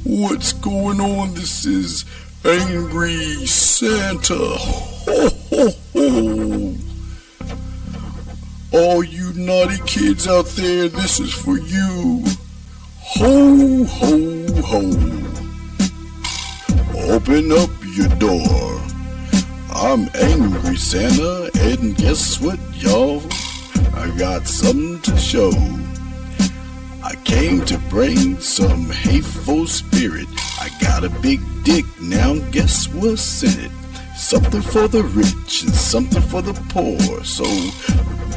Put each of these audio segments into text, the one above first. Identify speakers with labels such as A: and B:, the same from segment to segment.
A: What's going on? This is Angry Santa. Ho, ho, ho. All you naughty kids out there, this is for you. Ho, ho, ho. Open up your door. I'm Angry Santa, and guess what, y'all? I got something to show. I came to bring some hateful spirit. I got a big dick, now guess what's in it? Something for the rich and something for the poor. So,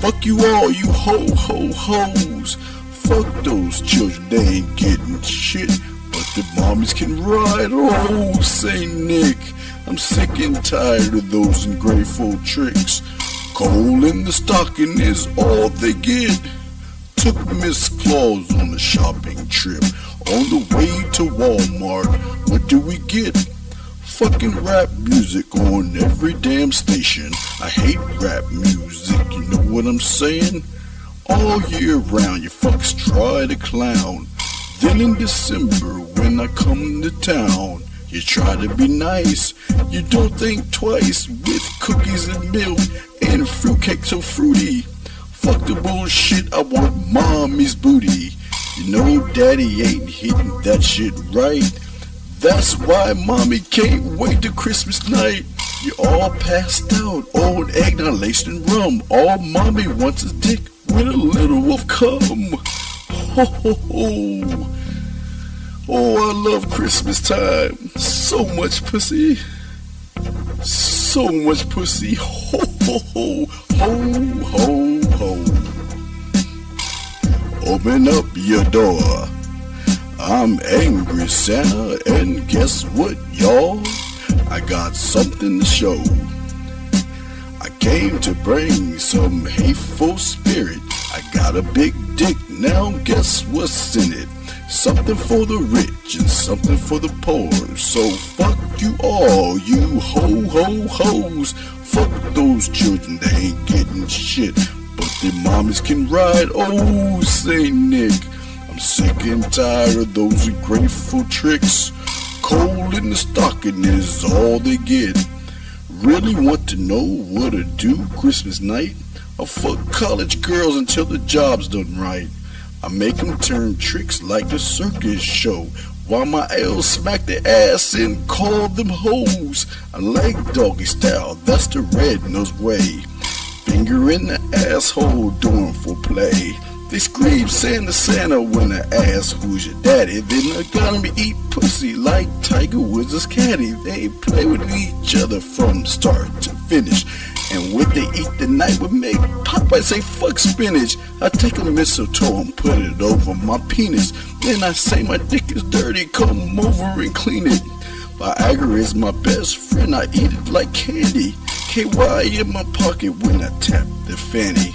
A: fuck you all, you ho-ho-hos. Fuck those children, they ain't getting shit. But the mommies can ride. Oh, say Nick, I'm sick and tired of those ungrateful tricks. Coal in the stocking is all they get. Took Miss Claus on a shopping trip. On the way to Walmart, what do we get? Fucking rap music on every damn station. I hate rap music, you know what I'm saying? All year round, you fucks try to clown. Then in December, when I come to town, you try to be nice, you don't think twice. With cookies and milk and fruitcake so fruity. Fuck the bullshit, I want mommy's booty. You know daddy ain't hitting that shit right. That's why mommy can't wait till Christmas night. You all passed out, old eggnog laced in rum. All mommy wants is dick with a little of cum. Ho ho ho. Oh, I love Christmas time. So much pussy. So much pussy. Ho ho ho. Ho ho ho. Open up your door. I'm Angry Santa, and guess what, y'all? I got something to show. I came to bring some hateful spirit. I got a big dick, now guess what's in it? Something for the rich and something for the poor. So fuck you all, you ho-ho-hos. Fuck those children, they ain't getting shit. But their mommies can ride. Oh, say Nick, I'm sick and tired of those ungrateful tricks. Coal in the stocking is all they get. Really want to know what to do Christmas night? I'll fuck college girls until the job's done right. I make them turn tricks like the circus show, while my L's smack their ass and call them hoes. I like doggy style, that's the red-nosed way. Finger in the asshole doing foreplay. They scream Santa Santa when I ask who's your daddy. Then I got me eat pussy like Tiger Woods' caddy. They play with each other from start to finish. And when they eat the night with me, Popeye say fuck spinach. I take a mistletoe and put it over my penis. Then I say my dick is dirty, come over and clean it. Viagra is my best friend, I eat it like candy. KY in my pocket when I tap the fanny.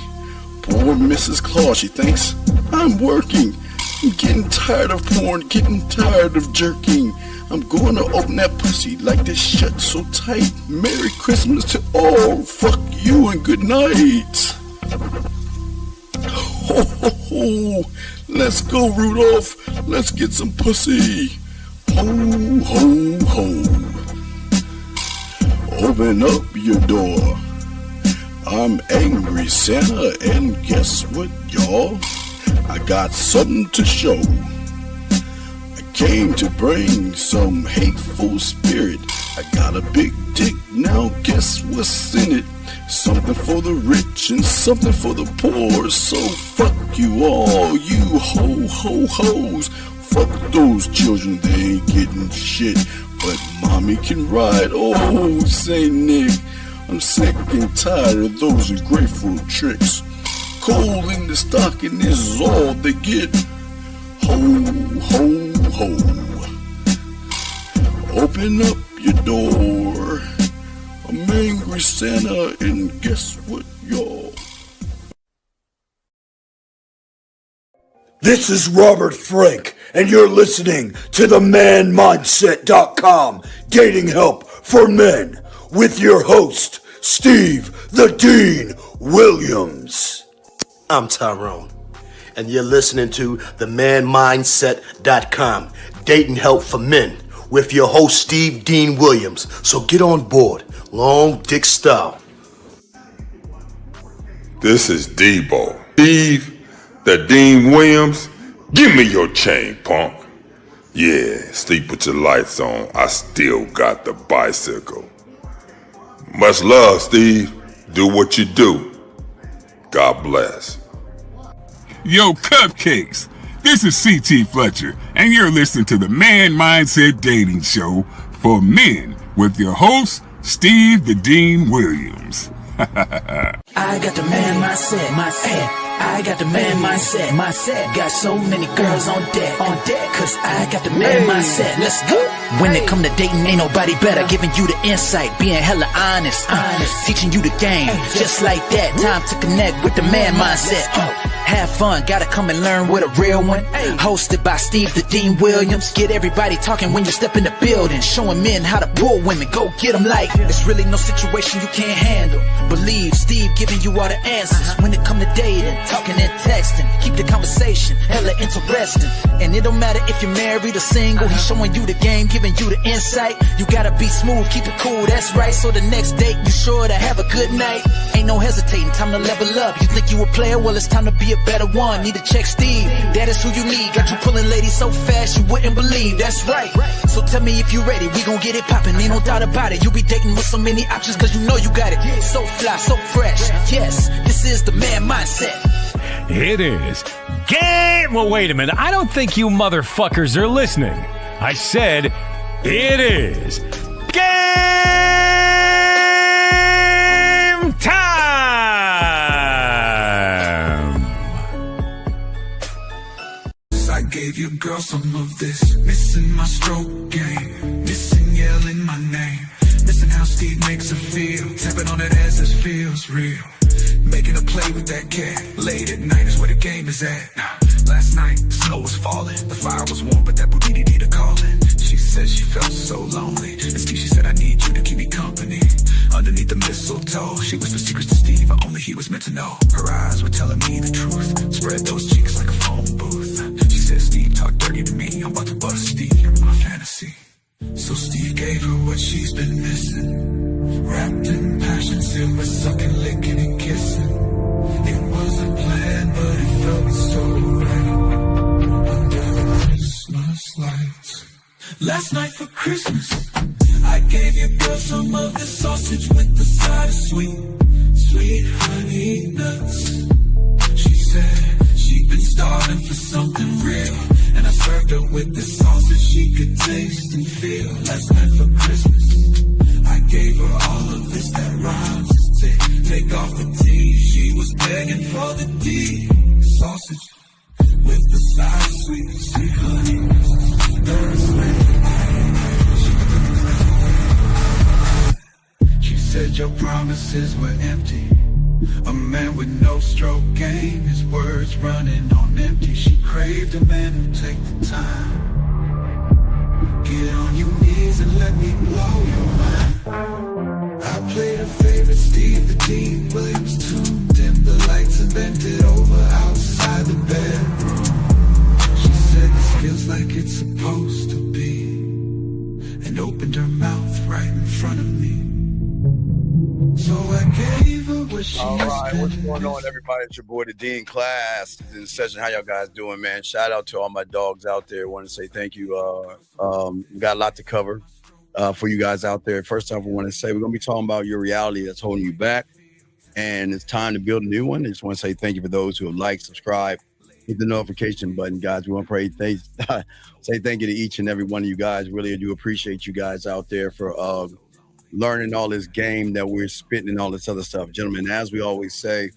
A: Poor Mrs. Claus, she thinks I'm working. I'm getting tired of porn, getting tired of jerking. I'm going to open that pussy like this shut so tight. Merry Christmas to all, fuck you and good night. Ho ho ho, let's go Rudolph, let's get some pussy. Ho ho ho. Open up your door. I'm Angry Santa, and guess what, y'all? I got something to show. I came to bring some hateful spirit. I got a big dick, now guess what's in it? Something for the rich and something for the poor. So fuck you all, you ho-ho-hos. Fuck those children, they ain't getting shit. But mommy can ride. Oh, say Nick, I'm sick and tired of those ungrateful tricks. Coal in the stocking is all they get. Ho, ho, ho. Open up your door. I'm Angry Santa, and guess what, y'all?
B: This is Robert Frank, and you're listening to the manmindset.com dating help for men with your host, Steve the Dean Williams.
C: I'm Tyrone,
B: and you're listening to themanmindset.com, dating help for men, with your host, Steve Dean Williams. So get on board, long dick style.
C: This is Debo. Steve, the Dean Williams, give me your chain, punk. Yeah, sleep with your lights on. I still got the bicycle. Much love, Steve. Do what you do. God bless.
D: Yo, cupcakes. This is C.T. Fletcher, and you're listening to the Man Mindset Dating Show for men with your host, Steve the Dean Williams.
E: I got the man mindset, I got the man mindset, got so many girls on deck, cause I got the man mindset, let's go. When it come to dating, ain't nobody better, giving you the insight, being hella honest, teaching you the game, just like that, time to connect with the man mindset. Have fun, gotta come and learn with a real one. Hosted by Steve the Dean Williams. Get everybody talking when you step in the building, showing men how to pull women, go get them like it's really no situation you can't handle. Believe Steve giving you all the answers when it come to dating, talking and texting. Keep the conversation hella interesting, and it don't matter if you're married or single. He's showing you the game, giving you the insight. You gotta be smooth, keep it cool, that's right. So the next date you sure to have a good night. Ain't no hesitating, time to level up. You think you a player, well it's time to be a better one. Need to check Steve, that is who you need. Got you pulling ladies so fast you wouldn't believe, that's right. So tell me if you ready, we gon' get it poppin', ain't no doubt about it. You be dating with so many options cause you know you got it. So fly, so fresh, yes, this is the man mindset.
F: It is. Well, wait a minute, I don't think you motherfuckers are listening. I said it is game time!
G: I gave you girl some of this, missing my stroke game, missing yelling my name, missing how Steve makes her feel, tapping on it as it feels real, making a play with that cat, late at night is where the game is at. Last night, snow was falling, the fire was warm, but that booty needed a calling. She said she felt so lonely, and Steve, she said I need you to keep me company. Underneath the mistletoe, she whispered secrets to Steve, only he was meant to know. Her eyes were telling me the truth, spread those cheeks like a phone booth. She said, Steve, talk dirty to me, I'm about to bust Steve, you're my fantasy. So Steve gave her what she's been missing, wrapped in passion, silver sucking, licking and kissing. It wasn't planned, but it felt so right, under the Christmas lights. Last night for Christmas, I gave your girl some of the sausage with the side of sweet honey nuts. She said she'd been starving for something real, and I served her with the sausage she could taste and feel. Last night for Christmas, I gave her all of this that rhymes. Take off the T, she was begging for the D. Sausage with the side of sweet honey. She said your promises were empty. A man with no stroke game, his words running on empty. She craved a man who'd take the time. Get on your knees and let me blow your mind. I played her favorite Steve the Dean Williams tune, dimmed the lights and bent it over outside the bedroom. She said this feels like it's supposed to be, and opened her mouth right in front of me. So I gave her what she
A: All right, what's going on, everybody? It's your boy, the Dean Class. In the session, how y'all guys doing, man? Shout out to all my dogs out there. Want to say thank you. We got a lot to cover for you guys out there. First off, I want to say we're going to be talking about your reality that's holding you back, and it's time to build a new one. I just want to say thank you for those who have liked, subscribed, hit the notification button, guys. We want to say thank you to each and every one of you guys. Really, I do appreciate you guys out there for learning all this game that we're spitting and all this other stuff, gentlemen. As we always say,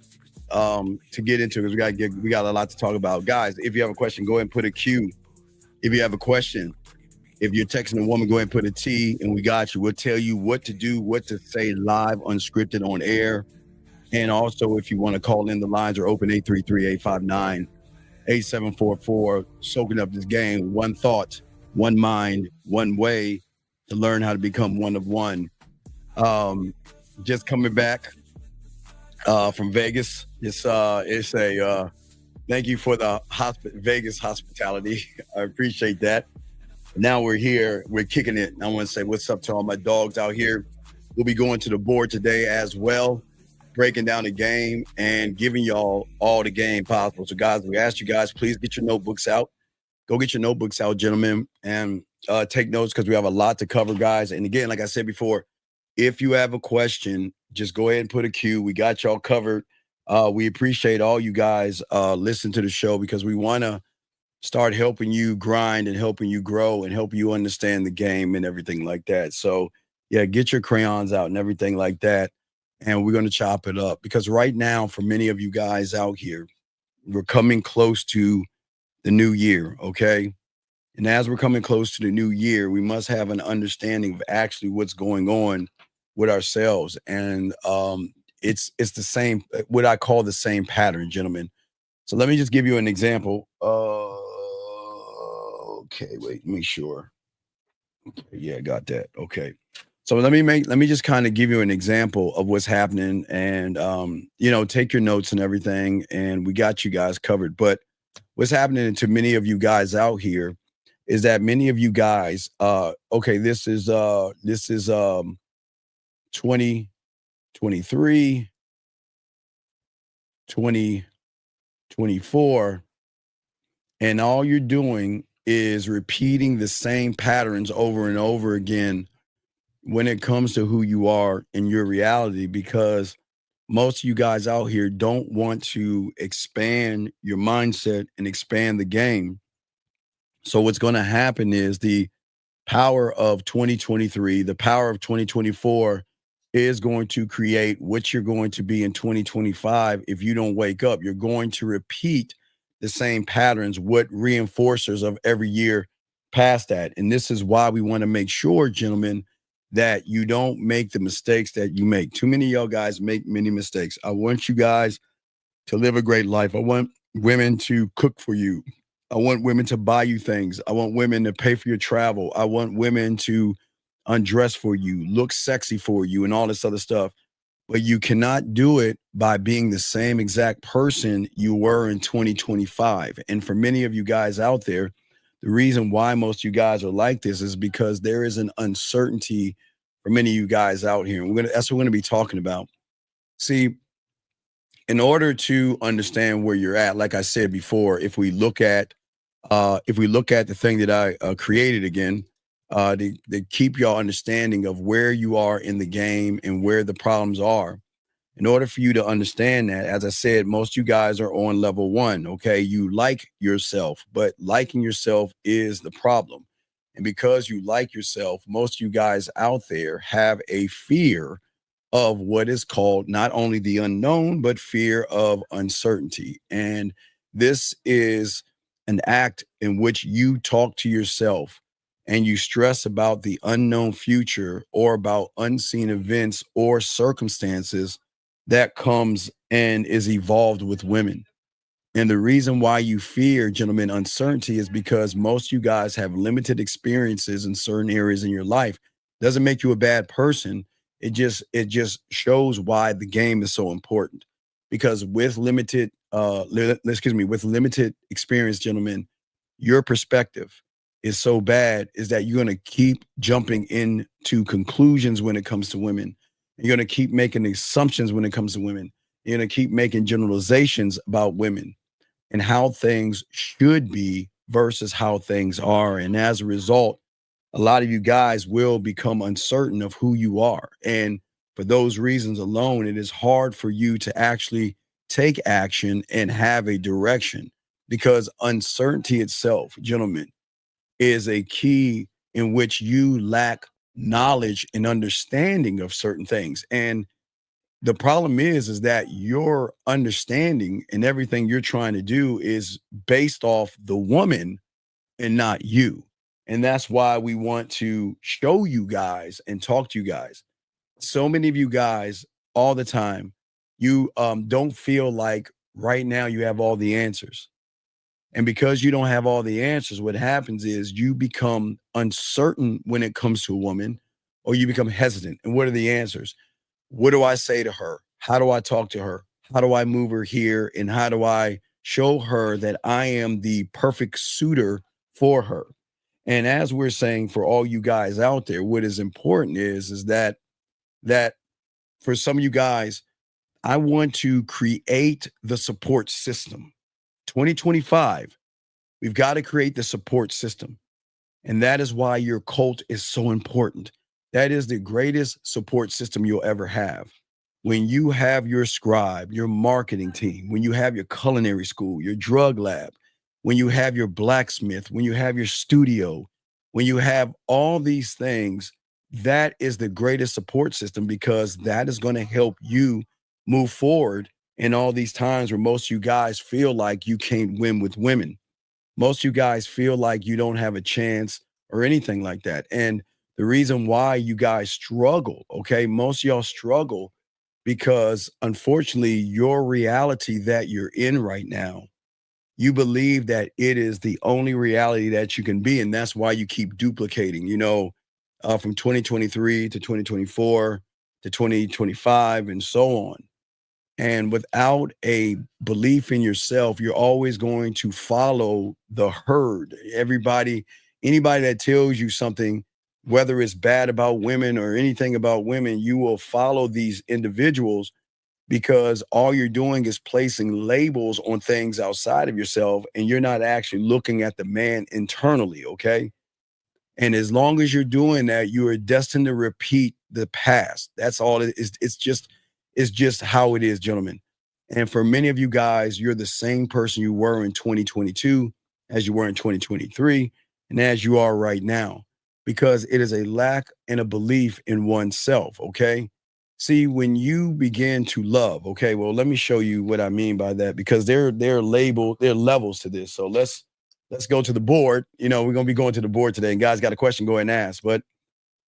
A: to get into it, because we got a lot to talk about, guys. If you have a question, go ahead and put a Q. If you have a question, if you're texting a woman, go ahead and put a T, and we got you. We'll tell you what to do, what to say live, unscripted, on air. And also, if you want to call in, the lines are open, 833-859-8744. Soaking up this game, one thought, one mind, one way to learn how to become one of one. Just coming back from Vegas. It's a
H: Thank you for the Vegas hospitality. I appreciate that. Now we're here. We're kicking it. I want to say what's up to all my dogs out here. We'll be going to the board today as well, breaking down the game and giving y'all all the game possible. So, guys, we ask you guys, please get your notebooks out. Go get your notebooks out, gentlemen, and take notes because we have a lot to cover, guys. And again, like I said before, if you have a question, just go ahead and put a Q. We got y'all covered. We appreciate all you guys listen to the show because we want to start helping you grind and helping you grow and help you understand the game and everything like that. So, yeah, get your crayons out and everything like that. And we're going to chop it up because right now, for many of you guys out here, we're coming close to the new year, okay? And as we're coming close to the new year, we must have an understanding of actually what's going on with ourselves. And it's the same, what I call the same pattern, gentlemen. So let me just give you an example. Okay, wait, make sure. Okay, yeah, got that. Okay. So let me just kind of give you an example of what's happening and take your notes and everything, and we got you guys covered. But what's happening to many of you guys out here is that many of you guys, this is 2023, 2024, and all you're doing is repeating the same patterns over and over again when it comes to who you are in your reality, because most of you guys out here don't want to expand your mindset and expand the game. So what's going to happen is the power of 2023, the power of 2024 is going to create what you're going to be in 2025. If you don't wake up, you're going to repeat the same patterns, what reinforcers of every year past that. And this is why we want to make sure, gentlemen, that you don't make the mistakes that you make. Too many of y'all guys make many mistakes. I want you guys to live a great life. I want women to cook for you. I want women to buy you things. I want women to pay for your travel. I want women to undress for you, look sexy for you, and all this other stuff. But you cannot do it by being the same exact person you were in 2025. And for many of you guys out there, the reason why most of you guys are like this is because there is an uncertainty for many of you guys out here. And that's what we're going to be talking about. See, in order to understand where you're at, like I said before, if we look at the thing that I created again, to keep y'all understanding of where you are in the game and where the problems are. In order for you to understand that, as I said, most of you guys are on level 1, okay? You like yourself, but liking yourself is the problem. And because you like yourself, most of you guys out there have a fear of what is called not only the unknown, but fear of uncertainty. And this is an act in which you talk to yourself and you stress about the unknown future or about unseen events or circumstances that comes and is evolved with women. And the reason why you fear, gentlemen, uncertainty is because most of you guys have limited experiences in certain areas in your life. Doesn't make you a bad person. It just shows why the game is so important. Because with limited experience, gentlemen, your perspective is so bad is that you're going to keep jumping into conclusions when it comes to women. You're going to keep making assumptions when it comes to women. You're going to keep making generalizations about women and how things should be versus how things are. And as a result, a lot of you guys will become uncertain of who you are. And for those reasons alone, it is hard for you to actually take action and have a direction, because uncertainty itself, gentlemen, is a key in which you lack knowledge and understanding of certain things. And the problem is that your understanding and everything you're trying to do is based off the woman and not you. And that's why we want to show you guys and talk to you guys. So many of you guys all the time, you don't feel like right now you have all the answers. And because you don't have all the answers, what happens is you become uncertain when it comes to a woman, or you become hesitant. And what are the answers? What do I say to her? How do I talk to her? How do I move her here? And how do I show her that I am the perfect suitor for her. And as we're saying, for all you guys out there, what is important is that for some of you guys, I want to create the support system. 2025, we've got to create the support system. And that is why your cult is so important. That is the greatest support system you'll ever have. When you have your scribe, your marketing team, when you have your culinary school, your drug lab, when you have your blacksmith, when you have your studio, when you have all these things, that is the greatest support system, because that is going to help you move forward in all these times where most of you guys feel like you can't win with women. Most of you guys feel like you don't have a chance or anything like that. And the reason why you guys struggle, okay, most of y'all struggle because unfortunately your reality that you're in right now, you believe that it is the only reality that you can be. And that's why you keep duplicating, from 2023 to 2024 to 2025 and so on. And without a belief in yourself, you're always going to follow the herd. Anybody that tells you something, whether it's bad about women or anything about women, you will follow these individuals, because all you're doing is placing labels on things outside of yourself, and you're not actually looking at the man internally, okay? And as long as you're doing that, you are destined to repeat the past. That's all it is. It's just how it is, gentlemen. And for many of you guys, you're the same person you were in 2022 as you were in 2023 and as you are right now, because it is a lack and a belief in oneself, okay? See, when you begin to love, okay, well, let me show you what I mean by that, because there are levels to this. So let's go to the board. We're going to be going to the board today, and guys got a question, go ahead and ask. But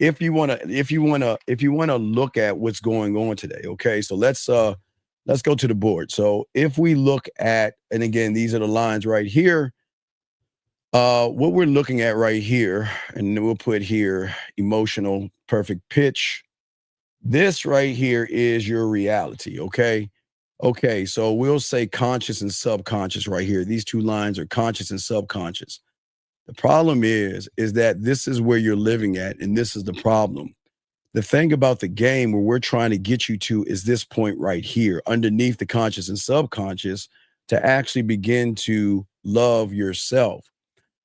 H: if you want to look at what's going on today, okay, so let's go to the board. So if we look at, and again, these are the lines right here, what we're looking at right here, and we'll put here emotional perfect pitch. This right here is your reality, okay? Okay, so we'll say conscious and subconscious right here. These two lines are conscious and subconscious. The problem is that this is where you're living at, and this is the problem. The thing about the game where we're trying to get you to is this point right here, underneath the conscious and subconscious, to actually begin to love yourself.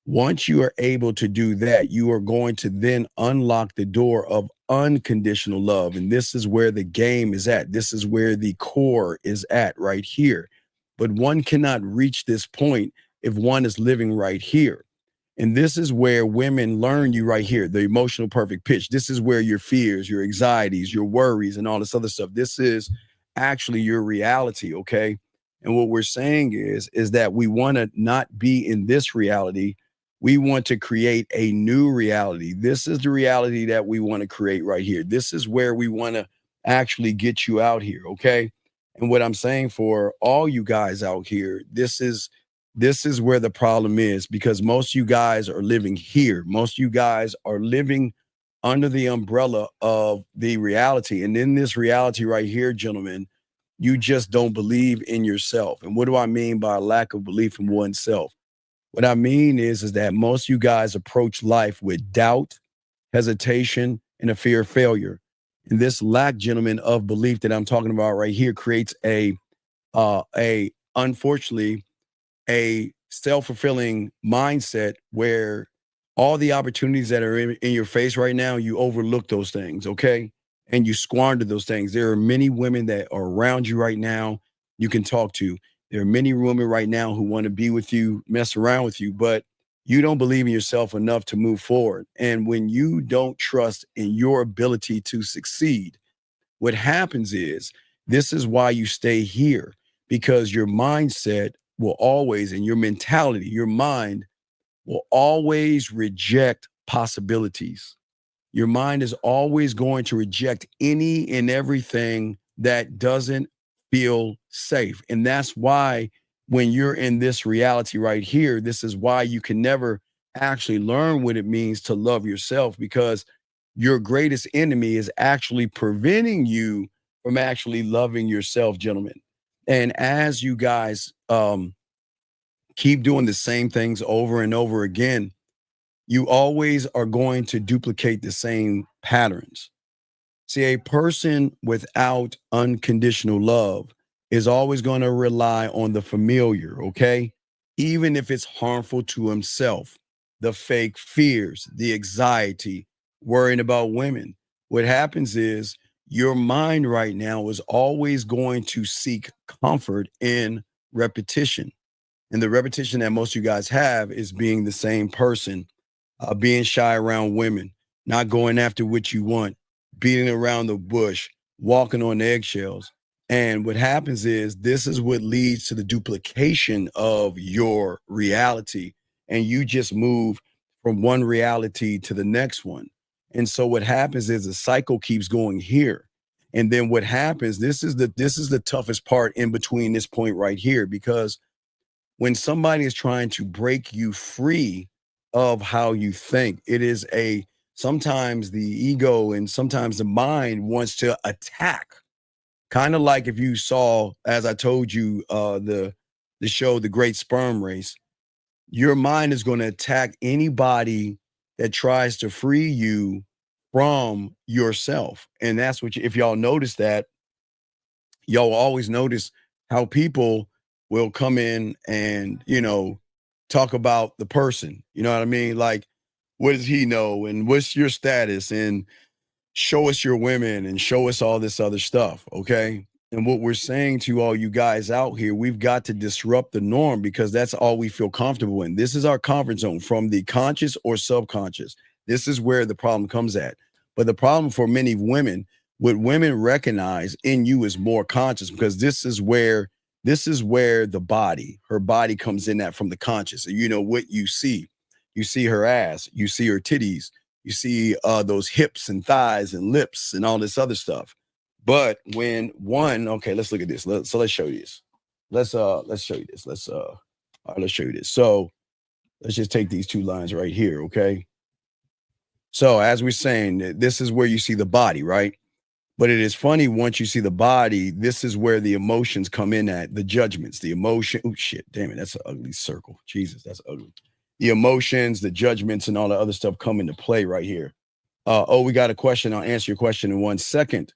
H: Once you are able to do that, you are going to then unlock the door of unconditional love. And this is where the game is at. This is where the core is at right here. But one cannot reach this point if one is living right here. And this is where women learn you right here, the emotional perfect pitch. This is where your fears, your anxieties, your worries, and all this other stuff, this is actually your reality, okay? And what we're saying is that we want to not be in this reality. We want to create a new reality. This is the reality that we want to create right here. This is where we want to actually get you out here, okay? And what I'm saying for all you guys out here, this is where the problem is, because most of you guys are living here. Most of you guys are living under the umbrella of the reality. And in this reality right here, gentlemen, you just don't believe in yourself. And what do I mean by a lack of belief in oneself? What I mean is that most of you guys approach life with doubt, hesitation, and a fear of failure. And this lack, gentlemen, of belief that I'm talking about right here creates unfortunately, a self-fulfilling mindset where all the opportunities that are in your face right now, you overlook those things, okay? And you squander those things. There are many women that are around you right now you can talk to. There are many women right now who want to be with you, mess around with you, but you don't believe in yourself enough to move forward. And when you don't trust in your ability to succeed, what happens is, this is why you stay here, because your mindset will always, and your mentality, your mind will always reject possibilities. Your mind is always going to reject any and everything that doesn't feel safe. And that's why when you're in this reality right here, this is why you can never actually learn what it means to love yourself, because your greatest enemy is actually preventing you from actually loving yourself, gentlemen. And as you guys keep doing the same things over and over again, you always are going to duplicate the same patterns. See, a person without unconditional love is always going to rely on the familiar, okay? Even if it's harmful to himself, the fake fears, the anxiety, worrying about women. What happens is your mind right now is always going to seek comfort in repetition. And the repetition that most of you guys have is being the same person, being shy around women, not going after what you want, beating around the bush, walking on eggshells. And what happens is this is what leads to the duplication of your reality. And you just move from one reality to the next one. And so what happens is the cycle keeps going here. And then what happens, this is the toughest part in between this point right here, because when somebody is trying to break you free of how you think, it is sometimes the ego and sometimes the mind wants to attack. Kind of like if you saw, as I told you, the show, The Great Sperm Race, your mind is going to attack anybody that tries to free you from yourself. And that's what, if y'all notice that, y'all always notice how people will come in and, talk about the person. You know what I mean? Like, what does he know? And what's your status? And show us your women and show us all this other stuff. Okay. And what we're saying to all you guys out here, we've got to disrupt the norm, because that's all we feel comfortable in. This is our comfort zone, from the conscious or subconscious. This is where the problem comes at. But the problem for many women, what women recognize in you is more conscious, because this is where the body, her body comes in at, from the conscious. And what you see her ass, you see her titties, you see those hips and thighs and lips and all this other stuff. But okay, let's look at this. Let's show you this. Let's show you this. Let's show you this. So let's just take these two lines right here, okay? So as we're saying, this is where you see the body, right? But it is funny, once you see the body, this is where the emotions come in at, the judgments, the emotion. Oh, shit, damn it, that's an ugly circle. Jesus, that's ugly. The emotions, the judgments, and all the other stuff come into play right here. We got a question. I'll answer your question in 1 second.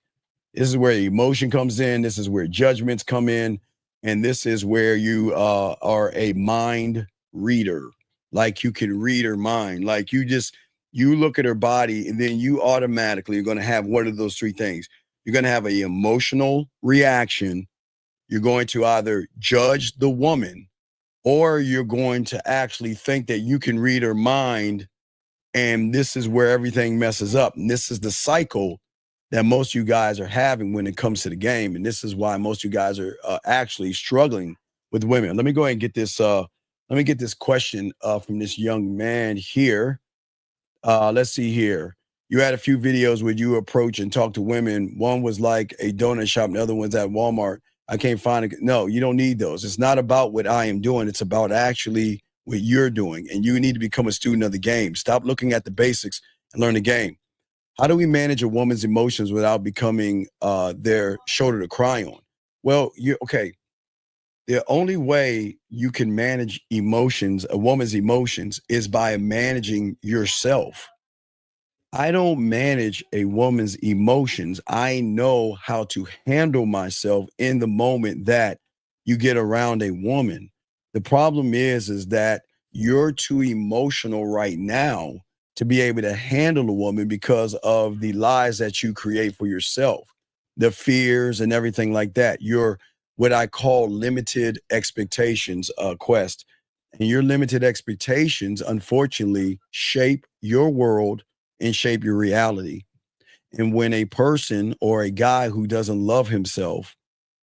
H: This is where emotion comes in. This is where judgments come in. And this is where you are a mind reader. Like, you can read her mind. Like, you look at her body, and then you automatically are going to have one of those three things. You're going to have an emotional reaction. You're going to either judge the woman, or you're going to actually think that you can read her mind. And this is where everything messes up. And this is the cycle that most of you guys are having when it comes to the game. And this is why most of you guys are actually struggling with women. Let me go ahead and get this. Let me get this question from this young man here. Let's see here. You had a few videos where you approach and talk to women. One was like a donut shop, and the other one's at Walmart. I can't find it. No, you don't need those. It's not about what I am doing. It's about actually what you're doing. And you need to become a student of the game. Stop looking at the basics and learn the game. How do we manage a woman's emotions without becoming their shoulder to cry on? Well, okay. The only way you can manage emotions, a woman's emotions, is by managing yourself. I don't manage a woman's emotions. I know how to handle myself in the moment that you get around a woman. The problem is that you're too emotional right now to be able to handle a woman, because of the lies that you create for yourself, the fears and everything like that. You're what I call limited expectations, Quest. And your limited expectations, unfortunately, shape your world and shape your reality. And when a person or a guy who doesn't love himself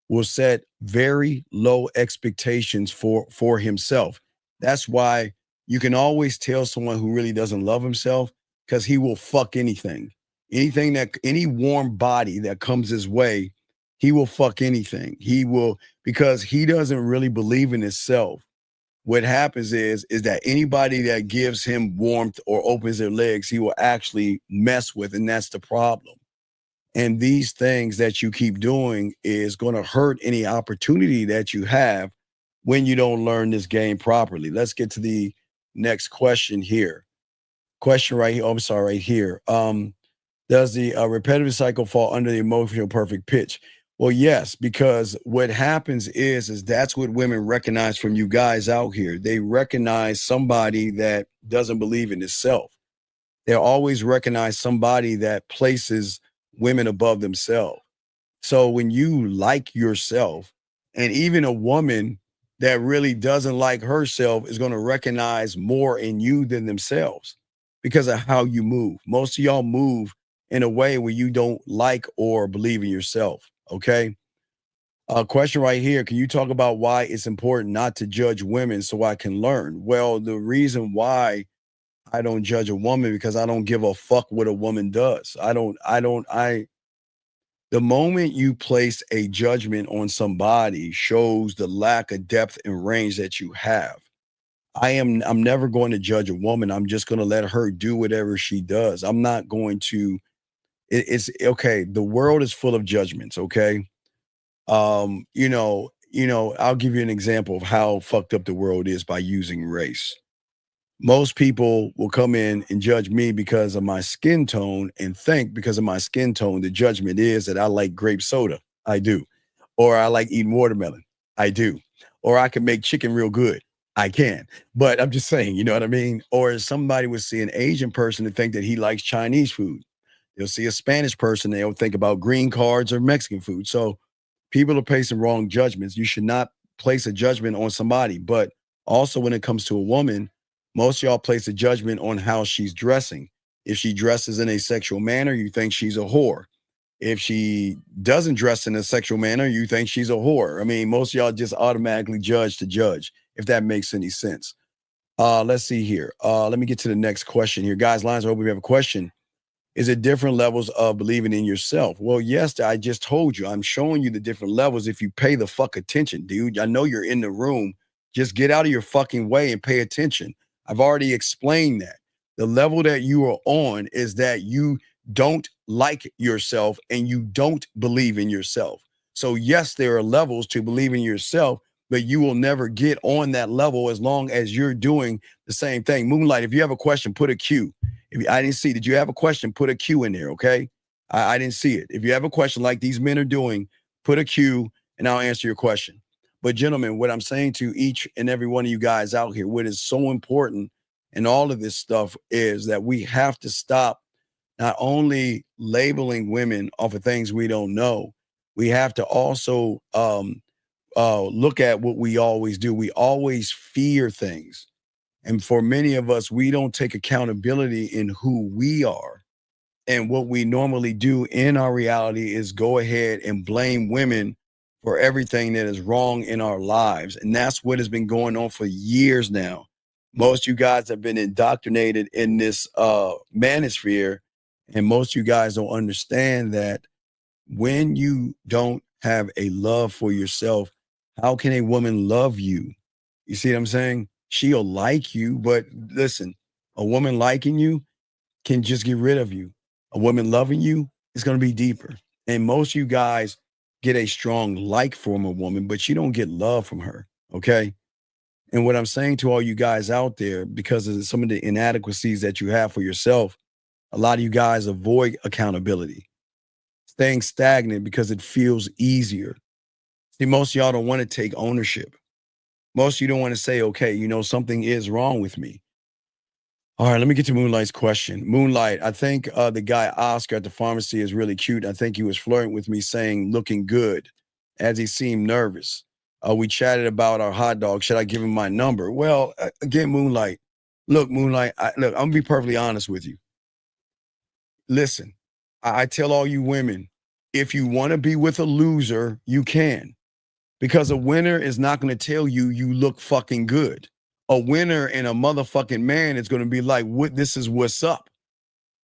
H: will set very low expectations for himself, that's why you can always tell someone who really doesn't love himself, because he will fuck anything. Any warm body that comes his way, he will fuck anything. He will, because he doesn't really believe in himself. What happens is that anybody that gives him warmth or opens their legs, he will actually mess with, and that's the problem. And these things that you keep doing is going to hurt any opportunity that you have when you don't learn this game properly. Let's get to the next question here. Question right here. Oh, I'm sorry, right here. Does the repetitive cycle fall under the emotional perfect pitch? Well, yes, because what happens is that's what women recognize from you guys out here. They recognize somebody that doesn't believe in itself. They always recognize somebody that places women above themselves. So when you like yourself, and even a woman that really doesn't like herself is going to recognize more in you than themselves because of how you move. Most of y'all move in a way where you don't like or believe in yourself. Okay. Question right here. Can you talk about why it's important not to judge women so I can learn? Well, the reason why I don't judge a woman because I don't give a fuck what a woman does. The moment you place a judgment on somebody shows the lack of depth and range that you have. I'm never going to judge a woman. I'm just going to let her do whatever she does. I'm not going to, it's okay. The world is full of judgments. Okay. I'll give you an example of how fucked up the world is by using race. Most people will come in and judge me because of my skin tone and think because of my skin tone, the judgment is that I like grape soda. I do. Or I like eating watermelon. I do. Or I can make chicken real good. I can. But I'm just saying, you know what I mean? Or somebody would see an Asian person and think that he likes Chinese food. They'll see a Spanish person, they'll think about green cards or Mexican food. So people are placing wrong judgments. You should not place a judgment on somebody. But also when it comes to a woman, most of y'all place a judgment on how she's dressing. If she dresses in a sexual manner, you think she's a whore. If she doesn't dress in a sexual manner, you think she's a whore. I mean, most of y'all just automatically judge, if that makes any sense. Let's see here. Let me get to the next question here. Guys, lines are open. We have a question. Is it different levels of believing in yourself? Well, yes, I just told you. I'm showing you the different levels if you pay the fuck attention, dude. I know you're in the room. Just get out of your fucking way and pay attention. I've already explained that. The level that you are on is that you don't like yourself and you don't believe in yourself. So yes, there are levels to believe in yourself, but you will never get on that level as long as you're doing the same thing. Moonlight, if you have a question, put a Q. I didn't see, did you have a question? Put a Q in there, okay? I didn't see it. If you have a question like these men are doing, put a Q and I'll answer your question. But gentlemen, what I'm saying to each and every one of you guys out here, what is so important in all of this stuff is that we have to stop not only labeling women off of things we don't know, we have to also look at what we always do. We always fear things. And for many of us, we don't take accountability in who we are. And what we normally do in our reality is go ahead and blame women for everything that is wrong in our lives. And that's what has been going on for years now. Most of you guys have been indoctrinated in this manosphere. And most of you guys don't understand that when you don't have a love for yourself, how can a woman love you? You see what I'm saying? She'll like you, but listen, a woman liking you can just get rid of you. A woman loving you is going to be deeper. And most of you guys get a strong like from a woman, but you don't get love from her, okay? And what I'm saying to all you guys out there, because of some of the inadequacies that you have for yourself, a lot of you guys avoid accountability, staying stagnant because it feels easier. See, most of y'all don't want to take ownership. Most of you don't want to say, okay, you know, something is wrong with me. All right, let me get to Moonlight's question. Moonlight, I think the guy Oscar at the pharmacy is really cute. I think he was flirting with me saying looking good as he seemed nervous. We chatted about our hot dog. Should I give him my number? Well, again, Moonlight, look, Moonlight, I'm going to be perfectly honest with you. Listen, I tell all you women, if you want to be with a loser, you can. Because a winner is not going to tell you you look fucking good. A winner and a motherfucking man is going to be like, "What? This is what's up.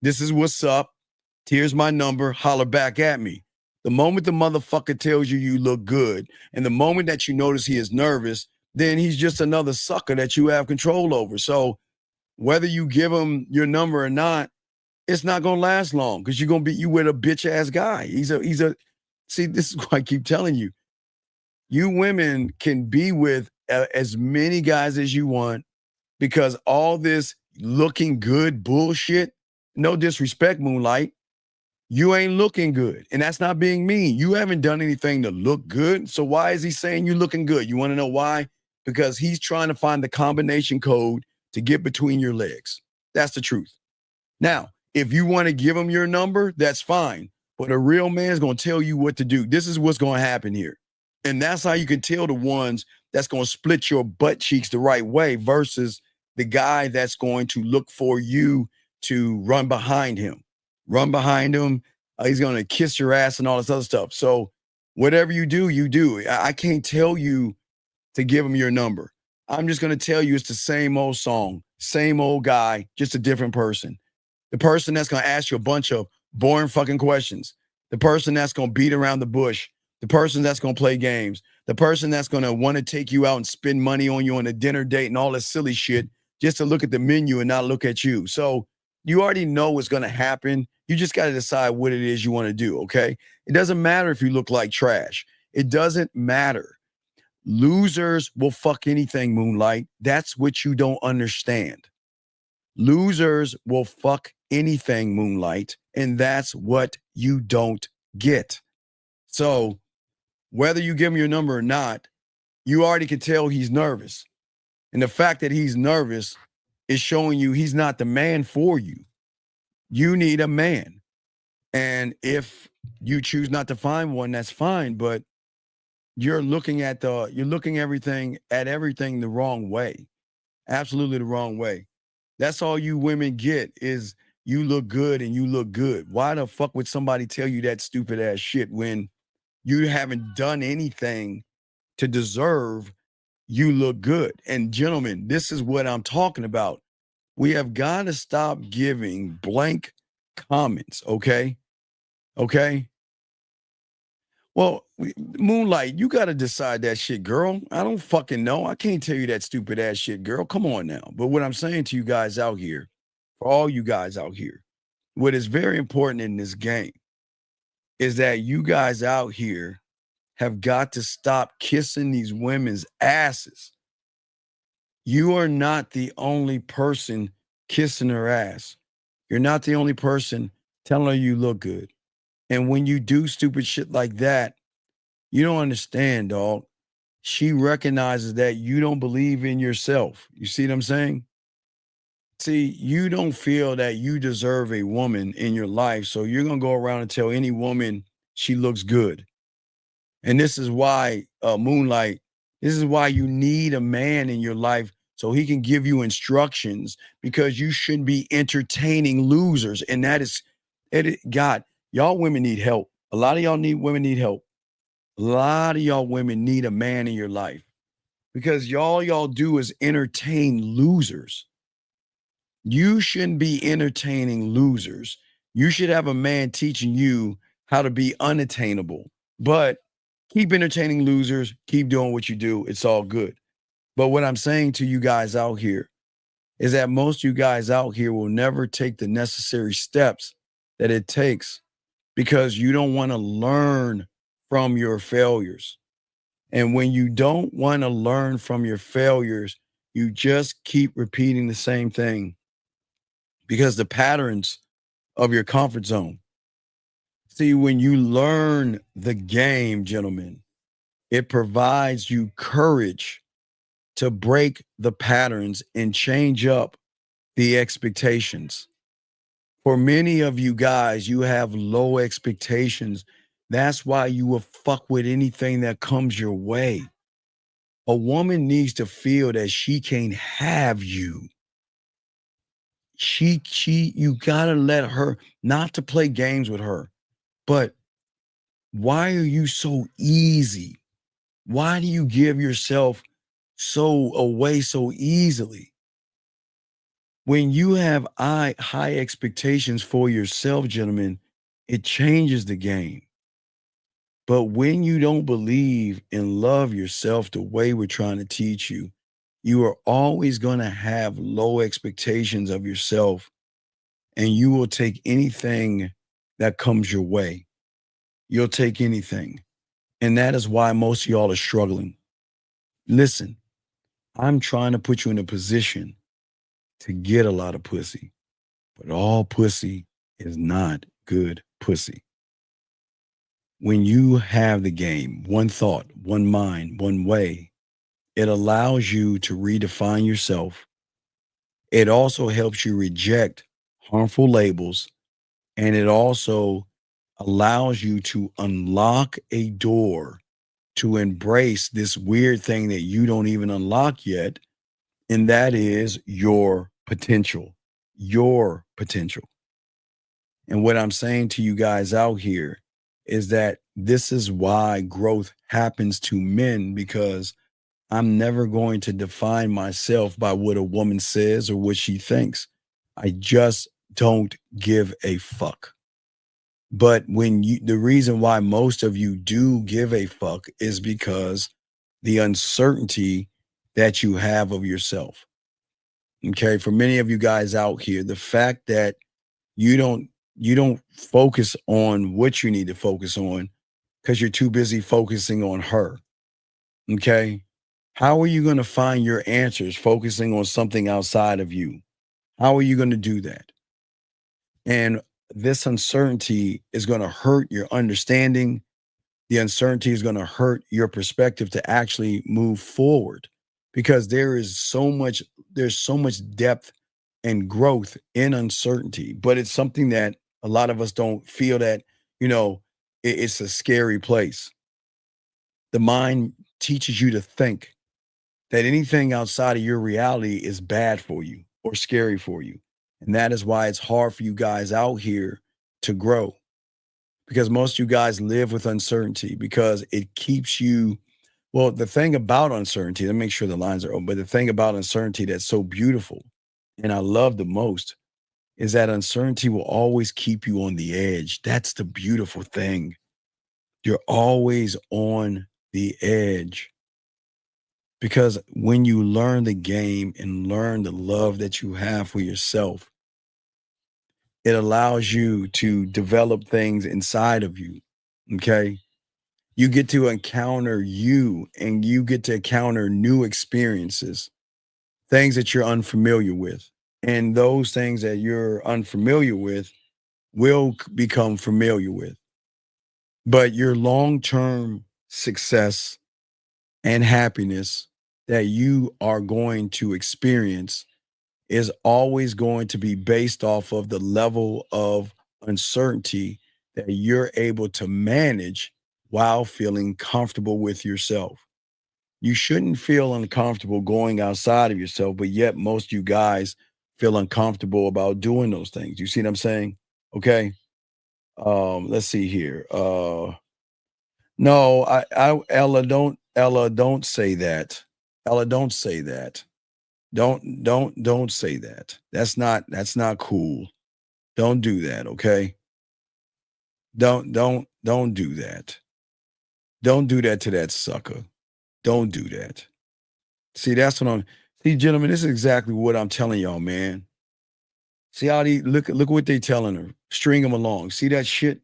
H: This is what's up. Here's my number. Holler back at me." The moment the motherfucker tells you you look good, and the moment that you notice he is nervous, then he's just another sucker that you have control over. So whether you give him your number or not, it's not going to last long because you're going to be you with a bitch ass guy. See, this is what I keep telling you. You women can be with as many guys as you want, because all this looking good bullshit, no disrespect, Moonlight, you ain't looking good. And that's not being mean. You haven't done anything to look good. So why is he saying you're looking good? You want to know why? Because he's trying to find the combination code to get between your legs. That's the truth. Now, if you want to give him your number, that's fine. But a real man is going to tell you what to do. This is what's going to happen here. And that's how you can tell the ones that's going to split your butt cheeks the right way versus the guy that's going to look for you to run behind him. Run behind him. He's going to kiss your ass and all this other stuff. So whatever you do, you do. I can't tell you to give him your number. I'm just going to tell you it's the same old song, same old guy, just a different person. The person that's going to ask you a bunch of boring fucking questions. The person that's going to beat around the bush. The person that's going to play games. The person that's going to want to take you out and spend money on you on a dinner date and all this silly shit just to look at the menu and not look at you. So you already know what's going to happen. You just got to decide what it is you want to do, okay? It doesn't matter if you look like trash. It doesn't matter. Losers will fuck anything, Moonlight. That's what you don't understand. Losers will fuck anything, Moonlight, and that's what you don't get. So whether you give him your number or not, you already can tell he's nervous. And the fact that he's nervous is showing you he's not the man for you. You need a man. And if you choose not to find one, that's fine. But you're looking at everything the wrong way. Absolutely the wrong way. That's all you women get is you look good and you look good. Why the fuck would somebody tell you that stupid ass shit when you haven't done anything to deserve you look good? And gentlemen, this is what I'm talking about. We have got to stop giving blank comments, okay? Okay? Well, Moonlight, you got to decide that shit, girl. I don't fucking know. I can't tell you that stupid ass shit, girl. Come on now. But what I'm saying to you guys out here, for all you guys out here, what is very important in this game is that you guys out here have got to stop kissing these women's asses. You are not the only person kissing her ass. You're not the only person telling her you look good. And when you do stupid shit like that, you don't understand, dog. She recognizes that you don't believe in yourself. You see what I'm saying? See, you don't feel that you deserve a woman in your life, so you're going to go around and tell any woman she looks good. And this is why, Moonlight, this is why you need a man in your life so he can give you instructions, because you shouldn't be entertaining losers. And that is, God, y'all women need help. A lot of y'all women need help. A lot of y'all women need a man in your life because y'all do is entertain losers. You shouldn't be entertaining losers. You should have a man teaching you how to be unattainable. But keep entertaining losers. Keep doing what you do. It's all good. But what I'm saying to you guys out here is that most of you guys out here will never take the necessary steps that it takes because you don't want to learn from your failures. And when you don't want to learn from your failures, you just keep repeating the same thing because the patterns of your comfort zone. See, when you learn the game, gentlemen, it provides you courage to break the patterns and change up the expectations. For many of you guys, you have low expectations. That's why you will fuck with anything that comes your way. A woman needs to feel that she can't have you. You gotta let her, not to play games with her, but why are you so easy? Why do you give yourself away so easily? When you have high expectations for yourself, gentlemen, it changes the game. But when you don't believe and love yourself the way we're trying to teach you, you are always going to have low expectations of yourself, and you will take anything that comes your way. You'll take anything. And that is why most of y'all are struggling. Listen, I'm trying to put you in a position to get a lot of pussy, but all pussy is not good pussy. When you have the game, one thought, one mind, one way, it allows you to redefine yourself. It also helps you reject harmful labels, and it also allows you to unlock a door to embrace this weird thing that you don't even unlock yet, and that is your potential. Your potential. And what I'm saying to you guys out here is that this is why growth happens to men, because I'm never going to define myself by what a woman says or what she thinks. I just don't give a fuck. But the reason why most of you do give a fuck is because the uncertainty that you have of yourself. Okay. For many of you guys out here, the fact that you don't focus on what you need to focus on because you're too busy focusing on her. Okay. How are you going to find your answers focusing on something outside of you? How are you going to do that? And this uncertainty is going to hurt your understanding. The uncertainty is going to hurt your perspective to actually move forward, because there's so much depth and growth in uncertainty. But it's something that a lot of us don't feel that, it's a scary place. The mind teaches you to think that anything outside of your reality is bad for you or scary for you. And that is why it's hard for you guys out here to grow, because most of you guys live with uncertainty because it keeps you. Well, the thing about uncertainty, let me make sure the lines are open, but the thing about uncertainty that's so beautiful and I love the most is that uncertainty will always keep you on the edge. That's the beautiful thing. You're always on the edge. Because when you learn the game and learn the love that you have for yourself, it allows you to develop things inside of you. Okay. You get to encounter you, and you get to encounter new experiences, things that you're unfamiliar with. And those things that you're unfamiliar with will become familiar with. But your long-term success and happiness that you are going to experience is always going to be based off of the level of uncertainty that you're able to manage while feeling comfortable with yourself. You shouldn't feel uncomfortable going outside of yourself, but yet most of you guys feel uncomfortable about doing those things. You see what I'm saying? Okay. Let's see here. No, Ella, don't say that. Ella, don't say that. Don't say that. That's not cool. Don't do that, okay? Don't do that. Don't do that to that sucker. Don't do that. See, that's what see, gentlemen, this is exactly what I'm telling y'all, man. See how look what they telling her. String them along. See that shit?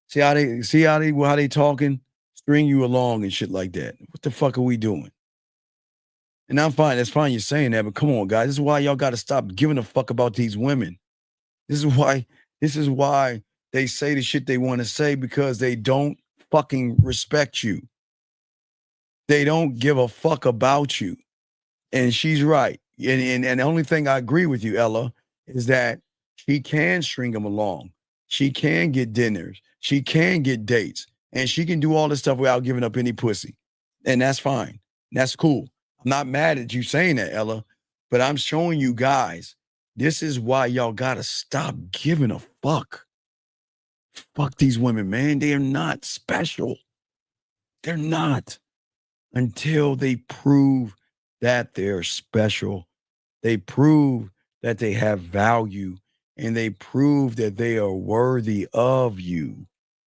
H: See how they talking? String you along and shit like that. What the fuck are we doing? And I'm fine. That's fine you're saying that, but come on, guys. This is why y'all got to stop giving a fuck about these women. This is why they say the shit they want to say, because they don't fucking respect you. They don't give a fuck about you. And she's right. And the only thing I agree with you, Ella, is that she can string them along. She can get dinners. She can get dates. And she can do all this stuff without giving up any pussy. And that's fine. That's cool. I'm not mad at you saying that, Ella, but I'm showing you guys, this is why y'all gotta stop giving a fuck. Fuck these women, man. They are not special. They're not, until they prove that they're special. They prove that they have value, and they prove that they are worthy of you.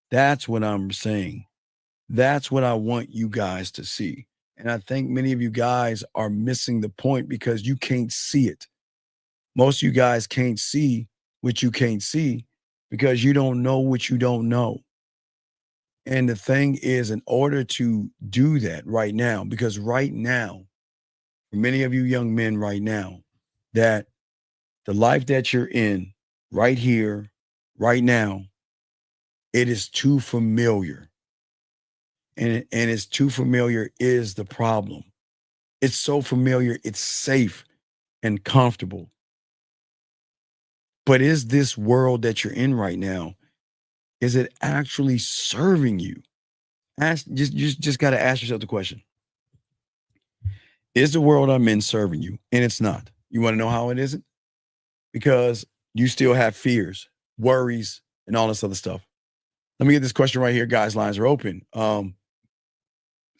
H: That's what I'm saying. That's what I want you guys to see. And I think many of you guys are missing the point because you can't see it. Most of you guys can't see what you can't see because you don't know what you don't know. And the thing is, in order to do that right now, because right now, for many of you young men right now, that the life that you're in right here, right now, it is too familiar. And it's too familiar is the problem. It's so familiar, it's safe and comfortable. But is this world that you're in right now, is it actually serving you? Just got to ask yourself the question. Is the world I'm in serving you? And it's not. You want to know how it isn't? Because you still have fears, worries, and all this other stuff. Let me get this question right here, guys. Lines are open.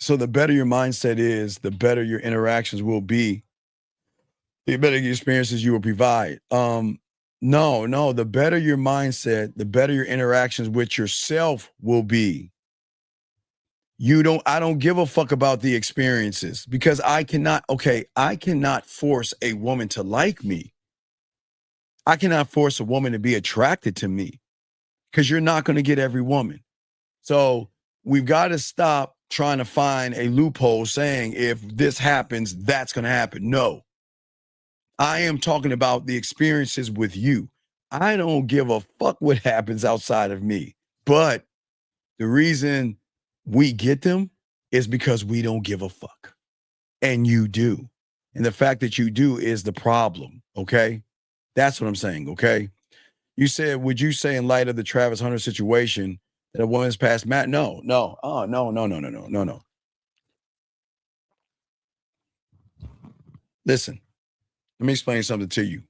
H: So the better your mindset is, the better your interactions will be, the better your experiences you will provide. No, the better your mindset, the better your interactions with yourself will be. I don't give a fuck about the experiences, because I cannot force a woman to like me. I cannot force a woman to be attracted to me, because you're not going to get every woman. So we've got to stop trying to find a loophole saying if this happens, that's going to happen. No, I am talking about the experiences with you. I don't give a fuck what happens outside of me. But the reason we get them is because we don't give a fuck. And you do. And the fact that you do is the problem. Okay. That's what I'm saying. Okay. You said, would you say in light of the Travis Hunter situation that a woman's past Matt? No. Oh, no. Listen, let me explain something to you.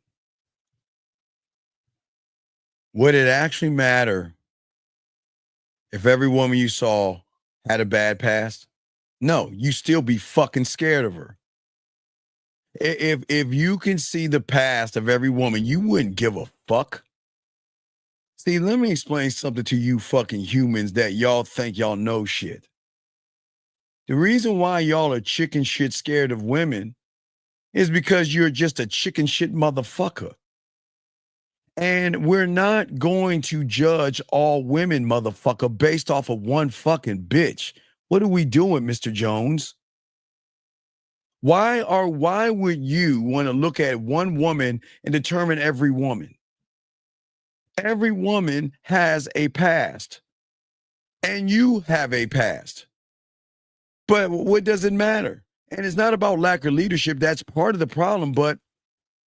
H: Would it actually matter if every woman you saw had a bad past? No, you still be fucking scared of her. If you can see the past of every woman, you wouldn't give a fuck. See, let me explain something to you fucking humans that y'all think y'all know shit. The reason why y'all are chicken shit scared of women is because you're just a chicken shit motherfucker. And we're not going to judge all women, motherfucker, based off of one fucking bitch. What are we doing, Mr. Jones? Why would you want to look at one woman and determine every woman? Every woman has a past, and you have a past. But what does it matter? And it's not about lack of leadership. That's part of the problem. But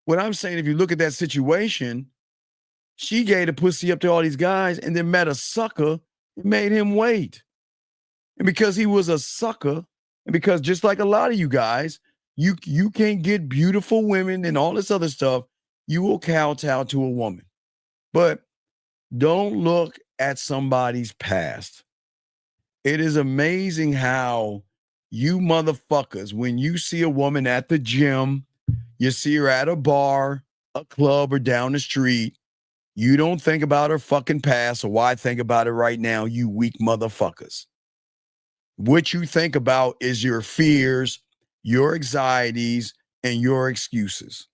H: what I'm saying, if you look at that situation, she gave the pussy up to all these guys and then met a sucker and made him wait. And because he was a sucker, and because just like a lot of you guys, you can't get beautiful women and all this other stuff, you will kowtow to a woman. But don't look at somebody's past. It is amazing how you motherfuckers, when you see a woman at the gym, you see her at a bar, a club, or down the street, you don't think about her fucking past, or why think about it right now, you weak motherfuckers. What you think about is your fears, your anxieties, and your excuses.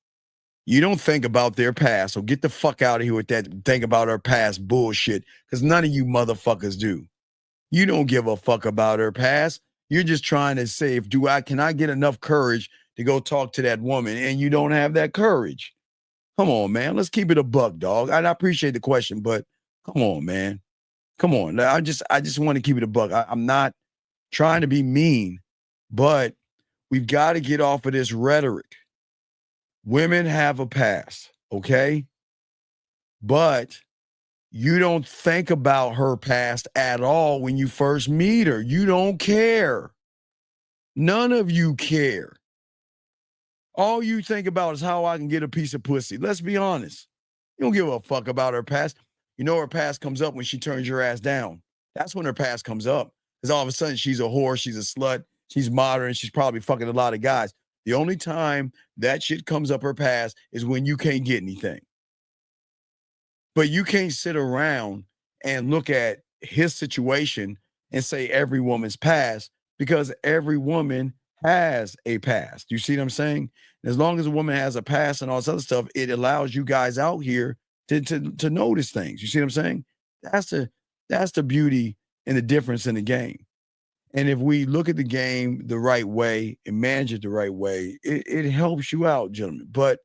H: You don't think about their past. So get the fuck out of here with that think about her past bullshit, because none of you motherfuckers do. You don't give a fuck about her past. You're just trying to say, can I get enough courage to go talk to that woman? And you don't have that courage. Come on, man. Let's keep it a buck, dog. I appreciate the question, but come on, man. Come on. I just want to keep it a buck. I'm not trying to be mean, but we've got to get off of this rhetoric. Women have a past, okay? But you don't think about her past at all when you first meet her. You don't care. None of you care. All you think about is how I can get a piece of pussy. Let's be honest. You don't give a fuck about her past. You know her past comes up when she turns your ass down. That's when her past comes up. Because all of a sudden she's a whore, she's a slut, she's modern, she's probably fucking a lot of guys. The only time that shit comes up her past is when you can't get anything. But you can't sit around and look at his situation and say every woman's past, because every woman has a past. You see what I'm saying? As long as a woman has a past and all this other stuff, it allows you guys out here to notice things. You see what I'm saying? That's the beauty and the difference in the game. And if we look at the game the right way and manage it the right way, it helps you out, gentlemen. But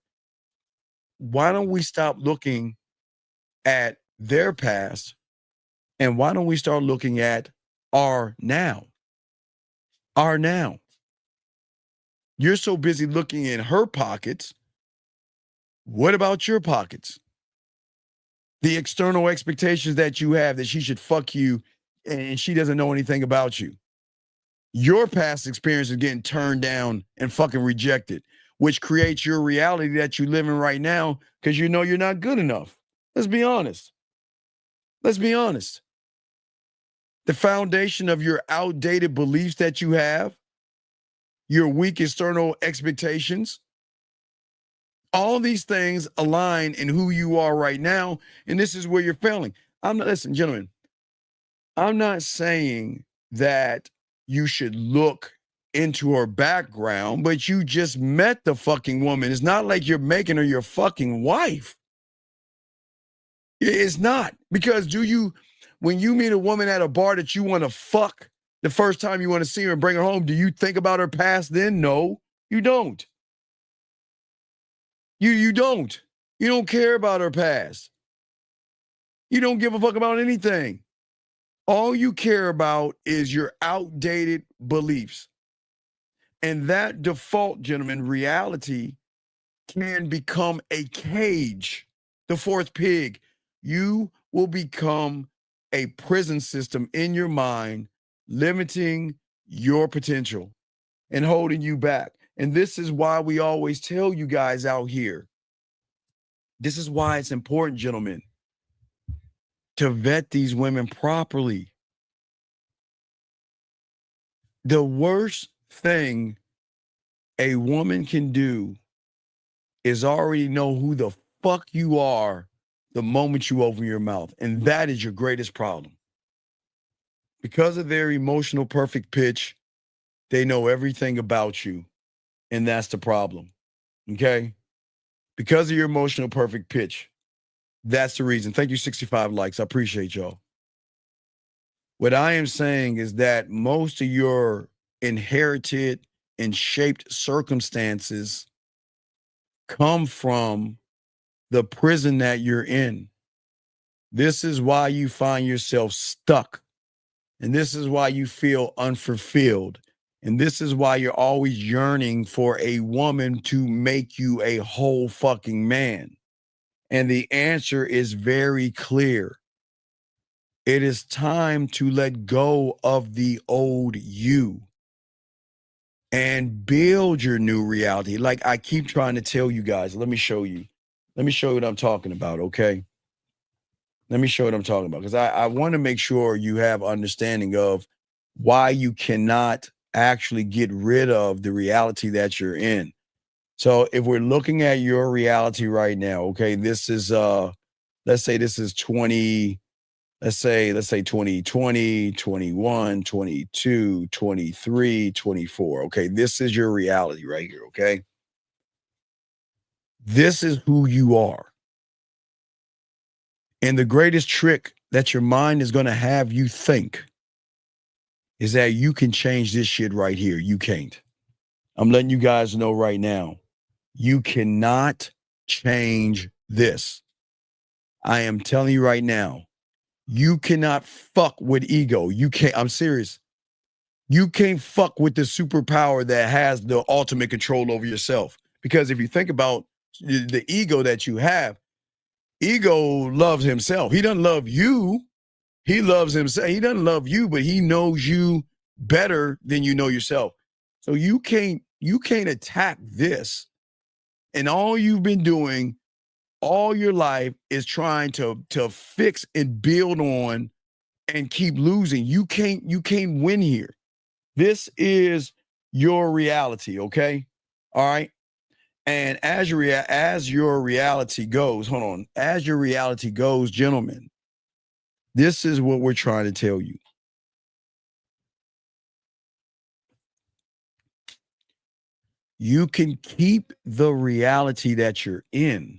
H: why don't we stop looking at their past, and why don't we start looking at our now? Our now. You're so busy looking in her pockets. What about your pockets? The external expectations that you have that she should fuck you and she doesn't know anything about you. Your past experience is getting turned down and fucking rejected, which creates your reality that you live in right now because you know you're not good enough. Let's be honest. Let's be honest. The foundation of your outdated beliefs that you have, your weak external expectations, all these things align in who you are right now, and this is where you're failing. Listen, gentlemen, I'm not saying that you should look into her background, but you just met the fucking woman. It's not like you're making her your fucking wife. It's not. Because when you meet a woman at a bar that you want to fuck the first time you want to see her and bring her home, do you think about her past then? No, you don't. You don't. You don't care about her past. You don't give a fuck about anything. All you care about is your outdated beliefs. And that default, gentlemen, reality can become a cage. The fourth pig. You will become a prison system in your mind, limiting your potential and holding you back. And this is why we always tell you guys out here, this is why it's important, gentlemen, to vet these women properly. The worst thing a woman can do is already know who the fuck you are the moment you open your mouth. And that is your greatest problem. Because of their emotional perfect pitch, they know everything about you. And that's the problem. Okay? Because of your emotional perfect pitch. That's the reason. Thank you, 65 likes. I appreciate y'all. What I am saying is that most of your inherited and shaped circumstances come from the prison that you're in. This is why you find yourself stuck. And this is why you feel unfulfilled. And this is why you're always yearning for a woman to make you a whole fucking man. And the answer is very clear. It is time to let go of the old you and build your new reality. Like I keep trying to tell you guys, let me show you. Let me show you what I'm talking about, okay? Let me show you what I'm talking about, because I want to make sure you have understanding of why you cannot actually get rid of the reality that you're in. So if we're looking at your reality right now, okay, this is let's say this is 20, let's say 2020, 21, 22, 23, 24. Okay, this is your reality right here, okay? This is who you are. And the greatest trick that your mind is going to have you think is that you can change this shit right here. You can't. I'm letting you guys know right now. You cannot change this. I am telling you right now, you cannot fuck with ego. You can't. I'm serious. You can't fuck with the superpower that has the ultimate control over yourself. Because if you think about the ego that you have, ego loves himself. He doesn't love you. He loves himself. He doesn't love you, but he knows you better than you know yourself. So you can't attack this. And all you've been doing all your life is trying to fix and build on and keep losing. You can't win here. This is your reality, okay? All right. And as your reality goes, hold on, as your reality goes, gentlemen, this is what we're trying to tell you. You can keep the reality that you're in,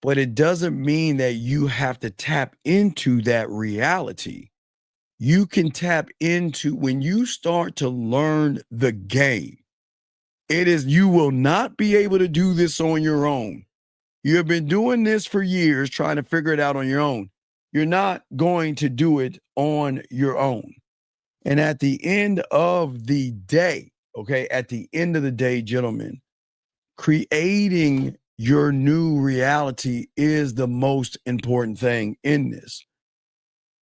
H: but it doesn't mean that you have to tap into that reality. you can tap into when you start to learn the game. You will not be able to do this on your own. You have been doing this for years, trying to figure it out on your own. You're not going to do it on your own. And at the end of the day, okay, at the end of the day, gentlemen, creating your new reality is the most important thing in this.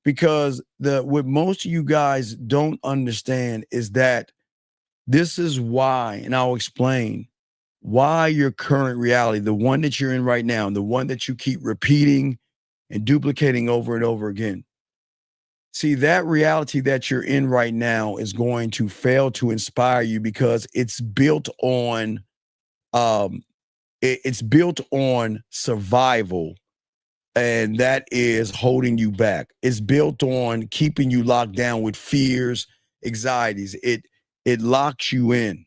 H: Because what most of you guys don't understand is that this is why, and I'll explain why your current reality, the one that you're in right now, and the one that you keep repeating and duplicating over and over again. See, that reality that you're in right now is going to fail to inspire you because it's built on it's built on survival, and that is holding you back. It's built on keeping you locked down with fears, anxieties. It locks you in.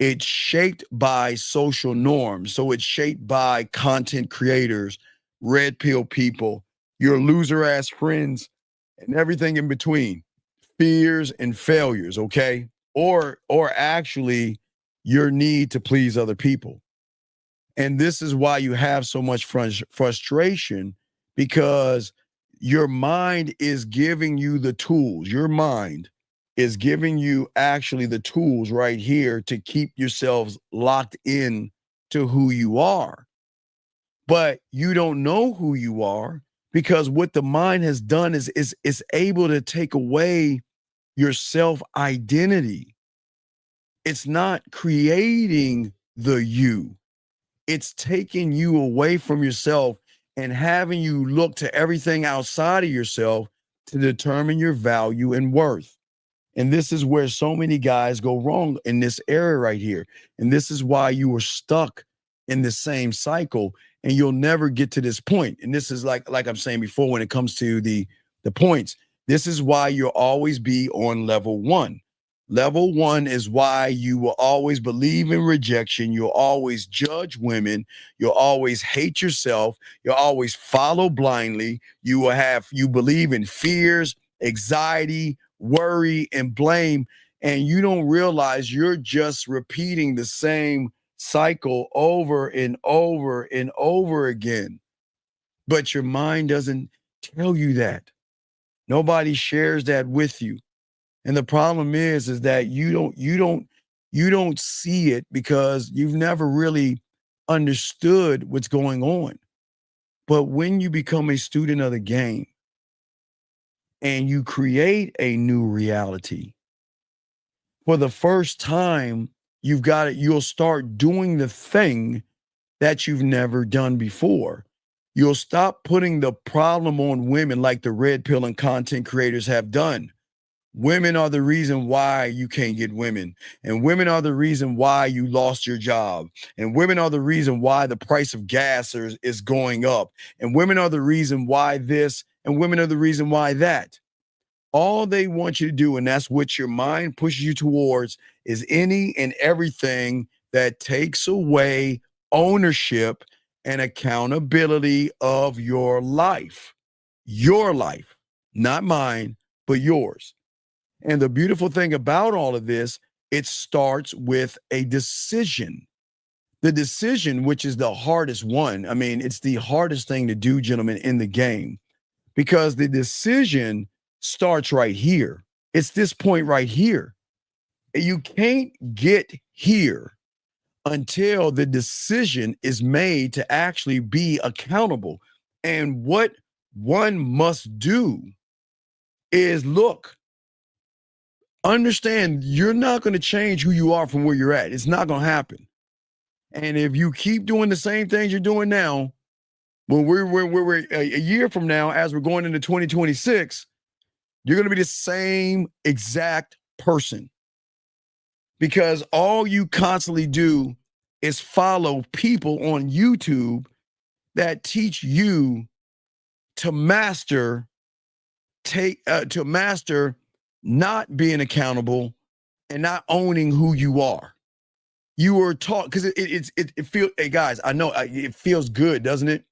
H: It's shaped by social norms. So it's shaped by content creators, red pill people, your loser ass friends, and everything in between. Fears and failures, okay? Or actually your need to please other people. And this is why you have so much frustration, because your mind is giving you the tools. Your mind is giving you actually the tools right here to keep yourselves locked in to who you are. But you don't know who you are, because what the mind has done is able to take away your self-identity. It's not creating the you. It's taking you away from yourself and having you look to everything outside of yourself to determine your value and worth. And this is where so many guys go wrong in this area right here. And this is why you are stuck in the same cycle and you'll never get to this point. And this is like I'm saying before, when it comes to the points, this is why you'll always be on level 1. Level 1 is why you will always believe in rejection. You'll always judge women. You'll always hate yourself. You'll always follow blindly. You believe in fears, anxiety, worry, and blame. And you don't realize you're just repeating the same cycle over and over and over again. But your mind doesn't tell you that. Nobody shares that with you. And the problem is that you don't see it because you've never really understood what's going on. But when you become a student of the game and you create a new reality, for the first time, you'll start doing the thing that you've never done before. You'll stop putting the problem on women like the red pill and content creators have done. Women are the reason why you can't get women. And women are the reason why you lost your job. And women are the reason why the price of gas is going up. And women are the reason why this, and women are the reason why that. All they want you to do, and that's what your mind pushes you towards, is any and everything that takes away ownership and accountability of your life. Your life, not mine, but yours. And the beautiful thing about all of this, it starts with a decision. The decision, which is the hardest one. I mean, it's the hardest thing to do, gentlemen, in the game, because the decision starts right here. It's this point right here. You can't get here until the decision is made to actually be accountable. And what one must do is understand you're not going to change who you are from where you're at. It's not going to happen. And if you keep doing the same things you're doing now, when we're a year from now, as we're going into 2026, you're going to be the same exact person. Because all you constantly do is follow people on YouTube that teach you to master not being accountable and not owning who you are. You were taught, because it feels, hey guys, I know it feels good, doesn't it?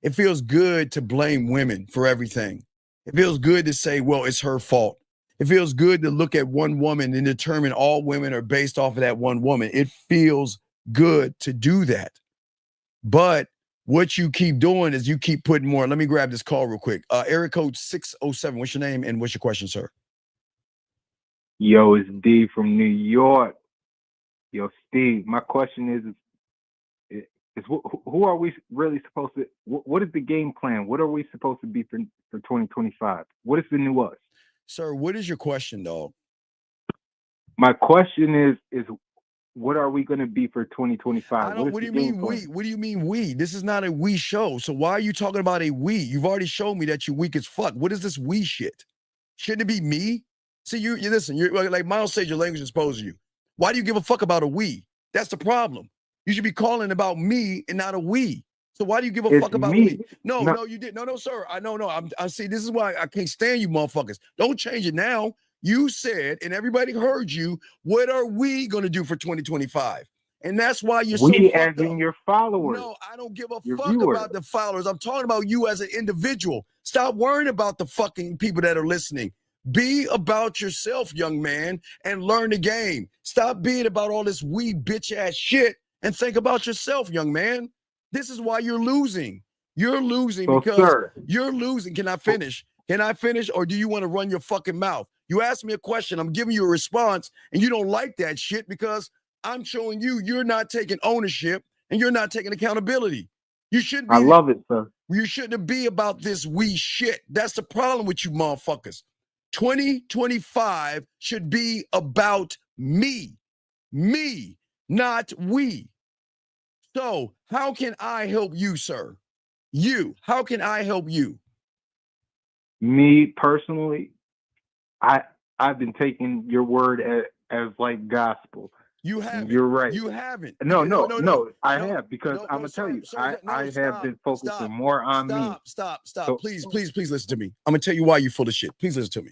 H: It feels good to blame women for everything. It feels good to say, well, it's her fault. It feels good to look at one woman and determine all women are based off of that one woman. It feels good to do that. But what you keep doing is you keep putting more. Let me grab this call real quick. Area code 607. What's your name and what's your question, sir?
I: Yo, it's D from New York. Yo, Steve, my question is who are we really supposed to, what is the game plan? What are we supposed to be for 2025? What is the new us?
H: Sir, what is your question, dog?
I: My question is what are we going to be for 2025?
H: What do you mean we? What do you mean we? This is not a we show. So why are you talking about a we? You've already shown me that you're weak as fuck. What is this we shit? Shouldn't it be me? See, you listen, you're like Miles said, your language exposed you. Why do you give a fuck about a we? That's the problem. You should be calling about me and not a we. So why do you give a fuck about me? No, you didn't. No, sir. I see, this is why I can't stand you motherfuckers. Don't change it now. You said, and everybody heard you, what are we going to do for 2025? And that's why you're so fucked
I: as in
H: up.
I: your followers.
H: No, I don't give a fuck about the followers. I'm talking about you as an individual. Stop worrying about the fucking people that are listening. Be about yourself, young man, and learn the game. Stop being about all this wee bitch ass shit and think about yourself, young man. This is why you're losing. You're losing because you're losing. Can I finish? Can I finish? Or do you want to run your fucking mouth? You asked me a question. I'm giving you a response, and you don't like that shit because I'm showing you you're not taking ownership and you're not taking accountability. You shouldn't be.
I: I love it, sir.
H: You shouldn't be about this we shit. That's the problem with you motherfuckers. 2025 should be about me, not we. So how can I help you, sir? How can I help you?
I: Me personally, I've been taking your word as like gospel.
H: You haven't.
I: You're right.
H: You haven't.
I: No. I have because I'm gonna tell you, I have been focusing more on me.
H: Stop. So, please listen to me. I'm gonna tell you why you're full of shit. Please listen to me.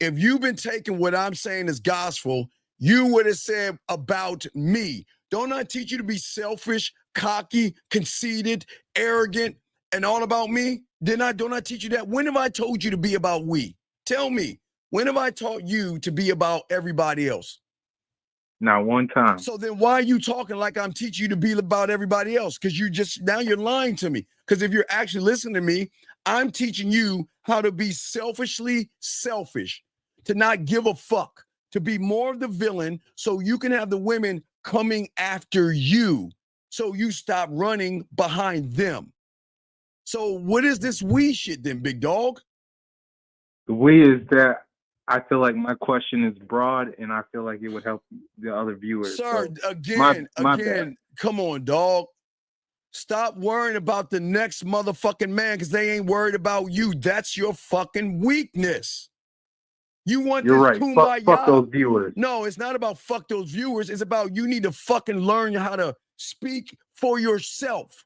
H: If you've been taking what I'm saying as gospel, you would have said about me. Don't I teach you to be selfish, cocky, conceited, arrogant, and all about me? Don't I teach you that? When have I told you to be about we? Tell me, when have I taught you to be about everybody else?
I: Not one time.
H: So then why are you talking like I'm teaching you to be about everybody else? Because now you're lying to me. Because if you're actually listening to me, I'm teaching you how to be selfishly selfish, to not give a fuck, to be more of the villain so you can have the women coming after you. So you stop running behind them. So what is this we shit then, big dog?
I: The we is that I feel like my question is broad and I feel like it would help the other viewers.
H: Sir, so again, come on, dog. Stop worrying about the next motherfucking man because they ain't worried about you. That's your fucking weakness. You want
I: You're right. Fuck those viewers.
H: No, it's not about fuck those viewers. It's about you need to fucking learn how to speak for yourself.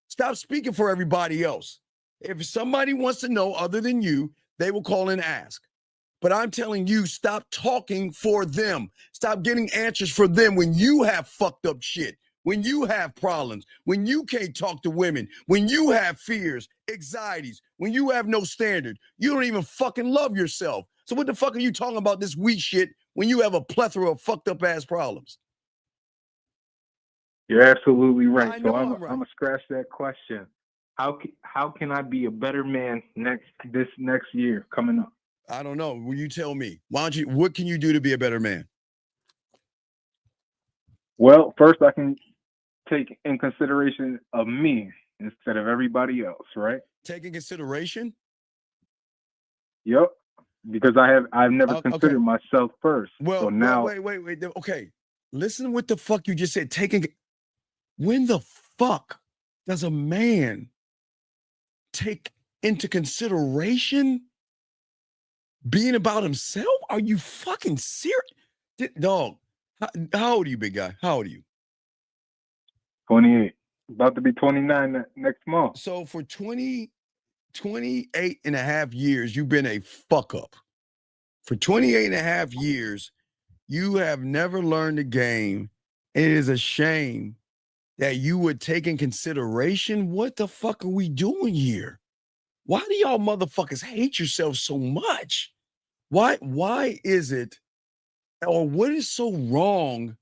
H: Stop speaking for everybody else. If somebody wants to know other than you, they will call and ask. But I'm telling you, stop talking for them. Stop getting answers for them when you have fucked up shit, when you have problems, when you can't talk to women, when you have fears, anxieties, when you have no standard. You don't even fucking love yourself. So what the fuck are you talking about this weak shit when you have a plethora of fucked up ass problems?
I: You're absolutely right.
H: So
I: I'm gonna scratch that question. How can I be a better man this next year coming up?
H: I don't know. Will you tell me? What can you do to be a better man?
I: Well, first I can take in consideration of me instead of everybody else, right?
H: Take in consideration?
I: Yep. Because I've never considered myself first.
H: Well,
I: so now
H: wait. Okay. Listen to what the fuck you just said. When the fuck does a man take into consideration being about himself? Are you fucking serious? Dog, how old are you, big guy? How old are you?
I: 28. About to be 29 next month.
H: So for 28 and a half years, you've been a fuck up. For 28 and a half years, you have never learned the game. And it is a shame that you would take in consideration. What the fuck are we doing here? Why do y'all motherfuckers hate yourself so much? Why is it, or what is so wrong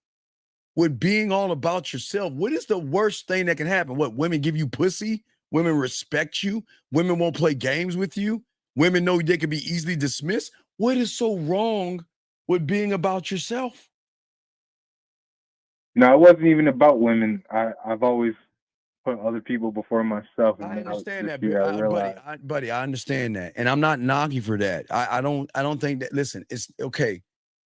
H: with being all about yourself? What is the worst thing that can happen? What, women give you pussy? Women respect you? Women won't play games with you? Women know they can be easily dismissed? What is so wrong with being about yourself?
I: No, it wasn't even about women. I've always put other people before myself, and
H: I
I: now
H: understand
I: this
H: that,
I: year I realized.
H: buddy. I understand that, and I'm not knocking for that. I don't think that. Listen, it's okay,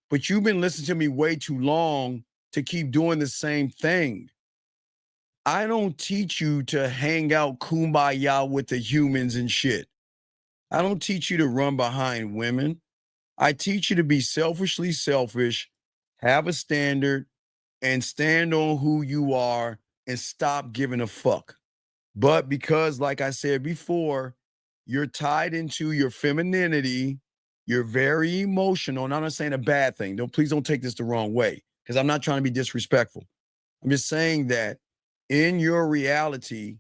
H: but you've been listening to me way too long to keep doing the same thing. I don't teach you to hang out kumbaya with the humans and shit. I don't teach you to run behind women. I teach you to be selfishly selfish, have a standard, and stand on who you are and stop giving a fuck. But because, like I said before, you're tied into your femininity, you're very emotional. And I'm not saying a bad thing. Please don't take this the wrong way, because I'm not trying to be disrespectful. I'm just saying that in your reality,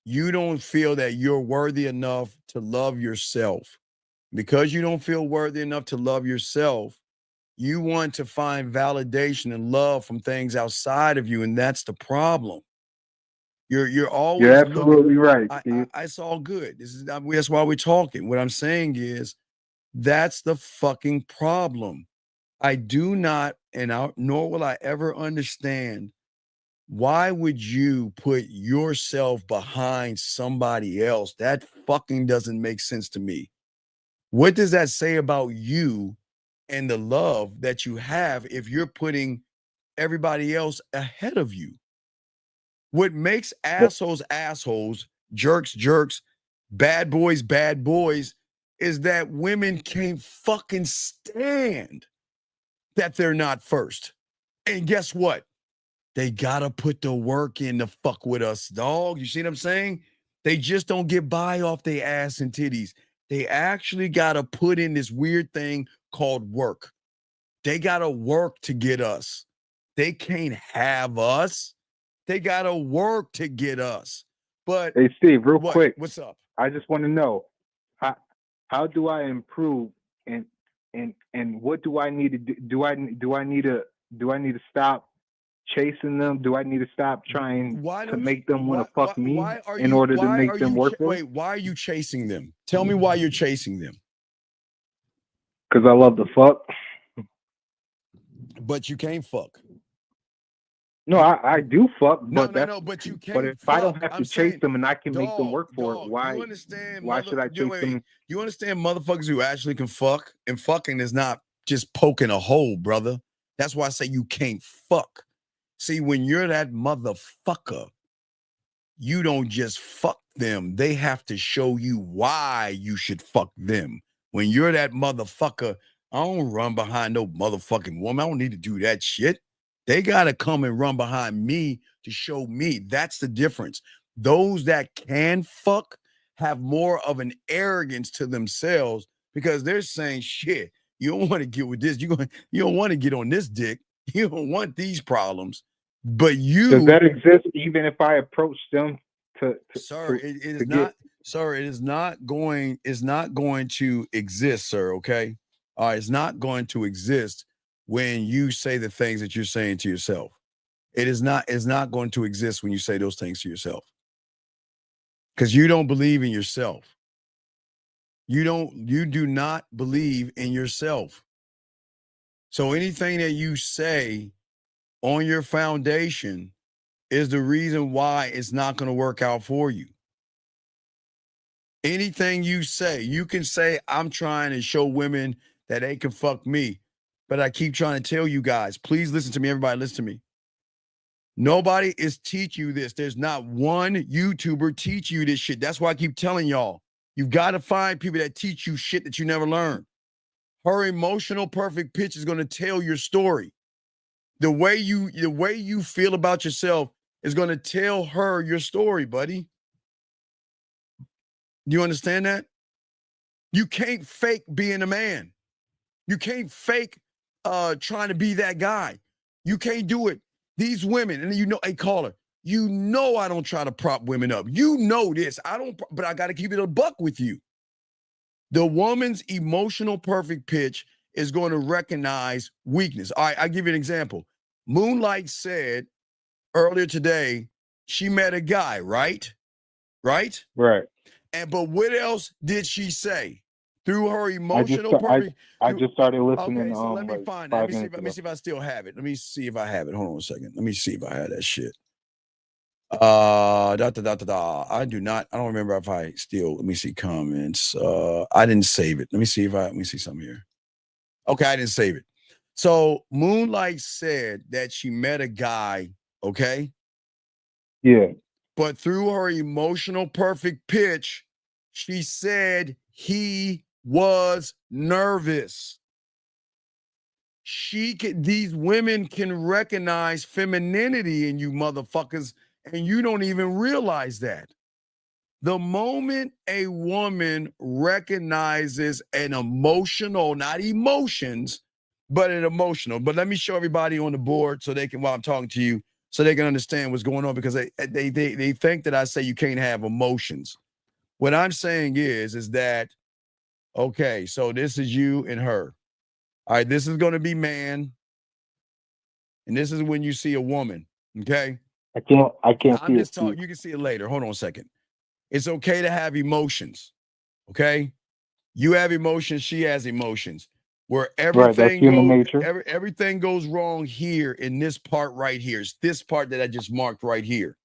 H: you don't feel that you're worthy enough to love yourself. Because you don't feel worthy enough to love yourself, you want to find validation and love from things outside of you, and that's the problem. You're
I: You're
H: always looking.
I: absolutely right, Steve.
H: It's all good. That's why we're talking. What I'm saying is that's the fucking problem. I do not, nor will I ever understand, why would you put yourself behind somebody else? That fucking doesn't make sense to me. What does that say about you and the love that you have if you're putting everybody else ahead of you? What makes assholes assholes, jerks jerks, bad boys is that women can't fucking stand that they're not first. And guess what? They gotta put the work in to fuck with us, dog. You see what I'm saying? They just don't get by off their ass and titties. They actually gotta put in this weird thing called work. They gotta work to get us. They can't have us. They gotta work to get us. But
I: Hey, Steve, real
H: what?
I: quick,
H: What's up?
I: I just want to know how how do I improve, and what do I need to do? Do I need to stop chasing them? Do I need to stop trying
H: Why
I: to
H: don't you?
I: make them want to fuck me
H: Why are
I: in
H: you?
I: order to
H: Why
I: make
H: are
I: them
H: you?
I: work for me?
H: Wait. Why are you chasing them? Tell me why you're chasing them.
I: Because I love to fuck.
H: But you can't fuck.
I: No, I do fuck, but
H: No. But you
I: but
H: can't
I: if I don't
H: fuck.
I: have
H: I'm
I: to chase
H: saying,
I: them and I can make them
H: dog.
I: work for it,
H: You understand,
I: why should I chase them?
H: You understand, motherfuckers who actually can fuck, and fucking is not just poking a hole, brother. That's why I say you can't fuck. See, when you're that motherfucker, you don't just fuck them. They have to show you why you should fuck them. When you're that motherfucker, I don't run behind no motherfucking woman. I don't need to do that shit. They got to come and run behind me to show me. That's the difference. Those that can fuck have more of an arrogance to themselves because they're saying, shit, you don't want to get with this. You don't want to get on this dick. You don't want these problems. But
I: Does
H: you,
I: that exist even if I approach them
H: sir, it is
I: to get?
H: not, sir, it is not going, to exist, sir. Okay. All right, it's not going to exist when you say the things that you're saying to yourself. It's not going to exist when you say those things to yourself. Because you don't believe in yourself. You do not believe in yourself. So anything that you say on your foundation is the reason why it's not going to work out for you. Anything you say, you can say, I'm trying to show women that they can fuck me. But I keep trying to tell you guys, please listen to me. Everybody listen to me. Nobody is teaching you this. There's not one YouTuber teach you this shit. That's why I keep telling y'all, you've got to find people that teach you shit that you never learned. Her emotional perfect pitch is going to tell your story. The way you feel about yourself is going to tell her your story, buddy. You understand that? You can't fake being a man. You can't fake trying to be that guy. You can't do it. These women, and you know, hey, caller, You know I don't try to prop women up. You know this. I don't, but I got to keep it a buck with you. The woman's emotional perfect pitch is going to recognize weakness. All right, I'll give you an example. Moonlight said earlier today she met a guy, right? Right?
I: Right.
H: But what else did she say? Through her
I: I
H: emotional
I: just started listening.
H: Okay, so let me
I: like
H: find that.
I: 5 minutes
H: Let me
I: ago.
H: see if I still have it. Let me see if I have it. Hold on a second. Let me see if I had that shit. I do not. I don't remember if I still. Let me see comments. I didn't save it. Let me see something here. Okay, I didn't save it. So Moonlight said that she met a guy. Okay.
I: Yeah.
H: But through her emotional perfect pitch, she said he was nervous. These women can recognize femininity in you motherfuckers, and you don't even realize that. The moment a woman recognizes an emotional, not emotions, but an emotional. But let me show everybody on the board so they can, while I'm talking to you, so they can understand what's going on, because they think that I say you can't have emotions. What I'm saying is that, okay, so this is you and her. All right, this is going to be man, and this is when you see a woman. Okay,
I: I can't
H: I'm
I: see
H: just
I: it.
H: talking. You can see it later. Hold on a second. It's okay to have emotions. Okay, you have emotions. She has emotions. Where
I: Right. That's
H: everything
I: human
H: goes,
I: nature.
H: everything goes wrong here in this part right here. It's this part that I just marked right here.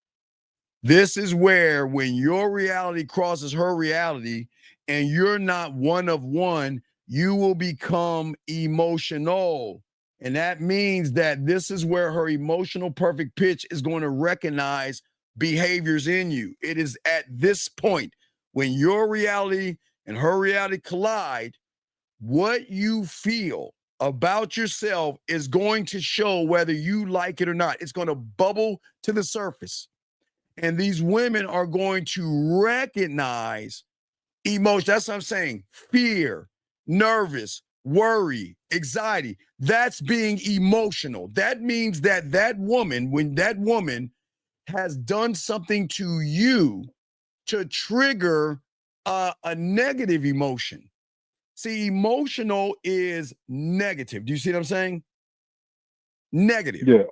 H: This is where, when your reality crosses her reality and you're not one of one, you will become emotional. And that means that this is where her emotional perfect pitch is going to recognize behaviors in you. It is at this point, when your reality and her reality collide, what you feel about yourself is going to show whether you like it or not. It's going to bubble to the surface. And these women are going to recognize emotion. That's what I'm saying. Fear, nervous, worry, anxiety. That's being emotional. That means that when that woman has done something to you to trigger a negative emotion. See, emotional is negative. Do you see what I'm saying? Negative.
I: Yeah.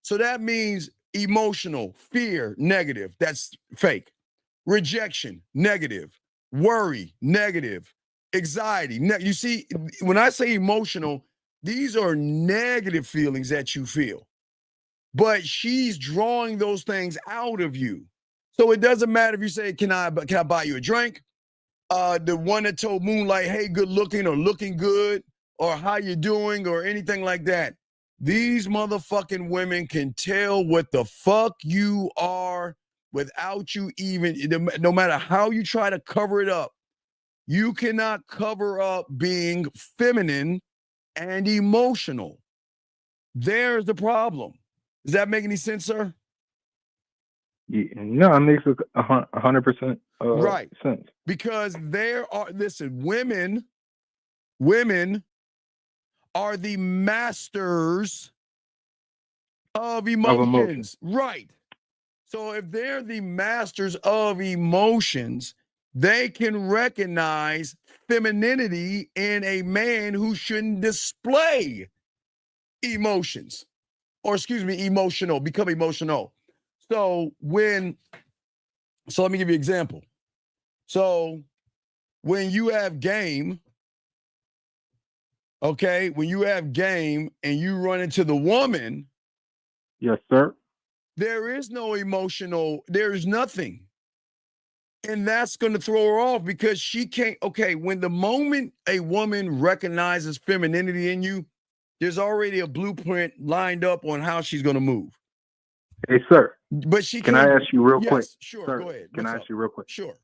H: So that means emotional, fear, negative. That's fake. Rejection, negative. Worry, negative. Anxiety. You see, when I say emotional, these are negative feelings that you feel. But she's drawing those things out of you. So it doesn't matter if you say, can I buy you a drink? The one that told Moonlight, hey, good looking or looking good, or how you doing, or anything like that. These motherfucking women can tell what the fuck you are without you even, no matter how you try to cover it up. You cannot cover up being feminine and emotional. There's the problem. Does that make any sense, sir?
I: Yeah. No, it makes 100%
H: Right.
I: sense.
H: Because women are the masters of emotions. Right. So if they're the masters of emotions, they can recognize femininity in a man who shouldn't display emotions, or become emotional. So let me give you an example. So when you have game, okay, when you have game and you run into the woman,
I: Yes, sir.
H: there is no emotional, there's nothing. And that's going to throw her off, because she can't. Okay, when the moment a woman recognizes femininity in you, there's already a blueprint lined up on how she's going to move.
I: Hey, sir.
H: But she
I: Can
H: can't.
I: I ask you real quick?
H: Yes, sure.
I: Sir,
H: Go ahead.
I: Can
H: What's
I: I
H: up?
I: ask you real quick?
H: Sure.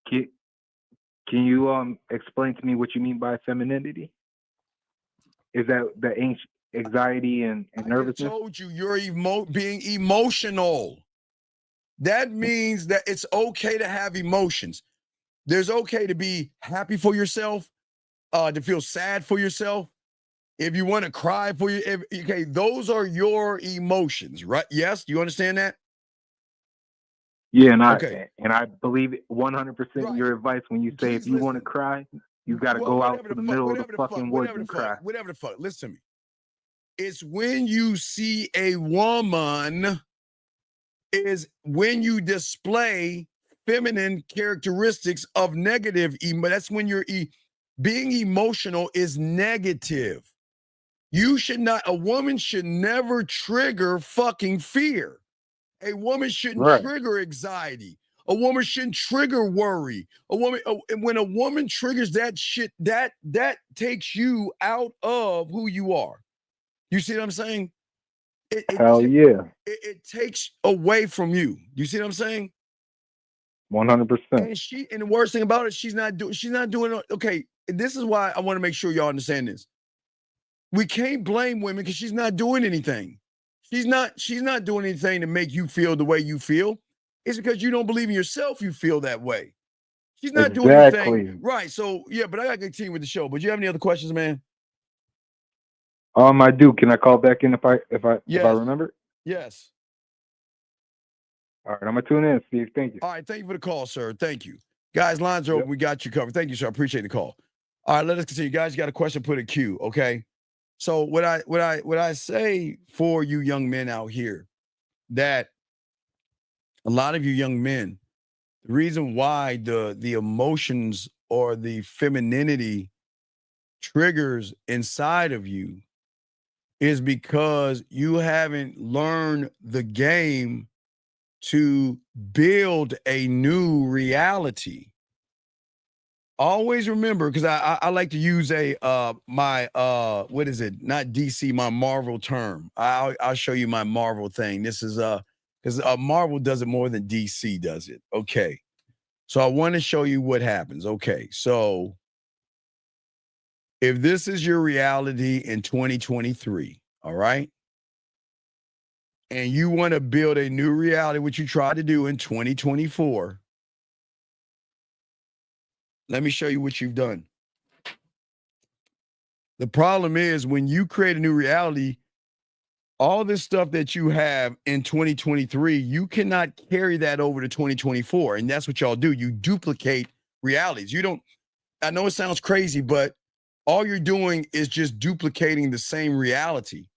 I: Can you explain to me what you mean by femininity? Is that the ancient anxiety and nervousness?
H: I told you, you're being emotional. That means that it's okay to have emotions. There's okay to be happy for yourself, to feel sad for yourself. If you want to cry for you, okay, those are your emotions, right? Yes, do you understand that?
I: Yeah, and
H: Okay.
I: I believe 100%
H: Right.
I: your advice when you say
H: Please
I: if you want to
H: listen.
I: cry, you got to go out to the middle of the fucking woods and cry.
H: Whatever the fuck. Listen to me. It's when you see a woman, is when you display feminine characteristics of negative. That's when you're being emotional is negative. You should not, a woman should never trigger fucking fear. A woman shouldn't
I: Right.
H: trigger anxiety. A woman shouldn't trigger worry. When a woman triggers that shit, that takes you out of who you are. You see what I'm saying?
I: Hell yeah.
H: It takes away from you. You see what I'm saying?
I: 100%.
H: And the worst thing about it, she's not doing. Okay, this is why I want to make sure y'all understand this. We can't blame women because she's not doing anything. She's not doing anything to make you feel the way you feel. It's because you don't believe in yourself, you feel that way. She's not doing anything. Right. So yeah, but I gotta continue with the show. But do you have any other questions, man?
I: I do. Can I call back in if I remember?
H: Yes.
I: All right, I'm gonna tune in, Steve. Thank you.
H: All right, thank you for the call, sir. Thank you. Guys, lines are open. We got you covered. Thank you, sir. I appreciate the call. All right, let us continue. Guys, you got a question, put a Q, okay? So what I say for you young men out here, that a lot of you young men, the reason why the emotions or the femininity triggers inside of you is because you haven't learned the game to build a new reality. Always remember, because I like to use my what is it? Not DC, my Marvel term. I'll show you my Marvel thing. This is because Marvel does it more than DC does it. Okay, so I want to show you what happens. Okay, so if this is your reality in 2023, all right, and you want to build a new reality, which you try to do in 2024. Let me show you what you've done. The problem is when you create a new reality, all this stuff that you have in 2023, you cannot carry that over to 2024. And that's what y'all do. You duplicate realities. You don't, I know it sounds crazy, but all you're doing is just duplicating the same reality.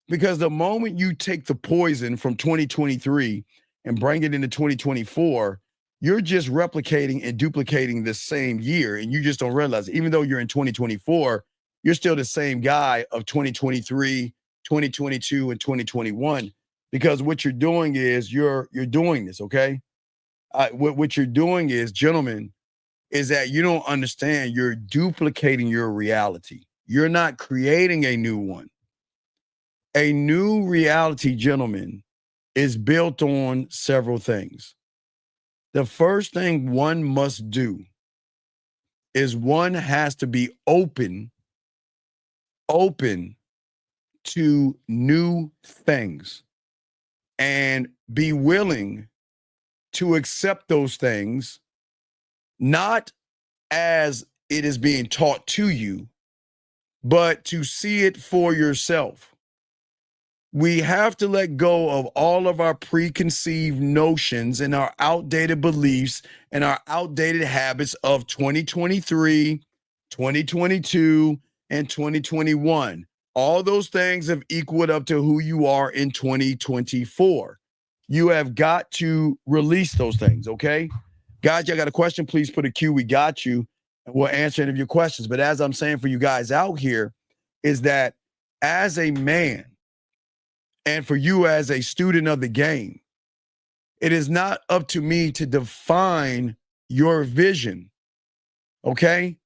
H: Because the moment you take the poison from 2023 and bring it into 2024, you're just replicating and duplicating the same year, and you just don't realize it. Even though you're in 2024, you're still the same guy of 2023, 2022, and 2021. Because what you're doing is you're doing this, okay? What you're doing is, gentlemen, is that you don't understand. You're duplicating your reality. You're not creating a new one. A new reality, gentlemen, is built on several things. The first thing one must do is one has to be open to new things and be willing to accept those things, not as it is being taught to you, but to see it for yourself. We have to let go of all of our preconceived notions and our outdated beliefs and our outdated habits of 2023, 2022, and 2021. All those things have equaled up to who you are in 2024. You have got to release those things, okay? Guys, y'all got a question? Please put a Q. We got you. And we'll answer any of your questions. But as I'm saying for you guys out here, is that as a man, and for you as a student of the game, it is not up to me to define your vision, okay?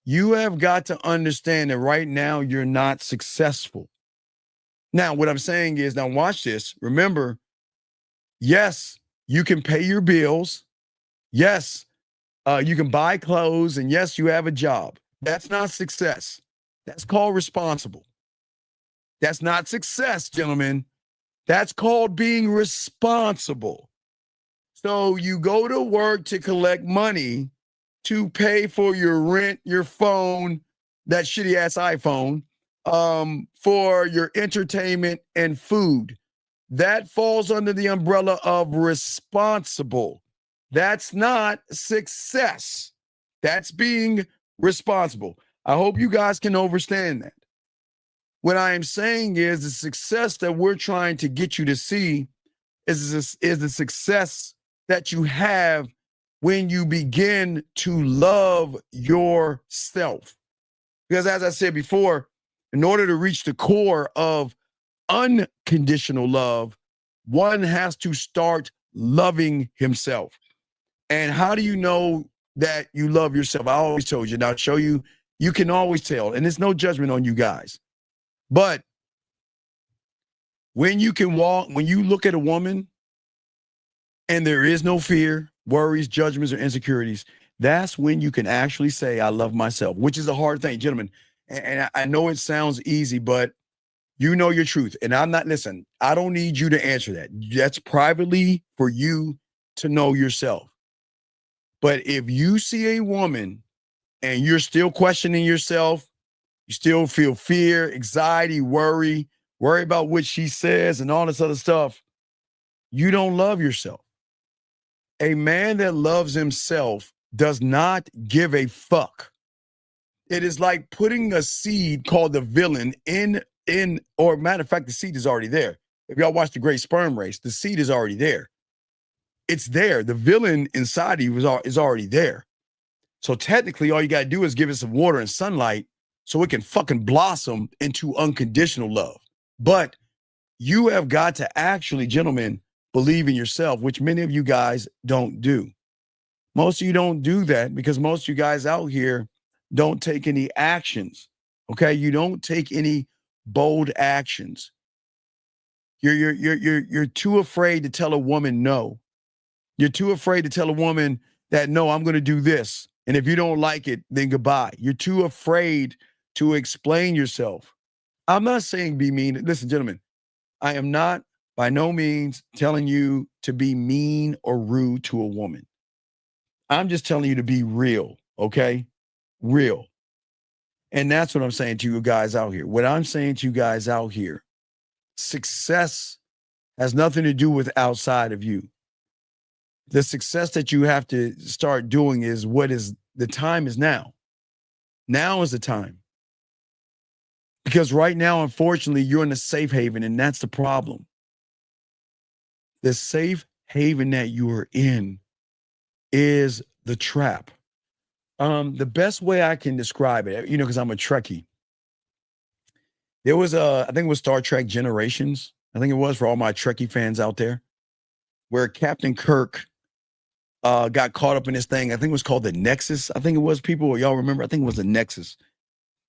H: You have got to understand that right now you're not successful. Now, what I'm saying is, now watch this. Remember, yes, you can pay your bills. Yes, you can buy clothes. And yes, you have a job. That's not success. That's called responsible. That's not success, gentlemen. That's called being responsible. So you go to work to collect money to pay for your rent, your phone, that shitty ass iPhone, for your entertainment and food. that falls under the umbrella of responsible. That's not success. That's being responsible. I hope you guys can understand that. What I am saying is the success that we're trying to get you to see is the success that you have when you begin to love yourself. Because as I said before, in order to reach the core of unconditional love, one has to start loving himself. And how do you know that you love yourself? I always told you, and I'll show you, you can always tell, and there's no judgment on you guys. But when you look at a woman and there is no fear, worries, judgments, or insecurities, that's when you can actually say, I love myself, which is a hard thing, gentlemen. And I know it sounds easy, but you know your truth. And listen, I don't need you to answer that. That's privately for you to know yourself. But if you see a woman and you're still questioning yourself, you still feel fear, anxiety, worry about what she says and all this other stuff, you don't love yourself. A man that loves himself does not give a fuck. It is like putting a seed called the villain or matter of fact, the seed is already there. If y'all watch The Great Sperm Race, the seed is already there. It's there. The villain inside of you is already there. So technically, all you got to do is give it some water and sunlight so it can fucking blossom into unconditional love. But you have got to actually, gentlemen, believe in yourself, which many of you guys don't do. Most of you don't do that because most of you guys out here don't take any actions. Okay, you don't take any bold actions. You're too afraid to tell a woman no. You're too afraid to tell a woman that, no, I'm going to do this. And if you don't like it, then goodbye. You're too afraid to explain yourself. I'm not saying be mean. Listen, gentlemen, I am not by no means telling you to be mean or rude to a woman. I'm just telling you to be real, okay? Real. And that's what I'm saying to you guys out here. What I'm saying to you guys out here, success has nothing to do with outside of you. The success that you have to start doing is the time is now. Now is the time. Because right now, unfortunately, you're in a safe haven, and that's the problem. The safe haven that you are in is the trap. The best way I can describe it, because I'm a Trekkie. There was I think it was Star Trek Generations. I think it was for all my Trekkie fans out there, where Captain Kirk got caught up in this thing. I think it was called the Nexus. I think it was, people, y'all remember? I think it was the Nexus.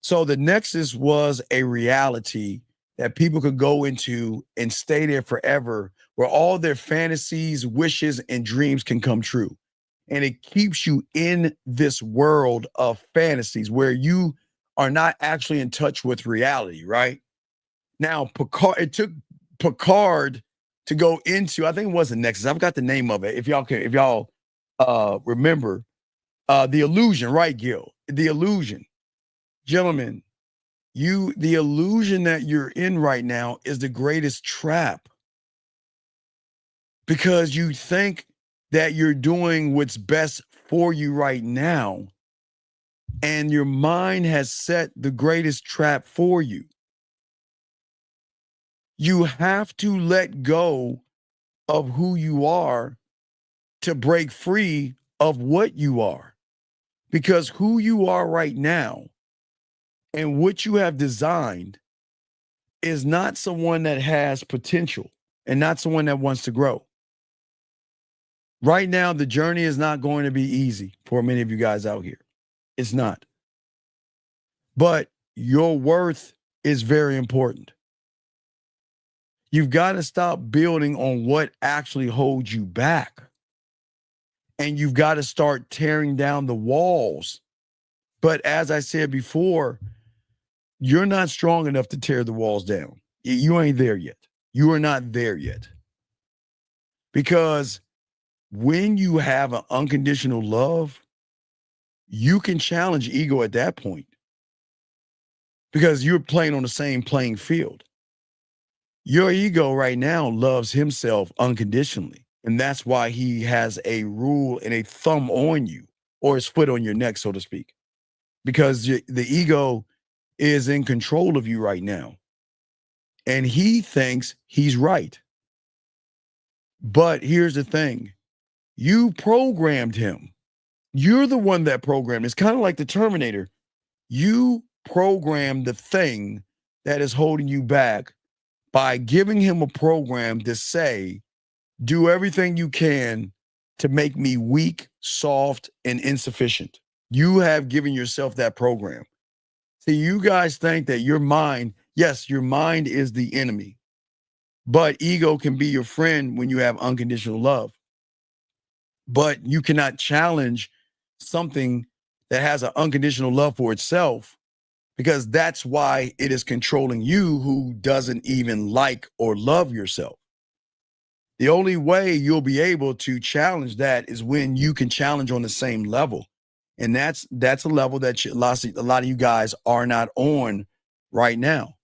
H: So the Nexus was a reality that people could go into and stay there forever, where all their fantasies, wishes, and dreams can come true. And it keeps you in this world of fantasies where you are not actually in touch with reality, right? Now, it took Picard to go into, I think it was the Nexus. I've got the name of it. If y'all remember, the illusion, right, Gil? The illusion. Gentlemen, the illusion that you're in right now is the greatest trap, because you think that you're doing what's best for you right now, and your mind has set the greatest trap for you. You have to let go of who you are to break free of what you are, because who you are right now and what you have designed is not someone that has potential and not someone that wants to grow. Right now, the journey is not going to be easy for many of you guys out here. It's not. But your worth is very important. You've got to stop building on what actually holds you back. And you've got to start tearing down the walls. But as I said before, you're not strong enough to tear the walls down. You ain't there yet. You are not there yet. Because when you have an unconditional love, you can challenge ego at that point, because you're playing on the same playing field. Your ego right now loves himself unconditionally. And that's why he has a rule and a thumb on you, or his foot on your neck, so to speak, because the ego is in control of you right now. And he thinks he's right. But here's the thing. You programmed him. You're the one that programmed. It's kind of like the Terminator. You programmed the thing that is holding you back by giving him a program to say, do everything you can to make me weak, soft, and insufficient. You have given yourself that program. See, you guys think that your mind, yes, your mind is the enemy, but ego can be your friend when you have unconditional love. But you cannot challenge something that has an unconditional love for itself, because that's why it is controlling you, who doesn't even like or love yourself. The only way you'll be able to challenge that is when you can challenge on the same level. And that's a level that a lot of you guys are not on right now.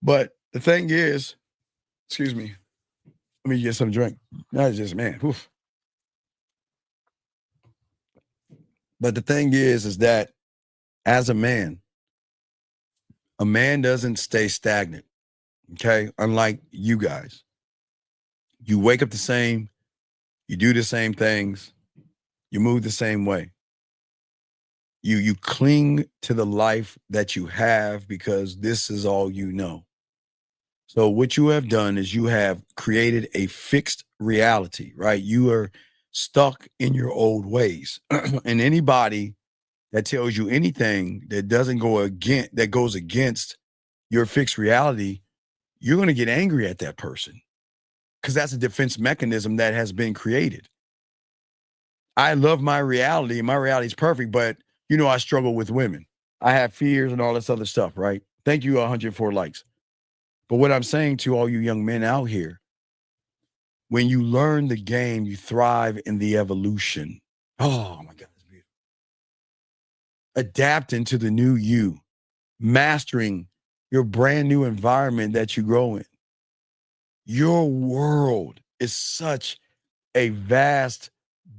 H: But the thing is, excuse me, let me get some drink. That's just, man. Oof. But the thing is that as a man doesn't stay stagnant. Okay. Unlike you guys, you wake up the same, you do the same things, you move the same way. You cling to the life that you have because this is all you know. So what you have done is you have created a fixed reality, right? You are stuck in your old ways. And anybody that tells you anything that goes against your fixed reality, you're going to get angry at that person, because that's a defense mechanism that has been created. I love my reality. My reality is perfect, but I struggle with women. I have fears and all this other stuff, right? Thank you, 104 likes. But what I'm saying to all you young men out here, when you learn the game, you thrive in the evolution. Oh my God, it's beautiful. Adapting to the new you, mastering your brand new environment that you grow in. Your world is such a vast,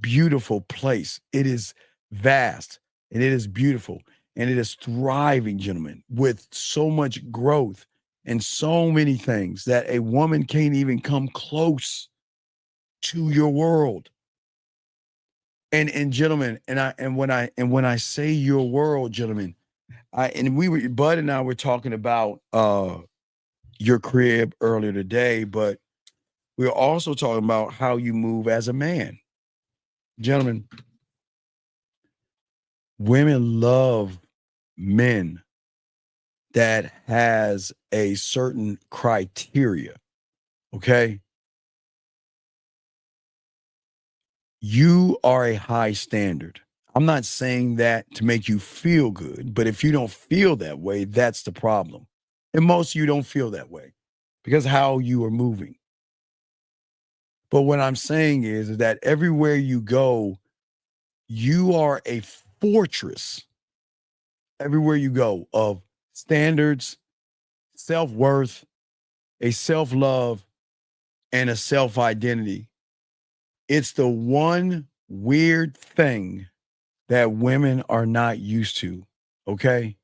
H: beautiful place. It is vast and it is beautiful and it is thriving, gentlemen, with so much growth and so many things that a woman can't even come close to your world. And gentlemen, and when I say your world, gentlemen, Bud and I were talking about your crib earlier today, but we're also talking about how you move as a man. Gentlemen, women love men that has a certain criteria, okay? You are a high standard. I'm not saying that to make you feel good, but if you don't feel that way, that's the problem. And most of you don't feel that way because how you are moving. But what I'm saying is that everywhere you go, you are a fortress everywhere you go of standards, self-worth, a self-love, and a self-identity. It's the one weird thing that women are not used to, okay?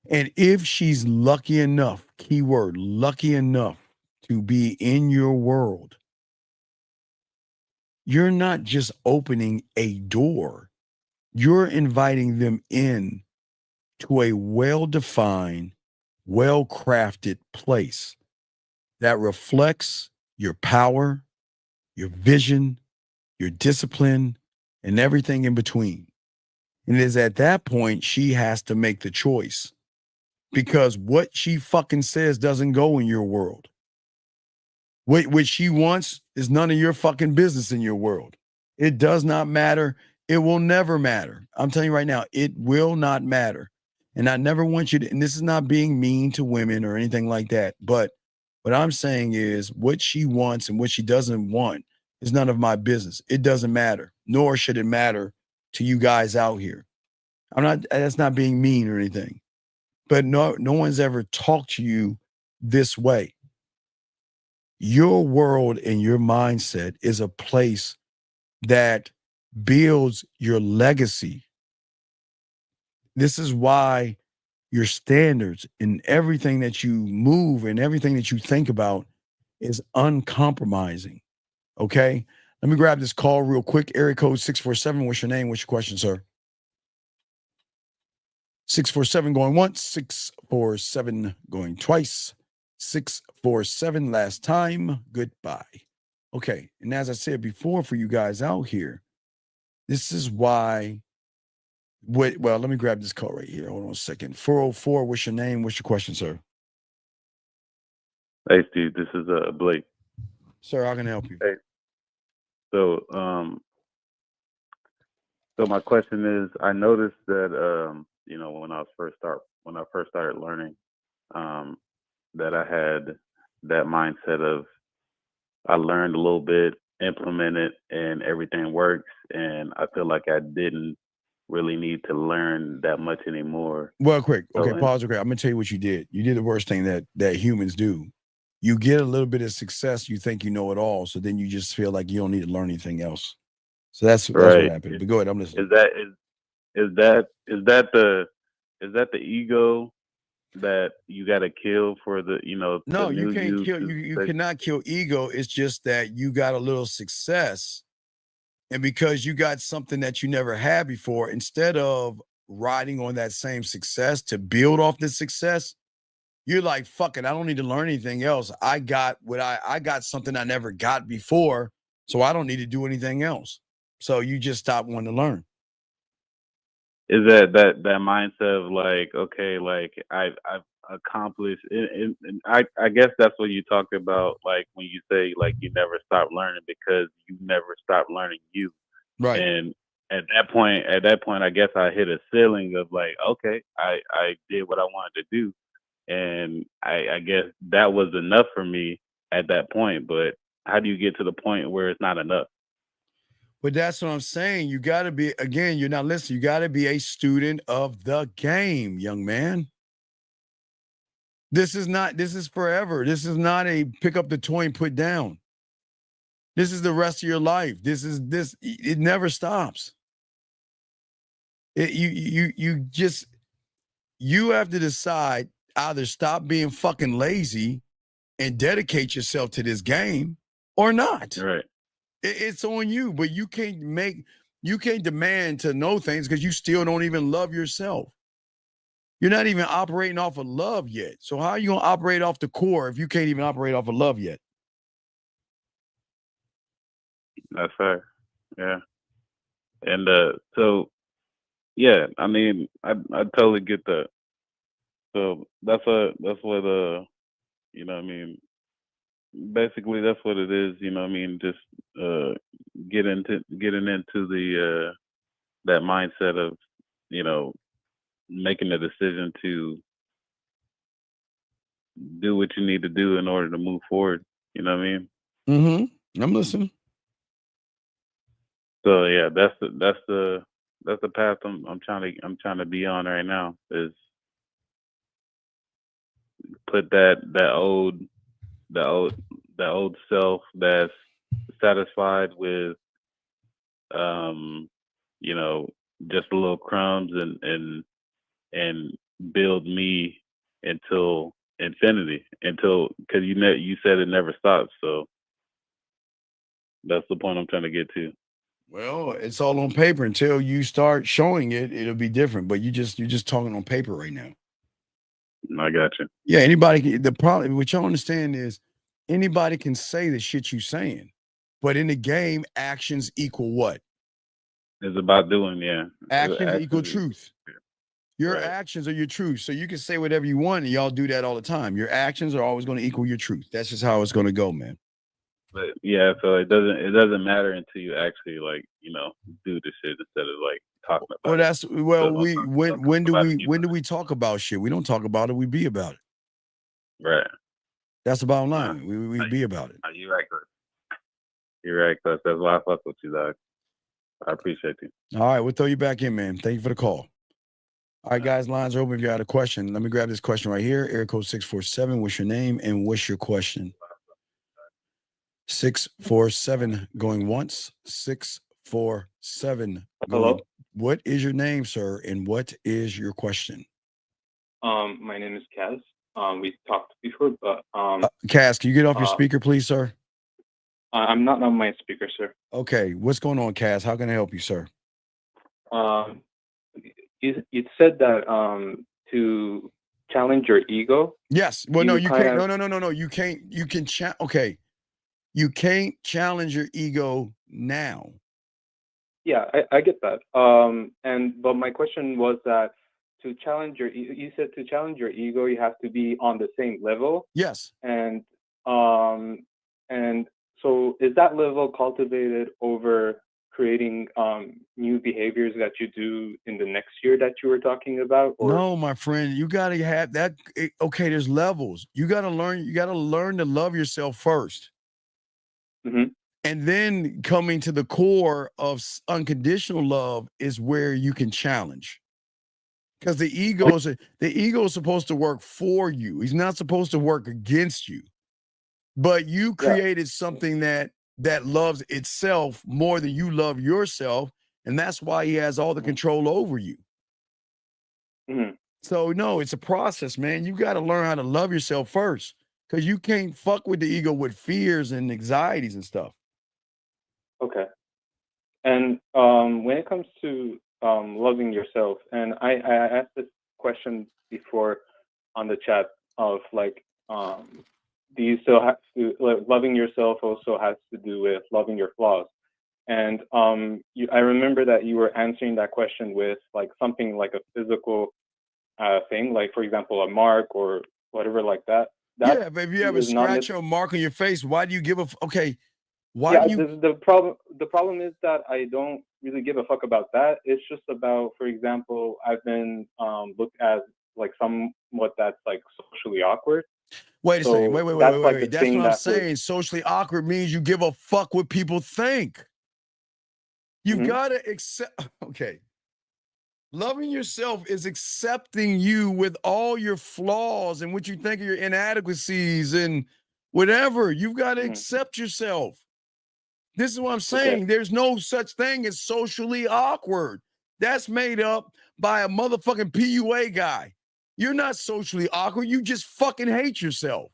H: And if she's lucky enough, keyword, lucky enough to be in your world, you're not just opening a door, you're inviting them in to a well-defined, well-crafted place that reflects your power, your vision, your discipline, and everything in between. And it is at that point she has to make the choice, because what she fucking says doesn't go in your world. What she wants is none of your fucking business in your world. It does not matter. It will never matter. I'm telling you right now, it will not matter. And I never want you to, and this is not being mean to women or anything like that, but what I'm saying is what she wants and what she doesn't want is none of my business. It doesn't matter, nor should it matter to you guys out here. That's not being mean or anything, but no one's ever talked to you this way. Your world and your mindset is a place that builds your legacy. This is why your standards and everything that you move and everything that you think about is uncompromising. Okay. Let me grab this call real quick. Area code 647. What's your name? What's your question, sir? 647 going once, 647 going twice, 647 last time. Goodbye. Okay. And as I said before, for you guys out here, this is why. Well, let me grab this call right here. Hold on a second. 404. What's your name? What's your question, sir?
J: Hey, Steve. This is Blake.
H: Sir, how can I help you?
J: Hey. So my question is, I noticed that when I first started learning, that I had that mindset of I learned a little bit, implemented, and everything works, and I feel like I didn't really need to learn that much anymore.
H: Well, quick. Okay,
J: So,
H: pause. Okay, I'm gonna tell you what you did. You did the worst thing that humans do. You get a little bit of success, you think you know it all, so then you just feel like you don't need to learn anything else. So that's what
J: right.
H: happened. But go ahead, I'm listening.
J: Is that the ego that you got to kill for the
H: No,
J: the
H: you
J: new
H: can't kill
J: to
H: you
J: say-
H: cannot kill ego. It's just that you got a little success. And because you got something that you never had before, instead of riding on that same success to build off the success, you're like, fuck it, I don't need to learn anything else. I got I got something I never got before, so I don't need to do anything else. So you just stop wanting to learn.
J: is that mindset of like, okay, like I've accomplished, and I guess that's what you talked about, like when you say like you never stop learning because you never stop learning you.
H: Right.
J: And at that point, I guess I hit a ceiling of like, okay, I did what I wanted to do, and I guess that was enough for me at that point. But how do you get to the point where it's not enough?
H: But that's what I'm saying. You got to be, again, you're not listening. You got to be a student of the game, young man. This is forever. This is not a pick up the toy and put down. This is the rest of your life. It never stops. You have to decide, either stop being fucking lazy and dedicate yourself to this game or not.
J: Right.
H: It's on you, but you can't demand to know things because you still don't even love yourself. You're not even operating off of love yet. So how are you going to operate off the core if you can't even operate off of love yet?
J: That's fair. Yeah. And so yeah, I mean, I totally get that. So that's what what I mean, basically that's what it is, I mean, just getting into the that mindset of, making a decision to do what you need to do in order to move forward. You know what I mean?
H: Mm-hmm. I'm listening.
J: So yeah, that's the path I'm trying to be on right now, is put that old self that's satisfied with just a little crumbs and build me until infinity, because you said it never stops, so that's the point I'm trying to get to.
H: Well, it's all on paper. Until you start showing it, it'll be different. But you're just talking on paper right now.
J: I got you.
H: Yeah, anybody. The problem, what y'all understand is, anybody can say the shit you saying, but in the game, actions equal what?
J: It's about doing,
H: Actions equal truth. Your
J: right.
H: actions are your truth. So you can say whatever you want, and y'all do that all the time. Your actions are always going to equal your truth. That's just how it's going to go, man.
J: But yeah, so it doesn't matter until you actually do the shit instead of like talking about it.
H: When do we talk about shit? We don't talk about it. We be about it.
J: Right.
H: That's the bottom line. We be about it.
J: You're right, Chris. You're right, Chris. That's why I fuck with you, dog. I appreciate you.
H: All right, we'll throw you back in, man. Thank you for the call. All right, guys, lines are open. If you got a question, let me grab this question right here. Area code 647. What's your name and what's your question? 647 going once. 647 going.
K: Hello.
H: What is your name, sir, and what is your question?
K: My name is Kaz. We talked before, but
H: Cass, can you get off your speaker, please, sir?
K: I'm not on my speaker, sir.
H: Okay, what's going on, Cass? How can I help you, sir?
K: You said that to challenge your ego.
H: Yes. Well, no, you can't.
K: of-
H: No. You can't. You can okay. You can't challenge your ego now.
K: Yeah, I get that. But my question was that to challenge your, you said to challenge your ego, you have to be on the same level.
H: Yes.
K: And so is that level cultivated over creating new behaviors that you do in the next year that you were talking about? Or?
H: No, my friend, you got to have that. Okay, there's levels. You got to learn. You got to learn to love yourself first.
K: Mm-hmm.
H: And then coming to the core of unconditional love is where you can challenge. Because the ego is supposed to work for you. He's not supposed to work against you. But you created something that loves itself more than you love yourself, and that's why he has all the control over you.
K: Mm-hmm.
H: So no, it's a process, man. You got to learn how to love yourself first, because you can't fuck with the ego with fears and anxieties and stuff.
K: Okay. And when it comes to loving yourself, and I asked this question before on the chat of like, do you still have to, like, loving yourself also has to do with loving your flaws? And I remember that you were answering that question with like something like a physical thing, like for example, a mark or whatever like that.
H: Yeah, but if you have a scratch or a mark on your face, why do you give a okay? Why do you?
K: The problem is that I don't really give a fuck about that. It's just about, for example, I've been looked at like somewhat that's like socially awkward.
H: Wait a second. Wait. That's what I'm saying. Socially awkward means you give a fuck what people think. You've got to accept. Okay. Loving yourself is accepting you with all your flaws and what you think of your inadequacies and whatever. You've got to accept yourself. This is what I'm saying. Okay. There's no such thing as socially awkward. That's made up by a motherfucking PUA guy. You're not socially awkward. You just fucking hate yourself.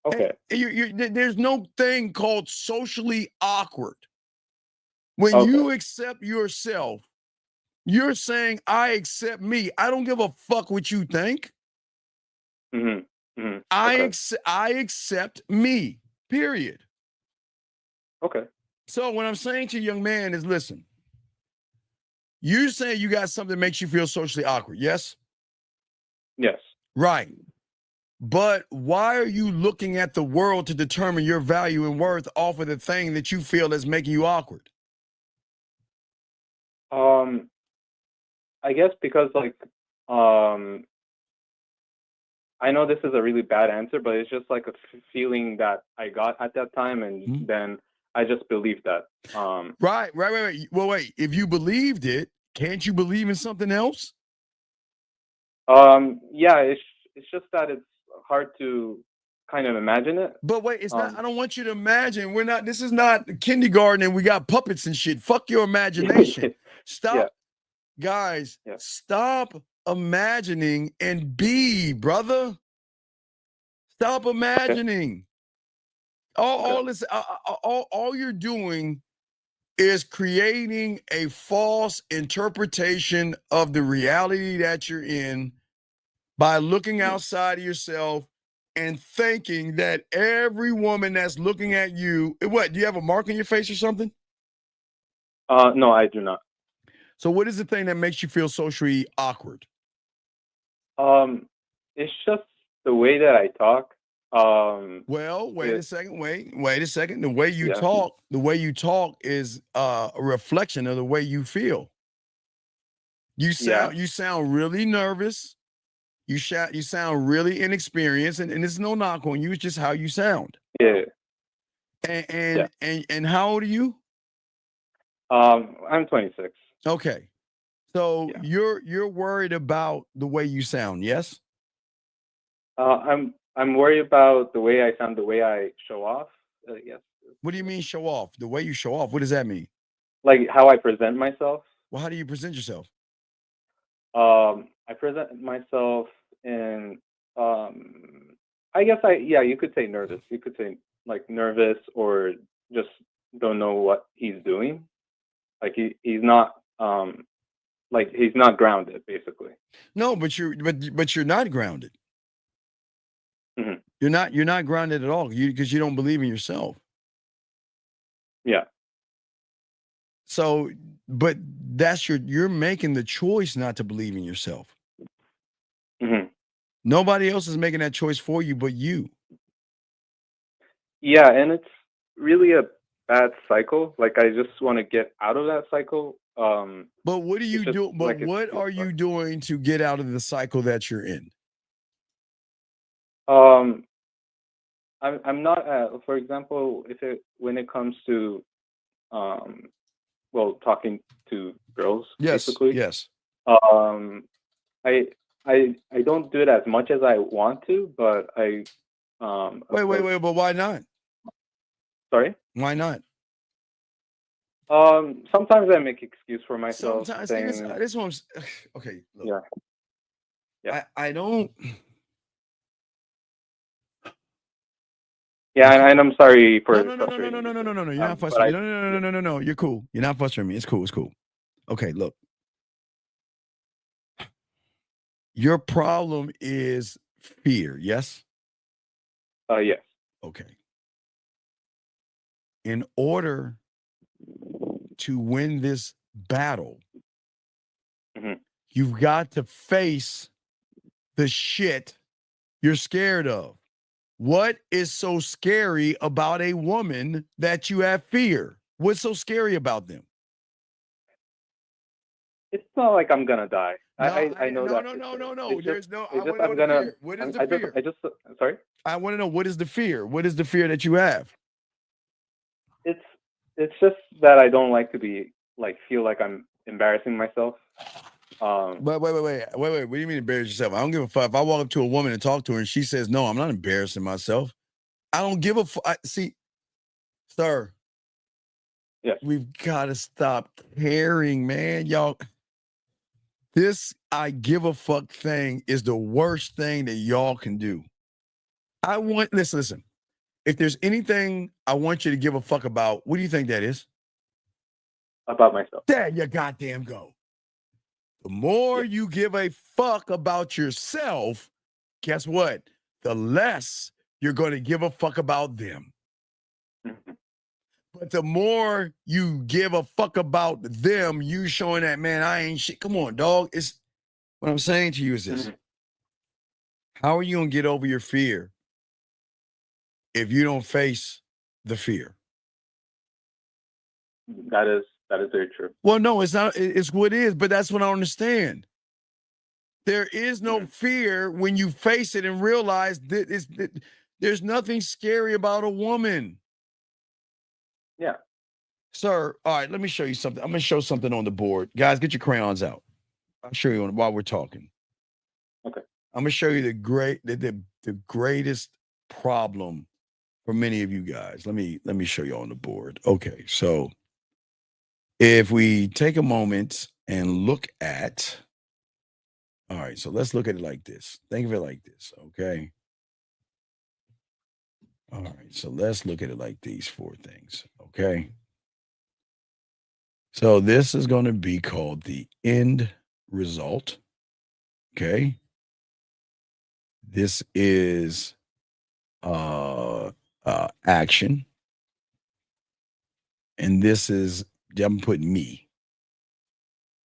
K: Okay.
H: There's no thing called socially awkward. When you accept yourself, you're saying, I accept me. I don't give a fuck what you think. I accept me, period.
K: Okay.
H: So what I'm saying to you, young man, is listen. You say you got something that makes you feel socially awkward, yes?
K: Yes.
H: Right. But why are you looking at the world to determine your value and worth off of the thing that you feel is making you awkward?
K: I guess because like I know this is a really bad answer, but it's just like a feeling that I got at that time, and then I just believed that.
H: Right. Well, wait. If you believed it, can't you believe in something else?
K: Yeah, it's just that it's hard to kind of imagine it.
H: But wait, it's not. I don't want you to imagine. This is not kindergarten and we got puppets and shit. Fuck your imagination. Stop, guys. Stop imagining and be, brother. Stop imagining. All this. All you're doing is creating a false interpretation of the reality that you're in by looking outside of yourself and thinking that every woman that's looking at you, what, do you have a mark on your face or something?
K: No, I do not.
H: So what is the thing that makes you feel socially awkward?
K: It's just the way that I talk.
H: Well, wait a second. The way you talk is a reflection of the way you feel. You sound really nervous. You sound really inexperienced, and it's no knock on you. It's just how you sound.
K: Yeah.
H: And how old are you?
K: I'm 26.
H: Okay. So
K: Yeah.
H: you're worried about the way you sound, yes?
K: I'm worried about the way I sound, the way I show off. Yes.
H: What do you mean show off? The way you show off, what does that mean?
K: Like how I present myself.
H: Well, how do you present yourself?
K: I present myself in, um, I guess you could say nervous. You could say like nervous or just don't know what he's doing. Like he's not, like he's not grounded, basically.
H: No, but you're not grounded.
K: Hmm.
H: You're not grounded at all. Because you don't believe in yourself.
K: Yeah.
H: So, but you're making the choice not to believe in yourself.
K: Hmm.
H: Nobody else is making that choice for you but you.
K: Yeah, and it's really a bad cycle. Like I just want to get out of that cycle.
H: But what do
K: It's
H: you
K: just
H: do? But
K: like it's
H: what
K: too
H: are you doing to get out of the cycle that you're in?
K: far. I'm not. For example, when it comes to well, talking to girls,
H: Yes,
K: basically.
H: yes.
K: Um, I I don't do it as much as I want to, but I
H: Wait, but why not?
K: Sorry.
H: Why not?
K: Sometimes I make excuse for myself,
H: Sometimes see,
K: saying,
H: this one's okay. Look,
K: yeah, yeah,
H: I don't.
K: yeah, and I'm sorry for
H: No.
K: frustrating you.
H: You're not
K: But I,
H: frustrated. No. You're cool. You're not frustrating me. It's cool. It's cool. Okay, look. Your problem is fear. Yes.
K: yes.
H: Okay. In order to win this battle,
K: Hmm.
H: you've got to face the shit you're scared of. What is so scary about a woman that you have fear? What's so scary about them?
K: It's not like I'm gonna die.
H: No,
K: I know that.
H: no.
K: It's just,
H: There's no. I
K: it's
H: want
K: just
H: to know
K: I'm
H: the
K: gonna.
H: fear. What is
K: I'm,
H: the fear?
K: I just. Sorry.
H: I want to know what is the fear. What is the fear that you have?
K: It's it's just that I don't like to be like feel like I'm embarrassing myself.
H: Wait. What do you mean embarrass yourself? I don't give a fuck. If I walk up to a woman and talk to her and she says, no, I'm not embarrassing myself. I don't give a fuck. See, sir.
K: Yes.
H: We've got to stop caring, man. Y'all, this I give a fuck thing is the worst thing that y'all can do. I want, listen. If there's anything I want you to give a fuck about, what do you think that is?
K: About myself.
H: There you goddamn go. The more you give a fuck about yourself, guess what? The less you're going to give a fuck about them.
K: Mhm.
H: But the more you give a fuck about them, you showing that, man, I ain't shit. Come on, dog. It's what I'm saying to you is this.
K: Mhm.
H: How are you going to get over your fear if you don't face the fear?
K: That is very true.
H: Well, no, it's not. It's what it is, but that's what I don't understand. There is no fear when you face it and realize that there's nothing scary about a woman.
K: Yeah.
H: Sir, all right, let me show you something. I'm going to show something on the board. Guys, get your crayons out. I'll show you while we're talking.
K: Okay.
H: I'm going to show you the greatest problem for many of you guys. Let me show you on the board. Okay, so if we take a moment and look at, all right, so let's look at it like this. Think of it like this, okay? All right, so let's look at it like these four things, okay? So this is going to be called the end result, okay? This is action. And this is, I'm putting me.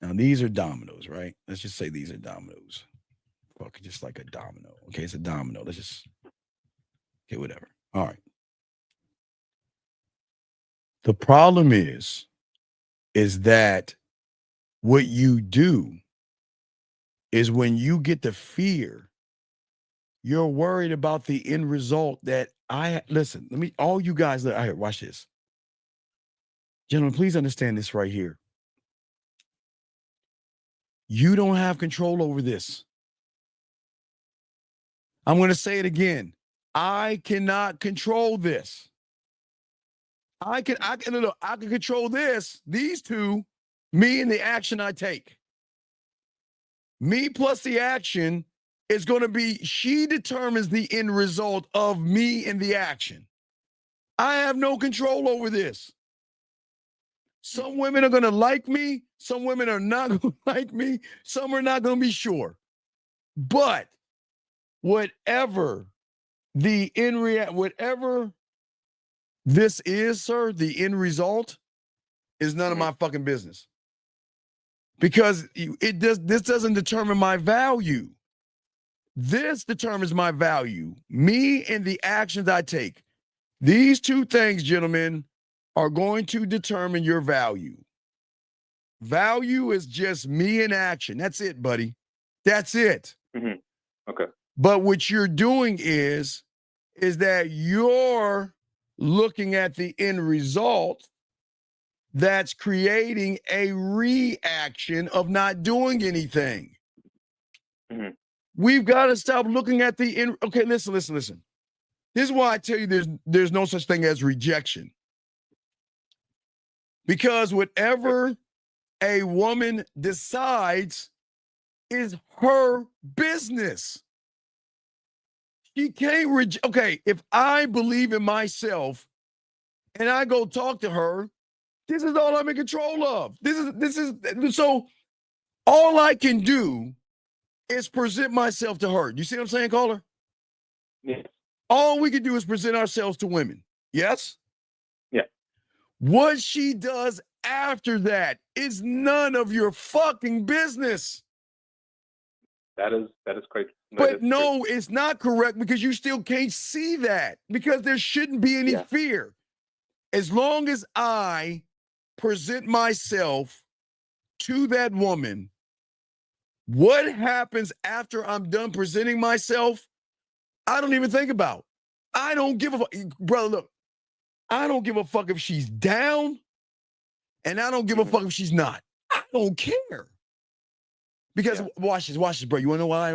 H: Now, these are dominoes, right? Let's just say these are dominoes. Fuck, just like a domino. Okay, it's a domino. Let's just, okay, whatever. All right. The problem is that what you do is when you get the fear, you're worried about the end result that listen, all you guys, all right, watch this. Gentlemen, please understand this right here. You don't have control over this. I'm going to say it again. I cannot control this. I can control these two, me and the action I take. Me plus the action is going to be, she determines the end result of me and the action. I have no control over this. Some women are going to like me. Some women are not going to like me. Some are not going to be sure. But whatever whatever this is, sir, the end result is none of my fucking business. Because this doesn't determine my value. This determines my value. Me and the actions I take. These two things, gentlemen, are going to determine your value. Value is just me in action. That's it, buddy. That's it.
K: Mm-hmm. Okay.
H: But what you're doing is that you're looking at the end result that's creating a reaction of not doing anything.
K: Mm-hmm.
H: We've got to stop looking at the end. Okay, listen. This is why I tell you there's no such thing as rejection. Because whatever a woman decides is her business. She can't reject. Okay, if I believe in myself and I go talk to her, this is all I'm in control of. This is so all I can do is present myself to her. You see what I'm saying, caller?
K: Yeah.
H: All we can do is present ourselves to women. Yes?
K: Yeah.
H: What she does after that is none of your fucking business.
K: That is correct.
H: But no, it's not correct because you still can't see that because there shouldn't be any fear. As long as I present myself to that woman, what happens after I'm done presenting myself, I don't even think about. I don't give a fuck. Brother, look, I don't give a fuck if she's down, and I don't give a fuck if she's not. I don't care. Because watch this, bro. You wanna know why I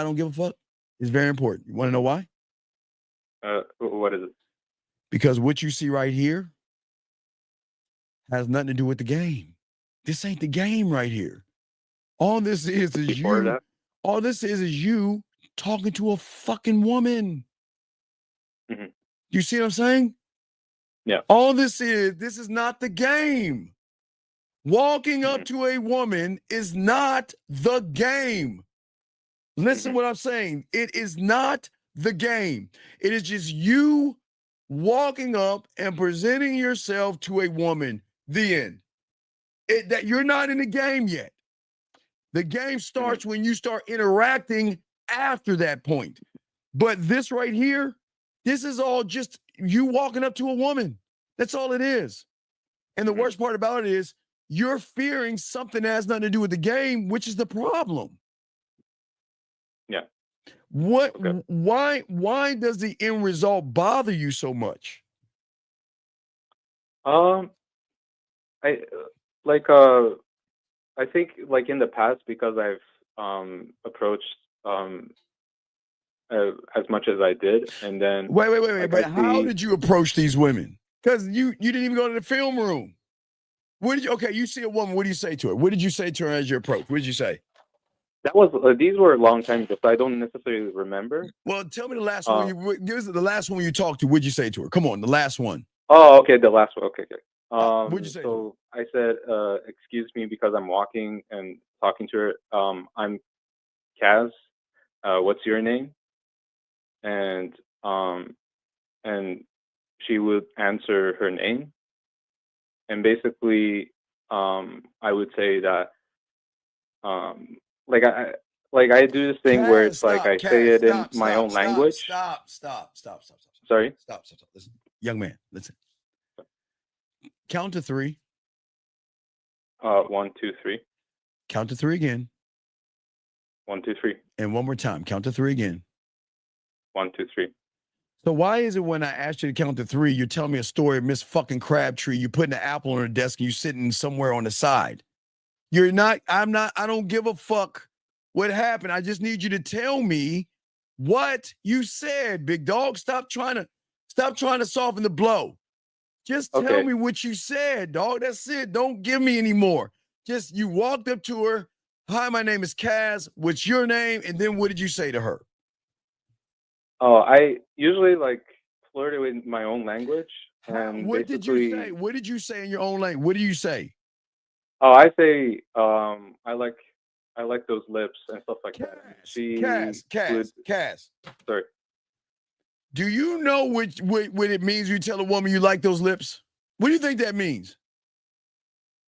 H: don't give a fuck? It's very important. You wanna know why?
K: What is it?
H: Because what you see right here has nothing to do with the game. This ain't the game right here. All this is you. All this is you talking to a fucking woman.
K: Mm-hmm.
H: You see what I'm saying?
K: Yeah.
H: All this is not the game. Walking up to a woman is not the game. Listen what I'm saying. It is not the game. It is just you walking up and presenting yourself to a woman. The end. That you're not in the game yet. The game starts when you start interacting after that point. But this right here, this is all just you walking up to a woman. That's all it is. And the worst part about it is you're fearing something that has nothing to do with the game, which is the problem.
K: Yeah.
H: Why does the end result bother you so much?
K: I think like in the past, because I've approached as much as I did, and then
H: wait. But how did you approach these women? Because you didn't even go to the film room. You see a woman, what do you say to her? What did you say to her as your approach? What did you say?
K: That was these were a long time ago, so I don't necessarily remember.
H: Well, tell me the last one. Give us the last one you talked to. What'd you say to her? Come on, the last one.
K: Oh, okay, the last one. Okay.
H: What'd you say?
K: So I said, "Excuse me," because I'm walking and talking to her. I'm Kaz. What's your name? And she would answer her name, and basically, I would say that, I do this thing where it's I say it in my own language.
H: Stop.
K: Sorry?
H: Stop. Listen, young man, listen. Count to three.
K: 1, 2, 3.
H: Count to three again.
K: 1, 2, 3.
H: And one more time. Count to three again.
K: 1, 2, 3.
H: So why is it when I asked you to count to three, you're telling me a story of Miss fucking Crabtree, you putting an apple on her desk and you sitting somewhere on the side? You're not, I'm not, I don't give a fuck what happened. I just need you to tell me what you said, big dog. Stop trying to soften the blow. Just tell
K: Okay.
H: me what you said, dog. That's it. Don't give me any more. Just you walked up to her. Hi, my name is Kaz. What's your name? And then what did you say to her?
K: Oh, I usually like flirt with my own language, and
H: What did you say?
K: basically,
H: What did you say in your own language? What do you say?
K: oh, I say, I like those lips and stuff like that. She would,
H: Cass.
K: sorry.
H: Do you know what it means when you tell a woman you like those lips? What do you think that means?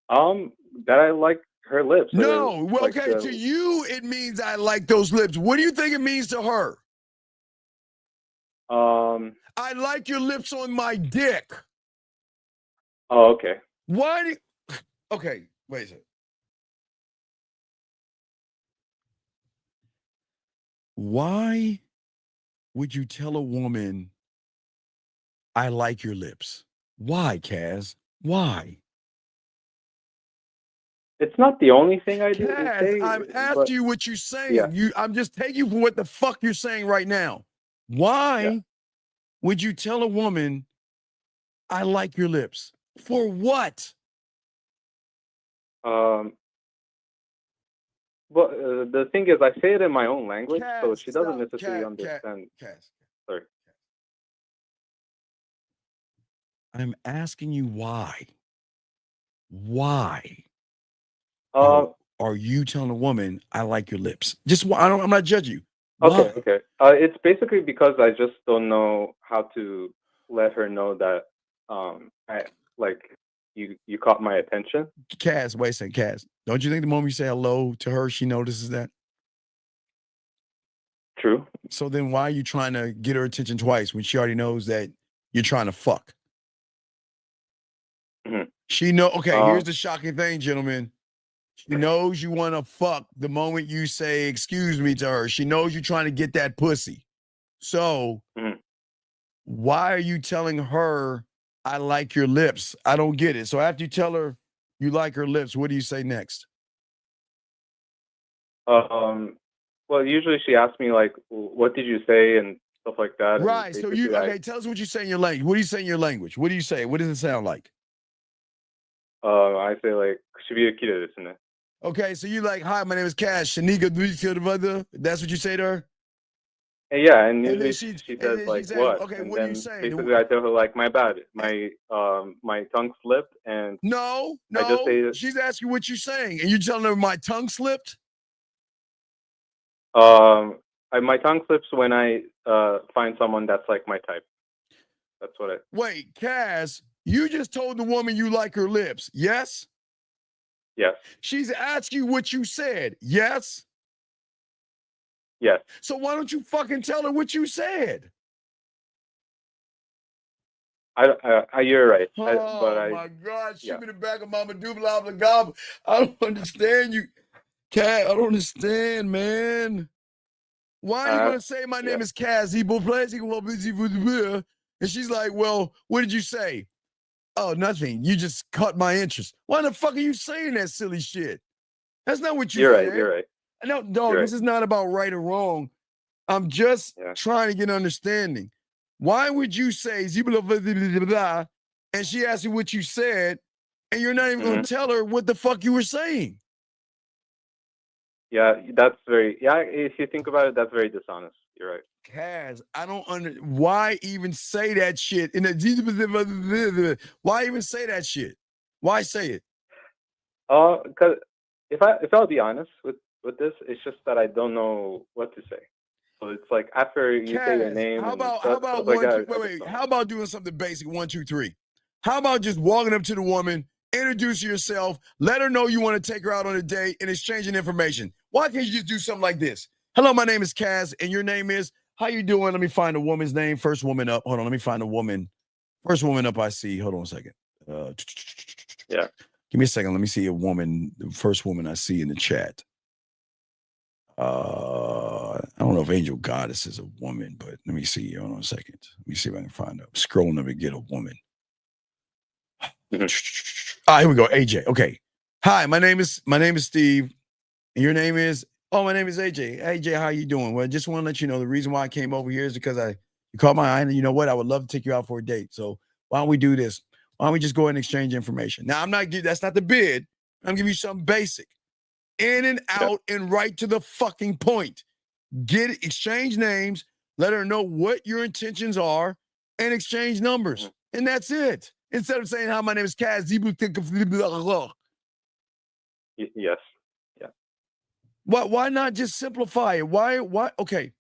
K: That I like her lips.
H: No. Well,
K: like
H: okay, to you, it means I like those lips. What do you think it means to her? I like your lips on my dick.
K: Oh, okay.
H: Why? Okay, wait a second. Why would you tell a woman, I like your lips? Why, Kaz? Why?
K: It's not the only thing I do
H: Kaz,
K: say.
H: I'm asking you what you're saying.
K: Yeah.
H: I'm just taking you for what the fuck you're saying right now. Why would you tell a woman, I like your lips? For what?
K: But the thing is, I say it in my own language, so she doesn't
H: Kaz,
K: necessarily understand.
H: Kaz.
K: Sorry.
H: I'm asking you why. Why? Are you telling a woman, I like your lips? Just I'm not judging you.
K: Okay, okay. It's basically because I just don't know how to let her know that I like you caught my attention.
H: Kaz, wait a second, Kaz. Don't you think the moment you say hello to her, she notices that?
K: True.
H: So then why are you trying to get her attention twice when she already knows that you're trying to fuck?
K: Mm-hmm.
H: She know. Okay, here's the shocking thing, gentlemen. She knows you want to fuck the moment you say, excuse me to her. She knows you're trying to get that pussy. So why are you telling her, I like your lips? I don't get it. So after you tell her you like her lips, what do you say next?
K: Well, usually she asks me like, what did you say and stuff like that.
H: Right. So tell us what you say in your language. What do you say in your language? What do you say? What does it sound like?
K: I say like, "Shibiri desu ne."
H: Okay, so you like, hi, my name is Cash. Shanika, that's what you say to her?
K: Yeah, and usually she says like, what?
H: Okay,
K: and
H: what do
K: then
H: you say?
K: basically I tell her like, my bad, my tongue slipped, and
H: No,
K: I just say,
H: she's asking what you're saying, and you're telling her my tongue slipped?
K: my tongue slips when I find someone that's like my type. That's what I.
H: Wait, Kaz, you just told the woman you like her lips, yes?
K: Yes.
H: She's asking you what you said, yes?
K: Yes.
H: So why don't you fucking tell her what you said?
K: You're right.
H: My God, shoot me the back of Mama Doobla Gob. I don't understand you, Cat. I don't understand, man. Why are you gonna say my name is Kaz? And she's like, well, what did you say? Oh, nothing. You just caught my interest. Why the fuck are you saying that silly shit? That's not what you said.
K: You're right.
H: No, dog, this is not about right or wrong. I'm just trying to get an understanding. Why would you say and she asked you what you said, and you're not even gonna tell her what the fuck you were saying?
K: Yeah, that's very if you think about it, that's very dishonest. You're right.
H: Kaz, I don't why even say that shit in the why even say that shit? Why say it?
K: Because if I'll be honest with this, it's just that I don't know what to say. So it's like after you say your name.
H: How about doing something basic? 1, 2, 3. How about just walking up to the woman, introduce yourself, let her know you want to take her out on a date, and exchanging information? Why can't you just do something like this? Hello, my name is Kaz, and your name is. How you doing? Let me find a woman's name. First woman up. Hold on. Let me find a woman. First woman up I see. Hold on a second.
K: Yeah.
H: Give me a second. Let me see a woman. The first woman I see in the chat. I don't know if Angel Goddess is a woman, but let me see. Hold on a second. Let me see if I can find her. Scrolling up and get a woman. All right, here we go. AJ. Okay. Hi, my name is Steve, and your name is. Oh, my name is AJ. AJ, how you doing? Well, I just want to let you know the reason why I came over here is because you caught my eye, and you know what? I would love to take you out for a date. So why don't we do this? Why don't we just go ahead and exchange information? Now, that's not the bid. I'm giving you something basic, in and out, and right to the fucking point. Exchange names, let her know what your intentions are, and exchange numbers, and that's it. Instead of saying, "Hi, my name is Kaz."
K: Yes. Yeah.
H: Why not just simplify it? Why? Okay.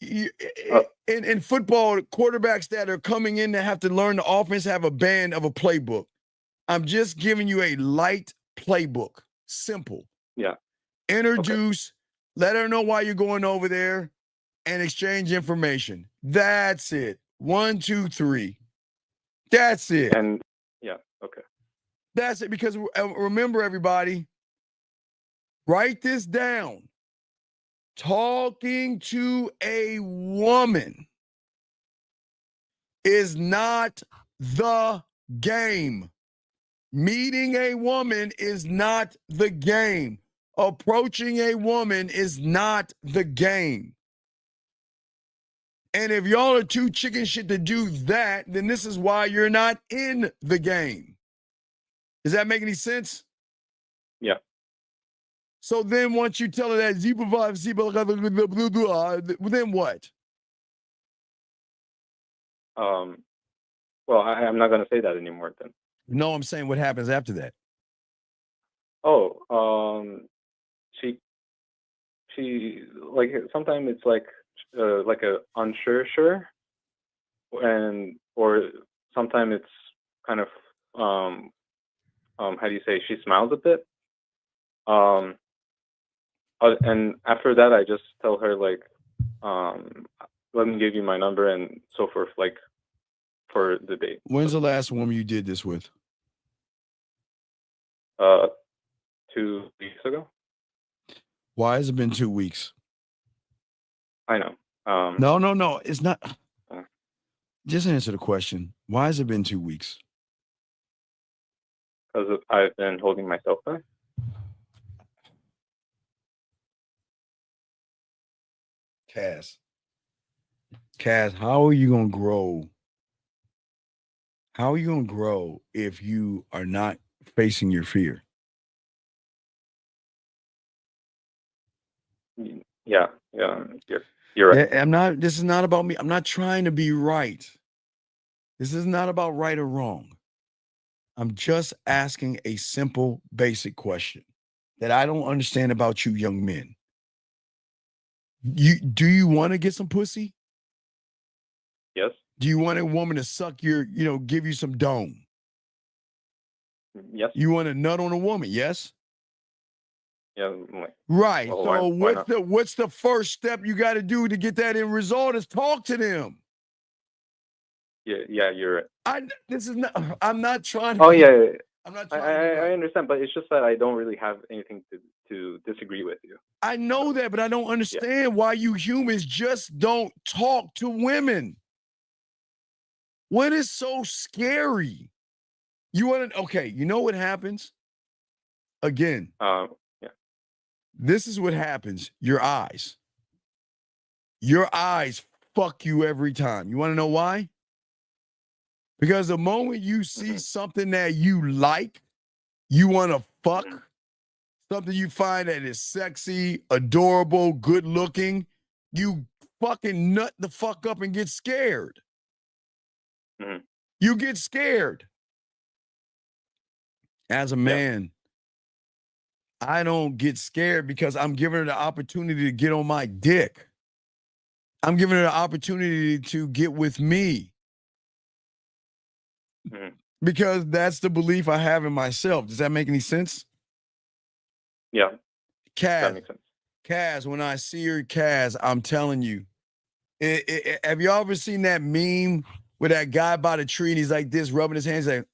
H: In football, quarterbacks that are coming in to have to learn the offense have a band of a playbook. I'm just giving you a light playbook. Simple.
K: Yeah.
H: Introduce, let her know why you're going over there, and exchange information. That's it. 1, 2, 3. That's it.
K: And yeah, okay.
H: That's it. Because remember, everybody, write this down. Talking to a woman is not the game. Meeting a woman is not the game. Approaching a woman is not the game. And if y'all are too chicken shit to do that, then this is why you're not in the game. Does that make any sense?
K: Yeah.
H: So then once you tell her that zebra vibe, then what?
K: Well, I'm not gonna say that anymore then.
H: No, I'm saying what happens after that.
K: Oh, she like sometimes it's like a unsure, or sometimes it's kind of how do you say, she smiles a bit. And after that, I just tell her like, let me give you my number and so forth, like for the date.
H: When's the last woman you did this with?
K: 2 weeks ago.
H: Why has it been 2 weeks?
K: I know.
H: No. It's not. Just answer the question. Why has it been 2 weeks?
K: Because I've been holding myself back.
H: Kaz, how are you going to grow? How are you going to grow if you are not facing your fear?
K: Yeah, you're right.
H: Yeah, this is not about me. I'm not trying to be right. This is not about right or wrong. I'm just asking a simple, basic question that I don't understand about you young men. Do you want to get some pussy?
K: Yes.
H: Do you want a woman to suck give you some dome?
K: Yes.
H: You want to nut on a woman? Yes.
K: Yeah.
H: Right.
K: Well,
H: So
K: why
H: what's the first step you got to do to get that end result is talk to them.
K: Yeah, you're right.
H: I'm not trying to.
K: Oh yeah.
H: I'm not
K: trying I understand, but it's just that I don't really have anything to disagree with you.
H: I know that, but I don't understand why you humans just don't talk to women. What is so scary? You want to? Okay, you know what happens? Again.
K: Yeah.
H: This is what happens. Your eyes. Your eyes fuck you every time. You want to know why? Because the moment you see something that you like, you want to fuck, something you find that is sexy, adorable, good looking, you fucking nut the fuck up and get scared. You get scared. As a man, I don't get scared because I'm giving her the opportunity to get on my dick. I'm giving her the opportunity to get with me. Because that's the belief I have in myself. Does that make any sense?
K: Yeah.
H: Kaz,
K: that makes sense.
H: Kaz, when I see her, Kaz, I'm telling you. Have y'all ever seen that meme where that guy by the tree and he's like this, rubbing his hands, like,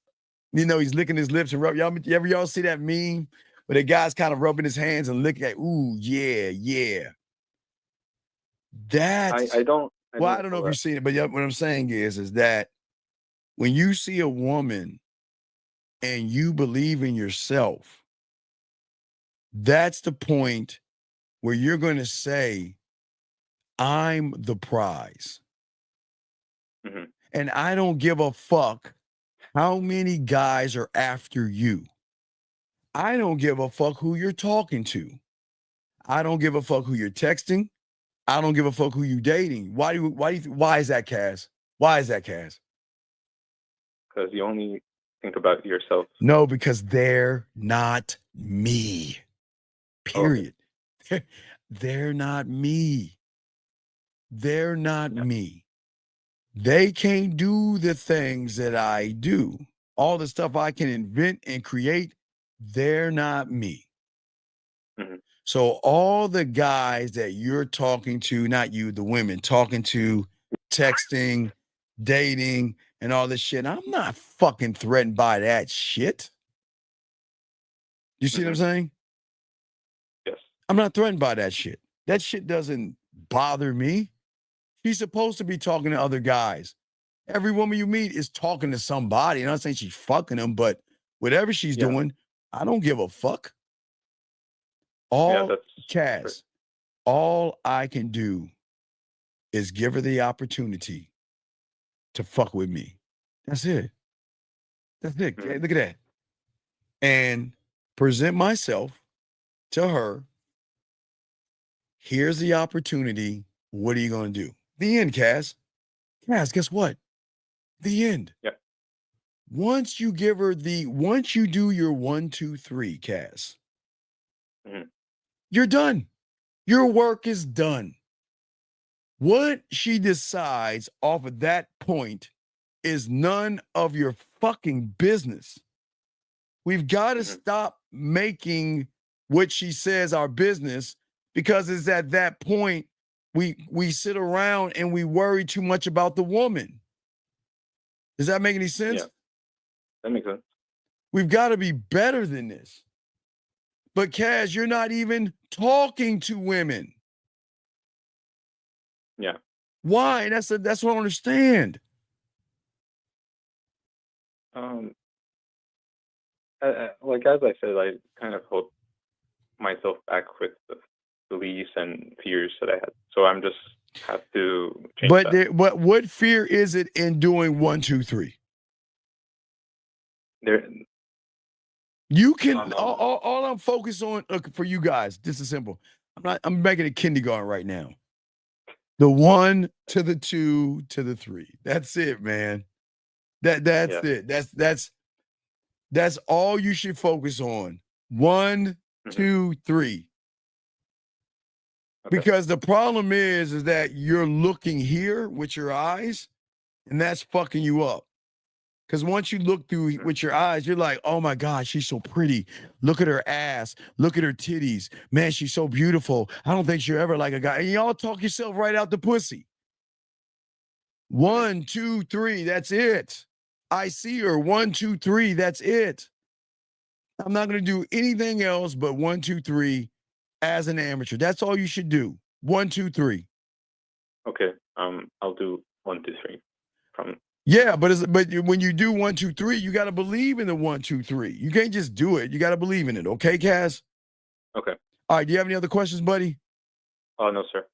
H: he's licking his lips and y'all see that meme where the guy's kind of rubbing his hands and licking, like, ooh, yeah. That's
K: I don't
H: know if you've seen it, but what I'm saying is that when you see a woman and you believe in yourself, that's the point where you're going to say, I'm the prize.
K: Mm-hmm.
H: And I don't give a fuck how many guys are after you. I don't give a fuck who you're talking to. I don't give a fuck who you're texting. I don't give a fuck who you dating. Why is that, Kaz? Why is that, Kaz?
K: Because you only think about yourself.
H: No, because they're not me. Period.
K: Okay.
H: They're not me. They're not me. They can't do the things that I do. All the stuff I can invent and create, they're not me.
K: Mm-hmm.
H: So all the guys that you're talking to, not you, the women, talking to, texting, dating, and all this shit, I'm not fucking threatened by that shit. You see what I'm saying?
K: Yes.
H: I'm not threatened by that shit. That shit doesn't bother me. She's supposed to be talking to other guys. Every woman you meet is talking to somebody. I'm not saying she's fucking them, but whatever she's doing, I don't give a fuck. Kaz, all I can do is give her the opportunity to fuck with me. That's it. That's it.
K: Mm-hmm.
H: Look at that. And present myself to her. Here's the opportunity. What are you going to do? The end, Kaz. Kaz, guess what? The end.
K: Yeah.
H: Once you give her once you do your 1, 2, 3, Kaz, you're done. Your work is done. What she decides off of that point is none of your fucking business. We've got to stop making what she says our business, because it's at that point we sit around and we worry too much about the woman. Does that make any sense?
K: Yeah, that makes sense.
H: We've got to be better than this. But Kaz, you're not even talking to women.
K: Yeah.
H: Why? That's what I don't understand.
K: Like as I said, I kind of hold myself back with the beliefs and fears that I had. So I'm just have to change that.
H: But what fear is it in doing 1, 2, 3? You can all I'm focused on for you guys. This is simple. I'm making a kindergarten right now. The 1 to the 2 to the 3. That's it, man. That's it. That's all you should focus on. 1, 2, 3. Okay. Because the problem is that you're looking here with your eyes, and that's fucking you up. Because once you look through with your eyes, you're like, oh my God, she's so pretty. Look at her ass. Look at her titties. Man, she's so beautiful. I don't think she'll ever like a guy. And y'all talk yourself right out the pussy. 1, 2, 3, that's it. I see her. 1, 2, 3, that's it. I'm not going to do anything else but 1, 2, 3 as an amateur. That's all you should do. 1, 2, 3.
K: Okay. I'll do 1, 2, 3 from.
H: Yeah, but when you do 1, 2, 3, you got to believe in the 1, 2, 3. You can't just do it. You got to believe in it. Okay, Kaz?
K: Okay.
H: All right. Do you have any other questions, buddy?
K: Oh, no, sir.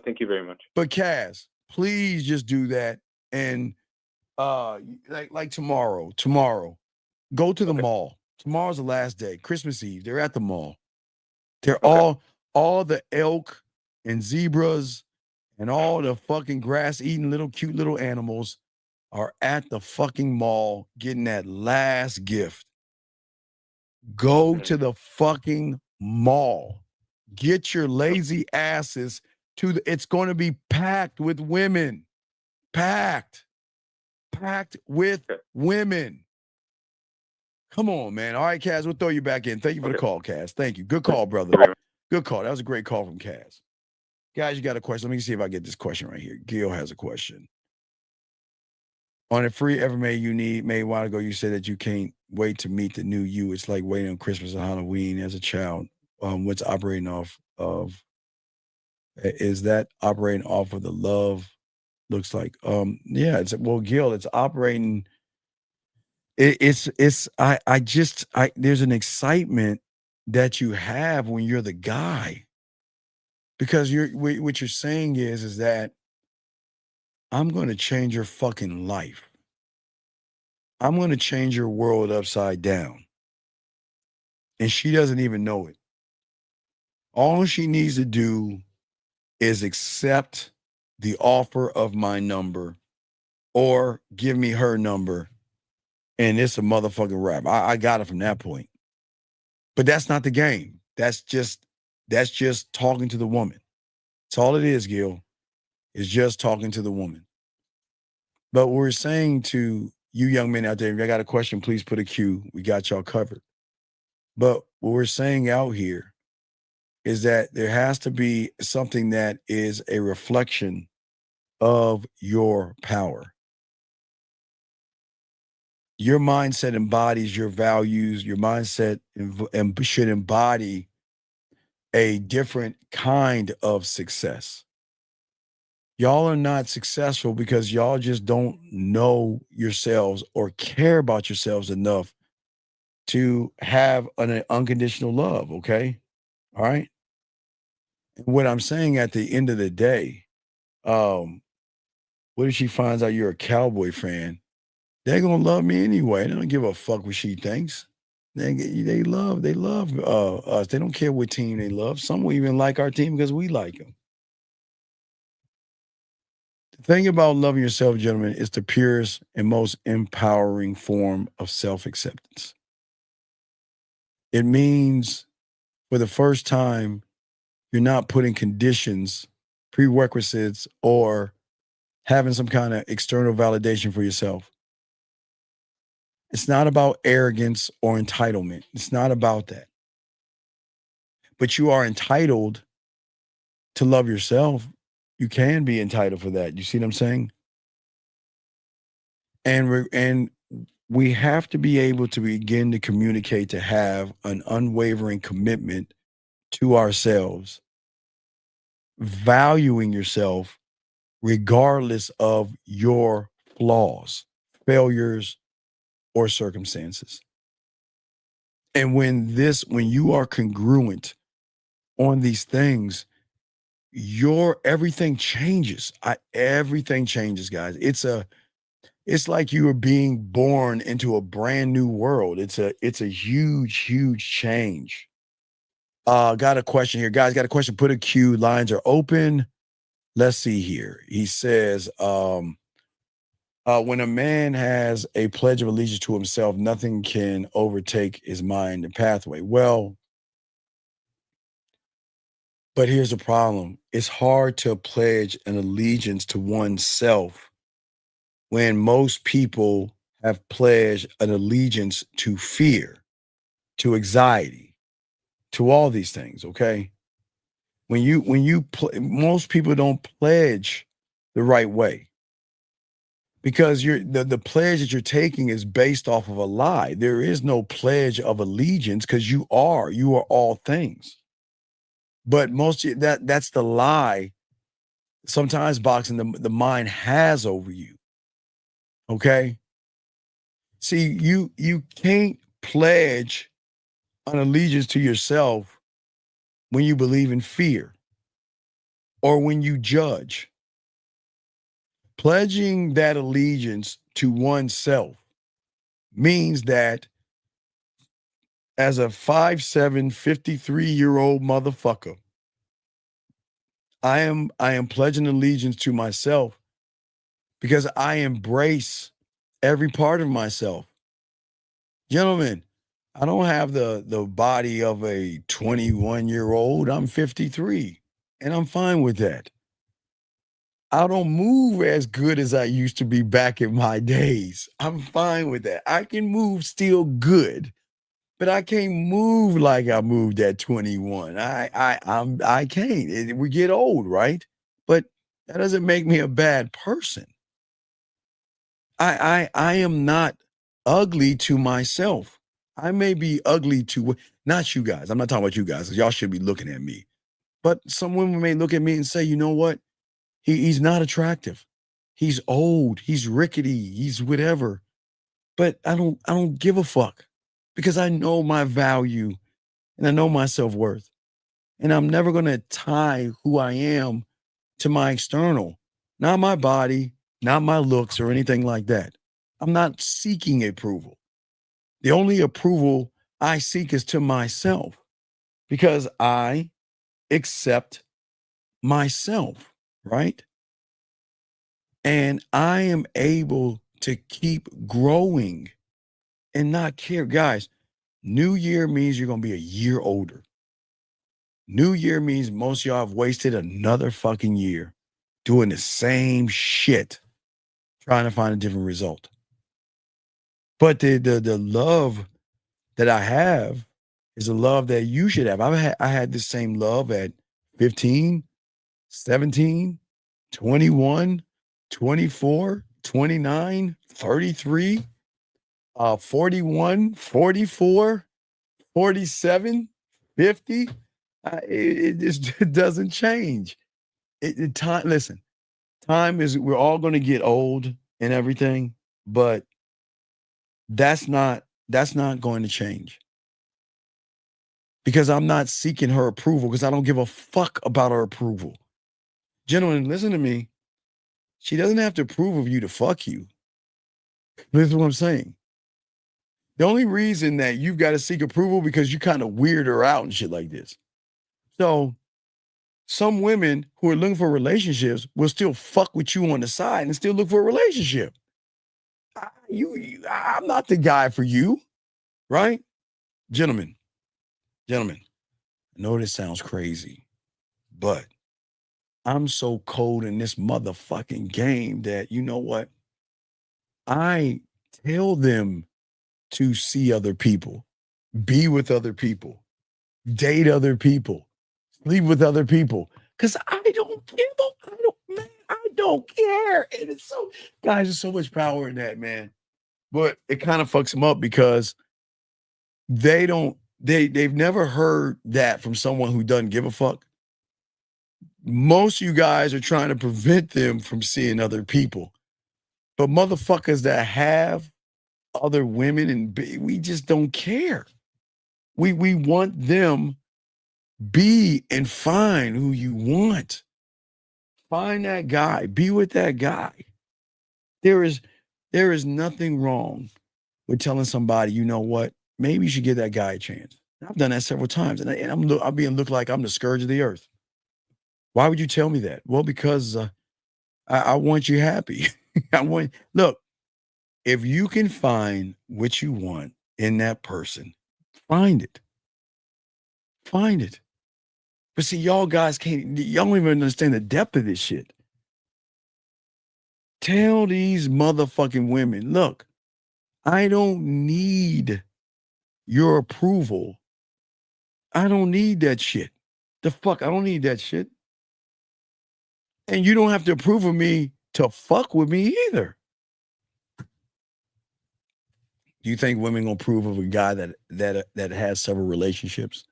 K: Thank you very much.
H: But Kaz, please just do that. And like tomorrow, go to the mall. Tomorrow's the last day, Christmas Eve. They're at the mall. They're all the elk and zebras and all the fucking grass-eating little cute little animals are at the fucking mall getting that last gift. Go to the fucking mall. Get your lazy asses to it's going to be packed with women. Packed with women. Come on, man. All right, Kaz, we'll throw you back in. Thank you for the call, Kaz. Thank you. Good call, brother. Good call. That was a great call from Kaz. Guys, you got a question? Let me see if I get this question right here. Gil has a question. On a free ever made you need made a while ago, you said that you can't wait to meet the new you. It's like waiting on Christmas or Halloween as a child. What's operating off of? Is that operating off of the love? Looks like, yeah, Gil, it's operating There's an excitement that you have when you're the guy, because what you're saying is that I'm going to change your fucking life. I'm going to change your world upside down. And she doesn't even know it. All she needs to do is accept the offer of my number or give me her number, and it's a motherfucking wrap. I got it from that point. But that's not the game. That's just talking to the woman. That's all it is, Gil. It's just talking to the woman. But we're saying to you young men out there, if you got a question, please put a Q. We got y'all covered. But what we're saying out here is that there has to be something that is a reflection of your power. Your mindset embodies your values. Your mindset should embody a different kind of success. Y'all are not successful because y'all just don't know yourselves or care about yourselves enough to have an unconditional love, okay? All right? And what I'm saying at the end of the day, what if she finds out you're a Cowboy fan? They're gonna love me anyway. They don't give a fuck what she thinks. They love us. They don't care what team they love. Some will even like our team because we like them. The thing about loving yourself, gentlemen, is the purest and most empowering form of self-acceptance. It means for the first time, you're not putting conditions, prerequisites, or having some kind of external validation for yourself. It's not about arrogance or entitlement. It's not about that. But you are entitled to love yourself. You can be entitled for that. You see what I'm saying? And we have to be able to begin to communicate, to have an unwavering commitment to ourselves, valuing yourself regardless of your flaws, failures, or circumstances. And when you are congruent on these things, everything changes. Everything changes, guys. It's like you are being born into a brand new world. It's a huge, huge change. Got a question here. Guys, got a question. Put a Q. Lines are open. Let's see here. He says, when a man has a pledge of allegiance to himself, nothing can overtake his mind and pathway. Well, but here's the problem. It's hard to pledge an allegiance to oneself when most people have pledged an allegiance to fear, to anxiety, to all these things, okay? Most people don't pledge the right way, because the pledge that you're taking is based off of a lie. There is no pledge of allegiance because you are all things. But that's the lie. Sometimes boxing the mind has over you. Okay. See, you can't pledge an allegiance to yourself when you believe in fear or when you judge. Pledging that allegiance to oneself means that as a 5'7", 53-year-old motherfucker, I am pledging allegiance to myself because I embrace every part of myself. Gentlemen, I don't have the body of a 21-year-old. I'm 53, and I'm fine with that. I don't move as good as I used to be back in my days. I'm fine with that. I can move still good, but I can't move like I moved at 21. I can't. We get old, right? But that doesn't make me a bad person. I am not ugly to myself. I may be ugly to not you guys. I'm not talking about you guys, 'cause y'all should be looking at me. But some women may look at me and say, you know what? He's not attractive. He's old. He's rickety. He's whatever. But I don't give a fuck because I know my value and I know my self-worth. And I'm never going to tie who I am to my external, not my body, not my looks or anything like that. I'm not seeking approval. The only approval I seek is to myself because I accept myself, right? And I am able to keep growing and not care. Guys, New Year means you're going to be a year older. New Year means most of y'all have wasted another fucking year doing the same shit, trying to find a different result. But the love that I have is a love that you should have. I had the same love at 15, 17, 21, 24, 29, 33, 41, 44, 47, 50. It just doesn't change. Listen, time is, we're all going to get old and everything, but that's not going to change because I'm not seeking her approval because I don't give a fuck about her approval. Gentlemen, listen to me. She doesn't have to approve of you to fuck you. Listen to what I'm saying. The only reason that you've got to seek approval because you kind of weird her out and shit like this. So some women who are looking for relationships will still fuck with you on the side and still look for a relationship. I'm not the guy for you, right? Gentlemen, I know this sounds crazy, but I'm so cold in this motherfucking game that, you know what? I tell them to see other people, be with other people, date other people, sleep with other people. Because I don't care. And it's so, guys, there's so much power in that, man. But it kind of fucks them up because they've never heard that from someone who doesn't give a fuck. Most of you guys are trying to prevent them from seeing other people. But motherfuckers that have other women and we just don't care. We want them, be and find who you want. Find that guy, be with that guy. There is nothing wrong with telling somebody, you know what, maybe you should give that guy a chance. I've done that several times, and I'm being looked like I'm the scourge of the earth. Why would you tell me that? Well, because I want you happy. Look, if you can find what you want in that person, find it. Find it. But see, y'all guys y'all don't even understand the depth of this shit. Tell these motherfucking women, look, I don't need your approval. I don't need that shit. The fuck, I don't need that shit. And you don't have to approve of me to fuck with me either. Do you think women gonna approve of a guy that has several relationships?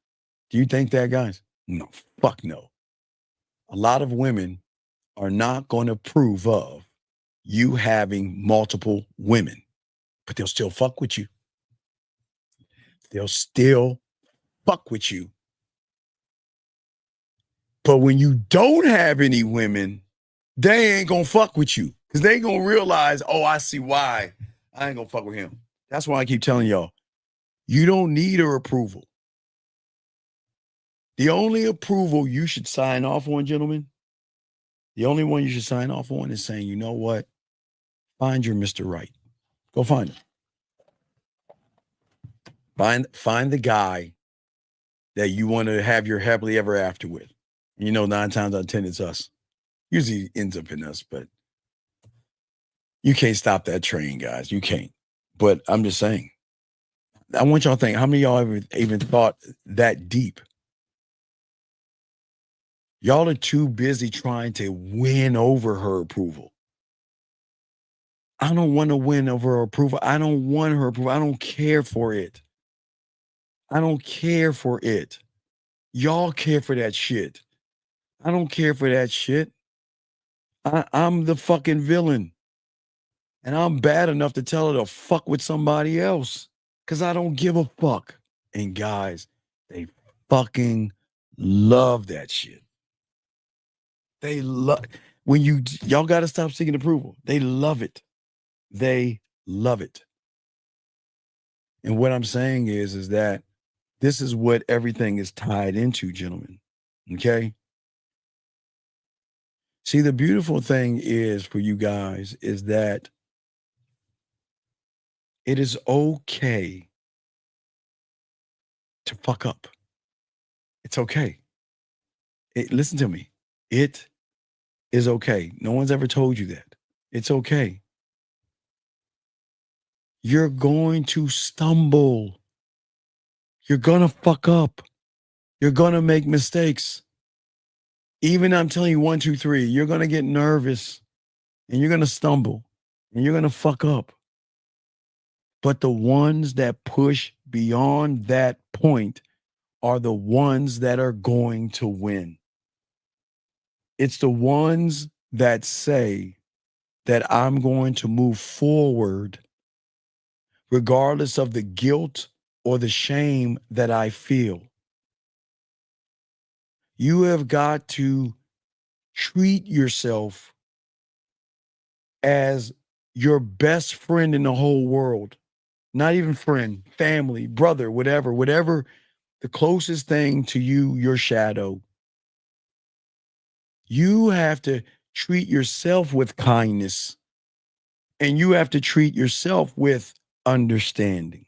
H: Do you think that, guys? No, fuck no. A lot of women are not going to approve of you having multiple women, but they'll still fuck with you. They'll still fuck with you. But when you don't have any women, they ain't gonna fuck with you because they ain't gonna realize, oh, I see why I ain't gonna fuck with him. That's why I keep telling y'all, you don't need her approval. The only approval you should sign off on, gentlemen, the only one you should sign off on is saying, you know what? Find your Mr. Right. Go find him. Find the guy that you want to have your happily ever after with. And you know, 9 times out of 10, it's us. Usually ends up in us, but you can't stop that train, guys. You can't. But I'm just saying, I want y'all to think, how many of y'all ever even thought that deep? Y'all are too busy trying to win over her approval. I don't want to win over her approval. I don't want her approval. I don't care for it. I don't care for it. Y'all care for that shit. I don't care for that shit. I'm the fucking villain. And I'm bad enough to tell her to fuck with somebody else because I don't give a fuck. And guys, they fucking love that shit. They love when y'all got to stop seeking approval. They love it. They love it. And what I'm saying is that this is what everything is tied into, gentlemen. Okay? See, the beautiful thing is for you guys is that it is okay to fuck up. It's okay. Listen to me. It is okay. No one's ever told you that. It's okay. You're going to stumble. You're going to fuck up. You're going to make mistakes. Even I'm telling you 1, 2, 3, you're going to get nervous and you're going to stumble and you're going to fuck up. But the ones that push beyond that point are the ones that are going to win. It's the ones that say that I'm going to move forward regardless of the guilt or the shame that I feel. You have got to treat yourself as your best friend in the whole world. Not even friend, family, brother, whatever the closest thing to you, your shadow. You have to treat yourself with kindness, and you have to treat yourself with understanding.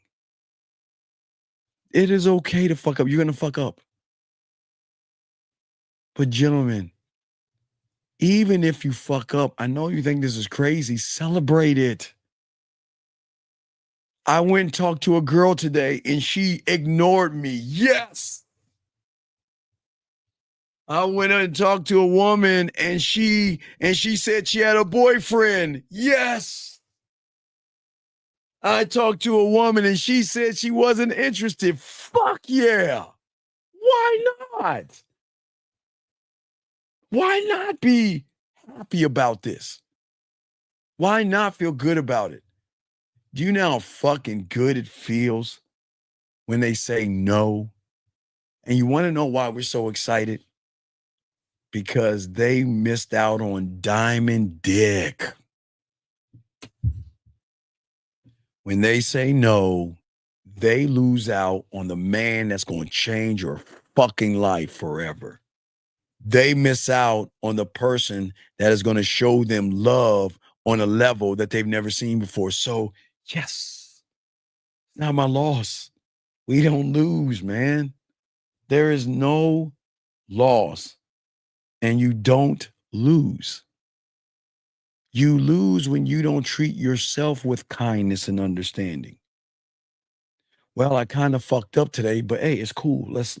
H: It is okay to fuck up. You're going to fuck up. But gentlemen, even if you fuck up, I know you think this is crazy, celebrate it. I went and talked to a girl today and she ignored me. Yes. I went and talked to a woman and she said she had a boyfriend. Yes. I talked to a woman and she said she wasn't interested. Fuck yeah. Why not? Why not be happy about this? Why not feel good about it? Do you know how fucking good it feels when they say no? And you want to know why we're so excited? Because they missed out on diamond dick. When they say no, they lose out on the man that's going to change your fucking life forever. They miss out on the person that is going to show them love on a level that they've never seen before. So, yes, not my loss. We don't lose, man. There is no loss, and you don't lose. You lose when you don't treat yourself with kindness and understanding. Well, I kind of fucked up today, but hey, it's cool. Let's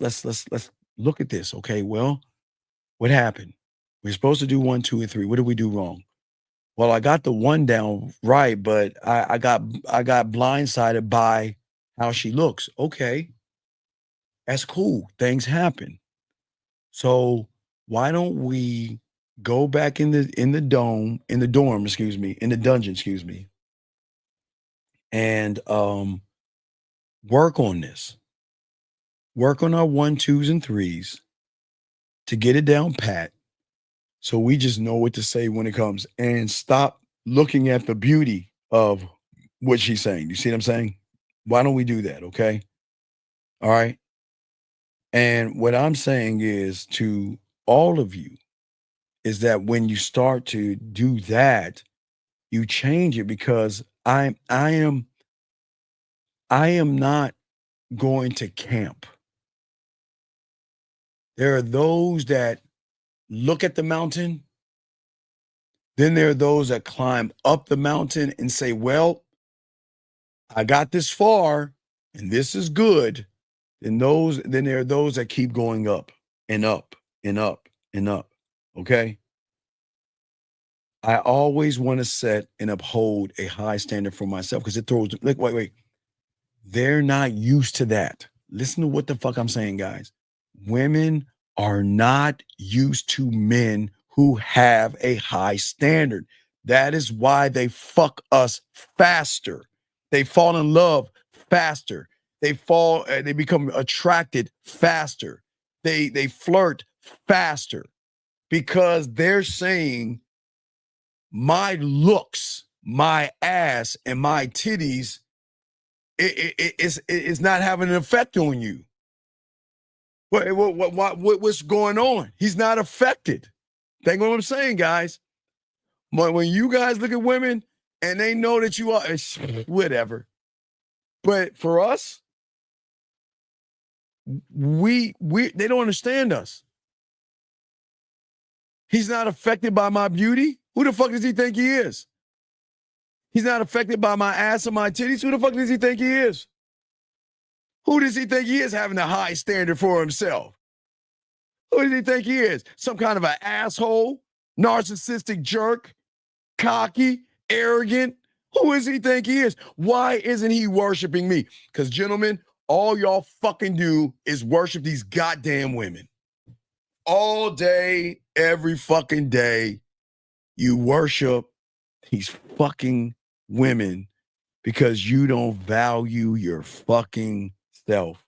H: look at this. Okay, well, what happened? We're supposed to do 1, 2, and 3. What did we do wrong? Well, I got the 1 down right, but I got blindsided by how she looks. Okay, that's cool. Things happen. So why don't we go back in the dorm, in the dungeon, and work on this. Work on our 1, 2s, and 3s to get it down pat. So we just know what to say when it comes, and stop looking at the beauty of what she's saying. You see what I'm saying? Why don't we do that? Okay. All right. And what I'm saying is to all of you is that when you start to do that, you change it, because I am not going to camp. There are those that look at the mountain. Then there are those that climb up the mountain and say, well, I got this far and this is good. Then there are those that keep going up and up and up and up. Okay. I always want to set and uphold a high standard for myself, because it throws, like, wait. They're not used to that. Listen to what the fuck I'm saying, guys. Women are not used to men who have a high standard. That is why they fuck us faster. They fall in love faster. They become attracted faster. They flirt faster because they're saying my looks, my ass, and my titties is not having an effect on you. What's going on? He's not affected. Think what I'm saying, guys. When you guys look at women and they know that you are, it's whatever. But for us, they don't understand us. He's not affected by my beauty. Who the fuck does he think he is? He's not affected by my ass or my titties. Who the fuck does he think he is? Who does he think he is having a high standard for himself? Who does he think he is? Some kind of an asshole, narcissistic jerk, cocky, arrogant? Who does he think he is? Why isn't he worshiping me? Because, gentlemen, all y'all fucking do is worship these goddamn women. All day, every fucking day, you worship these fucking women because you don't value your fucking self.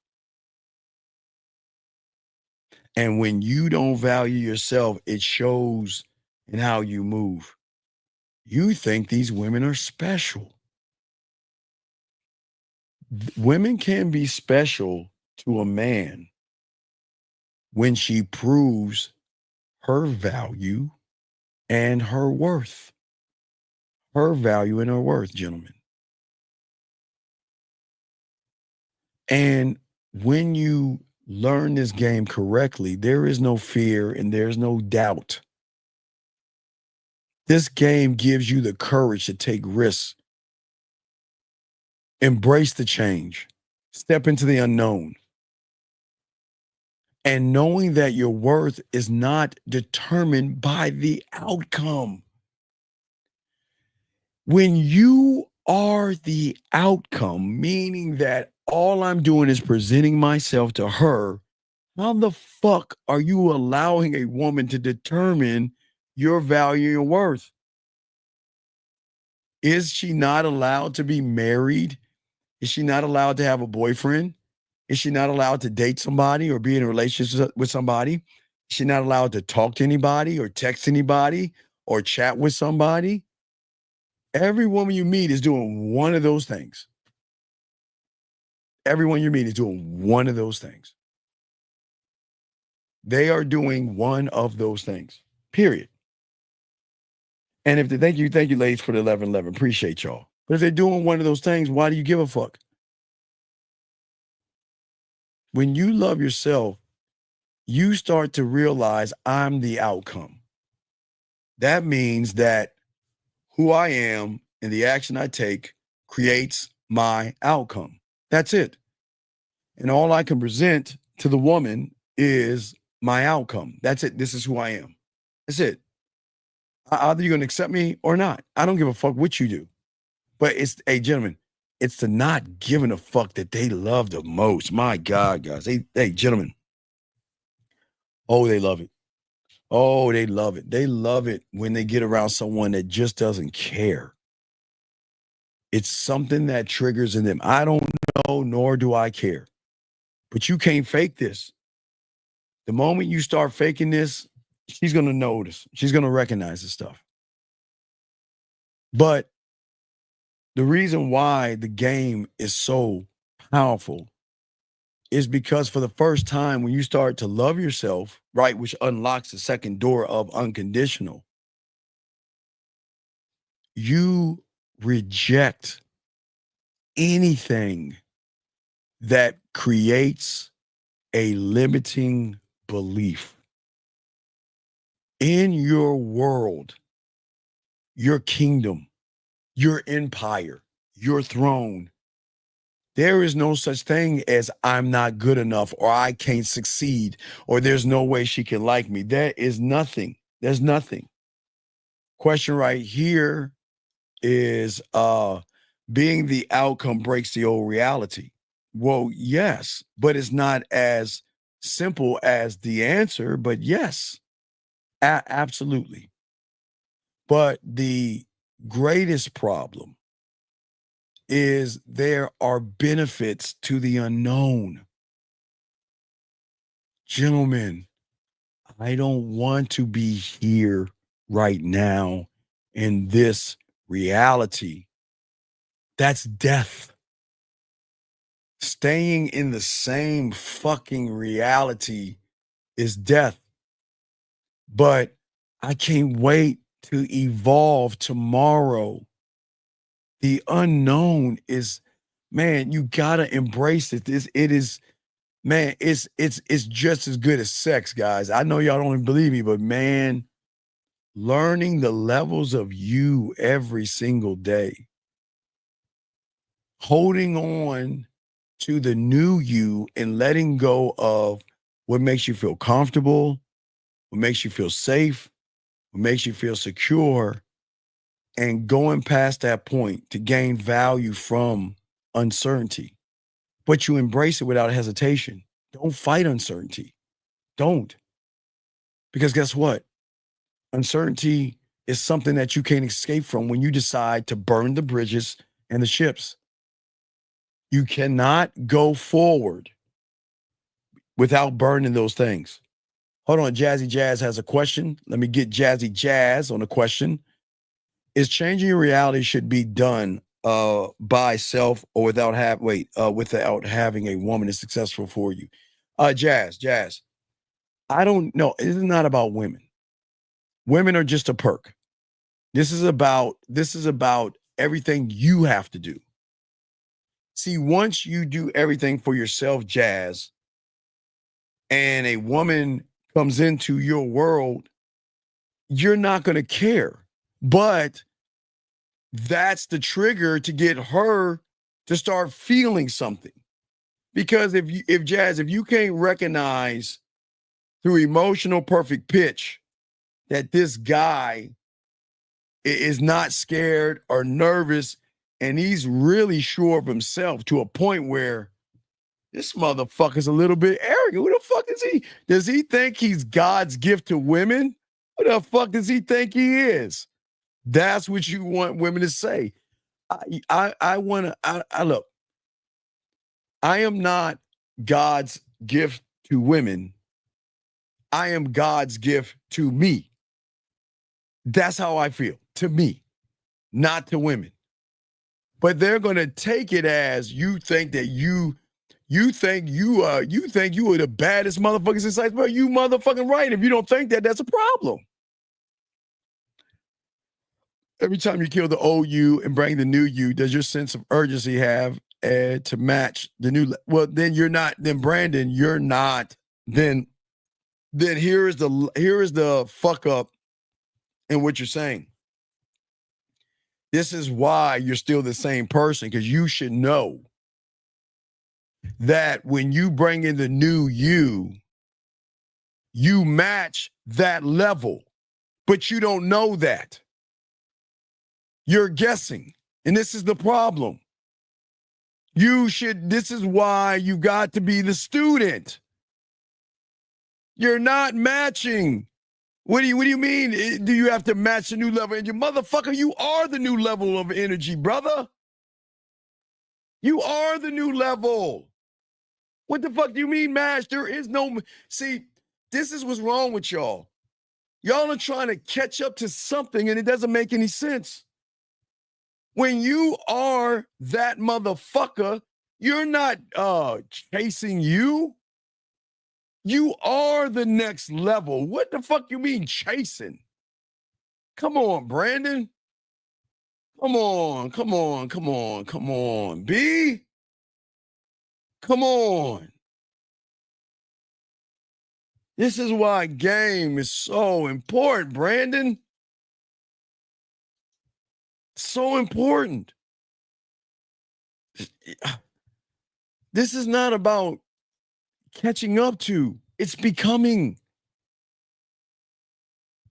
H: And when you don't value yourself, it shows in how you move. You think these women are special. Women can be special to a man when she proves her value and her worth. Her value and her worth, gentlemen. And when you learn this game correctly, there is no fear and there's no doubt. This game gives you the courage to take risks. Embrace the change. Step into the unknown. And knowing that your worth is not determined by the outcome. When you are the outcome, meaning that all I'm doing is presenting myself to her, how the fuck are you allowing a woman to determine your value and worth? Is she not allowed to be married? Is she not allowed to have a boyfriend? Is she not allowed to date somebody or be in a relationship with somebody? Is she not allowed to talk to anybody or text anybody or chat with somebody? Every woman you meet is doing one of those things. Everyone you meet is doing one of those things. They are doing one of those things, period. And if they thank you ladies for the 1111. Appreciate y'all. But if they're doing one of those things, why do you give a fuck? When you love yourself, you start to realize I'm the outcome. That means that who I am and the action I take creates my outcome. That's it. And all I can present to the woman is my outcome. That's it. This is who I am. That's it. Either you're going to accept me or not. I don't give a fuck what you do. But it's, hey, gentlemen, it's the not giving a fuck that they love the most. My God, guys. Hey, gentlemen. Oh, they love it. Oh, they love it. They love it when they get around someone that just doesn't care. It's something that triggers in them. I don't know, nor do I care. But you can't fake this. The moment you start faking this, she's going to notice. She's going to recognize this stuff. But the reason why the game is so powerful is because for the first time, when you start to love yourself, right, which unlocks the second door of unconditional, you reject anything that creates a limiting belief. In your world, your kingdom, your empire, your throne, there is no such thing as I'm not good enough or I can't succeed or there's no way she can like me. There is nothing. There's nothing. Question right here is being the outcome breaks the old reality. Well, yes, but it's not as simple as the answer, but yes, absolutely. But the greatest problem is there are benefits to the unknown. Gentlemen, I don't want to be here right now in this reality. That's death. Staying in the same fucking reality is death. But I can't wait to evolve tomorrow. The unknown is, man, you gotta embrace it. It is, man, it's just as good as sex, guys. I know y'all don't even believe me, but man, learning the levels of you every single day, holding on to the new you and letting go of what makes you feel comfortable, what makes you feel safe, what makes you feel secure, and going past that point to gain value from uncertainty. But you embrace it without hesitation. Don't fight uncertainty. Don't. Because guess what? Uncertainty is something that you can't escape from when you decide to burn the bridges and the ships. You cannot go forward without burning those things. Hold on, Jazzy Jazz has a question. Let me get Jazzy Jazz on a question. Is changing your reality should be done by self or without having a woman is successful for you? Jazz, I don't know. This is not about women. Women are just a perk. This is about everything you have to do. See, once you do everything for yourself, Jazz, and a woman comes into your world, you're not going to care. But that's the trigger to get her to start feeling something. Because if you can't recognize through emotional perfect pitch that this guy is not scared or nervous and he's really sure of himself to a point where this motherfucker's a little bit arrogant. Who the fuck is he? Does he think he's God's gift to women? Who the fuck does he think he is? That's what you want women to say. I look, I am not God's gift to women. I am God's gift to me. That's how I feel, to me, not to women. But they're going to take it as you think that you think you are the baddest motherfuckers in sight. Well, you motherfucking right. If you don't think that, that's a problem. Every time you kill the old you and bring the new you, does your sense of urgency have to match the new? Well, then you're not. Then Brandon, you're not. Then here is the fuck up in what you're saying. This is why you're still the same person, because you should know that when you bring in the new you, you match that level, but you don't know that. You're guessing, and this is the problem. This is why you got to be the student. You're not matching. What do you mean? Do you have to match the new level? And you motherfucker, you are the new level of energy, brother. You are the new level. What the fuck do you mean match? There is no, see, this is what's wrong with y'all. Y'all are trying to catch up to something and it doesn't make any sense. When you are that motherfucker, you're not chasing you. You are the next level. What the fuck you mean chasing? Come on, Brandon. Come on, B. Come on. This is why game is so important, Brandon. So important. This is not about catching up to, it's becoming.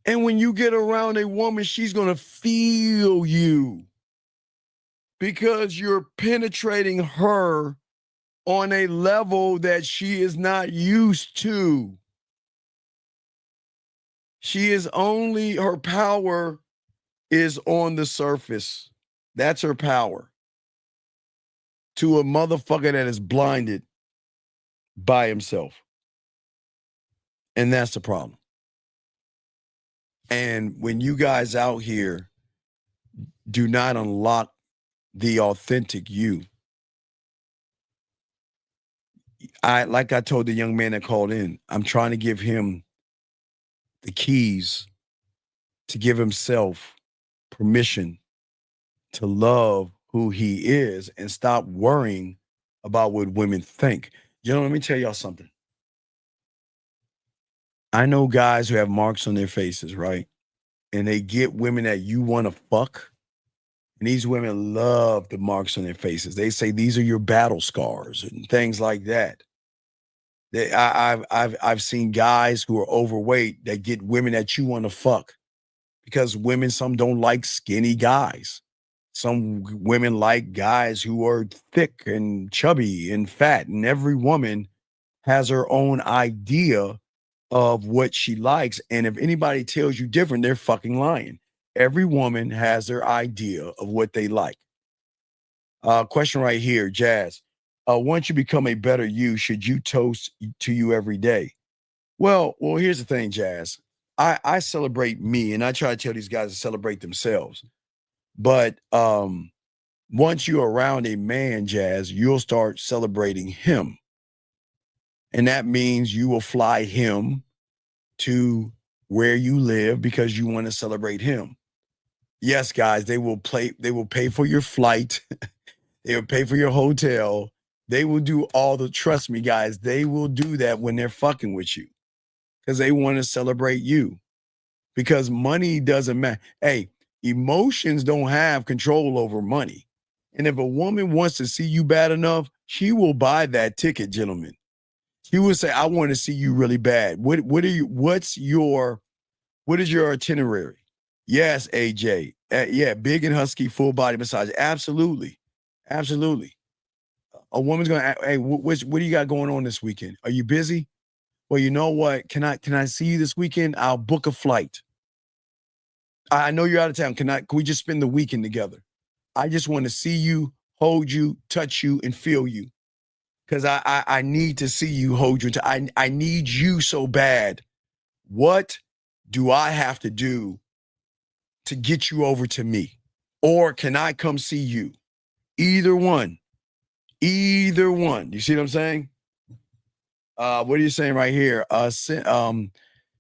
H: And when you get around a woman, she's going to feel you because you're penetrating her on a level that she is not used to. She is only, her power is on the surface. That's her power. To a motherfucker that is blinded by himself. And that's the problem. And when you guys out here do not unlock the authentic you, like I told the young man that called in, I'm trying to give him the keys to give himself permission to love who he is and stop worrying about what women think. You know, let me tell y'all something. I know guys who have marks on their faces, right? And they get women that you want to fuck. And these women love the marks on their faces. They say these are your battle scars and things like that. I've seen guys who are overweight that get women that you want to fuck because women, some don't like skinny guys. Some women like guys who are thick and chubby and fat, and every woman has her own idea of what she likes. And if anybody tells you different, they're fucking lying. Every woman has their idea of what they like. Question right here, Jazz. Once you become a better you, should you toast to you every day? Well, here's the thing, Jazz. I celebrate me, and I try to tell these guys to celebrate themselves. But once you're around a man, Jazz, you'll start celebrating him. And that means you will fly him to where you live because you want to celebrate him. Yes, guys, they will pay for your flight. They will pay for your hotel. They will do all the, trust me, guys, they will do that when they're fucking with you because they want to celebrate you because money doesn't matter. Hey, emotions don't have control over money. And if a woman wants to see you bad enough, she will buy that ticket, gentlemen. She will say, I want to see you really bad. What is your itinerary? Yes, AJ. Yeah, big and husky, full body massage. Absolutely. Absolutely. A woman's going to ask, hey, what do you got going on this weekend? Are you busy? Well, you know what? Can I see you this weekend? I'll book a flight. I know you're out of town. Can we just spend the weekend together? I just want to see you, hold you, touch you, and feel you. Because I need to see you, hold you. I need you so bad. What do I have to do to get you over to me? Or can I come see you? Either one. Either one. You see what I'm saying? What are you saying right here?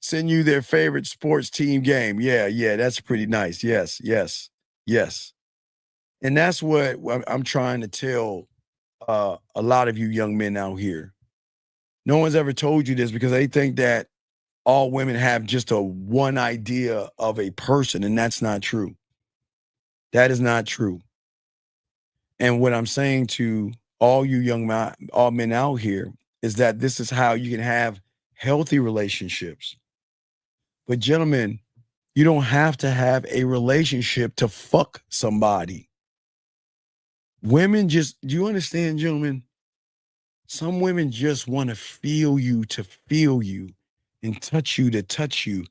H: Send you their favorite sports team game. Yeah, that's pretty nice. Yes. And that's what I'm trying to tell a lot of you young men out here. No one's ever told you this because they think that all women have just one idea of a person, and that's not true. That is not true. And what I'm saying to all you all men out here is that this is how you can have healthy relationships. But gentlemen, you don't have to have a relationship to fuck somebody. Women do you understand, gentlemen? Some women just want to feel you and touch you to touch you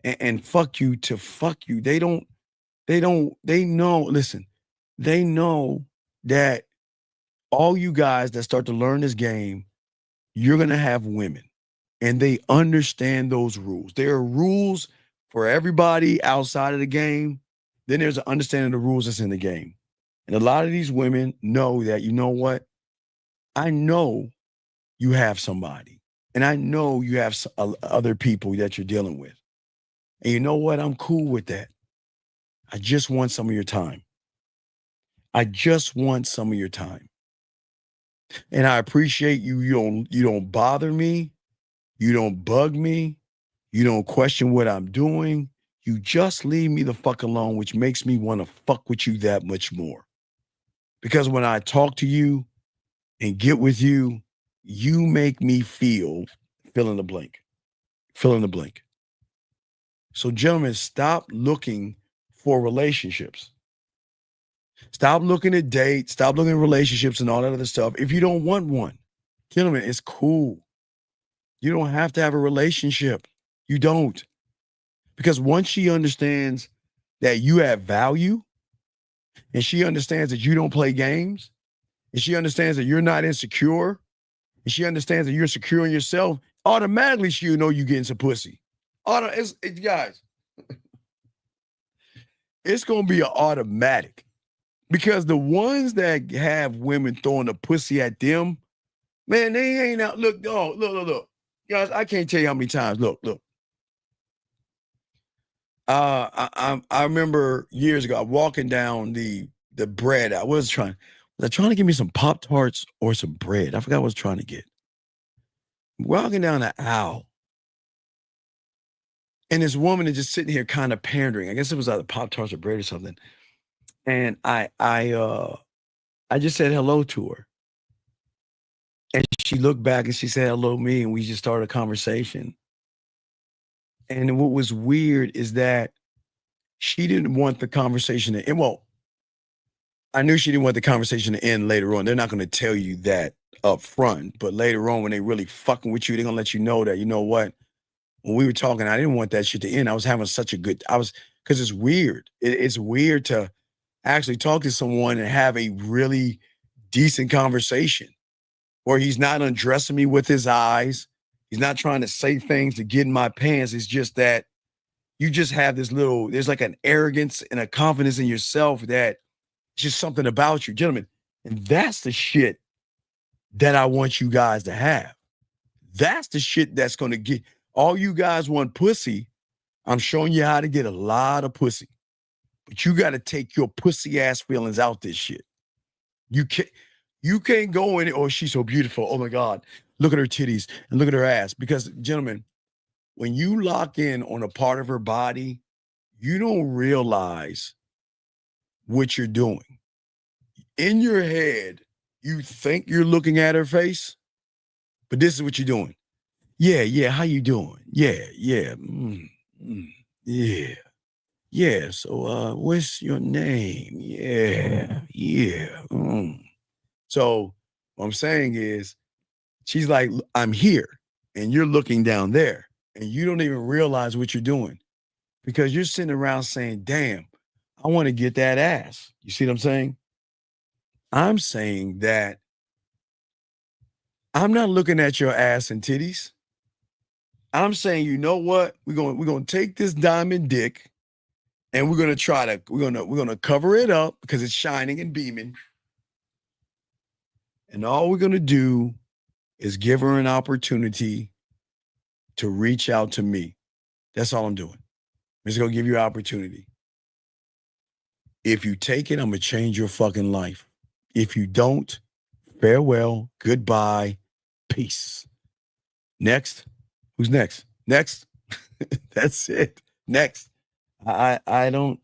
H: and fuck you to fuck you. They know that all you guys that start to learn this game, you're going to have women and they understand those rules. There are rules for everybody outside of the game. Then there's an understanding of the rules that's in the game. And a lot of these women know that, you know what? I know you have somebody and I know you have other people that you're dealing with. And you know what? I'm cool with that. I just want some of your time. I just want some of your time. And I appreciate you. You don't bother me. You don't bug me. You don't question what I'm doing. You just leave me the fuck alone, which makes me want to fuck with you that much more. Because when I talk to you and get with you, you make me fill in the blank. Fill in the blank. So gentlemen, stop looking for relationships. Stop looking at dates. Stop looking at relationships and all that other stuff. If you don't want one, gentlemen, it's cool. You don't have to have a relationship. You don't. Because once she understands that you have value, and she understands that you don't play games, and she understands that you're not insecure, and she understands that you're secure in yourself, automatically she'll know you getting some pussy. Guys, it's going to be an automatic, because the ones that have women throwing the pussy at them, man, they ain't out. Look. Guys, I can't tell you how many times. Look. I remember years ago, walking down the bread. Was I trying to get me some Pop-Tarts or some bread? I forgot what I was trying to get. Walking down the aisle, and this woman is just sitting here kind of pandering. I guess it was either Pop-Tarts or bread or something. And I just said hello to her. And she looked back and she said hello to me, and we just started a conversation. And what was weird is that she didn't want the conversation to end. Well, I knew she didn't want the conversation to end later on. They're not going to tell you that up front, but later on when they really fucking with you, they're going to let you know that, you know what, when we were talking, I didn't want that shit to end. I was having such a good, because it's weird. It's weird to actually talk to someone and have a really decent conversation where he's not undressing me with his eyes. He's not trying to say things to get in my pants. It's just that you just have there's like an arrogance and a confidence in yourself that just something about you, gentlemen. And that's the shit that I want you guys to have. That's the shit that's going to get all you guys want pussy. I'm showing you how to get a lot of pussy, but you got to take your pussy ass feelings out this shit. You can't go in it. Oh, she's so beautiful. Oh my God. Look at her titties and look at her ass. Because, gentlemen, when you lock in on a part of her body, you don't realize what you're doing. In your head, you think you're looking at her face, but this is what you're doing. Yeah, how you doing? Yeah. Yeah, so what's your name? Yeah. So what I'm saying is, she's like, I'm here, and you're looking down there, and you don't even realize what you're doing because you're sitting around saying, damn, I want to get that ass. You see what I'm saying? I'm saying that I'm not looking at your ass and titties. I'm saying, you know what? We're going to take this diamond dick, and we're going to cover it up because it's shining and beaming. And all we're going to do is give her an opportunity to reach out to me. That's all I'm doing. I'm just going to give you an opportunity. If you take it, I'm going to change your fucking life. If you don't, farewell, goodbye, peace. Next. Who's next? Next. That's it. Next. I don't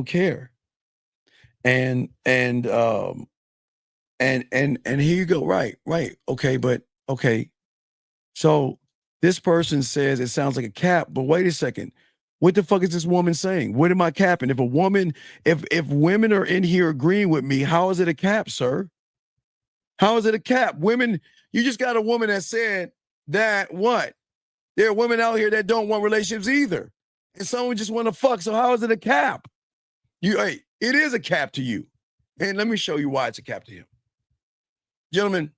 H: care. And here you go. Right. Okay. So this person says it sounds like a cap, but wait a second. What the fuck is this woman saying? What am I capping? If women are in here agreeing with me, how is it a cap, sir? How is it a cap? Women, you just got a woman that said that what? There are women out here that don't want relationships either. And someone just want to fuck. So how is it a cap? It is a cap to you. And let me show you why it's a cap to him. Gentlemen,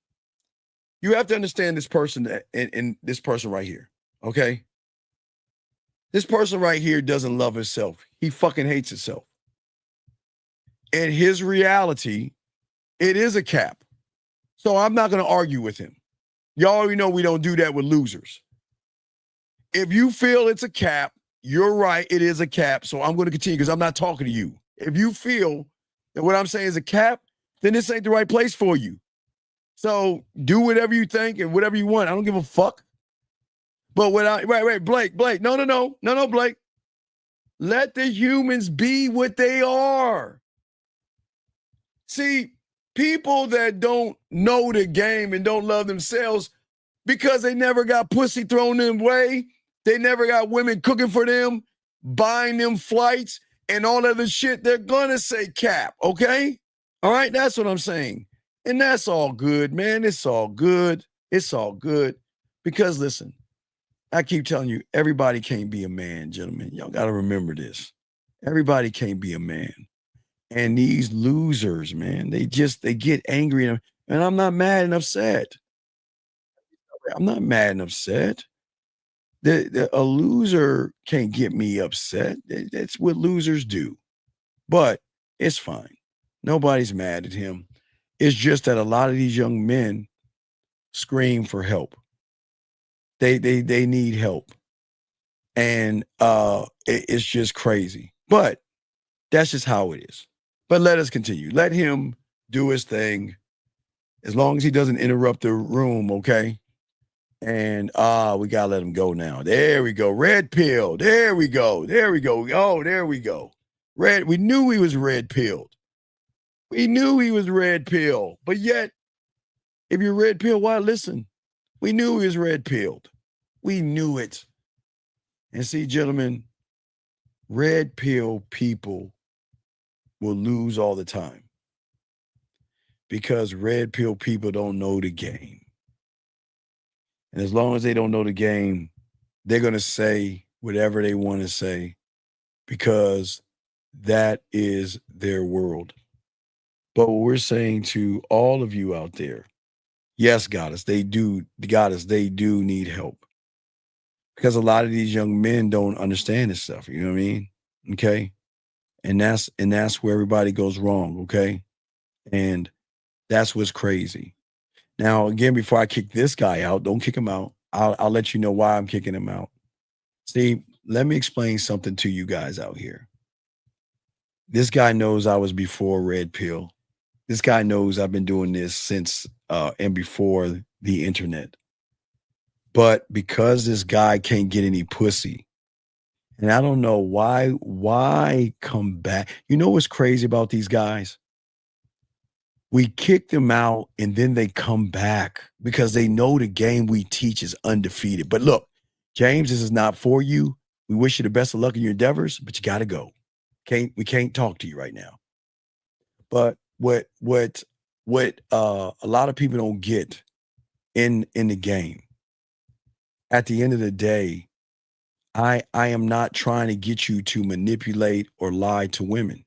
H: you have to understand this person and this person right here, okay? This person right here doesn't love himself. He fucking hates himself. In his reality, it is a cap. So I'm not going to argue with him. Y'all already know we don't do that with losers. If you feel it's a cap, you're right, it is a cap. So I'm going to continue because I'm not talking to you. If you feel that what I'm saying is a cap, then this ain't the right place for you. So do whatever you think and whatever you want. I don't give a fuck. But Blake. No, Blake. Let the humans be what they are. See, people that don't know the game and don't love themselves because they never got pussy thrown their way, they never got women cooking for them, buying them flights and all other shit, they're gonna say cap, okay? All right, that's what I'm saying. And that's all good, man. It's all good. Because listen, I keep telling you, everybody can't be a man, gentlemen. Y'all got to remember this. Everybody can't be a man. And these losers, man, they get angry. And I'm not mad and upset. I'm not mad and upset. A loser can't get me upset. That's what losers do. But it's fine. Nobody's mad at him. It's just that a lot of these young men scream for help. They need help. And it's just crazy. But that's just how it is. But let us continue. Let him do his thing. As long as he doesn't interrupt the room, okay? And we gotta let him go now. There we go. Red pill. There we go. There we go. Oh, there we go. Red. We knew he was red pilled. We knew he was red pill. But yet, if you're red pill, why listen? We knew he was red pilled. We knew it. And see, gentlemen, red pill people will lose all the time because red pill people don't know the game. And as long as they don't know the game, they're going to say whatever they want to say because that is their world. But what we're saying to all of you out there, yes, goddess, they do need help. Because a lot of these young men don't understand this stuff. You know what I mean? Okay. And that's where everybody goes wrong. Okay. And that's what's crazy. Now, again, before I kick this guy out, don't kick him out. I'll let you know why I'm kicking him out. See, let me explain something to you guys out here. This guy knows I was before Red Pill. This guy knows I've been doing this since and before the internet. But because this guy can't get any pussy, and I don't know why come back? You know what's crazy about these guys? We kick them out and then they come back because they know the game we teach is undefeated. But look, James, this is not for you. We wish you the best of luck in your endeavors, but you got to go. We can't talk to you right now. But what a lot of people don't get in the game, at the end of the day, I am not trying to get you to manipulate or lie to women.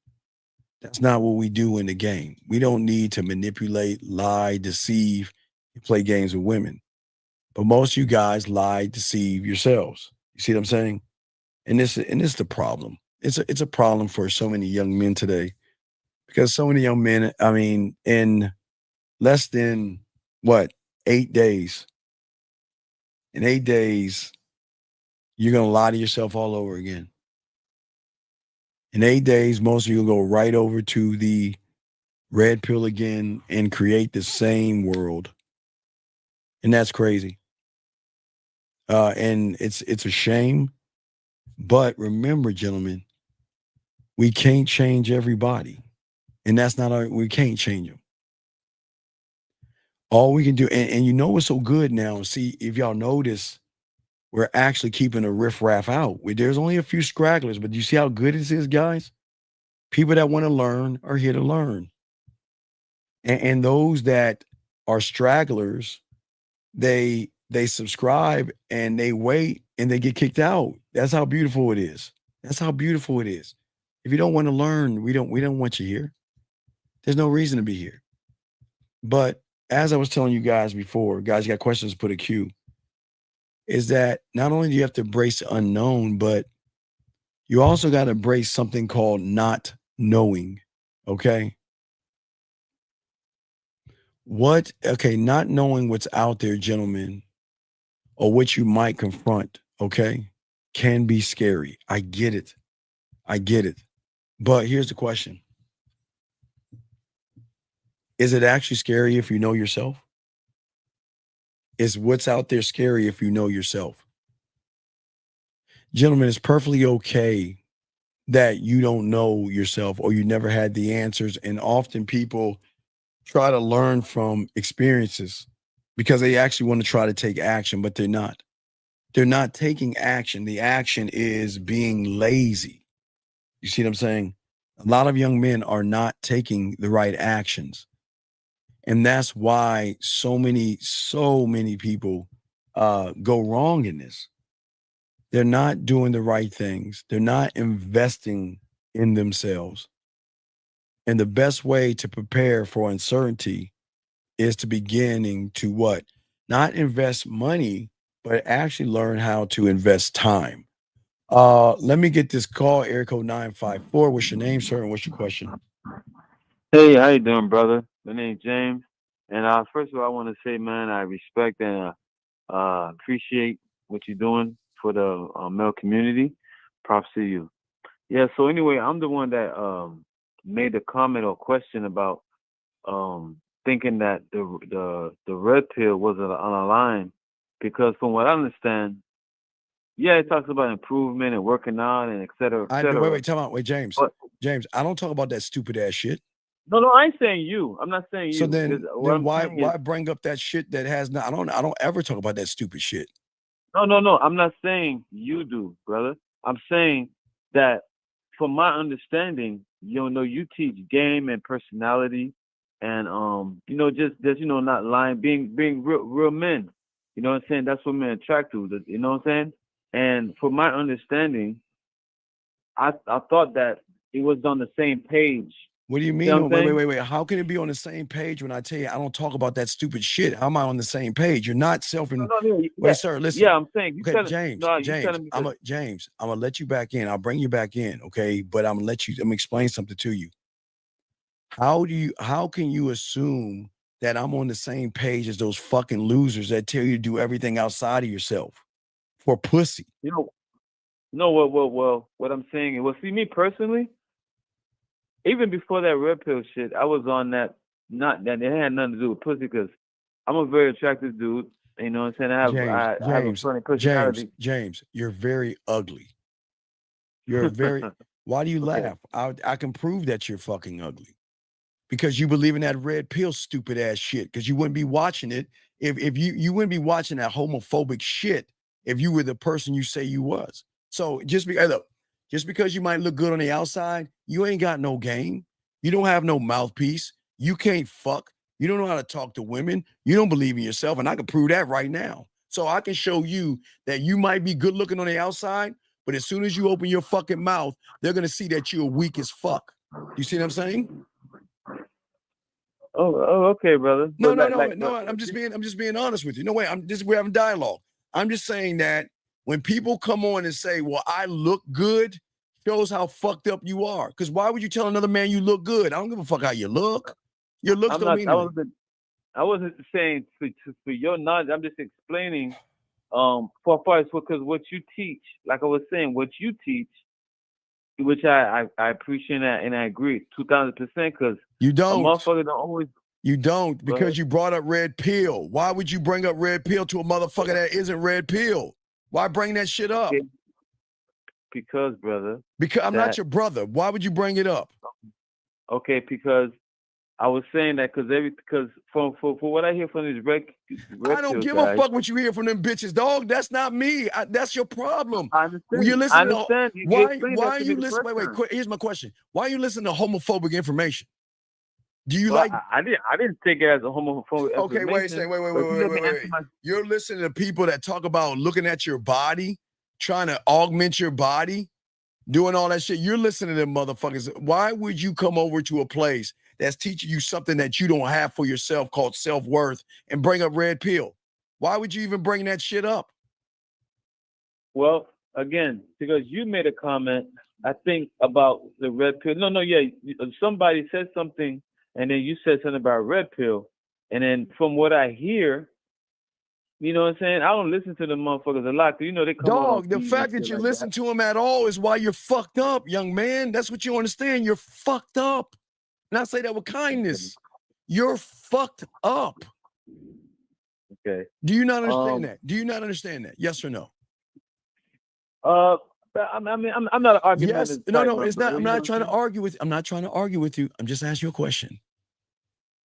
H: That's not what we do in the game. We don't need to manipulate, lie, deceive, and play games with women. But most of you guys lie, deceive yourselves. You see what I'm saying? And this is the problem. It's a problem for so many young men today. Because so many young men, I mean, in less than 8 days. In 8 days, you're going to lie to yourself all over again. In 8 days, most of you will go right over to the red pill again and create the same world. And that's crazy. And it's a shame. But remember, gentlemen, we can't change everybody. And that's not we can't change them. All we can do, and you know what's so good now, see, if y'all notice, we're actually keeping a riffraff out. There's only a few stragglers, but you see how good this is, guys? People that want to learn are here to learn. And those that are stragglers, they subscribe and they wait and they get kicked out. That's how beautiful it is. That's how beautiful it is. If you don't want to learn, we don't want you here. There's no reason to be here. But as I was telling you guys before, guys, you got questions, put a Q. Is that not only do you have to embrace the unknown, but you also got to embrace something called not knowing. Okay. Not knowing what's out there, gentlemen, or what you might confront, okay, can be scary. I get it. But here's the question. Is it actually scary if you know yourself? Is what's out there scary if you know yourself? Gentlemen, it's perfectly okay that you don't know yourself or you never had the answers. And often people try to learn from experiences because they actually want to try to take action, but they're not. They're not taking action. The action is being lazy. You see what I'm saying? A lot of young men are not taking the right actions. And that's why so many people go wrong in this. They're not doing the right things. They're not investing in themselves. And the best way to prepare for uncertainty is to beginning to what? Not invest money, but actually learn how to invest time. Let me get this call, area code 954. What's your name, sir, and what's your question?
L: Hey, how you doing, brother? My name's James, and first of all, I want to say, man, I respect and appreciate what you're doing for the male community. Props to you. Yeah. So anyway, I'm the one that made a comment or question about thinking that the red pill was on a line, because from what I understand, yeah, it talks about improvement and working out and et cetera, et cetera.
H: Wait, tell me, wait, James.
L: But
H: James, I don't talk about that stupid ass shit.
L: no, I ain't saying you. I'm not saying you.
H: So then
L: What I'm
H: why
L: saying is-
H: bring up that shit that has not? I don't ever talk about that stupid shit.
L: No. I'm not saying you do, brother. I'm saying that from my understanding, you teach game and personality, and just not lying, being real men. You know what I'm saying? That's what men attract to. You know what I'm saying? And from my understanding, I thought that it was on the same page.
H: What do you mean?
L: See what I'm saying?
H: Wait. How can it be on the same page when I tell you I don't talk about that stupid shit? How am I on the same page? You're not Wait, sir, listen.
L: Yeah, I'm saying
H: Okay, James. James, I'm gonna let you back in. I'll bring you back in, okay? But I'm gonna explain something to you. How can you assume that I'm on the same page as those fucking losers that tell you to do everything outside of yourself for pussy?
L: Well, what I'm saying is, see, me personally, even before that red pill shit, I was on that. Not that it had nothing to do with pussy, because I'm a very attractive dude. You know what I'm saying? I have a funny personality.
H: James, you're very ugly. You're very. Why do you laugh? I can prove that you're fucking ugly, because you believe in that red pill stupid ass shit. Because you wouldn't be watching it if you wouldn't be watching that homophobic shit if you were the person you say you was. So just because you might look good on the outside, you ain't got no game. You don't have no mouthpiece. You can't fuck. You don't know how to talk to women. You don't believe in yourself. And I can prove that right now. So I can show you that you might be good looking on the outside, but as soon as you open your fucking mouth, they're going to see that you're weak as fuck. You see what I'm saying?
L: Oh, okay, brother.
H: No. I'm just being honest with you. No way. We're having dialogue. I'm just saying that when people come on and say, well, I look good, shows how fucked up you are. Because why would you tell another man you look good? I don't give a fuck how you look. Your looks don't mean anything.
L: I wasn't saying for your knowledge. I'm just explaining for far as because what you teach, like I was saying, what you teach, which I appreciate that and I agree 2,000%, because
H: you don't.
L: A motherfucker don't always.
H: You don't, because you brought up red pill. Why would you bring up red pill to a motherfucker that isn't red pill? Why bring that shit up?
L: Because, brother.
H: Because I'm not your brother. Why would you bring it up?
L: Okay, because I was saying that because for what I hear from these red
H: I don't give a fuck what you hear from them bitches, dog. That's not me. That's your problem.
L: I understand.
H: You're listening
L: I understand.
H: why are you listening? Wait. Here's my question. Why are you listening to homophobic information? Do you like?
L: I didn't take it as a homophobic.
H: Okay, wait. You're listening to people that talk about looking at your body, trying to augment your body, doing all that shit. You're listening to them motherfuckers. Why would you come over to a place that's teaching you something that you don't have for yourself called self-worth and bring up red pill? Why would you even bring that shit up?
L: Well, again, because you made a comment, I think, about the red pill. Somebody said something, and then you said something about red pill. And then from what I hear, you know what I'm saying? I don't listen to the motherfuckers a lot, because, they come
H: Dog, the fact that you listen to them at all is why you're fucked up, young man. That's what you understand. You're fucked up. And I say that with kindness. You're fucked up.
L: Okay.
H: Do you not understand that? Do you not understand that? Yes or no?
L: I'm not an argument.
H: Yes. No, it's not. I'm not trying to argue with you. I'm just asking you a question.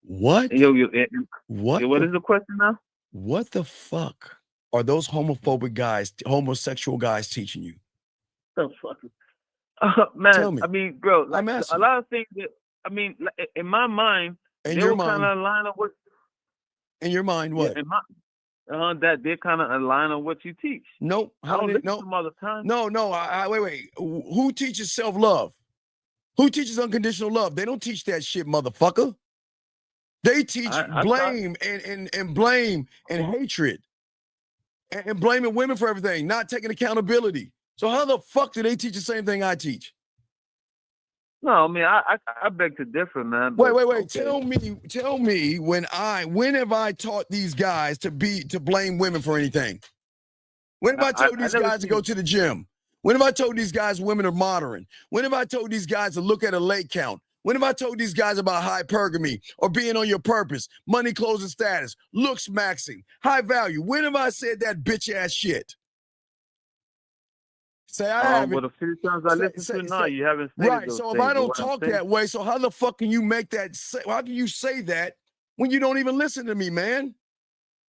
H: What?
L: What is the question now?
H: What the fuck are those homophobic guys, homosexual guys teaching you?
L: The fuck? Man,
H: Tell me.
L: I mean, bro,
H: I'm asking.
L: a lot of things that, in my mind, they were kind of aligned on what.
H: In your mind, what?
L: Yeah, that they're kind of aligned on what you teach.
H: Nope.
L: I don't listen to them all the time.
H: No. Wait. Who teaches self-love? Who teaches unconditional love? They don't teach that shit, motherfucker. They teach blame and blame and hatred and blaming women for everything, not taking accountability. So how the fuck do they teach the same thing I teach?
L: No, I mean I beg to differ, man.
H: Wait. Okay. Tell me when have I taught these guys to blame women for anything? When have I told these guys to go to the gym? When have I told these guys women are modern? When have I told these guys to look at a lake count? When have I told these guys about hypergamy or being on your purpose, money, clothes, and status, looks maxing, high value? When have I said that bitch ass shit? Say I haven't.
L: But a few times I listen to it, no, you haven't said
H: right.
L: Those
H: so
L: things,
H: if I don't talk that way, so how the fuck can you make that? How can you say that when you don't even listen to me, man?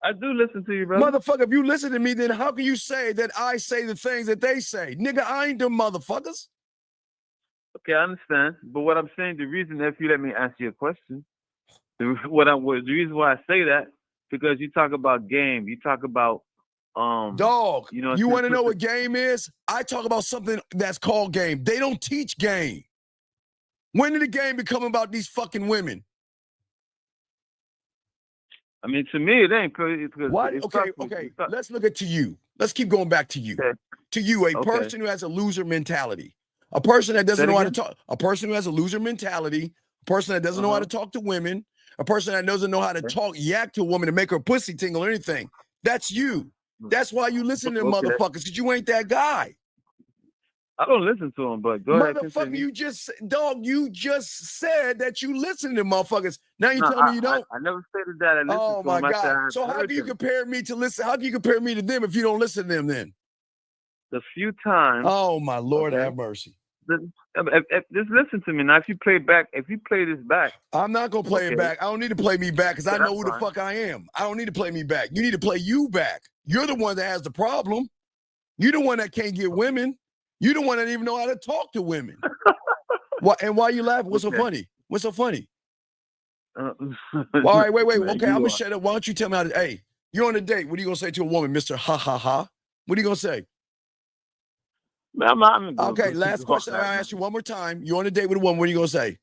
L: I do listen to you, brother.
H: Motherfucker, if you listen to me, then how can you say that I say the things that they say? Nigga, I ain't them motherfuckers.
L: Okay, I understand. But what I'm saying, the reason, if you let me ask you a question, the reason why I say that, because you talk about game, you talk about
H: dog.
L: You know,
H: you want to know what game is? I talk about something that's called game. They don't teach game. When did the game become about these fucking women?
L: I mean, to me, it ain't.
H: What? Okay. Let's look at to you. Let's keep going back to you. Okay. To you, a person who has a loser mentality, a person that doesn't know how to talk, a person who has a loser mentality, a person that doesn't know how to talk to women, a person that doesn't know how to talk yak to a woman to make her pussy tingle or anything. That's you. That's why you listen to them motherfuckers, because you ain't that guy.
L: I don't listen to them, but go ahead.
H: Motherfucker, you just said that you listen to motherfuckers. Now you tell me you don't.
L: I never stated that. I listen
H: oh
L: to
H: my
L: them.
H: God. So how can you compare me to listen? How can you compare me to them if you don't listen to them then?
L: The few times.
H: Oh my Lord, have mercy.
L: Just listen to me now. If you play this back,
H: I'm not gonna play it back. I don't need to play me back because I know who the fuck I am. I don't need to play me back. You need to play you back. You're the one that has the problem. You're the one that can't get women. You're the one that didn't even know how to talk to women. Why you laughing? What's so funny? What's so funny? All right, wait. Man, okay, I'm gonna shut up. Why don't you tell me how to? Hey, you're on a date. What are you gonna say to a woman, Mr. Ha ha ha? What are you gonna say?
L: I'm
H: okay, last question. I ask you one more time. You're on a date with a woman. What are you gonna say?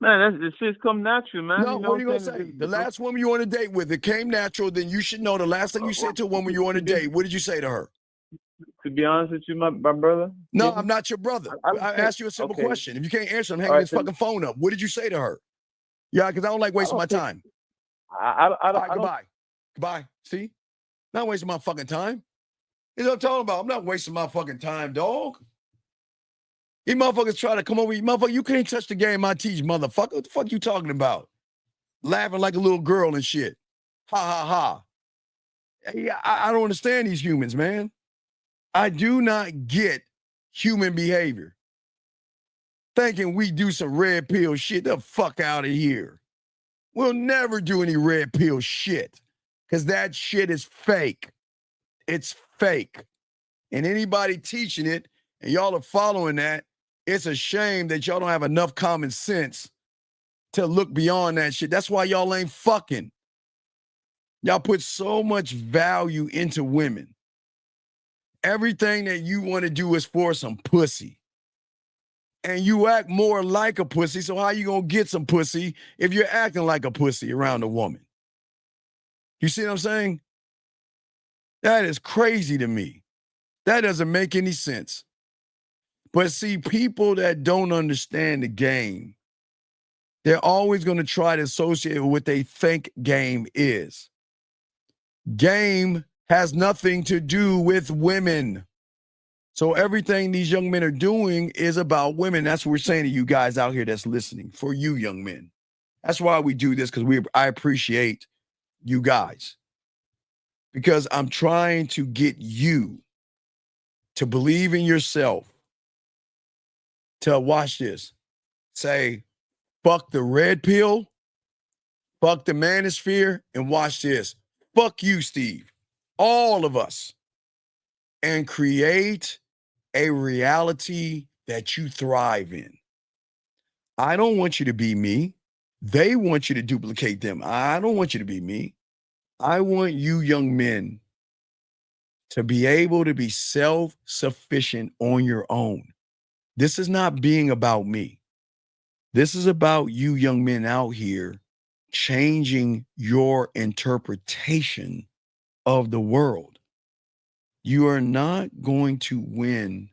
L: Man, this shit's come natural, man.
H: No, what are you gonna say? The last woman you on a date with, it came natural. Then you should know the last thing you said to a woman you're on a date. What did you say to her?
L: To be honest with you, my brother.
H: No, I'm not your brother. I asked you a simple question. If you can't answer, I'm hanging this fucking phone up. What did you say to her? Yeah, because I don't like wasting my time. Goodbye. See? Not wasting my fucking time. You know what I'm talking about? I'm not wasting my fucking time, dog. You motherfuckers try to come over. Motherfucker, you can't touch the game I teach, motherfucker. What the fuck you talking about? Laughing like a little girl and shit. Ha, ha, ha. Yeah, I don't understand these humans, man. I do not get human behavior. Thinking we do some red pill shit. The fuck out of here. We'll never do any red pill shit because that shit is fake. It's fake. And anybody teaching it and y'all are following that, it's a shame that y'all don't have enough common sense to look beyond that shit. That's why y'all ain't fucking. Y'all put so much value into women. Everything that you want to do is for some pussy. And you act more like a pussy, so how you gonna get some pussy if you're acting like a pussy around a woman? You see what I'm saying? That is crazy to me. That doesn't make any sense. But see, people that don't understand the game, they're always going to try to associate with what they think game is. Game has nothing to do with women. So everything these young men are doing is about women. That's what we're saying to you guys out here that's listening, for you young men. That's why we do this, because I appreciate you guys. Because I'm trying to get you to believe in yourself, to watch this, say, fuck the red pill, fuck the manosphere, and watch this. Fuck you, Steve. All of us. And create a reality that you thrive in. I don't want you to be me. They want you to duplicate them. I don't want you to be me. I want you young men to be able to be self-sufficient on your own. This is not being about me. This is about you young men out here changing your interpretation of the world. You are not going to win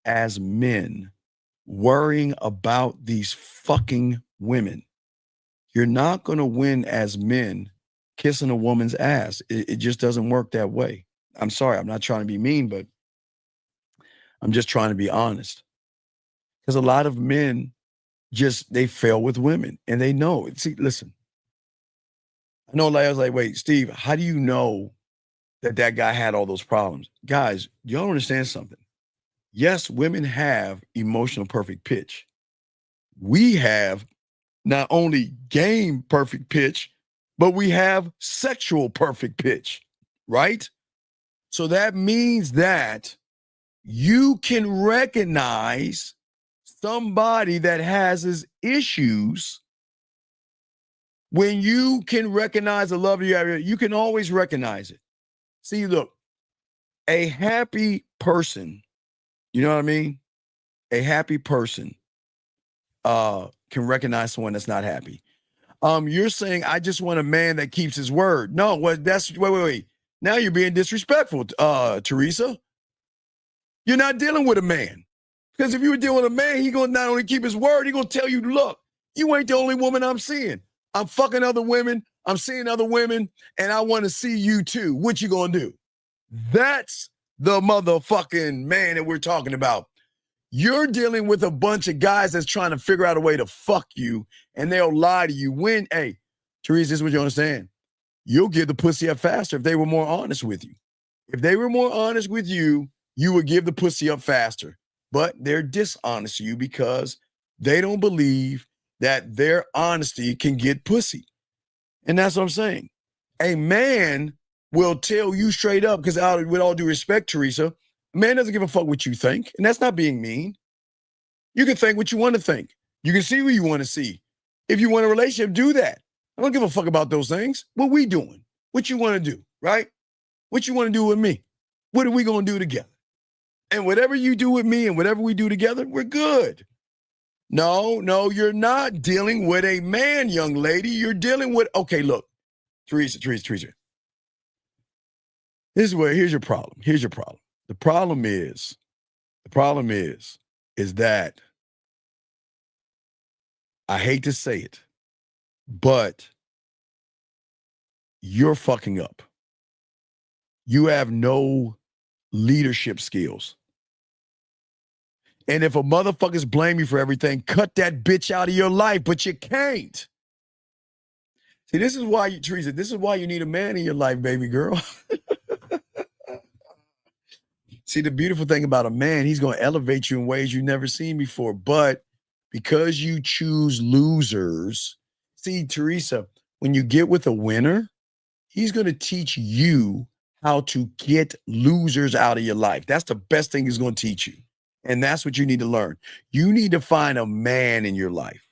H: as men worrying about these fucking women. You're not going to win as men kissing a woman's ass. It just doesn't work that way. I'm sorry, I'm not trying to be mean, but I'm just trying to be honest. Because a lot of men they fail with women and they know it. See, listen, I know I was like, wait, Steve, how do you know that guy had all those problems? Guys, y'all don't understand something. Yes, women have emotional perfect pitch. We have not only game perfect pitch, but we have sexual perfect pitch, right? So that means that you can recognize somebody that has his issues. When you can recognize the love you have, you can always recognize it. See, look, a happy person, you know what I mean? A happy person can recognize someone that's not happy. You're saying, I just want a man that keeps his word. No, wait. Now you're being disrespectful, Teresa. You're not dealing with a man. Because if you were dealing with a man, he's going to not only keep his word, he's going to tell you, look, you ain't the only woman I'm seeing. I'm fucking other women. I'm seeing other women, and I want to see you too. What you going to do? That's the motherfucking man that we're talking about. You're dealing with a bunch of guys that's trying to figure out a way to fuck you, and they'll lie to you. Hey, Teresa, this is what you understand. You'll give the pussy up faster if they were more honest with you. If they were more honest with you, you would give the pussy up faster. But they're dishonest to you because they don't believe that their honesty can get pussy. And that's what I'm saying. A man will tell you straight up, because with all due respect, Teresa, a man doesn't give a fuck what you think. And that's not being mean. You can think what you want to think. You can see who you want to see. If you want a relationship, do that. I don't give a fuck about those things. What we doing? What you want to do, right? What you want to do with me? What are we going to do together? And whatever you do with me and whatever we do together, we're good. No, you're not dealing with a man, young lady. You're dealing with, okay, look, Teresa. Here's your problem. Here's your problem. The problem is that I hate to say it, but you're fucking up. You have no leadership skills. And if a motherfucker's blame you for everything, cut that bitch out of your life, but you can't. See, this is why Teresa, this is why you need a man in your life, baby girl. See, the beautiful thing about a man, he's going to elevate you in ways you've never seen before. But because you choose losers, see, Teresa, when you get with a winner, he's going to teach you how to get losers out of your life. That's the best thing he's going to teach you. And that's what you need to learn. You need to find a man in your life.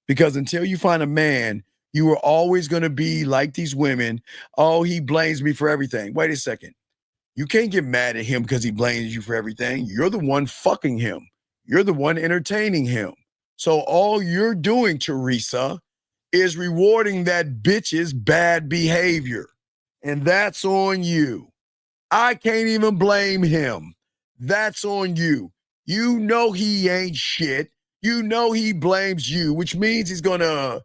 H: Because until you find a man, you are always going to be like these women. Oh, he blames me for everything. Wait a second. You can't get mad at him because he blames you for everything. You're the one fucking him. You're the one entertaining him. So all you're doing, Teresa, is rewarding that bitch's bad behavior. And that's on you. I can't even blame him. That's on you. You know he ain't shit. You know he blames you, which means he's going to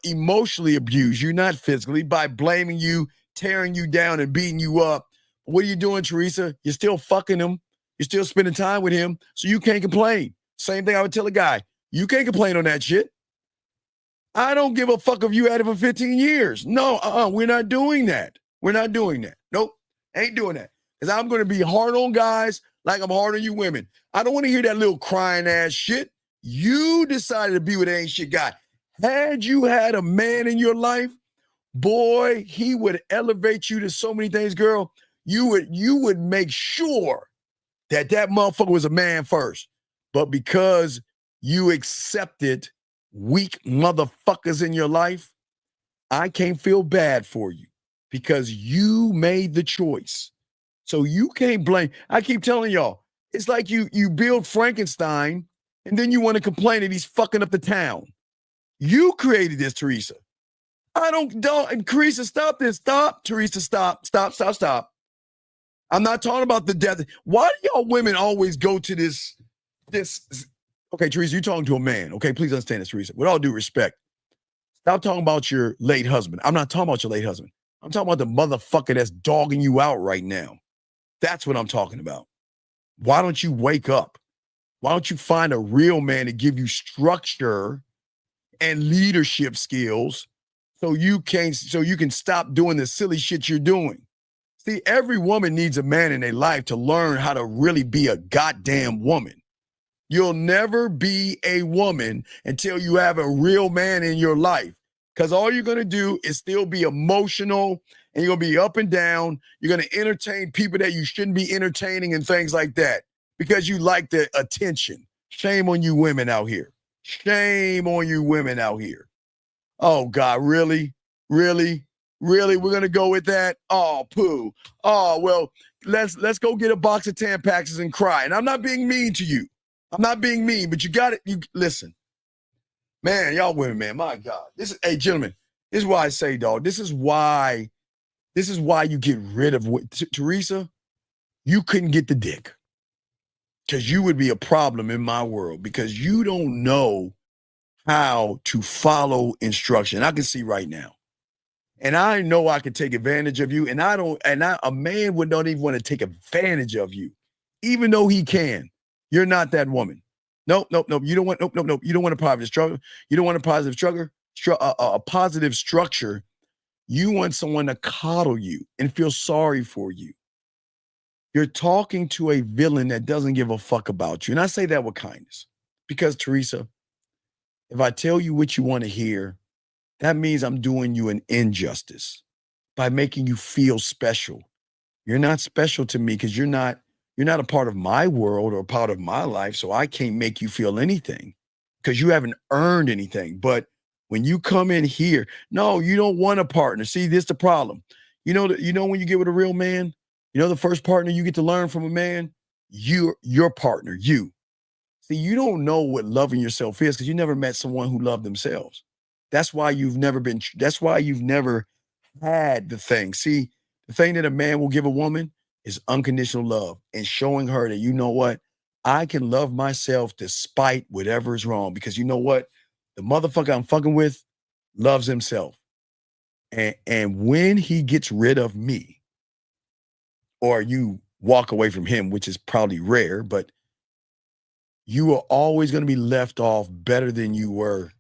H: emotionally abuse you, not physically, by blaming you, tearing you down, and beating you up. What are you doing, Teresa? You're still fucking him. You're still spending time with him, so you can't complain. Same thing I would tell a guy. You can't complain on that shit. I don't give a fuck if you had it for 15 years. No, we're not doing that. We're not doing that. Nope, ain't doing that. Because I'm going to be hard on guys like I'm hard on you women. I don't want to hear that little crying ass shit. You decided to be with an ain't shit guy. Had you had a man in your life, boy, he would elevate you to so many things, girl. You would make sure that motherfucker was a man first. But because you accepted weak motherfuckers in your life, I can't feel bad for you because you made the choice. So you can't blame. I keep telling y'all, it's like you build Frankenstein And then you want to complain that he's fucking up the town. You created this, Teresa. Teresa, stop this. Stop, Teresa, stop. I'm not talking about the death. Why do y'all women always go to this? Okay, Teresa, you're talking to a man. Okay, please understand this, Teresa. With all due respect, stop talking about your late husband. I'm not talking about your late husband. I'm talking about the motherfucker that's dogging you out right now. That's what I'm talking about. Why don't you wake up? Why don't you find a real man to give you structure and leadership skills so you can stop doing the silly shit you're doing? See, every woman needs a man in their life to learn how to really be a goddamn woman. You'll never be a woman until you have a real man in your life. Because all you're going to do is still be emotional, and you're going to be up and down. You're going to entertain people that you shouldn't be entertaining and things like that because you like the attention. Shame on you women out here. Shame on you women out here. Oh, God, really? Really? Really? We're going to go with that? Oh, poo. Oh, well, let's go get a box of Tampaxes and cry. And I'm not being mean to you. I'm not being mean, but you got it. You listen. Man, y'all women, man, my God. Hey, gentlemen, this is why I say, dog, this is why you get rid of Teresa. You couldn't get the dick because you would be a problem in my world because you don't know how to follow instruction. I can see right now. And I know I can take advantage of you. And a man would not even want to take advantage of you, even though he can. You're not that woman. Nope. You don't want, nope. You don't want a positive struggle. You don't want a positive struggle, a positive structure. You want someone to coddle you and feel sorry for you. You're talking to a villain that doesn't give a fuck about you. And I say that with kindness because, Teresa, if I tell you what you want to hear, that means I'm doing you an injustice by making you feel special. You're not special to me because you're not a part of my world or a part of my life, so I can't make you feel anything because you haven't earned anything. But when you come in here, no, you don't want a partner. See, this is the problem. You know when you get with a real man, the first partner you get to learn from a man, your partner, you. See, you don't know what loving yourself is because you never met someone who loved themselves. That's why you've never had the thing. See, the thing that a man will give a woman is unconditional love and showing her that, you know what, I can love myself despite whatever is wrong because you know what, the motherfucker I'm fucking with loves himself. And when he gets rid of me or you walk away from him, which is probably rare, but you are always going to be left off better than you were.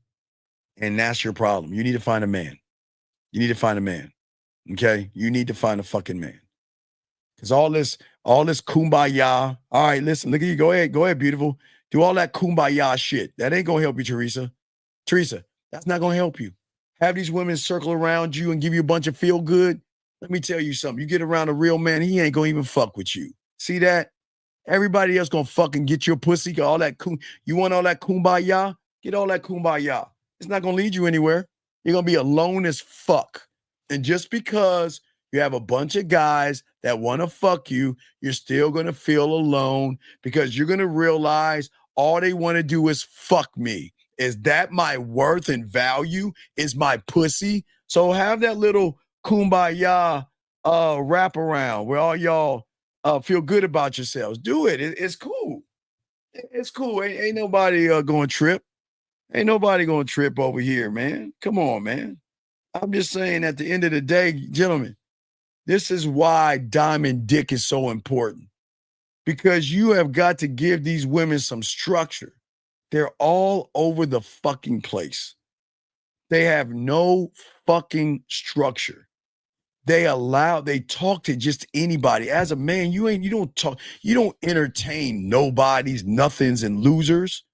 H: And that's your problem. You need to find a man. Okay? You need to find a fucking man. Because all this kumbaya. All right, listen, look at you. Go ahead, beautiful. Do all that kumbaya shit. That ain't gonna help you, Teresa. Teresa, that's not gonna help you. Have these women circle around you and give you a bunch of feel good. Let me tell you something. You get around a real man, he ain't gonna even fuck with you. See that? Everybody else gonna fucking get your pussy. You want all that kumbaya? Get all that kumbaya. It's not gonna lead you anywhere. You're gonna be alone as fuck. And just because you have a bunch of guys that want to fuck you, you're still going to feel alone because you're going to realize all they want to do is fuck me. Is that my worth and value? Is my pussy? So have that little kumbaya wrap around where all y'all feel good about yourselves. Do it. It's cool. It's cool. Ain't nobody going to trip. Ain't nobody going to trip over here, man. Come on, man. I'm just saying at the end of the day, gentlemen, this is why diamond dick is so important because you have got to give these women some structure. They're all over the fucking place. They have no fucking structure. They talk to just anybody. As a man, you don't entertain nobodies, nothings, and losers.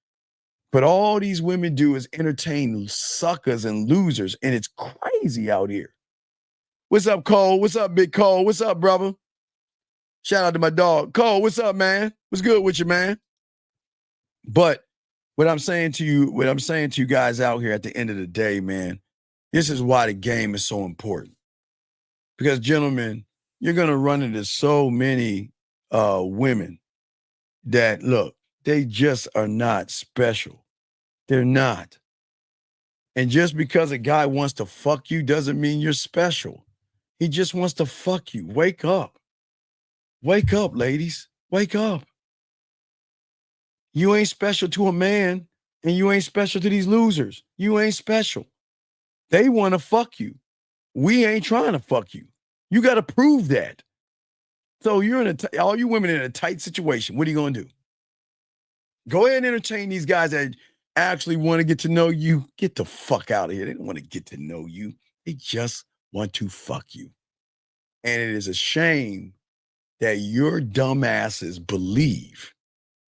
H: But all these women do is entertain suckers and losers, and it's crazy out here. What's up, Cole? What's up, Big Cole? What's up, brother? Shout out to my dog. Cole, what's up, man? What's good with you, man? But what I'm saying to you guys out here at the end of the day, man, this is why the game is so important. Because, gentlemen, you're going to run into so many women that, look, They just are not special. They're not. And just because a guy wants to fuck you doesn't mean you're special. He just wants to fuck you. Wake up. Wake up, ladies. Wake up. You ain't special to a man, and you ain't special to these losers. You ain't special. They want to fuck you. We ain't trying to fuck you. You got to prove that. So you're in all you women in a tight situation. What are you going to do? Go ahead and entertain these guys that actually want to get to know you. Get the fuck out of here. They don't want to get to know you. They just want to fuck you. And it is a shame that your dumbasses believe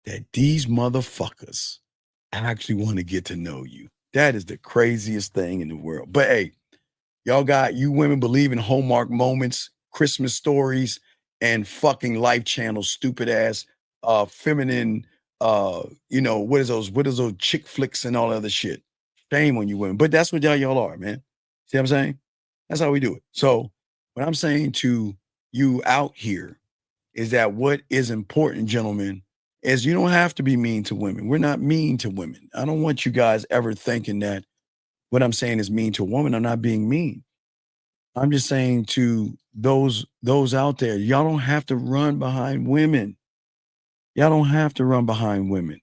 H: that these motherfuckers actually want to get to know you. That is the craziest thing in the world. But hey, you women believe in Hallmark moments, Christmas stories, and fucking Life Channel stupid ass feminine what is those chick flicks and all that other shit. Shame on you women. But that's what y'all are, man. See what I'm saying? That's how we do it. So what I'm saying to you out here is that what is important, gentlemen, is you don't have to be mean to women. We're not mean to women. I don't want you guys ever thinking that what I'm saying is mean to a woman. I'm not being mean. I'm just saying to those out there, y'all don't have to run behind women. Y'all don't have to run behind women.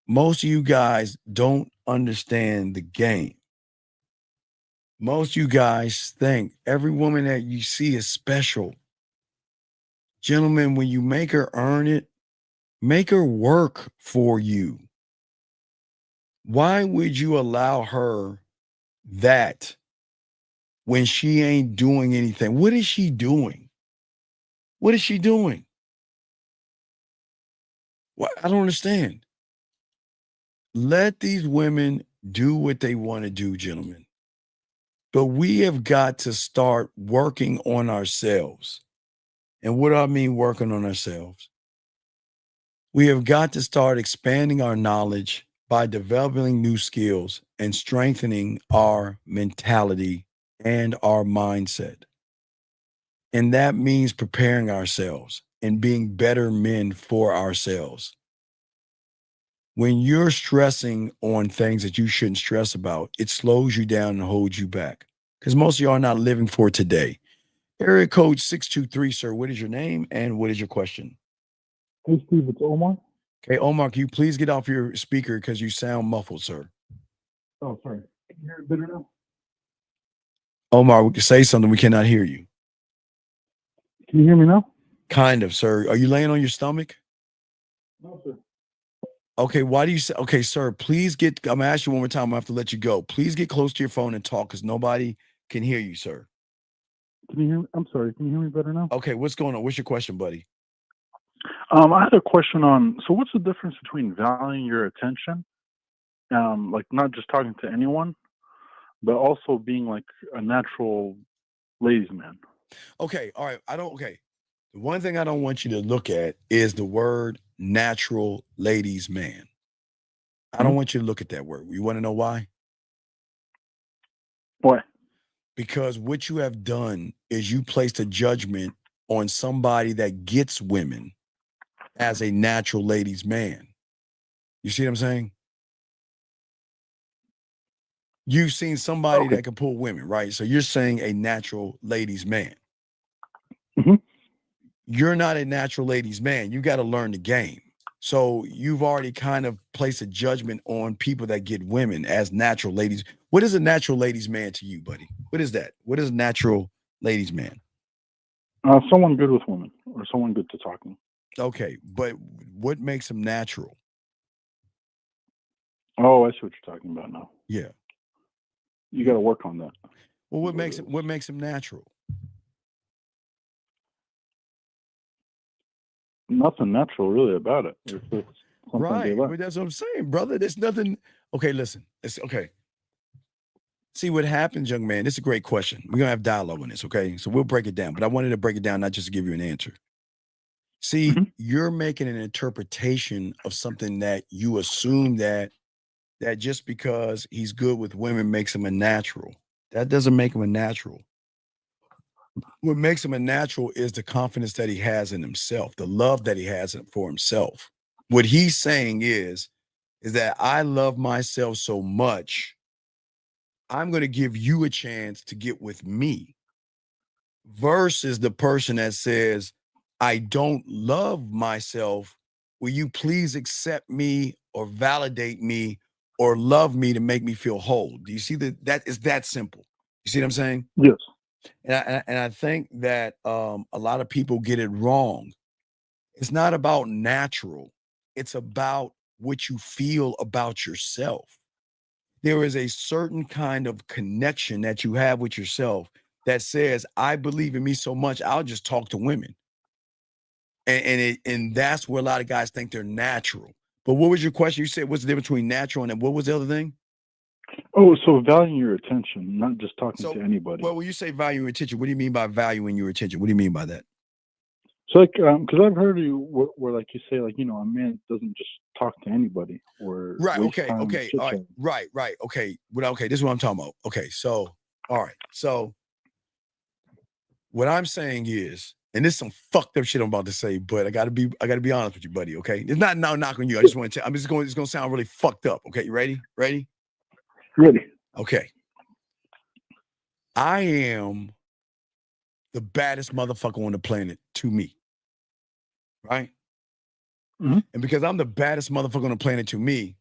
H: Most of you guys don't understand the game. Most of you guys think every woman that you see is special. Gentlemen, when you make her earn it, make her work for you. Why would you allow her that when she ain't doing anything? What is she doing? What is she doing? What? I don't understand. Let these women do what they want to do, gentlemen. But we have got to start working on ourselves. And what do I mean working on ourselves? We have got to start expanding our knowledge by developing new skills and strengthening our mentality and our mindset. And that means preparing ourselves and being better men for ourselves. When you're stressing on things that you shouldn't stress about, it slows you down and holds you back. Because most of y'all are not living for today. Area code 623, sir. What is your name and what is your question?
M: Hey, Steve, it's Omar.
H: Okay, Omar, can you please get off your speaker because you sound muffled, sir?
M: Oh, sorry. Can you hear it better now?
H: Omar, we can say something. We cannot hear you.
M: Can you hear me now?
H: Kind of, sir. Are you laying on your stomach?
M: No, sir.
H: Okay, why do you say, okay, sir, please I'm going to ask you one more time. I'm going to have to let you go. Please get close to your phone and talk because nobody can hear you, sir.
M: Can you hear me? I'm sorry. Can you hear me better now?
H: Okay, what's going on? What's your question, buddy?
M: I had a question on, so what's the difference between valuing your attention, like not just talking to anyone, but also being like a natural ladies' man?
H: Okay, all right. The one thing I don't want you to look at is the word natural ladies' man. I don't want you to look at that word. You want to know why?
M: Why?
H: Because what you have done is you placed a judgment on somebody that gets women as a natural ladies' man. You see what I'm saying? You've seen somebody that can pull women, right? So you're saying a natural ladies' man.
M: Mm-hmm.
H: You're not a natural ladies' man. You got to learn the game. So you've already kind of placed a judgment on people that get women as natural ladies. What is a natural ladies' man to you, buddy? What is that? What is a natural ladies' man?
M: Someone good with women or someone good to talking.
H: Okay, but what makes him natural?
M: Oh, I see what you're talking about now.
H: Yeah.
M: You got to work on that.
H: Well, what makes him natural?
M: Nothing natural really about it. It's just
H: right. But that's what I'm saying, brother. There's nothing. Okay, listen. It's okay. See what happens, young man. This is a great question. We're going to have dialogue on this, okay? So we'll break it down. But I wanted to break it down, not just to give you an answer. See, you're making an interpretation of something that you assume that just because he's good with women makes him a natural. That doesn't make him a natural. What makes him a natural is the confidence that he has in himself, the love that he has for himself. What he's saying is that I love myself so much, I'm going to give you a chance to get with me, versus the person that says, I don't love myself. Will you please accept me or validate me or love me to make me feel whole? Do you see that is that simple? You see what I'm saying?
M: Yes.
H: And I think that a lot of people get it wrong. It's not about natural. It's about what you feel about yourself. There is a certain kind of connection that you have with yourself that says, I believe in me so much, I'll just talk to women. And that's where a lot of guys think they're natural. But what was your question? You said, what's the difference between natural and what was the other thing?
M: Oh, so valuing your attention, not just talking to anybody.
H: Well, when you say value your attention, what do you mean by valuing your attention? What do you mean by that?
M: So, like, because I've heard you where, like, you say, like, a man doesn't just talk to anybody or
H: Right.
M: waste
H: Okay.
M: time
H: Okay. All right.
M: chit-chatting.
H: Right. Okay. Well, okay. This is what I'm talking about. Okay. So, all right. So, what I'm saying is, and this is some fucked up shit I'm about to say, but I gotta be honest with you, buddy. Okay. It's not now knocking you. I just want to. It's gonna sound really fucked up. Okay. You ready? Ready?
M: Ready.
H: Okay. I am the baddest motherfucker on the planet to me. Right?
M: Mm-hmm.
H: And because I'm the baddest motherfucker on the planet to me,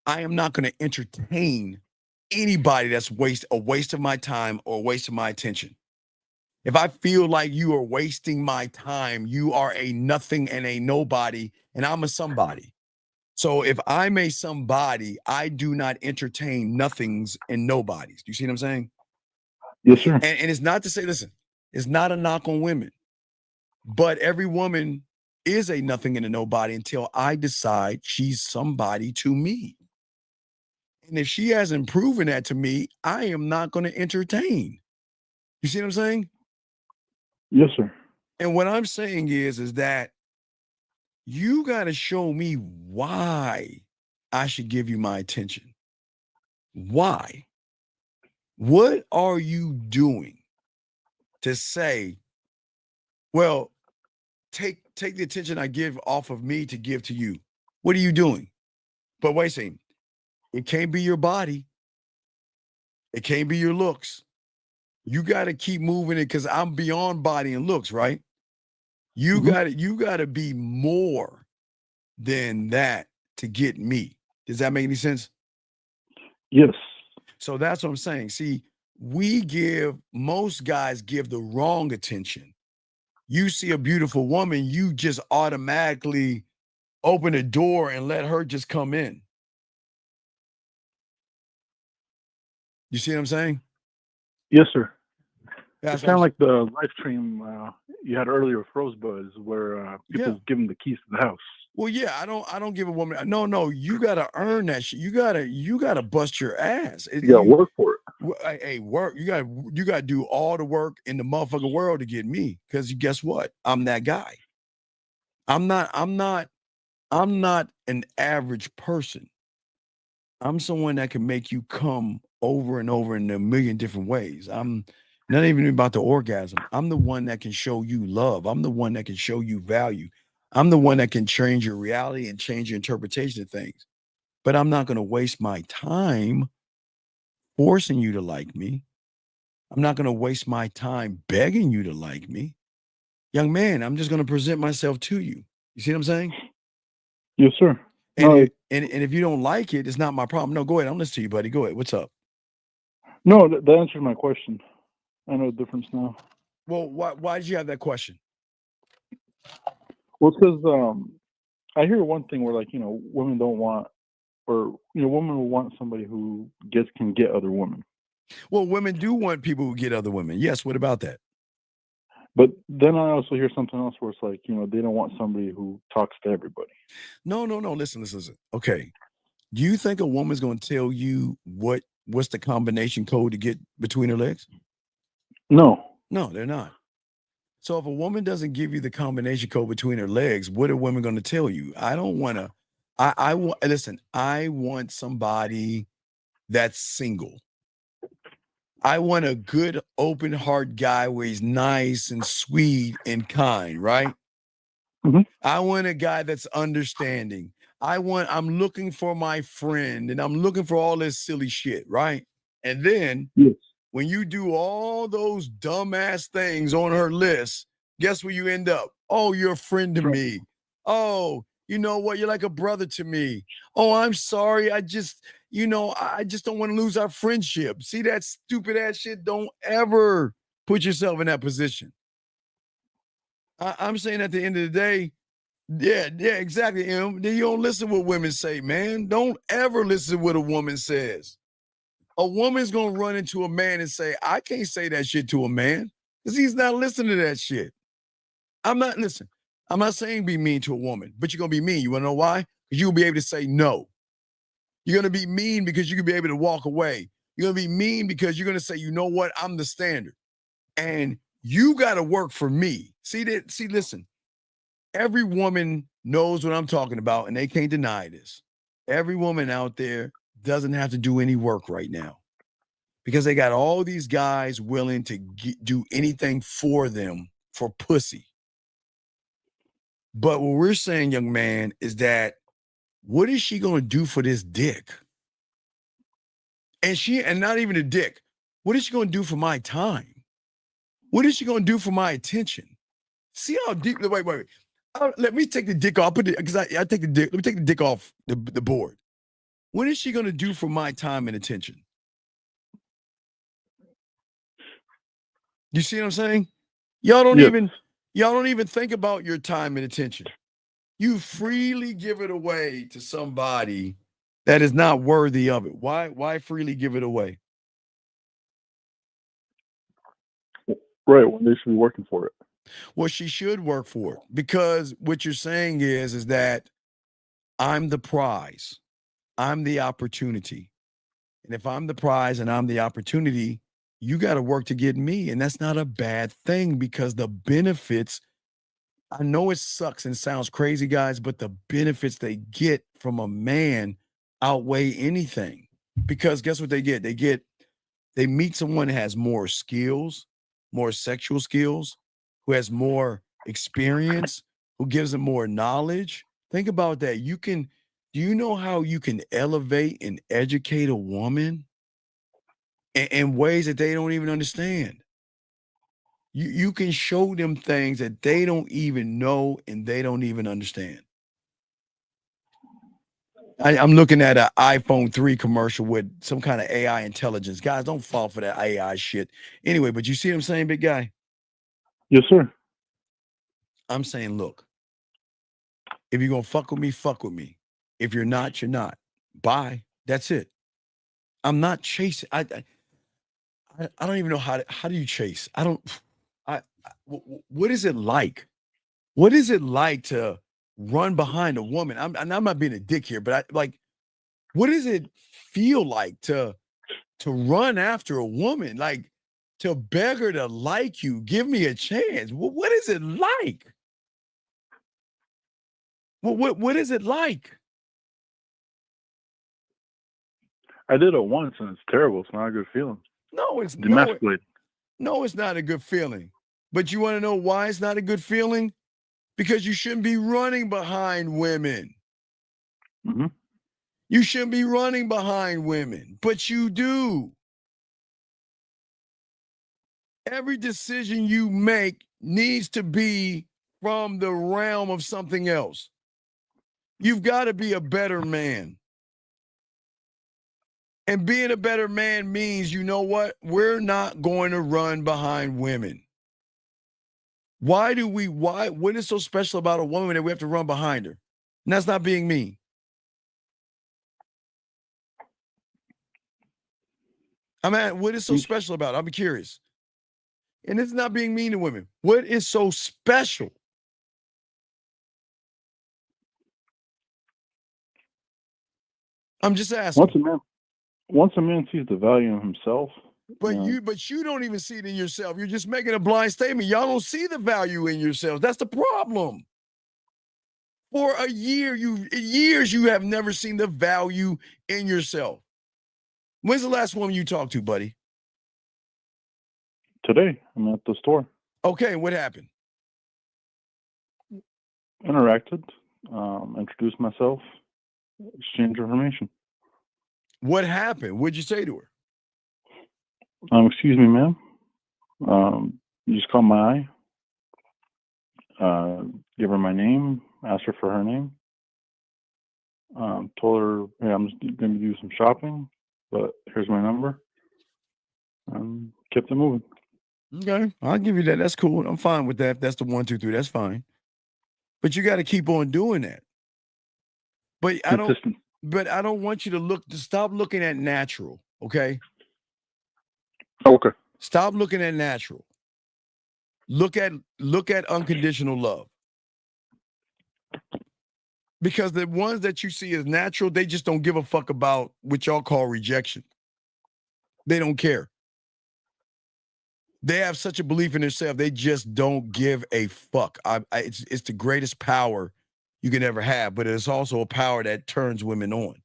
H: I am not going to entertain anybody that's a waste of my time or a waste of my attention. If I feel like you are wasting my time, you are a nothing and a nobody, and I'm a somebody. So if I'm a somebody, I do not entertain nothings and nobodies. Do you see what I'm saying?
M: Yes, sir.
H: And it's not to say, listen, it's not a knock on women, but every woman is a nothing and a nobody until I decide she's somebody to me. And if she hasn't proven that to me, I am not going to entertain. You see what I'm saying?
M: Yes, sir.
H: And what I'm saying is that you got to show me why I should give you my attention. Why? What are you doing to say, well, take the attention I give off of me to give to you? What are you doing? But wait a second. It can't be your body. It can't be your looks. You got to keep moving it because I'm beyond body and looks, right? You got to be more than that to get me. Does that make any sense?
M: Yes.
H: So that's what I'm saying. See, most guys give the wrong attention. You see a beautiful woman, you just automatically open the door and let her just come in. You see what I'm saying?
M: Yes, sir.
H: That's
M: It's kind of like the live stream you had earlier with Rosebud, where people give them the keys to the house.
H: Well, yeah, I don't give a woman. No, you gotta earn that shit. You gotta bust your ass.
M: You gotta work for
H: it. Hey, work. You gotta do all the work in the motherfucking world to get me. Because guess what? I'm that guy. I'm not an average person. I'm someone that can make you come over and over in a million different ways. I'm not even about the orgasm. I'm the one that can show you love. I'm the one that can show you value. I'm the one that can change your reality and change your interpretation of things. But I'm not going to waste my time forcing you to like me. I'm not going to waste my time begging you to like me. Young man, I'm just going to present myself to you. You see what I'm saying?
M: Yes, sir.
H: And if you don't like it, it's not my problem. No, go ahead. I'm listening to you, buddy. Go ahead. What's up?
M: No, that answered my question. I know the difference now.
H: Well, why did you have that question?
M: Well, it's because I hear one thing where, like, women don't want, or women will want somebody who can get other women.
H: Well, women do want people who get other women. Yes. What about that?
M: But then I also hear something else where it's like, they don't want somebody who talks to everybody.
H: No. Listen. Okay. Do you think a woman's going to tell you what's the combination code to get between her legs?
M: No,
H: they're not. So if a woman doesn't give you the combination code between her legs, what are women going to tell you? I don't want to. I want somebody that's single. I want a good open heart guy where he's nice and sweet and kind, right? I want a guy that's understanding. I'm looking for my friend, and I'm looking for all this silly shit, right? And then when you do all those dumbass things on her list, guess where you end up? Oh, you're a friend to me. Oh, you know what? You're like a brother to me. Oh, I'm sorry. I just don't want to lose our friendship. See that stupid ass shit? Don't ever put yourself in that position. I'm saying at the end of the day, yeah, exactly. Then you don't listen to what women say, man. Don't ever listen to what a woman says. A woman's gonna run into a man and say, I can't say that shit to a man because he's not listening to that shit. I'm not saying be mean to a woman, but you're gonna be mean. You wanna know why? Because you'll be able to say no. You're gonna be mean because you can be able to walk away. You're gonna be mean because you're gonna say, you know what, I'm the standard. And you gotta work for me. Listen, every woman knows what I'm talking about, and they can't deny this. Every woman out there doesn't have to do any work right now because they got all these guys willing to do anything for them for pussy. But what we're saying, young man, is that what is she going to do for this dick? And not even a dick. What is she going to do for my time? What is she going to do for my attention? See how deep, wait. Let me take the dick off, because I take the dick. Let me take the dick off the board. What is she going to do for my time and attention? You see what I'm saying? Y'all don't even think about your time and attention. You freely give it away to somebody that is not worthy of it. Why freely give it away?
M: Right, when they should be working for it.
H: Well, she should work for it, because what you're saying is that I'm the prize. I'm the opportunity. And if I'm the prize and I'm the opportunity, you got to work to get me. And that's not a bad thing, because the benefits, I know it sucks and sounds crazy, guys, but the benefits they get from a man outweigh anything. Because guess what they get? They meet someone who has more skills, more sexual skills, who has more experience, who gives them more knowledge. Think about that. Do you know how you can elevate and educate a woman in ways that they don't even understand? You can show them things that they don't even know and they don't even understand. I'm looking at an iPhone 3 commercial with some kind of AI intelligence. Guys, don't fall for that AI shit. Anyway, but you see what I'm saying, big guy?
M: Yes, sir.
H: I'm saying, look, if you're going to fuck with me. If you're not, you're not. Bye. That's it. I'm not chasing. I don't even know how do you chase? What is it like? What is it like to run behind a woman? I'm not being a dick here, but what does it feel like to run after a woman? Like, to beg her to like you, give me a chance. What is it like? What is it like?
M: I did it once and it's terrible. It's not a good feeling.
H: No, it's
M: demasculated.
H: No, it's not a good feeling. But you want to know why it's not a good feeling? Because you shouldn't be running behind women.
M: Mm-hmm.
H: You shouldn't be running behind women, but you do. Every decision you make needs to be from the realm of something else. You've got to be a better man. And being a better man means, you know what? We're not going to run behind women. What is so special about a woman that we have to run behind her? And that's not being mean. What is so special about it? I'm curious. And it's not being mean to women. What is so special? I'm just asking.
M: Once a man sees the value in himself.
H: But you don't even see it in yourself. You're just making a blind statement. Y'all don't see the value in yourselves. That's the problem. For years you have never seen the value in yourself. When's the last woman you talked to, buddy?
M: Today, I'm at the store.
H: Okay, what happened?
M: interacted, introduced myself, exchanged information.
H: What happened? What'd you say to her?
M: Excuse me, ma'am. You just caught my eye. Give her my name. Asked her for her name. Told her, hey, I'm just going to do some shopping, but here's my number. Kept it moving.
H: Okay, I'll give you that. That's cool. I'm fine with that. If that's the 1, 2, 3, that's fine. But you got to keep on doing that. But I don't want you to stop looking at natural. Okay.
M: Okay.
H: Stop looking at natural. Look at unconditional love. Because the ones that you see as natural, they just don't give a fuck about what y'all call rejection. They don't care. They have such a belief in themselves, they just don't give a fuck. It's the greatest power you can ever have, but it's also a power that turns women on.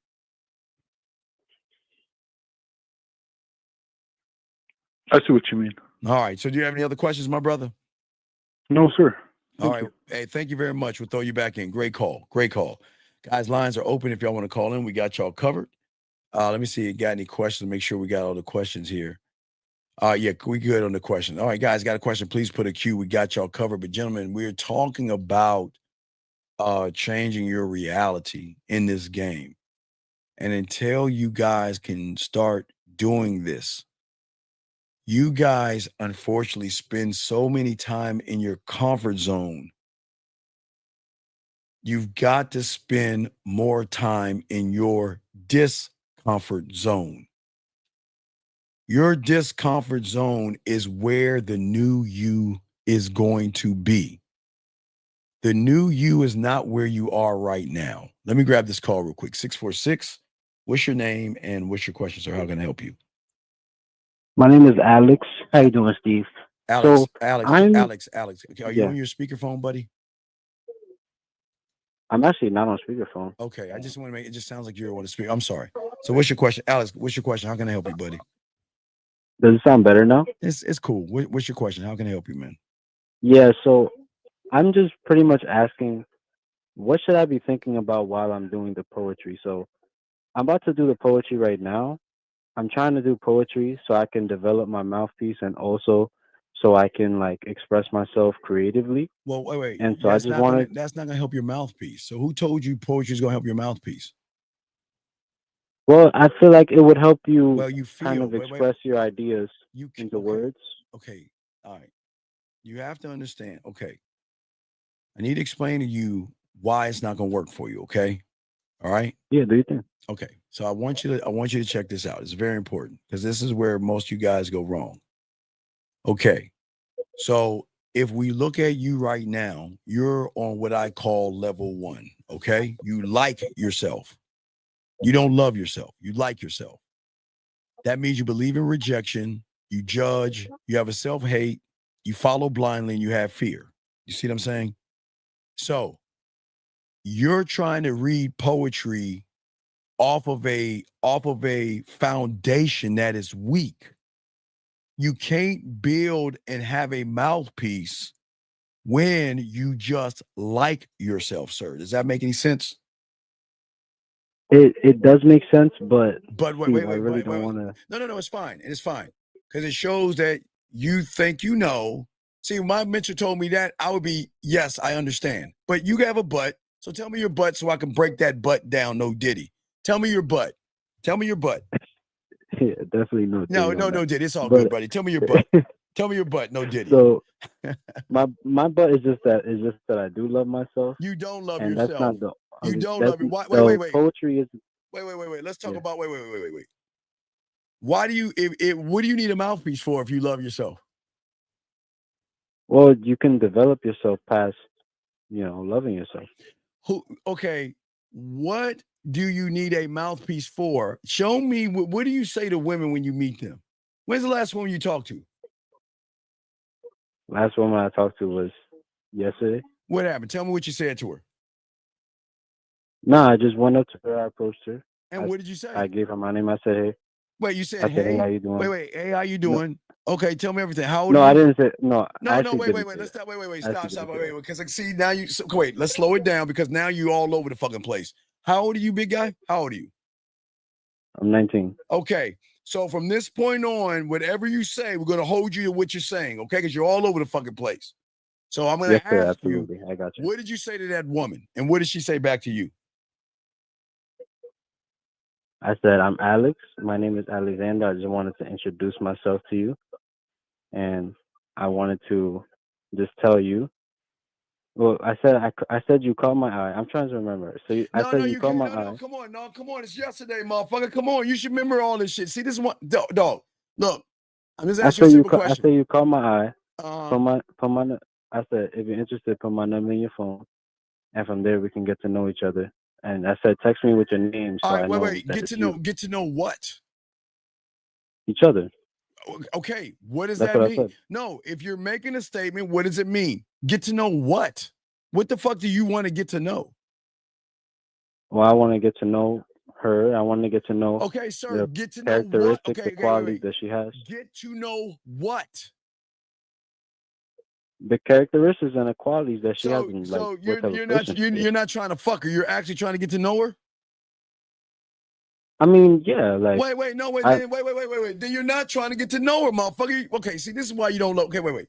M: I see what you mean.
H: All right. So do you have any other questions, my brother?
M: No, sir.
H: All right. Hey, thank you very much. We'll throw you back in. Great call. Great call. Guys, lines are open if y'all want to call in. We got y'all covered. Let me see if you got any questions. Make sure we got all the questions here. Yeah, we good on the question. All right, guys, got a question? Please put a Q. We got y'all covered. But gentlemen, we're talking about changing your reality in this game. And until you guys can start doing this, you guys unfortunately spend so many time in your comfort zone. You've got to spend more time in your discomfort zone. Your discomfort zone is where the new you is going to be. The new you is not where you are right now. Let me grab this call real quick. 646. What's your name and what's your question, sir? How can I help you?
N: My name is Alex. How you doing, Steve?
H: Alex,
N: So
H: Alex. Okay, are you
N: Yeah.
H: on your speakerphone, buddy?
N: I'm actually not on speakerphone.
H: Okay, I just want to make it just sounds like you're on the speaker. I'm sorry. So what's your question? Alex, what's your question? How can I help you, buddy?
N: Does it sound better now?
H: It's cool. What's your question? How can I help you, man?
N: Yeah, so I'm just pretty much asking, what should I be thinking about while I'm doing the poetry? So I'm about to do the poetry right now. I'm trying to do poetry so I can develop my mouthpiece and also so I can like express myself creatively.
H: Well, wait.
N: And so I just wanted,
H: That's not gonna help your mouthpiece. So who told you poetry is gonna help your mouthpiece?
N: well, I feel like it would help you
H: Well, you
N: kind
H: feel.
N: of
H: Wait.
N: express your ideas
H: You
N: into
H: okay.
N: words.
H: Okay. All right. You have to understand. Okay. I need to explain to you why it's not gonna work for you. Okay. All right.
N: Yeah, do you think?
H: Okay. So I want you to check this out. It's very important because this is where most of you guys go wrong. Okay. So if we look at you right now, you're on what I call level 1. Okay. You like yourself. You don't love yourself. You like yourself. That means you believe in rejection. You judge. You have a self-hate. You follow blindly and you have fear. You see what I'm saying? So you're trying to read poetry off of a foundation that is weak. You can't build and have a mouthpiece when you just like yourself, sir. Does that make any sense?
N: It does make sense, but
H: But
N: Steve, I really don't want to.
H: No, it's fine. It's fine. Because it shows that you think you know. See, my mentor told me that, I would be, yes, I understand. But you have a butt. So tell me your butt so I can break that butt down, no diddy. Tell me your butt. Tell me your butt.
N: Yeah, definitely no.
H: No diddy. It's all
N: But
H: good, buddy. Tell me your butt. Tell me your butt, no diddy.
N: So my butt is just that I do love myself.
H: You don't love
N: and
H: yourself.
N: that's not the
H: You don't
N: that's,
H: love it. Wait.
N: Poetry is
H: Wait. Let's talk
N: Yeah.
H: about wait. Why do you what do you need a mouthpiece for if you love yourself?
N: well, you can develop yourself past, loving yourself.
H: Okay, what do you need a mouthpiece for? Show me what do you say to women when you meet them? When's the last woman you talked to?
N: Last woman I talked to was yesterday.
H: What happened? Tell me what you said to her.
N: No, I just went up to her, I approached her.
H: And what did you say?
N: I gave her my name. I said, hey.
H: Wait, you said
N: I said, hey, how
H: hey?
N: you doing?
H: Wait, hey, how you
N: No,
H: doing? Okay, tell me everything. How old
N: no,
H: are
N: I
H: you?
N: didn't say no. I
H: No,
N: actually
H: wait.
N: didn't say
H: Let's
N: that.
H: stop. Wait.
N: I actually
H: Stop.
N: didn't say that.
H: Because like, see, now you. So, wait, let's slow it down because now you all over the fucking place. How old are you, big guy? How old are you?
N: I'm 19.
H: Okay, so from this point on, whatever you say, we're gonna hold you to what you're saying, okay? Because you're all over the fucking place. So I'm gonna
N: Yes, sir.
H: ask you,
N: Absolutely. I got you.
H: what did you say to that woman, and what did she say back to you?
N: I said, I'm Alex. My name is Alexander. I just wanted to introduce myself to you. And I wanted to just tell you. Well, I said you caught my eye. I'm trying to remember. So I said
H: No,
N: you
H: you
N: caught
H: can't.
N: my
H: No,
N: eye.
H: come on. It's yesterday, motherfucker. Come on, you should remember all this shit. See, this is what, dog. Look, I'm just asking you a simple
N: I
H: question.
N: said you caught my eye.
H: Uh,
N: Put my. I said if you're interested, put my number in your phone, and from there we can get to know each other. And I said text me with your name
H: all
N: so
H: right,
N: I know
H: wait.
N: that it's you.
H: Get to know what?
N: Each other.
H: Okay, what does
N: That's
H: that
N: what I
H: mean?
N: said.
H: No, if you're making a statement, what does it mean? Get to know what? What the fuck do you want to get to know?
N: Well, I want to get to know her. I want to get to know
H: Okay, sir,
N: the
H: get to know what?
N: characteristics, the
H: Wait.
N: qualities that she has.
H: Get to know what?
N: The characteristics and the qualities that she has,
H: So,
N: and like
H: so
N: what type of person she is.
H: you're not trying to fuck her. You're actually trying to get to know her.
N: I mean, yeah, like
H: Wait. No, wait.
N: I
H: Then wait. Then you're not trying to get to know her, motherfucker. Okay, see, this is why you don't love. Okay, wait.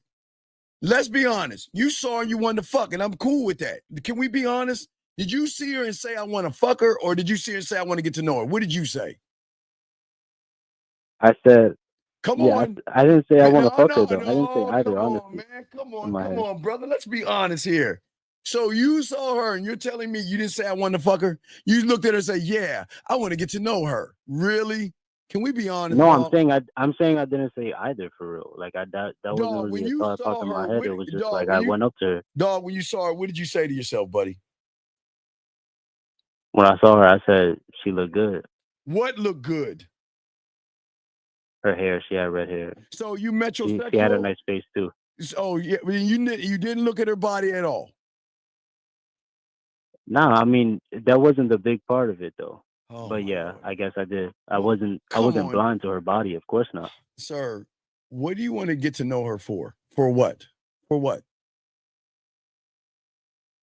H: Let's be honest. You saw her and you wanted to fuck, and I'm cool with that. Can we be honest? Did you see her and say I want to fuck her, or did you see her and say I want to get to know her? What did you say?
N: said,
H: Come
N: yeah,
H: on.
N: I didn't say I want to fuck her though. I didn't say
H: No.
N: either,
H: Come on,
N: honestly,
H: man.
N: in my
H: Come
N: head.
H: on, brother. Let's be honest here. So you saw her and you're telling me you didn't say I want to fuck her? You looked at her and said, yeah, I want to get to know her. Really? Can we be honest,
N: No,
H: dog?
N: I'm saying I didn't say either for real. Like that wasn't
H: Dog, when
N: really a
H: you
N: thought
H: saw
N: in my
H: her,
N: head. It was just like I went up to her.
H: dog, when you saw her, what did you say to yourself, buddy?
N: When I saw her, I said she looked good.
H: What looked good?
N: Her hair, she had red hair.
H: So you
N: She had a
H: metrosexual?
N: nice face too.
H: Oh yeah, you didn't look at her body at all.
N: Nah, I mean that wasn't the big part of it though.
H: Oh,
N: But
H: my
N: yeah,
H: Lord.
N: I guess I did. I
H: Well, come
N: wasn't
H: on,
N: blind to her body, of course not.
H: sir. What do you want to get to know her for? For what? For what?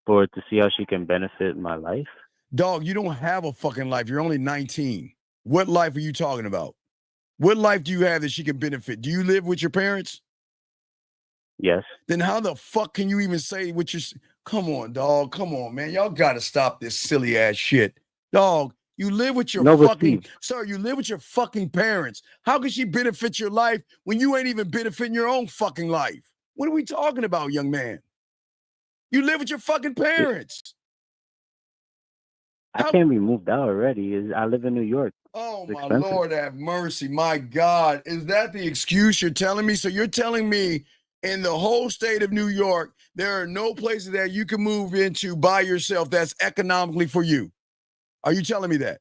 N: For to see how she can benefit my life.
H: Dog, you don't have a fucking life. You're only 19. What life are you talking about? What life do you have that she can benefit? Do you live with your parents?
N: Yes.
H: Then how the fuck can you even say what you're? Come on, dog. Come on, man. Y'all got to stop this silly ass shit, dog. You live with your
N: No, but
H: fucking
N: Steve,
H: sir. You live with your fucking parents. How can she benefit your life when you ain't even benefiting your own fucking life? What are we talking about, young man? You live with your fucking parents.
N: I can't be moved out already. I live in New York.
H: Oh,
N: It's
H: my
N: expensive.
H: Lord, have mercy. My God. Is that the excuse you're telling me? So you're telling me in the whole state of New York, there are no places that you can move into by yourself that's economically for you. Are you telling me that?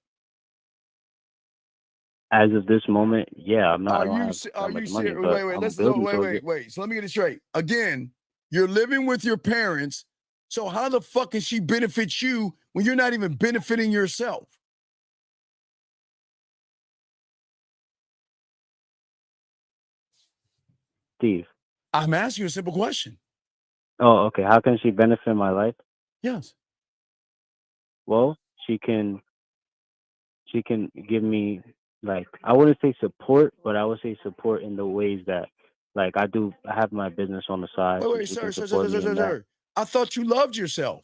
N: As of this moment, yeah, I
H: Are
N: don't
H: you
N: have
H: are
N: that
H: you
N: much money,
H: serious?
N: but
H: Wait.
N: I'm
H: Let's no,
N: building towards it.
H: wait. So let me get it straight. Again, you're living with your parents. So how the fuck can she benefit you when you're not even benefiting yourself?
N: Steve.
H: I'm asking you a simple question.
N: Oh, okay. How can she benefit my life?
H: Yes.
N: Well, she can give me, like, I wouldn't say support, but I would say support in the ways that, like, I have my business on the side, so
H: Wait,
N: she
H: sir,
N: can support me in that.
H: sir. I thought you loved yourself.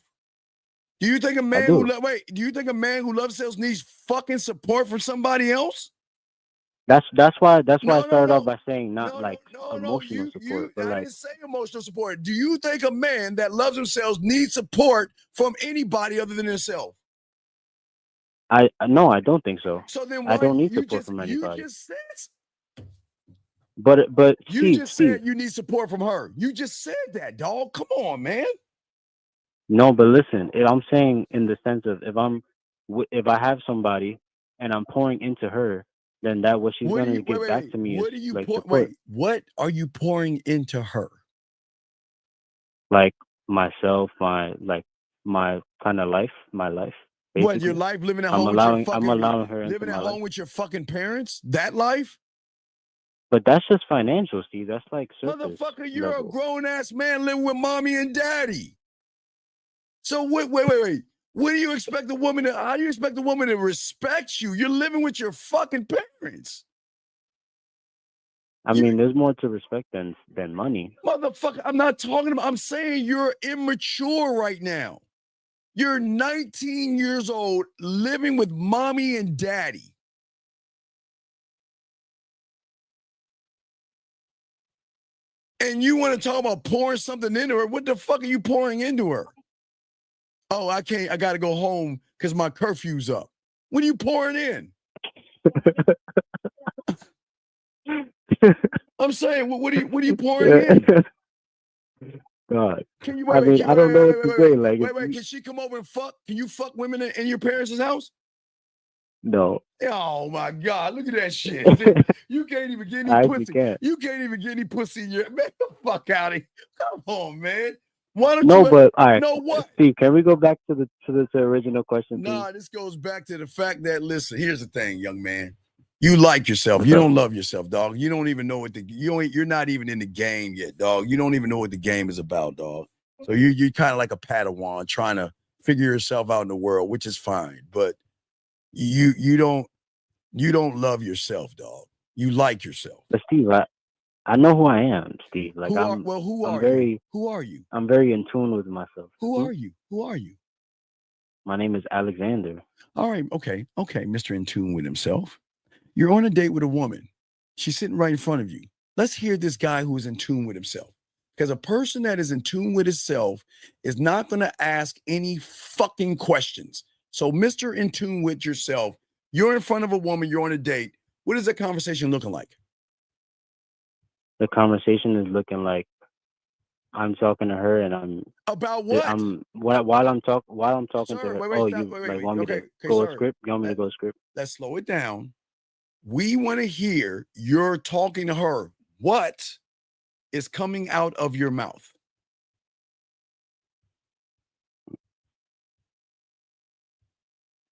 H: Do you think a
N: I
H: man
N: do.
H: do you think a man who loves themselves needs fucking support from somebody else?
N: That's why I
H: No.
N: started off by saying not like emotional
H: You
N: support, but
H: I
N: like
H: didn't say emotional support. Do you think a man that loves themselves needs support from anybody other than himself?
N: no, I don't think so.
H: So then
N: I
H: why
N: don't need
H: you
N: support from anybody.
H: just said
N: But
H: you just
N: Steve,
H: said you need support from her. You just said that, dog. Come on, man.
N: no, but listen, I'm saying in the sense of if I have somebody and I'm pouring into her, then what she's
H: What do
N: gonna
H: you
N: give back to me is
H: What are you
N: like support,
H: what are you pouring into her?
N: like myself, my kind of life, my life,
H: What, your
N: basically.
H: life living at
N: I'm
H: home with your
N: allowing
H: fucking
N: her into
H: living at
N: my
H: home
N: life.
H: with your fucking parents? That life?
N: But that's just financial, Steve. That's like surface
H: Motherfucker, you're a
N: level.
H: grown ass man living with mommy and daddy. So wait. What do you expect the woman to? How do you expect the woman to respect you? You're living with your fucking parents.
N: I mean, there's more to respect than money.
H: Motherfucker, I'm not talking about. I'm saying you're immature right now. You're 19 years old, living with mommy and daddy. And you want to talk about pouring something into her? What the fuck are you pouring into her? Oh, I can't. I got to go home because my curfew's up. What are you pouring in? I'm saying, what are you pouring in?
N: God.
H: Can you
N: I mean, I don't know what to say. Like,
H: wait. Can she come over and fuck? Can you fuck women in your parents' house?
N: No.
H: Oh my God! Look at that shit. You can't even get any
N: I actually
H: pussy.
N: can't.
H: You can't even get any pussy in your man. The fuck out of here! Come on, man. Why don't
N: No,
H: you
N: but all right.
H: know what?
N: Steve, can we go back to the original question, please?
H: Nah, this goes back to the fact that listen. Here's the thing, young man. You like yourself.
N: What's
H: You
N: up?
H: don't love yourself, dog. You don't even know what you're not even in the game yet, dog. You don't even know what the game is about, dog. So you're kind of like a Padawan trying to figure yourself out in the world, which is fine. But you don't love yourself, dog. You like yourself.
N: But Steve, I know who I am, Steve. Like
H: Who are you? Who are you?
N: I'm very in tune with myself.
H: Who are you? Who are you?
N: My name is Alexander.
H: All right, okay, Mr. In tune with himself. You're on a date with a woman. She's sitting right in front of you. Let's hear this guy who's in tune with himself. Because a person that is in tune with himself is not going to ask any fucking questions. So, Mr. In tune with yourself, you're in front of a woman, you're on a date. What is that conversation looking like?
N: The conversation is looking like I'm talking to her, and I'm
H: about what?
N: While I'm talking
H: Sir,
N: to her.
H: wait,
N: Want me
H: okay,
N: to go
H: sir.
N: script? You want me to go script?
H: Let's slow it down. We want to hear you're talking to her. What is coming out of your mouth?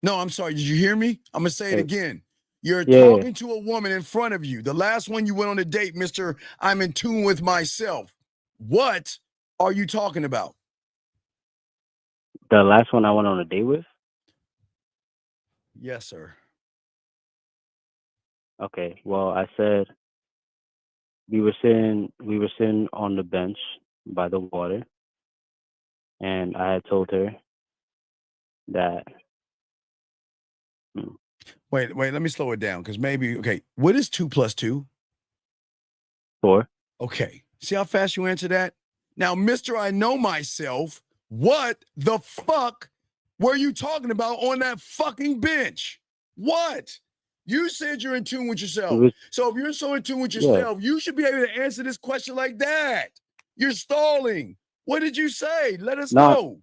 H: No, I'm sorry. Did you hear me? I'm going to say it again. You're talking to a woman in front of you. The last one you went on a date, Mr. I'm in tune with myself. What are you talking about?
N: The last one I went on a date with?
H: Yes, sir.
N: Okay. Well, I said we were sitting on the bench by the water, and I had told her that.
H: Wait, let me slow it down because maybe, okay, what is 2 + 2?
N: 4.
H: Okay. See how fast you answer that? Now, Mr. I know myself, what the fuck were you talking about on that fucking bench? What? You said you're in tune with yourself. So if you're so in tune with yourself, you should be able to answer this question like that. You're stalling. What did you say? Let us know.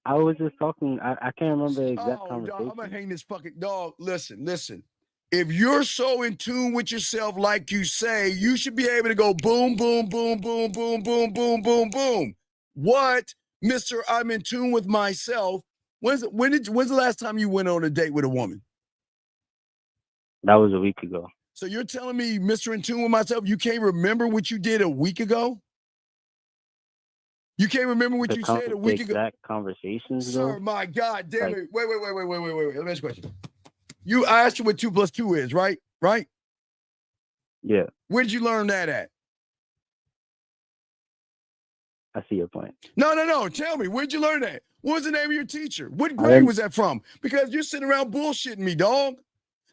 N: I was just talking. I can't remember the exact conversation.
H: Dog, I'm gonna hang this fucking dog. Listen. If you're so in tune with yourself, like you say, you should be able to go boom, boom, boom, boom, boom, boom, boom, boom, boom. What, Mr. I'm in tune with myself? When's the last time you went on a date with a woman?
N: That was a week ago.
H: So you're telling me, Mr. In tune with myself, you can't remember what you did a week ago? You can't remember what you said a week ago?
N: Exact conversations,
H: Sir, my God damn it. Wait. Let me ask you a question. I asked you what 2 + 2 is, right? Right?
N: Yeah.
H: Where did you learn that at?
N: I see your point.
H: No. Tell me, where'd you learn that? What was the name of your teacher? What grade was that from? Because you're sitting around bullshitting me, dog.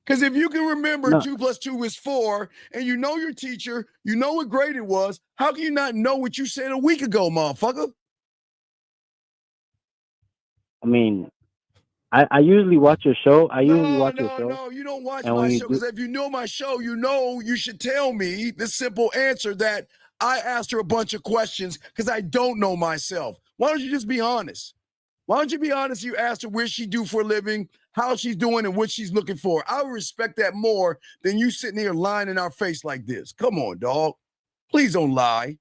H: Because if you can remember 2 + 2 is 4, and you know your teacher, you know what grade it was, how can you not know what you said a week ago, motherfucker?
N: I mean, I usually watch your show.
H: No, you don't watch my show. Because if you know my show, you know you should tell me the simple answer that I asked her a bunch of questions because I don't know myself. Why don't you just be honest? Why don't you be honest? You asked her where she do for a living, how she's doing, and what she's looking for. I would respect that more than you sitting here lying in our face like this. Come on, dog. Please don't lie.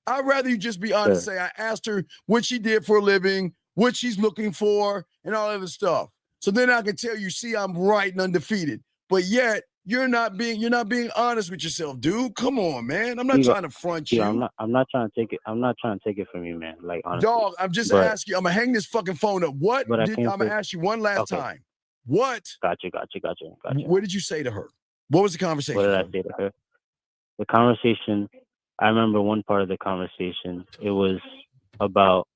H: I'd rather you just be honest. Say, I asked her what she did for a living, what she's looking for, and all other stuff. So then I can tell you, see, I'm right and undefeated. But yet you're not being honest with yourself, dude. Come on, man. I'm not
N: Steve,
H: trying to front
N: Steve,
H: you.
N: I'm not trying to take it. I'm not trying to take it from you, man. Like honestly.
H: Dog, I'm just
N: But
H: asking you. I'm gonna hang this fucking phone up. What
N: but I
H: did
N: came
H: I'm gonna
N: to
H: ask you one last
N: okay.
H: time? What?
N: Gotcha.
H: What did you say to her? What was the conversation?
N: What did I say to her? The conversation, I remember one part of the conversation. It was about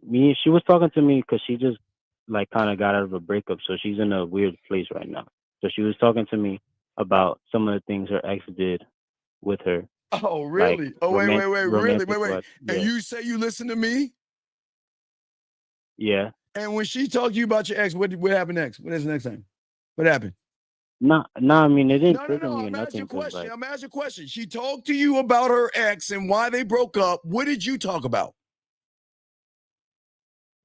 N: me. She was talking to me because she just like kind of got out of a breakup, so she's in a weird place right now. So she was talking to me about some of the things her ex did with her.
H: Oh, really?
N: Like
H: Oh, wait, really? Wait.
N: Yeah.
H: And you say you listen to me?
N: Yeah.
H: And when she talked to you about your ex, what happened next? What is the next thing? What happened?
N: No, I mean it didn't trigger
H: No.
N: me or
H: I'm asking you a
N: nothing.
H: question.
N: Like,
H: I'm asking you a question. She talked to you about her ex and why they broke up. What did you talk about?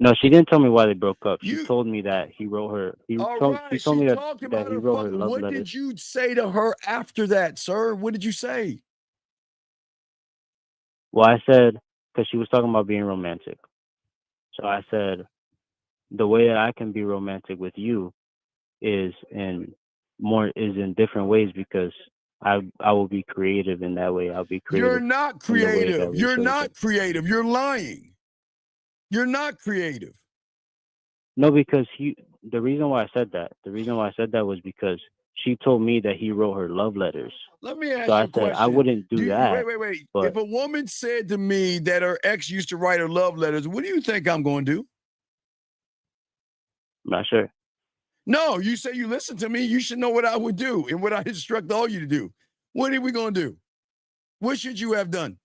N: no, she didn't tell me why they broke up. She told me that he wrote her. She told me
H: She
N: that
H: talked
N: he
H: about her
N: wrote her
H: fucking.
N: love
H: What
N: letters.
H: did you say to her after that, sir? What did you say?
N: Well, I said because she was talking about being romantic. So I said the way that I can be romantic with you is in different ways because I will be creative in that way. I'll be creative.
H: You're not
N: in the way that
H: creative.
N: we
H: You're
N: show each
H: not
N: other.
H: creative. You're lying. You're not creative.
N: No, because the reason why I said that was because she told me that he wrote her love letters.
H: Let me ask
N: So
H: you
N: I
H: a
N: said
H: question.
N: I wouldn't do that.
H: Wait.
N: But
H: If a woman said to me that her ex used to write her love letters, what do you think I'm going to do?
N: I'm not sure.
H: No, you say you listen to me. You should know what I would do and what I instruct all you to do. What are we going to do? What should you have done?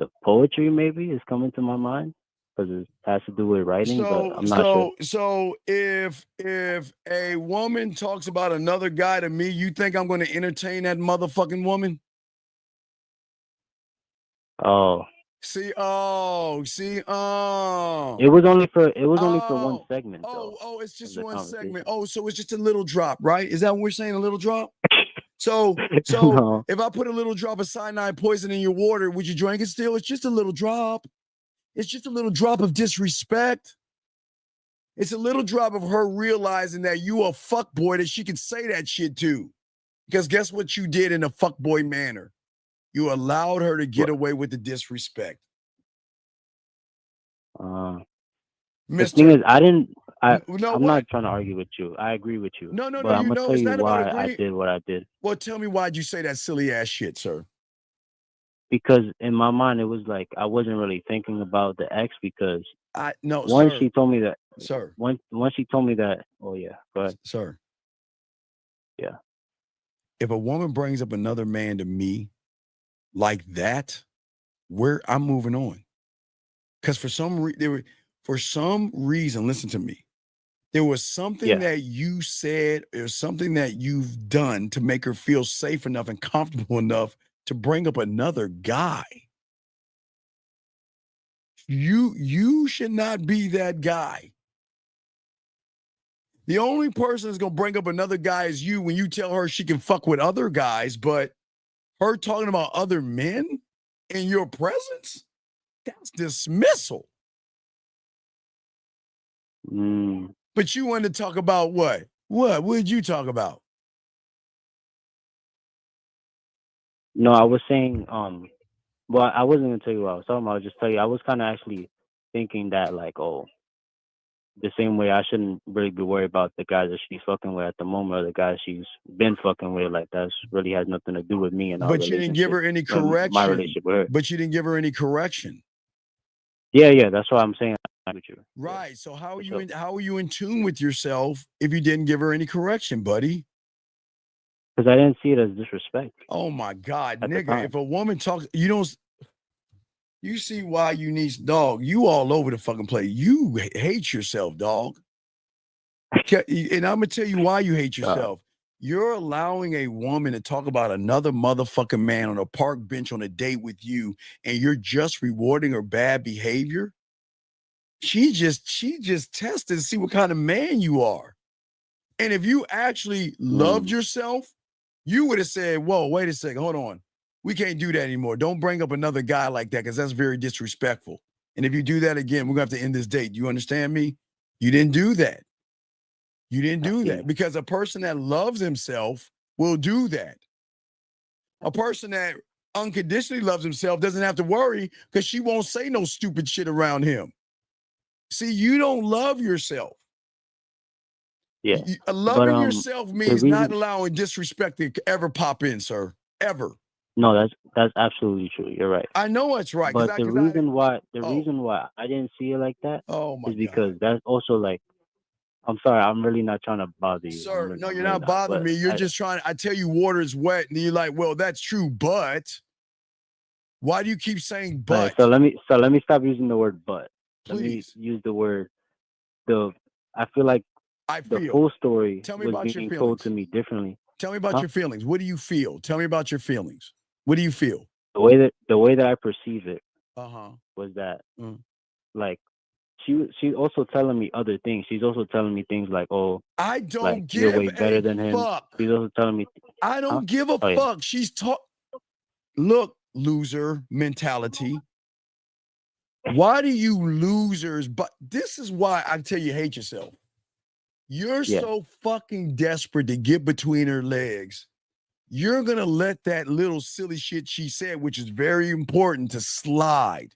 N: The poetry maybe is coming to my mind because it has to do with writing, but I'm not sure.
H: So if a woman talks about another guy to me, you think I'm going to entertain that motherfucking woman?
N: Oh.
H: See.
N: It was only for one segment.
H: Oh, it's just one segment. Oh, so it's just a little drop, right? Is that what we're saying? A little drop? So
N: No.
H: if I put a little drop of cyanide poison in your water, would you drink it still? It's just a little drop. It's just a little drop of disrespect. It's a little drop of her realizing that you a fuckboy that she can say that shit to. Because guess what you did in a fuckboy manner? You allowed her to get away with the disrespect.
N: The thing is, I'm not trying to argue with you. I agree with you.
H: No.
N: But I'm
H: You
N: gonna
H: know,
N: tell
H: it's
N: you
H: not about
N: why I
H: agreeing.
N: did what I did.
H: Well, tell me why'd you say that silly ass shit, sir?
N: Because in my mind, it was like I wasn't really thinking about the ex because
H: sir.
N: she told me that.
H: Sir.
N: Once she told me that. Oh yeah, go ahead.
H: Sir.
N: Yeah.
H: If a woman brings up another man to me like that, I'm moving on. Because for some reason, listen to me. There was something that you said or something that you've done to make her feel safe enough and comfortable enough to bring up another guy. You should not be that guy. The only person that's going to bring up another guy is you when you tell her she can fuck with other guys, but her talking about other men in your presence, that's dismissal. But you wanted to talk about what? What did you talk about?
N: No, I was saying, well, I wasn't gonna tell you what I was talking about. I'll just tell you, I was kind of actually thinking that, like, the same way I shouldn't really be worried about the guys that she's fucking with at the moment or the guys she's been fucking with. Like, that really has nothing to do with me and our
H: But you didn't give her any
N: relationship,
H: correction.
N: my relationship with her.
H: But you didn't give her any correction.
N: Yeah, that's what I'm saying. With you.
H: Right. So how are you in tune with yourself if you didn't give her any correction, buddy?
N: Because I didn't see it as disrespect.
H: Oh my God, nigga! If a woman talks, you see why you need dog. You all over the fucking place. You hate yourself, dog. And I'm gonna tell you why you hate yourself. You're allowing a woman to talk about another motherfucking man on a park bench on a date with you, and you're just rewarding her bad behavior. She just tested to see what kind of man you are. And if you actually loved yourself, you would have said, whoa, wait a second, hold on. We can't do that anymore. Don't bring up another guy like that because that's very disrespectful. And if you do that again, we're going to have to end this date. Do you understand me? You didn't do that. You didn't do that because a person that loves himself will do that. A person that unconditionally loves himself doesn't have to worry because she won't say no stupid shit around him. See, you don't love yourself.
N: Yeah.
H: Loving yourself means not allowing disrespect to ever pop in, sir. Ever.
N: No, that's absolutely true. You're right.
H: I know it's right.
N: But the reason why I didn't see it like that is because that's also like, I'm sorry, I'm really not trying to bother you.
H: Sir, no, you're not bothering me. You're just trying. I tell you, water is wet, and you're like, well, that's true, but why do you keep saying but?
N: Right, so let me stop using the word but.
H: Please.
N: Let me use the word I feel like the full story was being told to me differently.
H: Tell me about your feelings. What do you feel? Tell me about your feelings. What do you feel?
N: The way that I perceive it was that like she's also telling me other things. She's also telling me things like, oh,
H: I don't
N: like,
H: give
N: you're way better than him.
H: Fuck.
N: She's also telling me
H: I don't give a fuck. She's look, loser mentality. Why do you losers? But this is why I tell you hate yourself. You're so fucking desperate to get between her legs. You're going to let that little silly shit she said, which is very important, to slide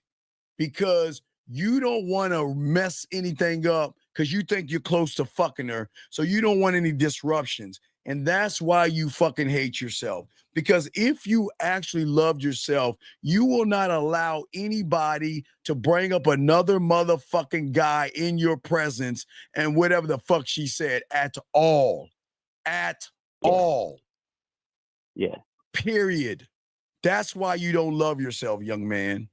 H: because you don't want to mess anything up because you think you're close to fucking her. So you don't want any disruptions. And that's why you fucking hate yourself. Because if you actually loved yourself, you will not allow anybody to bring up another motherfucking guy in your presence and whatever the fuck she said at all. At all.
N: Yeah.
H: Period. That's why you don't love yourself, young man.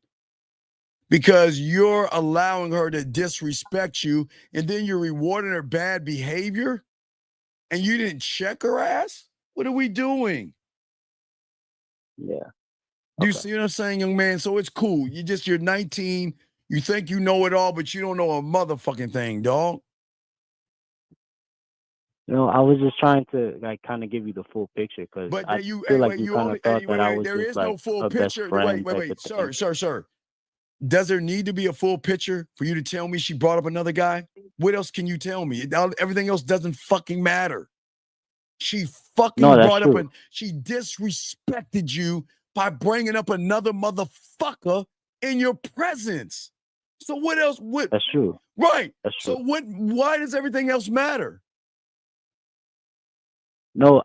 H: Because you're allowing her to disrespect you and then you're rewarding her bad behavior and you didn't check her ass? What are we doing?
N: Yeah.
H: Do you see what I'm saying, young man? So it's cool. You're 19. You think you know it all, but you don't know a motherfucking thing, dog.
N: You know, I was just trying to like kind of give you the full picture because I feel like you kind of thought that I was
H: there
N: just
H: is
N: like
H: no full
N: a best
H: picture.
N: friend.
H: Wait, sir. Does there need to be a full picture for you to tell me she brought up another guy? What else can you tell me? Everything else doesn't fucking matter. She fucking brought up she disrespected you by bringing up another motherfucker in your presence. So what else?
N: That's true.
H: Right.
N: That's true.
H: So why does everything else matter?
N: No,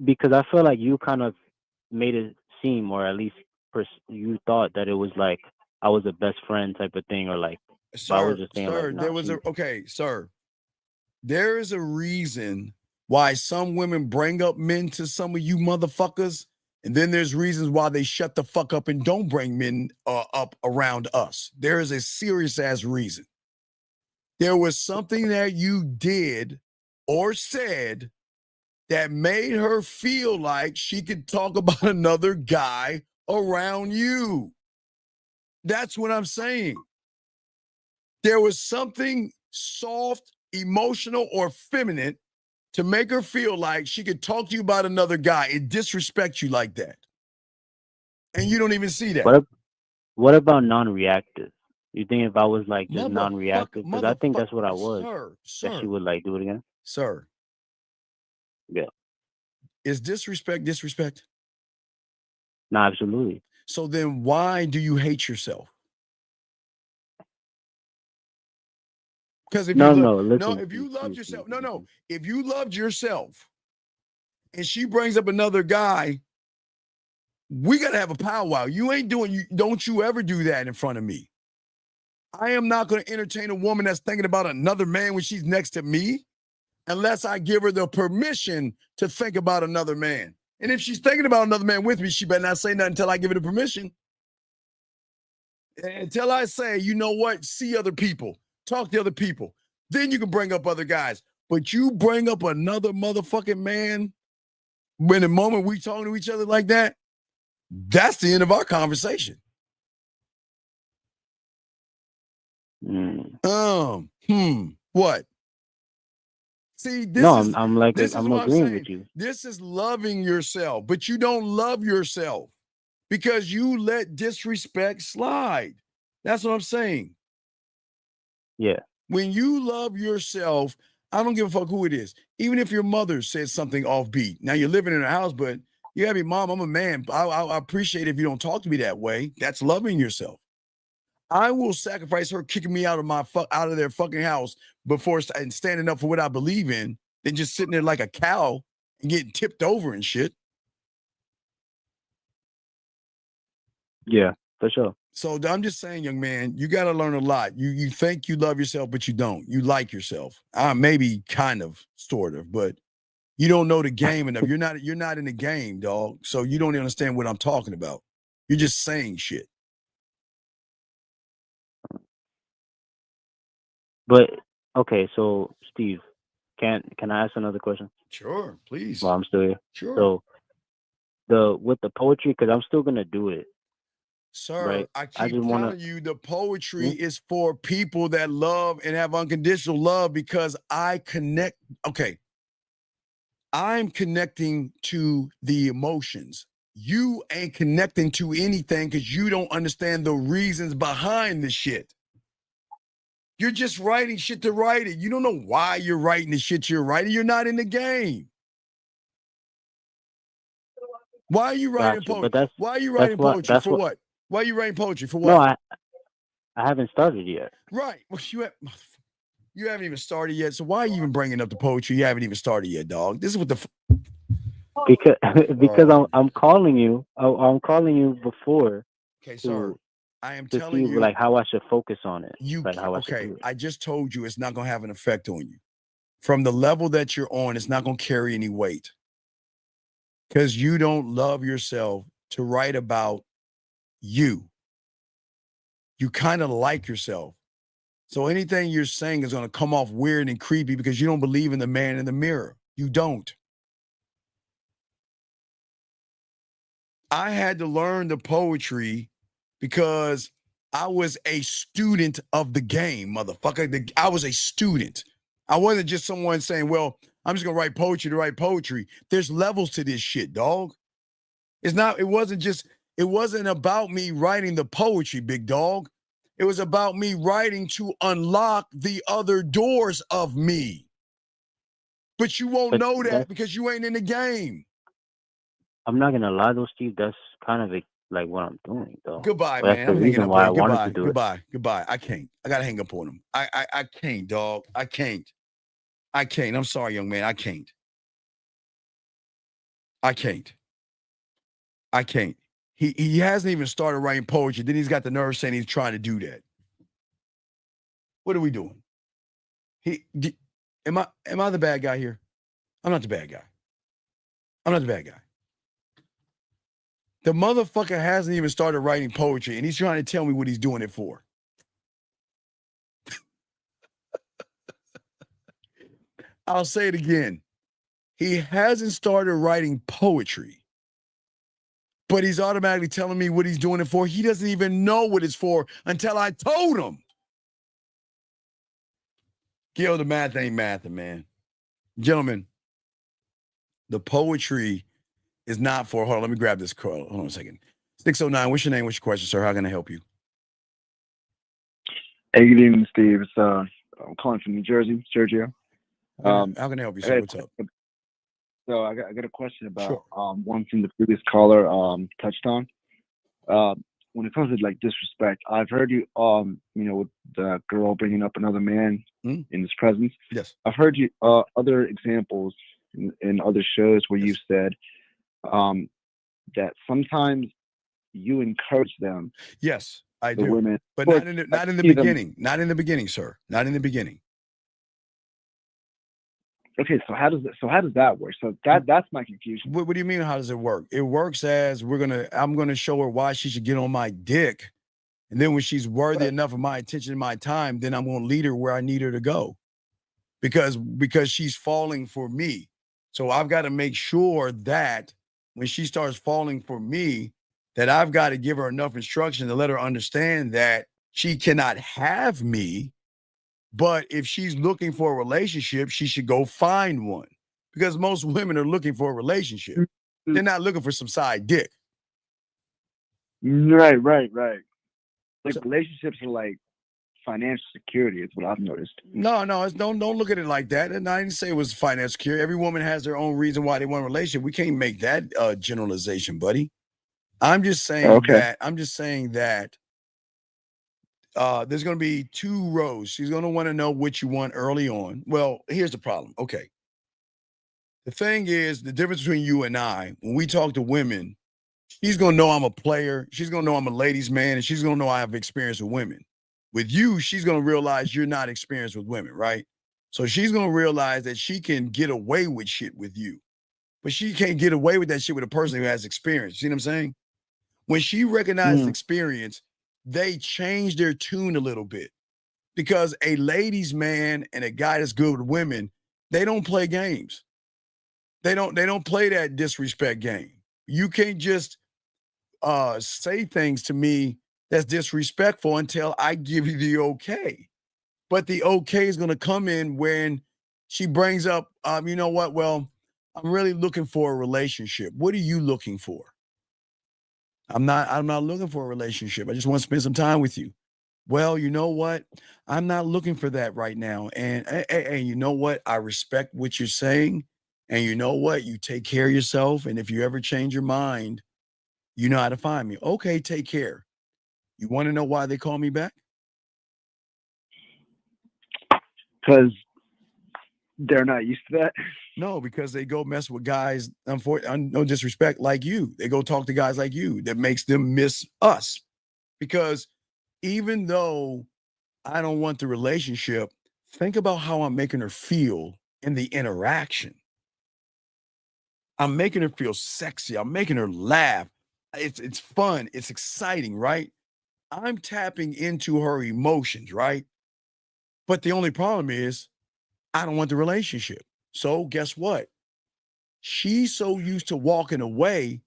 N: because I feel like you kind of made it seem, or at least you thought that it was like I was a best friend type of thing, or like I was just saying like,
H: sir, there is a reason why some women bring up men to some of you motherfuckers, and then there's reasons why they shut the fuck up and don't bring men up around us. There is a serious ass reason. There was something that you did or said that made her feel like she could talk about another guy around you. That's what I'm saying. There was something soft, emotional, or feminine to make her feel like she could talk to you about another guy and disrespect you like that. And you don't even see that.
N: What about non-reactive? You think if I was like just non-reactive? Because I think that's what I was.
H: Sir.
N: That she would like do it again?
H: Sir.
N: Yeah.
H: Is disrespect disrespect?
N: No, absolutely.
H: So then why do you hate yourself? Because if you loved yourself and she brings up another guy, we got to have a powwow. Don't you ever do that in front of me. I am not going to entertain a woman that's thinking about another man when she's next to me unless I give her the permission to think about another man. And if she's thinking about another man with me, she better not say nothing until I give her the permission. Until I say, you know what, see other people, talk to other people. Then you can bring up other guys. But you bring up another motherfucking man when the moment we talking to each other like that, that's the end of our conversation. What? See, this
N: No,
H: is
N: I'm like
H: this is
N: I'm
H: what I'm
N: agreeing
H: saying.
N: with you.
H: This is loving yourself, but you don't love yourself because you let disrespect slide. That's what I'm saying.
N: Yeah.
H: When you love yourself, I don't give a fuck who it is. Even if your mother says something offbeat. Now you're living in a house, but you have your mom. I'm a man. I appreciate if you don't talk to me that way. That's loving yourself. I will sacrifice her kicking me out of their fucking house before and standing up for what I believe in than just sitting there like a cow and getting tipped over and shit.
N: Yeah, for sure.
H: So I'm just saying, young man, you got to learn a lot. You think you love yourself, but you don't. You like yourself. Maybe kind of, sort of, but you don't know the game enough. You're not in the game, dog. So you don't understand what I'm talking about. You're just saying shit.
N: But okay, so Steve, can I ask another question?
H: Sure, please.
N: While I'm still here.
H: Sure.
N: So with the poetry, because I'm still gonna do it.
H: Sir,
N: Right.
H: I
N: I
H: keep
N: just wanna.
H: telling you the poetry is for people that love and have unconditional love because I connect. Okay. I'm connecting to the emotions. You ain't connecting to anything because you don't understand the reasons behind the shit. You're just writing shit to write it. You don't know why you're writing the shit you're writing. You're not in the game. Why are you writing
N: Gotcha. But
H: poetry? Why are you writing poetry? For what? Why are you writing poetry? For
N: No,
H: what?
N: I haven't started yet.
H: Right. Well, you haven't even started yet. So why are you even bringing up the poetry? You haven't even started yet, dog. This is what the
N: Because I'm calling you. I'm calling you before.
H: Okay, sir. I am
N: To
H: telling
N: see
H: you
N: like how I should focus on it.
H: you
N: Like how I should
H: okay.
N: do it.
H: I just told you it's not gonna have an effect on you. From the level that you're on, it's not gonna carry any weight. Because you don't love yourself to write about you. You kind of like yourself. So anything you're saying is going to come off weird and creepy because you don't believe in the man in the mirror. You don't. I had to learn the poetry because I was a student of the game, motherfucker. I was a student. I wasn't just someone saying, well, I'm just going to write poetry to write poetry. There's levels to this shit, dog. It wasn't about me writing the poetry, big dog. It was about me writing to unlock the other doors of me. But you won't know that because you ain't in the game.
N: I'm not gonna lie though, Steve. That's kind of like what I'm doing though.
H: Goodbye,
N: But that's
H: man.
N: the
H: I'm hanging
N: reason
H: up
N: why
H: on
N: I
H: you.
N: wanted
H: Goodbye.
N: to do
H: Goodbye. Goodbye. I can't. I gotta hang up on him. I can't, dog. I can't. I can't. I'm sorry, young man. I can't. I can't. I can't. He hasn't even started writing poetry. Then he's got the nerve saying he's trying to do that. What are we doing? Am I the bad guy here? I'm not the bad guy. I'm not the bad guy. The motherfucker hasn't even started writing poetry, and he's trying to tell me what he's doing it for. I'll say it again. He hasn't started writing poetry, but he's automatically telling me what he's doing it for. He doesn't even know what it's for until I told him. Gil, the math ain't mathing, man. Gentlemen, the poetry is not for, hold on, let me grab this call. Hold on a second. 609, what's your name? What's your question, sir? How can I help you?
O: Hey, good evening, Steve. It's I'm calling from New Jersey, Sergio.
H: How can I help you, sir? What's up?
O: So I got a question about one thing the previous caller touched on. When it comes to like disrespect, I've heard you with the girl bringing up another man in his presence.
H: Yes.
O: I've heard you other examples in other shows where you've said that sometimes you encourage them.
H: Yes, I
O: the
H: do.
O: women,
H: But not in the beginning. Not in the beginning, sir. Not in the beginning.
O: Okay, so how does that work? So that's my confusion.
H: What do you mean? How does it work? It works as I'm gonna show her why she should get on my dick, and then when she's worthy enough of my attention and my time, then I'm gonna lead her where I need her to go, because she's falling for me. So I've got to make sure that when she starts falling for me, that I've got to give her enough instruction to let her understand that she cannot have me But if she's looking for a relationship, she should go find one because most women are looking for a relationship. They're not looking for some side dick.
O: Right. Like relationships are like financial security is what I've noticed.
H: No, don't look at it like that. And I didn't say it was finance security. Every woman has their own reason why they want a relationship. We can't make that generalization, buddy. I'm just saying that there's going to be two rows. She's going to want to know what you want early on. Well, here's the problem. Okay. The thing is, the difference between you and I, when we talk to women, she's going to know I'm a player. She's going to know I'm a ladies' man, and she's going to know I have experience with women. With you, she's going to realize you're not experienced with women, right? So she's going to realize that she can get away with shit with you, but she can't get away with that shit with a person who has experience. See what I'm saying? When she recognizes experience, they change their tune a little bit because a ladies' man and a guy that's good with women, they don't play games. They don't play that disrespect game. You can't just say things to me that's disrespectful until I give you the okay. But the okay is going to come in when she brings up, you know what? Well, I'm really looking for a relationship. What are you looking for? I'm not looking for a relationship. I just want to spend some time with you. Well, you know what? I'm not looking for that right now. And you know what? I respect what you're saying. And you know what? You take care of yourself. And if you ever change your mind, you know how to find me. Okay, take care. You want to know why they call me back?
O: Because they're not used to that.
H: No, because they go mess with guys, no disrespect, like you. They go talk to guys like you. That makes them miss us. Because even though I don't want the relationship, think about how I'm making her feel in the interaction. I'm making her feel sexy. I'm making her laugh. It's fun. It's exciting, right? I'm tapping into her emotions, right? But the only problem is I don't want the relationship. So guess what? She's so used to walking away,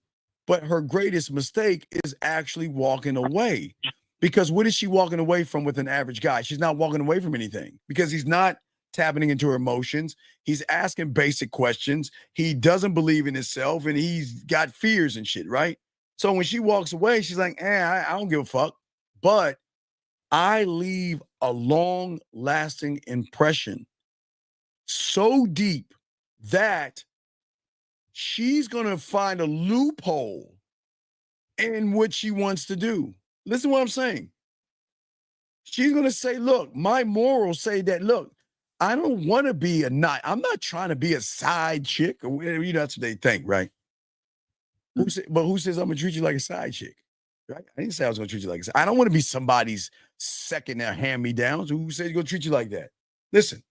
H: but her greatest mistake is actually walking away. Because what is she walking away from with an average guy? She's not walking away from anything because he's not tapping into her emotions. He's asking basic questions. He doesn't believe in himself and he's got fears and shit, right? So when she walks away, she's like, I don't give a fuck. But I leave a long lasting impression so deep that she's going to find a loophole in what she wants to do. Listen to what I'm saying. She's going to say, look, my morals say that, look, I don't want to be I'm not trying to be a side chick or whatever, that's what they think, right? Who says I'm going to treat you like a side chick? Right? I didn't say I was going to treat you like a side. I don't want to be somebody's second hand-me-downs. Who says he's going to treat you like that? Listen,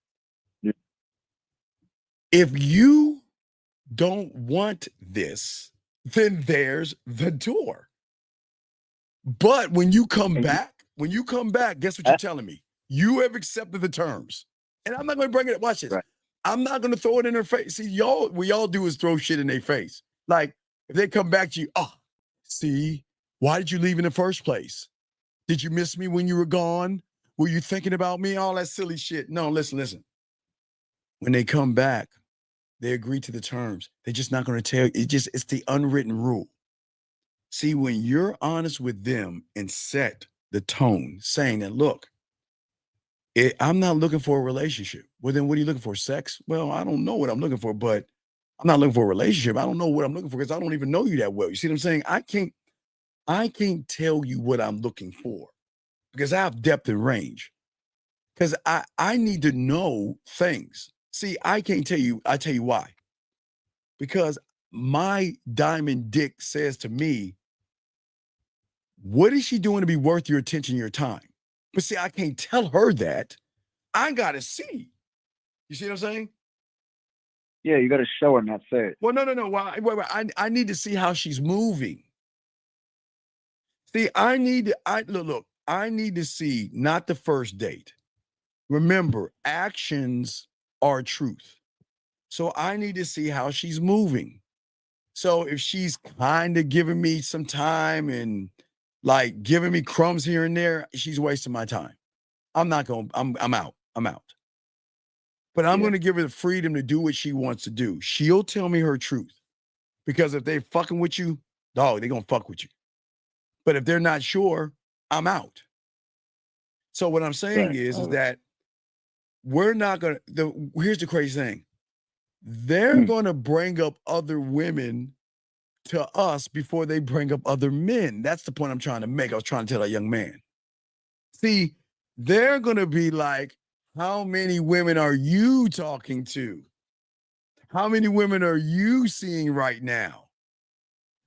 H: if you don't want this, then there's the door. But when you come back, guess what you're telling me? You have accepted the terms. And I'm not going to bring it up. Watch this. Right. I'm not going to throw it in her face. See, we all do is throw shit in their face. Like, if they come back to you, see, why did you leave in the first place? Did you miss me when you were gone? Were you thinking about me? All that silly shit. No, listen. When they come back, they agree to the terms. They're just not going to tell you. It's the unwritten rule. See, when you're honest with them and set the tone, saying that, look, I'm not looking for a relationship. Well, then what are you looking for? Sex? Well, I don't know what I'm looking for, but I'm not looking for a relationship. I don't know what I'm looking for because I don't even know you that well. You see what I'm saying? I can't tell you what I'm looking for because I have depth and range. Because I need to know things. See, I can't tell you. I tell you why. Because my diamond dick says to me, what is she doing to be worth your attention, your time? But see, I can't tell her that. I got to see. You see what I'm saying?
O: Yeah, you got to show her, not say it.
H: Well, no. Wait, I need to see how she's moving. See, I need to see not the first date. Remember, actions are truth. So I need to see how she's moving. So if she's kind of giving me some time and like giving me crumbs here and there, she's wasting my time. I'm out. I'm out. But I'm going to give her the freedom to do what she wants to do. She'll tell me her truth. Because if they fucking with you, dog, they're going to fuck with you. But if they're not sure, I'm out. So what I'm saying is that we're not going to, here's the crazy thing. They're going to bring up other women to us before they bring up other men. That's the point I'm trying to make. I was trying to tell that young man. See, they're going to be like, how many women are you talking to? How many women are you seeing right now?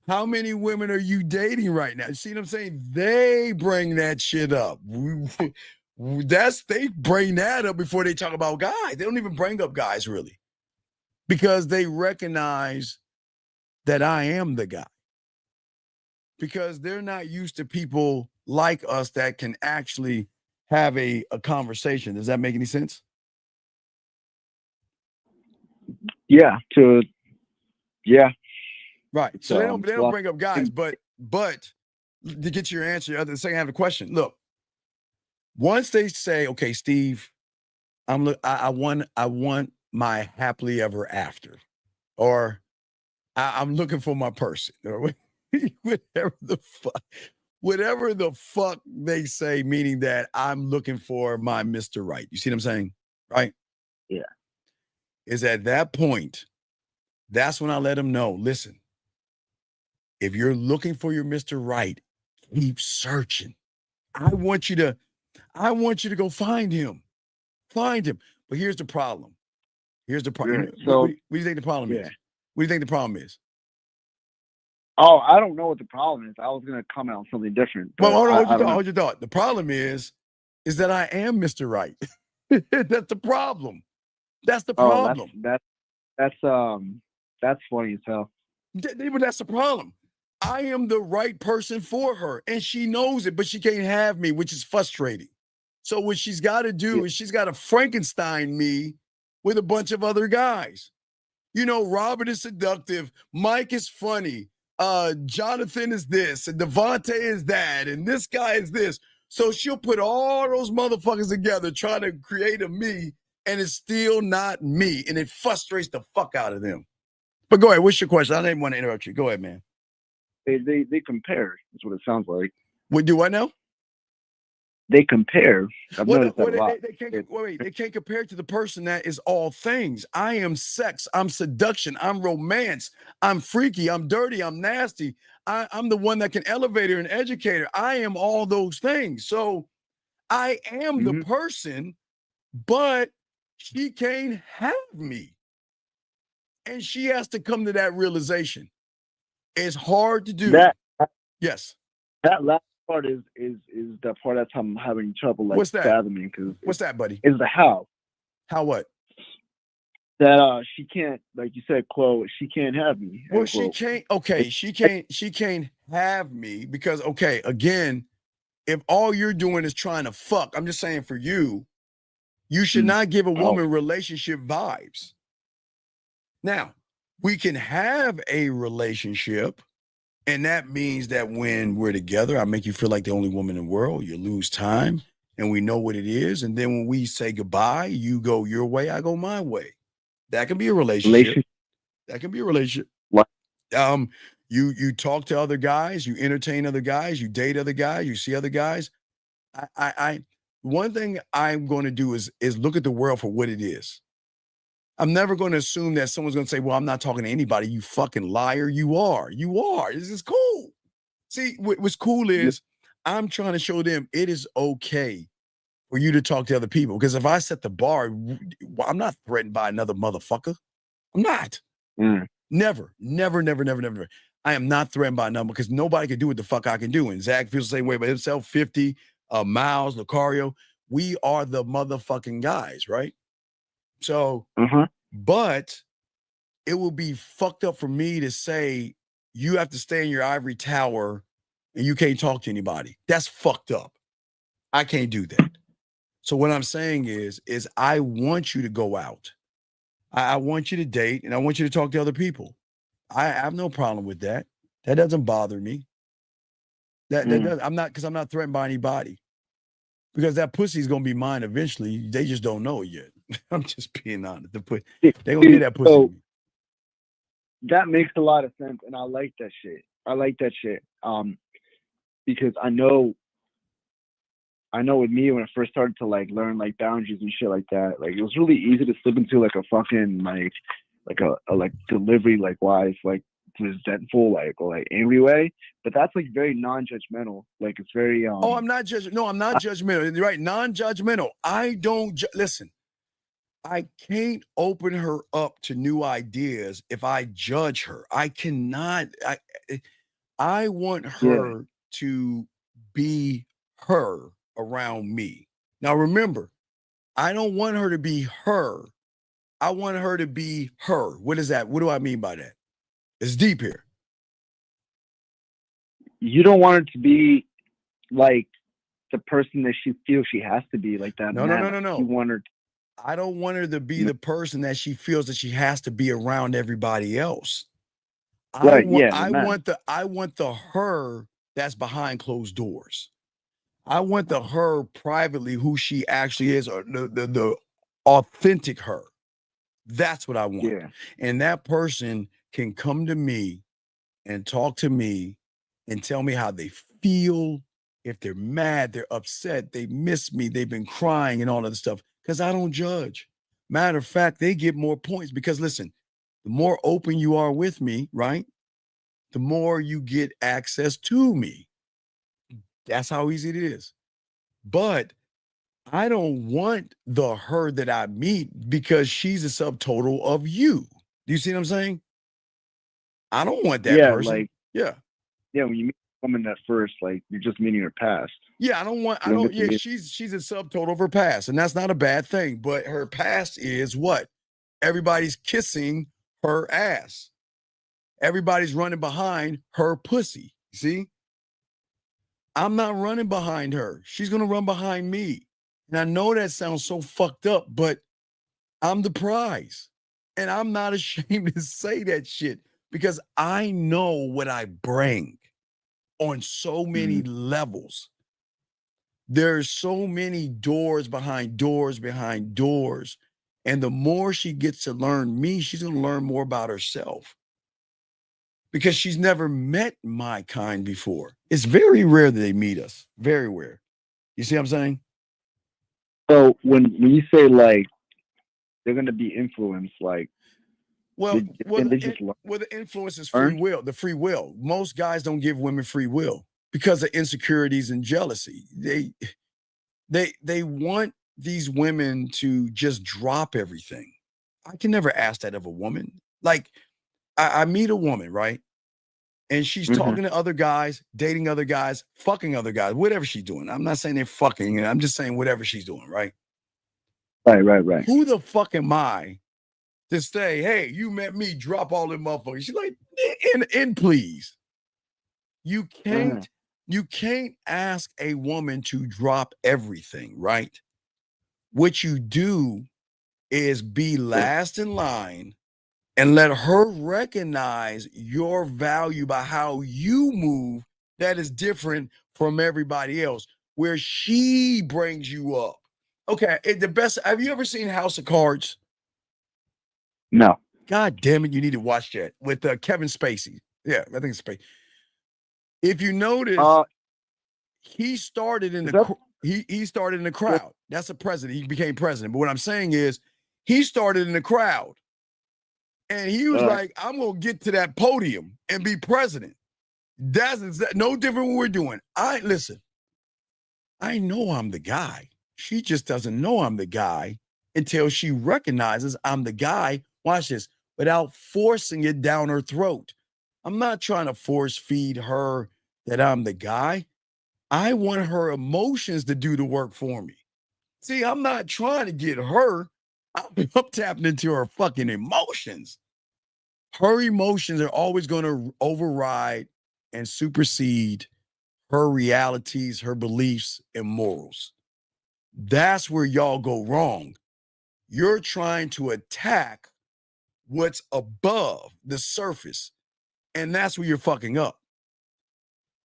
H: How many women are you dating right now? You see what I'm saying? They bring that shit up. They bring that up before they talk about guys. They don't even bring up guys really. Because they recognize that I am the guy. Because they're not used to people like us that can actually have a conversation. Does that make any sense?
O: Yeah.
H: Right. So they don't bring up guys, but to get your answer, the second half of the question, look, once they say, okay, Steve, I want my happily ever after, or I'm looking for my person, or whatever the fuck they say, meaning that I'm looking for my Mr. Right. You see what I'm saying? Right?
O: Yeah.
H: Is at that point, that's when I let them know, listen, if you're looking for your Mr. Right, keep searching. I want you to go find him. Find him. But here's the problem. Here's the problem.
O: Right.
H: What do you think the problem is? What do you think the problem is?
O: Oh, I don't know what the problem is. I was going to comment on something different.
H: Well, hold your thought. The problem is that I am Mr. Right. That's the problem. That's the problem.
O: That's funny as hell.
H: But that's the problem. I am the right person for her, and she knows it, but she can't have me, which is frustrating. So what she's got to do is she's got to Frankenstein me with a bunch of other guys. You know, Robert is seductive. Mike is funny. Jonathan is this, and Devontae is that, and this guy is this. So she'll put all those motherfuckers together trying to create a me, and it's still not me, and it frustrates the fuck out of them. But go ahead. What's your question? I didn't want to interrupt you. Go ahead, man.
O: They compare. That's what it sounds like.
H: We do what now?
O: They compare. I've noticed that a lot.
H: They can't compare to the person that is all things. I am sex. I'm seduction. I'm romance. I'm freaky. I'm dirty. I'm nasty. I'm the one that can elevate her and educate her. I am all those things. So I am the person, but she can't have me. And she has to come to that realization. It's hard to do. Yes.
O: That last part is the part that's I'm having trouble like
H: What's that?
O: fathoming. Cause
H: what's that, buddy?
O: Is the how.
H: How what?
O: That she can't, like you said, quote, she can't have me.
H: Well, she can't. Okay, she can't have me because, okay, again, if all you're doing is trying to fuck, I'm just saying for you, you should not give a woman relationship vibes. Now, we can have a relationship, and that means that when we're together, I make you feel like the only woman in the world. You lose time, and we know what it is. And then when we say goodbye, you go your way, I go my way. That can be a relationship. That can be a relationship.
O: What?
H: You talk to other guys, you entertain other guys, you date other guys, you see other guys. One thing I'm going to do is look at the world for what it is. I'm never going to assume that someone's going to say, well, I'm not talking to anybody. You fucking liar. You are. This is cool. See, what's cool is I'm trying to show them it is okay for you to talk to other people. Because if I set the bar, I'm not threatened by another motherfucker. I'm not. Never. I am not threatened by a number because nobody can do what the fuck I can do. And Zach feels the same way about himself, 50, Miles, Lucario. We are the motherfucking guys, right? So, but it will be fucked up for me to say you have to stay in your ivory tower and you can't talk to anybody. That's fucked up. I can't do that. So what I'm saying is I want you to go out. I want you to date and I want you to talk to other people. I have no problem with that. That doesn't bother me. That does, I'm not threatened by anybody. because that pussy's gonna be mine eventually. They just don't know it yet. I'm just being honest. They gonna get that pussy.
O: So that makes a lot of sense, and I like that shit. Because I know with me when I first started to like learn like boundaries and shit like that, like it was really easy to slip into like a fucking like a like delivery like wise like resentful like or like angry way, but that's like very non-judgmental. Like it's very
H: Oh, I'm not judging. No, I'm not judgmental. You're right, non-judgmental. I don't listen. I can't open her up to new ideas if I judge her. I cannot. I want her to be her around me. Now remember, I don't want her to be her. I want her to be her. What is that? What do I mean by that? It's deep here.
O: You don't want her to be like the person that she feels she has to be, like that.
H: No.
O: You want her.
H: I don't want her to be the person that she feels that she has to be around everybody else. I want the her that's behind closed doors. I want the her privately who she actually is, or the authentic her. That's what I want.
O: Yeah.
H: And that person can come to me and talk to me and tell me how they feel. If they're mad, they're upset, they miss me, they've been crying and all of this stuff, because I don't judge. Matter of fact, they get more points because listen, the more open you are with me, right? The more you get access to me. That's how easy it is. But I don't want the her that I meet because she's a subtotal of you. Do you see what I'm saying? I don't want that person.
O: Yeah, when you meet a woman at first, like you're just meeting her past.
H: Yeah, she's a subtotal of her past, and that's not a bad thing. But her past is what? Everybody's kissing her ass. Everybody's running behind her pussy. See? I'm not running behind her. She's gonna run behind me. And I know that sounds so fucked up, but I'm the prize. And I'm not ashamed to say that shit because I know what I bring on so many levels. There's so many doors behind doors behind doors. And the more she gets to learn me, she's going to learn more about herself because she's never met my kind before. It's very rare that they meet us. Very rare. You see what I'm saying?
O: So when you say like they're going to be influenced, like,
H: the influence is free will. The free will. Most guys don't give women free will because of insecurities and jealousy. They want these women to just drop everything. I can never ask that of a woman. Like, I meet a woman, right? And she's talking to other guys, dating other guys, fucking other guys, whatever she's doing. I'm not saying they're fucking, I'm just saying whatever she's doing, right?
O: Right.
H: Who the fuck am I to say, hey, you met me, drop all them motherfuckers? She's like, in please. You can't ask a woman to drop everything, right? What you do is be last in line and let her recognize your value by how you move that is different from everybody else, where she brings you up. Okay, the best, have you ever seen House of Cards?
O: No.
H: God damn it, you need to watch that with Kevin Spacey. Yeah, I think it's Spacey. If you notice, he started in he started in the crowd. That's a president. He became president. But what I'm saying is, he started in the crowd, and he was like, "I'm gonna get to that podium and be president." That's no different what we're doing. Listen. I know I'm the guy. She just doesn't know I'm the guy until she recognizes I'm the guy. Watch this, without forcing it down her throat. I'm not trying to force feed her that I'm the guy. I want her emotions to do the work for me. See, I'm not trying to get her. I'm tapping into her fucking emotions. Her emotions are always going to override and supersede her realities, her beliefs, and morals. That's where y'all go wrong. You're trying to attack what's above the surface, and that's where you're fucking up.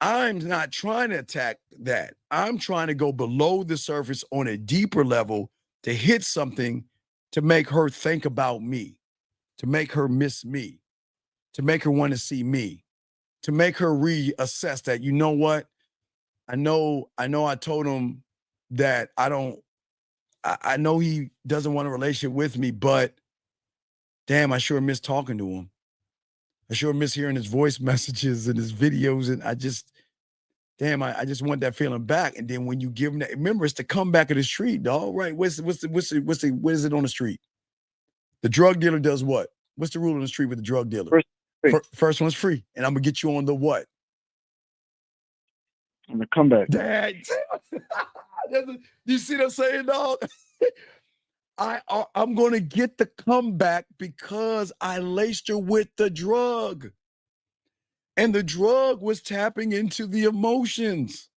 H: I'm not trying to attack that. I'm trying to go below the surface on a deeper level to hit something to make her think about me, to make her miss me, to make her want to see me, to make her reassess that, you know what? I know I told him that I know he doesn't want a relationship with me, but damn, I sure miss talking to him. I sure miss hearing his voice messages and his videos. And I just want that feeling back. And then when you give him that, remember, it's the comeback of the street, dog. Right? What is it on the street? The drug dealer does what? What's the rule on the street with the drug dealer? First one's free. And I'm gonna get you on the what?
O: On the comeback.
H: Dad. You see what I'm saying, dog? I'm going to get the comeback because I laced her with the drug. And the drug was tapping into the emotions.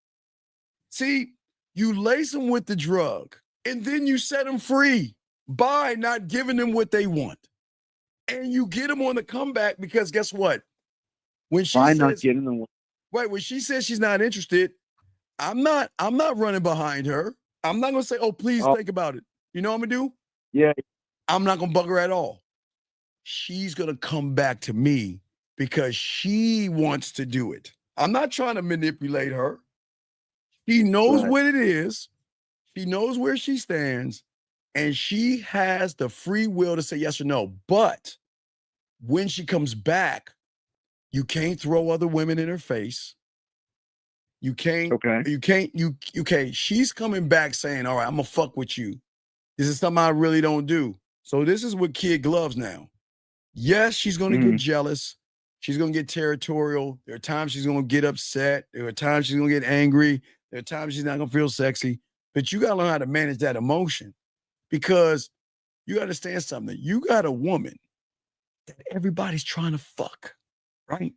H: See, you lace them with the drug and then you set them free by not giving them what they want. And you get them on the comeback because guess what? When she says,
O: not getting them.
H: Right, when she says she's not interested, I'm not running behind her. I'm not going to say, oh, please think about it. You know what I'm going to do?
O: Yeah.
H: I'm not going to bug her at all. She's going to come back to me because she wants to do it. I'm not trying to manipulate her. She knows what it is. She knows where she stands. And she has the free will to say yes or no. But when she comes back, you can't throw other women in her face. You can't, she's coming back saying, all right, I'm gonna fuck with you. This is something I really don't do. So this is with kid gloves now. Yes, she's gonna get jealous. She's gonna get territorial. There are times she's gonna get upset. There are times she's gonna get angry. There are times she's not gonna feel sexy. But you gotta learn how to manage that emotion because you gotta understand something. You got a woman that everybody's trying to fuck, right?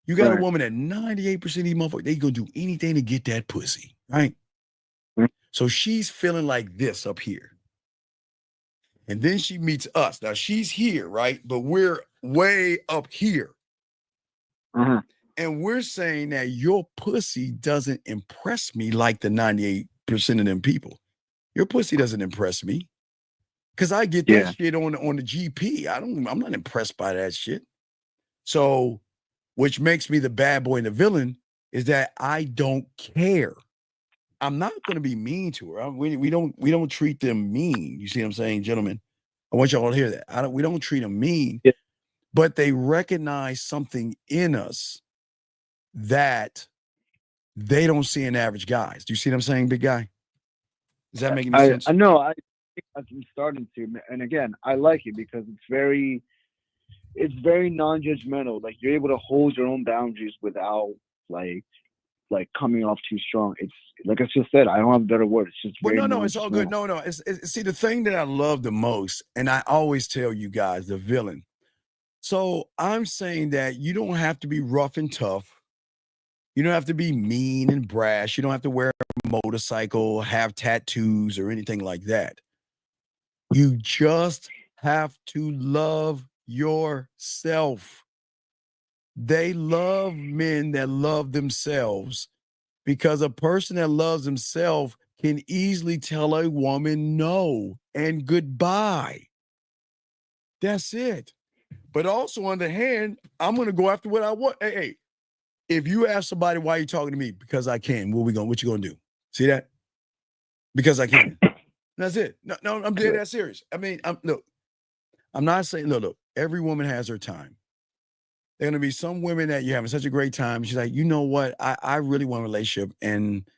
H: You got a woman that 98% of these motherfuckers, they gonna do anything to get that pussy, right? So she's feeling like this up here. And then she meets us. Now she's here, right? But we're way up here. And we're saying that your pussy doesn't impress me like the 98% of them people. Your pussy doesn't impress me. Cause I get that shit on the GP. I'm not impressed by that shit. So which makes me the bad boy and the villain is that I don't care. I'm not going to be mean to her. We don't treat them mean. You see what I'm saying, gentlemen? I want y'all to hear that. We don't treat them mean, but they recognize something in us that they don't see in average guys. Do you see what I'm saying, big guy? Does that make any sense?
O: I know. I think I'm starting to, and again, I like it because it's very non-judgmental. Like you're able to hold your own boundaries without like coming off too strong. It's like I just said, I don't have a better word. It's just
H: no, it's all good. No, it's see the thing that I love the most, and I always tell you guys, the villain. So I'm saying that you don't have to be rough and tough. You don't have to be mean and brash. You don't have to wear a motorcycle, have tattoos, or anything like that. You just have to love yourself. They love men that love themselves because a person that loves himself can easily tell a woman no and goodbye. That's it. But also on the hand, I'm going to go after what I want. Hey, if you ask somebody, why are you talking to me? Because I can. What you going to do? See that? Because I can. That's it. No, I'm dead that serious. I mean, I'm not saying, look, every woman has her time. There are going to be some women that you're having such a great time. She's like, you know what? I really want a relationship and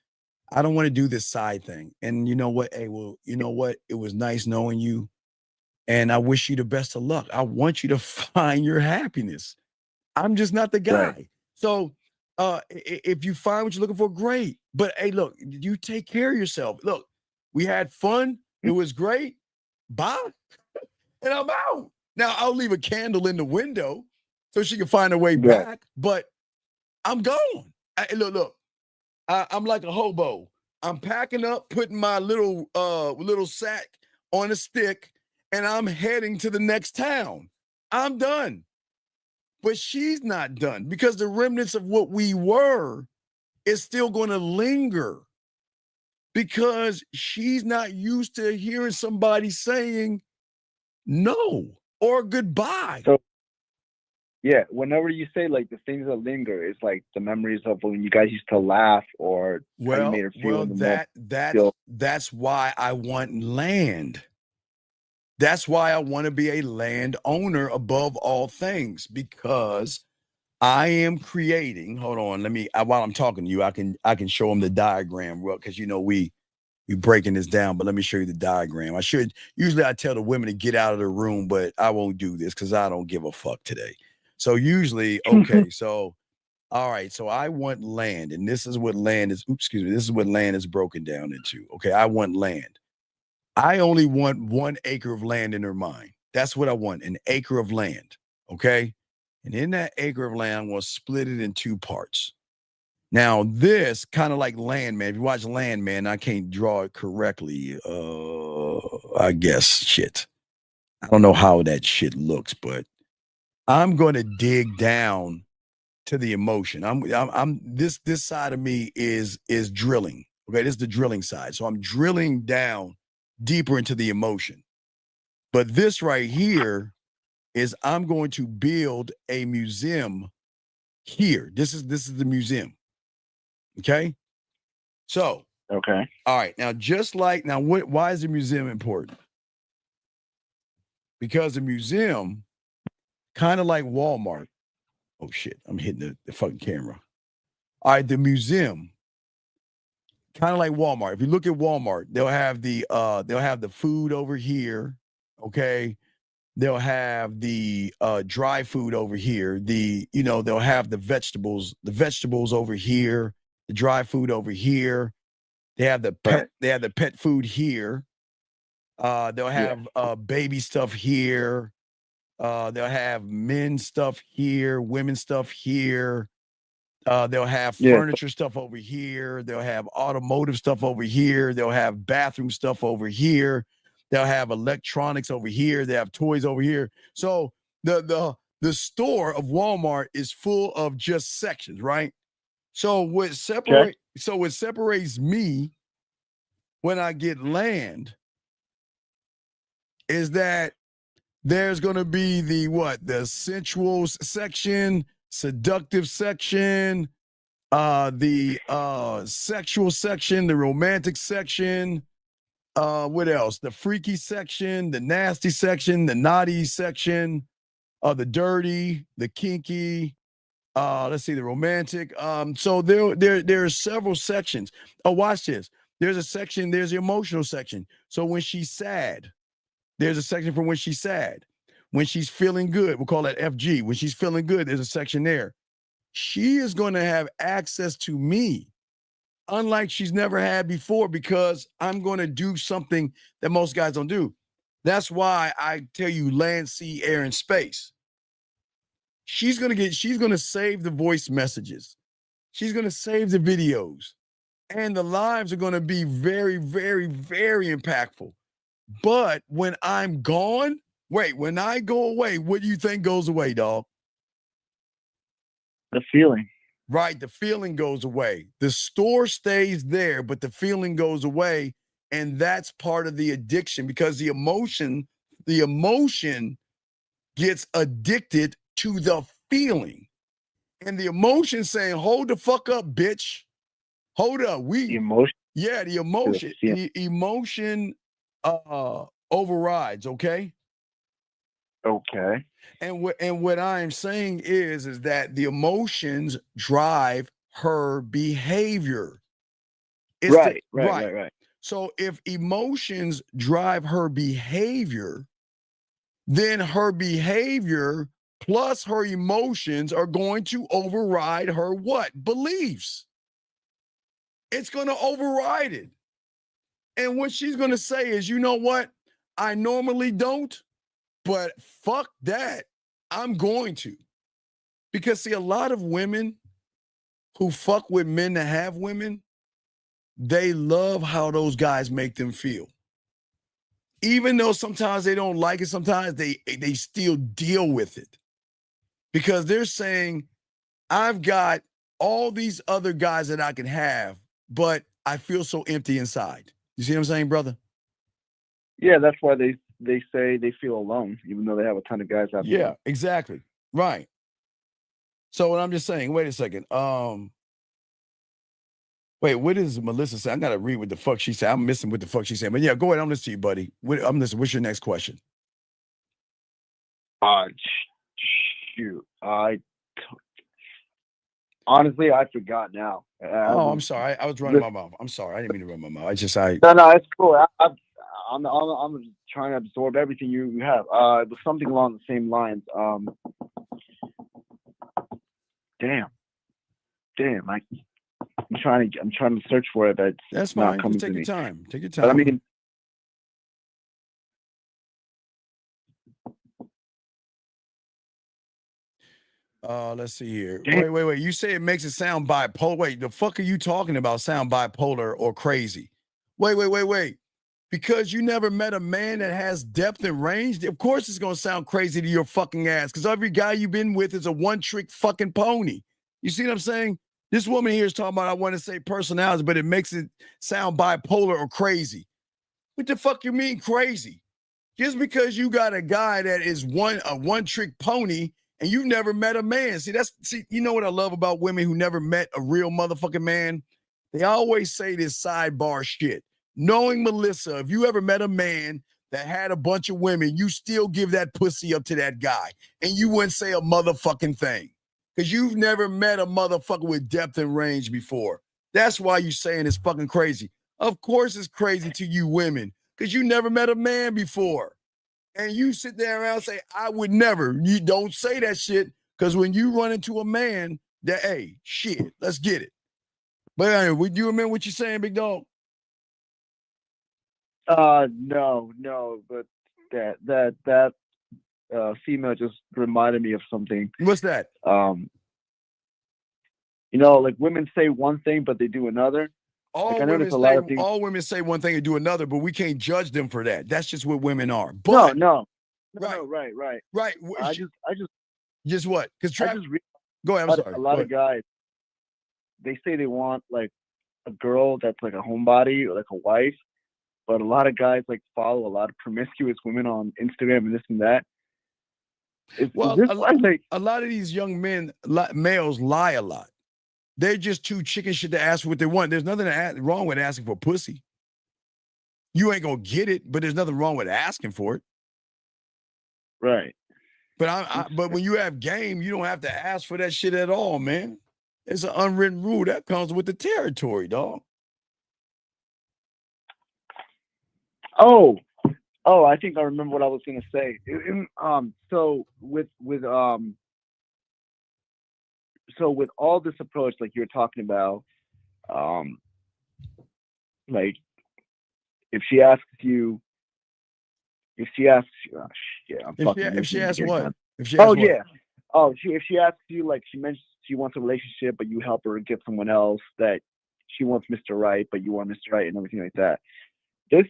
H: I don't want to do this side thing. And you know what? Hey, well, you know what? It was nice knowing you. And I wish you the best of luck. I want you to find your happiness. I'm just not the guy. Right. So if you find what you're looking for, great. But hey, look, you take care of yourself. Look, we had fun. It was great. Bye. And I'm out. Now I'll leave a candle in the window so she can find her way back, but I'm gone. Look, I'm like a hobo. I'm packing up, putting my little sack on a stick, and I'm heading to the next town. I'm done. But she's not done because the remnants of what we were is still going to linger because she's not used to hearing somebody saying no or goodbye.
O: So yeah, whenever you say like the things that linger, it's like the memories of when you guys used to laugh or how you made her feel in the moment.
H: That's why I want land. That's why I want to be a landowner above all things, because I am creating. Hold on, let me. While I'm talking to you, I can show them the diagram, because we breaking this down. But let me show you the diagram. Usually I tell the women to get out of the room, but I won't do this because I don't give a fuck today. So usually, okay, so all right, so I want land, and this is what land is. Oops, excuse me. This is what land is broken down into. Okay, I want land. I only want 1 acre of land in her mind. That's what I want, an acre of land, okay? And in that acre of land, I'm going to split it in 2 parts. Now, this kind of like Landman. If you watch Landman, I can't draw it correctly. I guess, shit. I don't know how that shit looks, but I'm going to dig down to the emotion. This side of me is drilling, okay? This is the drilling side. So I'm drilling down deeper into the emotion. But this right here is I'm going to build a museum here. This is the museum. Okay? So,
O: okay.
H: All right. Now, why is the museum important? Because the museum, kind of like Walmart. Oh shit, I'm hitting the fucking camera. All right, the museum, kind of like Walmart. If you look at Walmart, they'll have the food over here, okay? They'll have the dry food over here. They'll have the vegetables over here, the dry food over here. They have the pet food here. They'll have baby stuff here. They'll have men's stuff here, women's stuff here. They'll have furniture stuff over here. They'll have automotive stuff over here. They'll have bathroom stuff over here. They'll have electronics over here. They have toys over here. So the store of Walmart is full of just sections, right? So what separates me when I get land is that there's going to be the sensual section, seductive section, the sexual section, the romantic section, what else? The freaky section, the nasty section, the naughty section, the dirty, the kinky, let's see, the romantic. So there are several sections. Oh, watch this. There's the emotional section. So when she's sad, there's a section for when she's sad. When she's feeling good, we'll call that FG. When she's feeling good, there's a section there. She is going to have access to me, unlike she's never had before, because I'm going to do something that most guys don't do. That's why I tell you land, sea, air, and space. She's going to save the voice messages. She's going to save the videos. And the lives are going to be very, very, very impactful. But when I'm gone, when I go away, what do you think goes away, dog?
O: The feeling.
H: Right, the feeling goes away. The store stays there, but the feeling goes away. And that's part of the addiction, because the emotion gets addicted to the feeling. And the emotion saying, hold the fuck up, bitch. Hold up. The emotion. Yeah, the emotion. The emotion overrides, okay?
O: Okay.
H: And what I'm saying is that the emotions drive her behavior.
O: Right.
H: So if emotions drive her behavior, then her behavior plus her emotions are going to override her what? Beliefs. It's going to override it. And what she's going to say is, you know what? I normally don't, but fuck that. I'm going to. Because see, a lot of women who fuck with men that have women, they love how those guys make them feel. Even though sometimes they don't like it, sometimes they still deal with it. because they're saying, I've got all these other guys that I can have, but I feel so empty inside. You see what I'm saying, brother?
O: Yeah, that's why they say they feel alone, even though they have a ton of guys out there.
H: Yeah, exactly. Right. So what I'm just saying, wait a second. Wait, what is Melissa saying? I gotta read what the fuck she said. I'm missing what the fuck she said. But yeah, go ahead. I'm listening to you, buddy. I'm listening. What's your next question?
O: Shoot. Honestly, I forgot now.
H: I'm sorry. I was running my mouth. I'm sorry. I didn't mean to run my mouth.
O: No, it's cool. I'm trying to absorb everything you have. It was something along the same lines. Damn. I'm trying to search for it, but it's
H: That's
O: not
H: fine.
O: coming
H: Just take
O: to
H: your
O: me.
H: time. Take your time.
O: But I mean,
H: let's see here.
O: Damn.
H: Wait. You say it makes it sound bipolar. Wait, the fuck are you talking about? Sound bipolar or crazy? Wait. Because you never met a man that has depth and range, of course it's gonna sound crazy to your fucking ass. Because every guy you've been with is a one-trick fucking pony. You see what I'm saying? This woman here is talking about, I want to say personality, but it makes it sound bipolar or crazy. What the fuck you mean crazy? Just because you got a guy that is a one-trick pony and you've never met a man. See, you know what I love about women who never met a real motherfucking man? They always say this sidebar shit. Knowing Melissa, if you ever met a man that had a bunch of women, you still give that pussy up to that guy. And you wouldn't say a motherfucking thing. Because you've never met a motherfucker with depth and range before. That's why you're saying it's fucking crazy. Of course it's crazy to you women. Because you never met a man before. And you sit there around and say, I would never. You don't say that shit. Because when you run into a man, hey, shit, let's get it. But anyway, would you remember what you're saying, big dog?
O: No, but that female just reminded me of something.
H: What's that?
O: Like women say one thing, but they do another.
H: All women say one thing and do another, but we can't judge them for that. That's just what women are. But
O: no,
H: right.
O: I just
H: what? Because
O: go ahead. I'm sorry. A lot of guys, they say they want like a girl that's like a homebody or like a wife, but a lot of guys like follow a lot of promiscuous women on Instagram and this and that.
H: A lot of these young males lie a lot. They're just too chicken shit to ask for what they want. There's nothing wrong with asking for pussy. You ain't gonna get it, but there's nothing wrong with asking for it.
O: Right.
H: But when you have game, you don't have to ask for that shit at all, man. It's an unwritten rule that comes with the territory, dog.
O: Oh, I think I remember what I was gonna say. So with all this approach, like you're talking about, like if she asks you, if she asks what?
H: If she asks
O: you, like she mentions she wants a relationship, but you help her get someone else that she wants Mr. Right, but you want Mr. Right and everything like that. This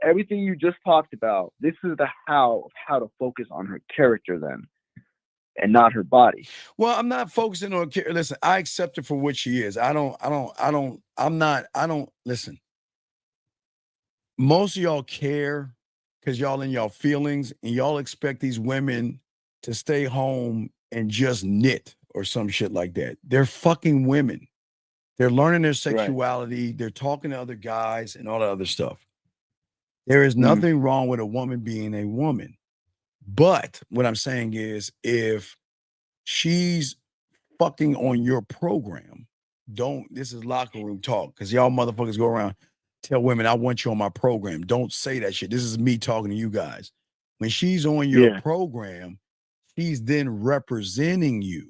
O: everything you just talked about, this is the how to focus on her character then, and not her body.
H: Well, I'm not focusing on character. Listen, I accept her for what she is. Listen. Most of y'all care because y'all in y'all feelings and y'all expect these women to stay home and just knit or some shit like that. They're fucking women. They're learning their sexuality. Right. They're talking to other guys and all that other stuff. There is nothing wrong with a woman being a woman. But what I'm saying is if she's fucking on your program, this is locker room talk because y'all motherfuckers go around, tell women, I want you on my program. Don't say that shit. This is me talking to you guys. When she's on your program, she's then representing you.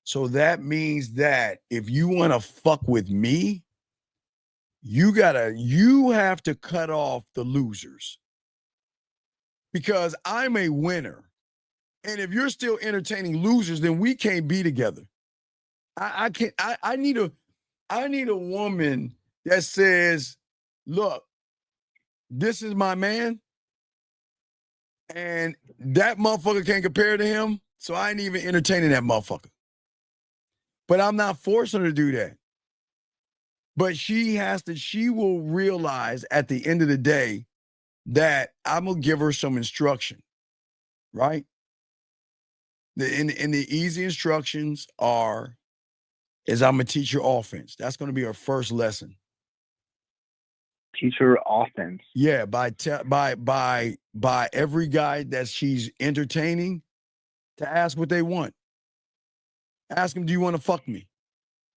H: So that means that if you want to fuck with me, you have to cut off the losers. Because I'm a winner. And if you're still entertaining losers, then we can't be together. I can't. I need a woman that says, look, this is my man, and that motherfucker can't compare to him. So I ain't even entertaining that motherfucker. But I'm not forcing her to do that. But she will realize at the end of the day that I'm going to give her some instruction, right? The easy instructions is I'm going to teach her offense. That's going to be her first lesson.
O: Teach her offense.
H: Yeah, by every guy that she's entertaining to ask what they want. Ask them, do you want to fuck me?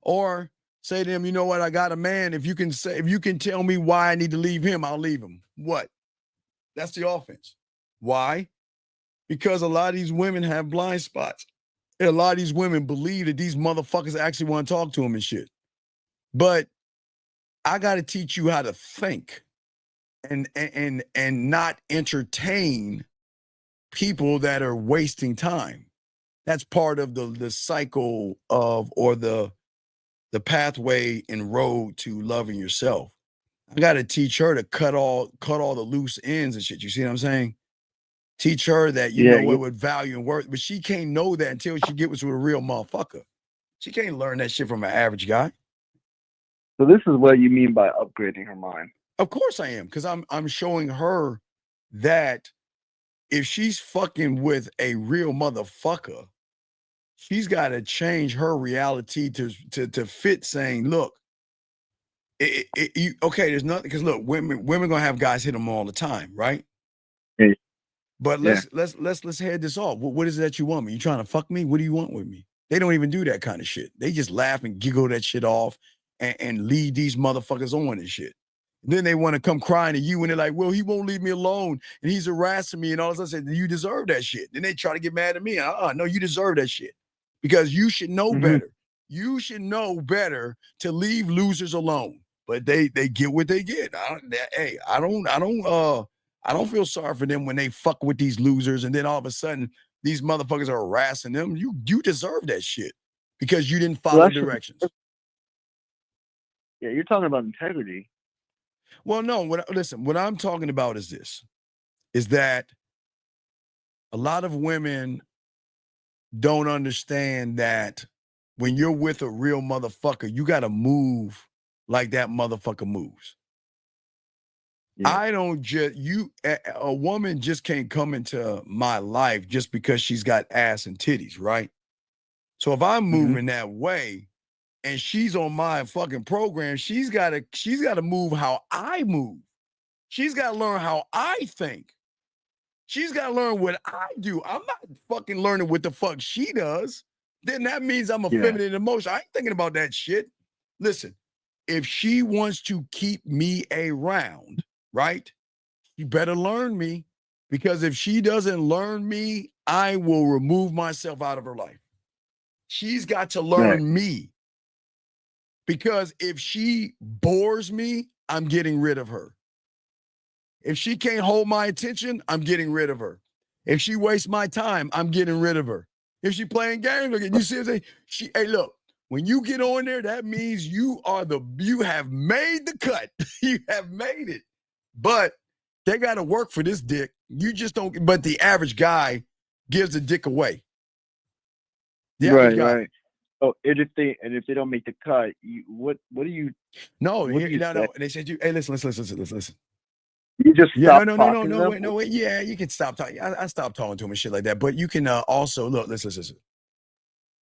H: Or say to them, you know what, I got a man. If you can tell me why I need to leave him, I'll leave him. What? That's the offense. Why? Because a lot of these women have blind spots. And a lot of these women believe that these motherfuckers actually want to talk to them and shit. But I got to teach you how to think and not entertain people that are wasting time. That's part of the cycle of, or the pathway and road to loving yourself. I got to teach her to cut all the loose ends and shit. You see what I'm saying? Teach her that you know what value and worth, but she can't know that until she gets with a real motherfucker. She can't learn that shit from an average guy.
O: So this is what you mean by upgrading her mind.
H: Of course I am, because I'm showing her that if she's fucking with a real motherfucker, she's got to change her reality to fit saying, look, okay, there's nothing, because look, women gonna have guys hit them all the time, right?
O: Yeah.
H: But let's head this off. What is it that you want me? You trying to fuck me? What do you want with me? They don't even do that kind of shit. They just laugh and giggle that shit off and lead these motherfuckers on and shit. And then they want to come crying to you and they're like, well, he won't leave me alone and he's harassing me and all this. I said, you deserve that shit. Then they try to get mad at me. No, you deserve that shit because you should know better. You should know better to leave losers alone. But they get what they get. I don't feel sorry for them when they fuck with these losers and then all of a sudden these motherfuckers are harassing them. You deserve that shit because you didn't follow directions.
O: Yeah, you're talking about integrity.
H: Well, no, what I'm talking about is this, is that a lot of women don't understand that when you're with a real motherfucker, you got to move like that motherfucker moves. Yeah. I don't a woman just can't come into my life just because she's got ass and titties, right? So if I'm moving that way and she's on my fucking program, she's got to move how I move. She's got to learn how I think. She's got to learn what I do. I'm not fucking learning what the fuck she does. Then that means I'm a feminine emotion. I ain't thinking about that shit. Listen, if she wants to keep me around, right? You better learn me, because if she doesn't learn me, I will remove myself out of her life. She's got to learn me, because if she bores me, I'm getting rid of her. If she can't hold my attention, I'm getting rid of her. If she wastes my time, I'm getting rid of her. If she playing games, look, you see what I'm saying? Hey, look, when you get on there, that means you have made the cut. You have made it. But they got to work for this dick. You just don't, but the average guy gives the dick away.
O: Right. Oh, and if they don't make the cut, what do you?
H: No. They said hey, listen.
O: You just stop talking
H: wait. Yeah, you can stop talking. I stopped talking to him and shit like that. But you can also look. Listen.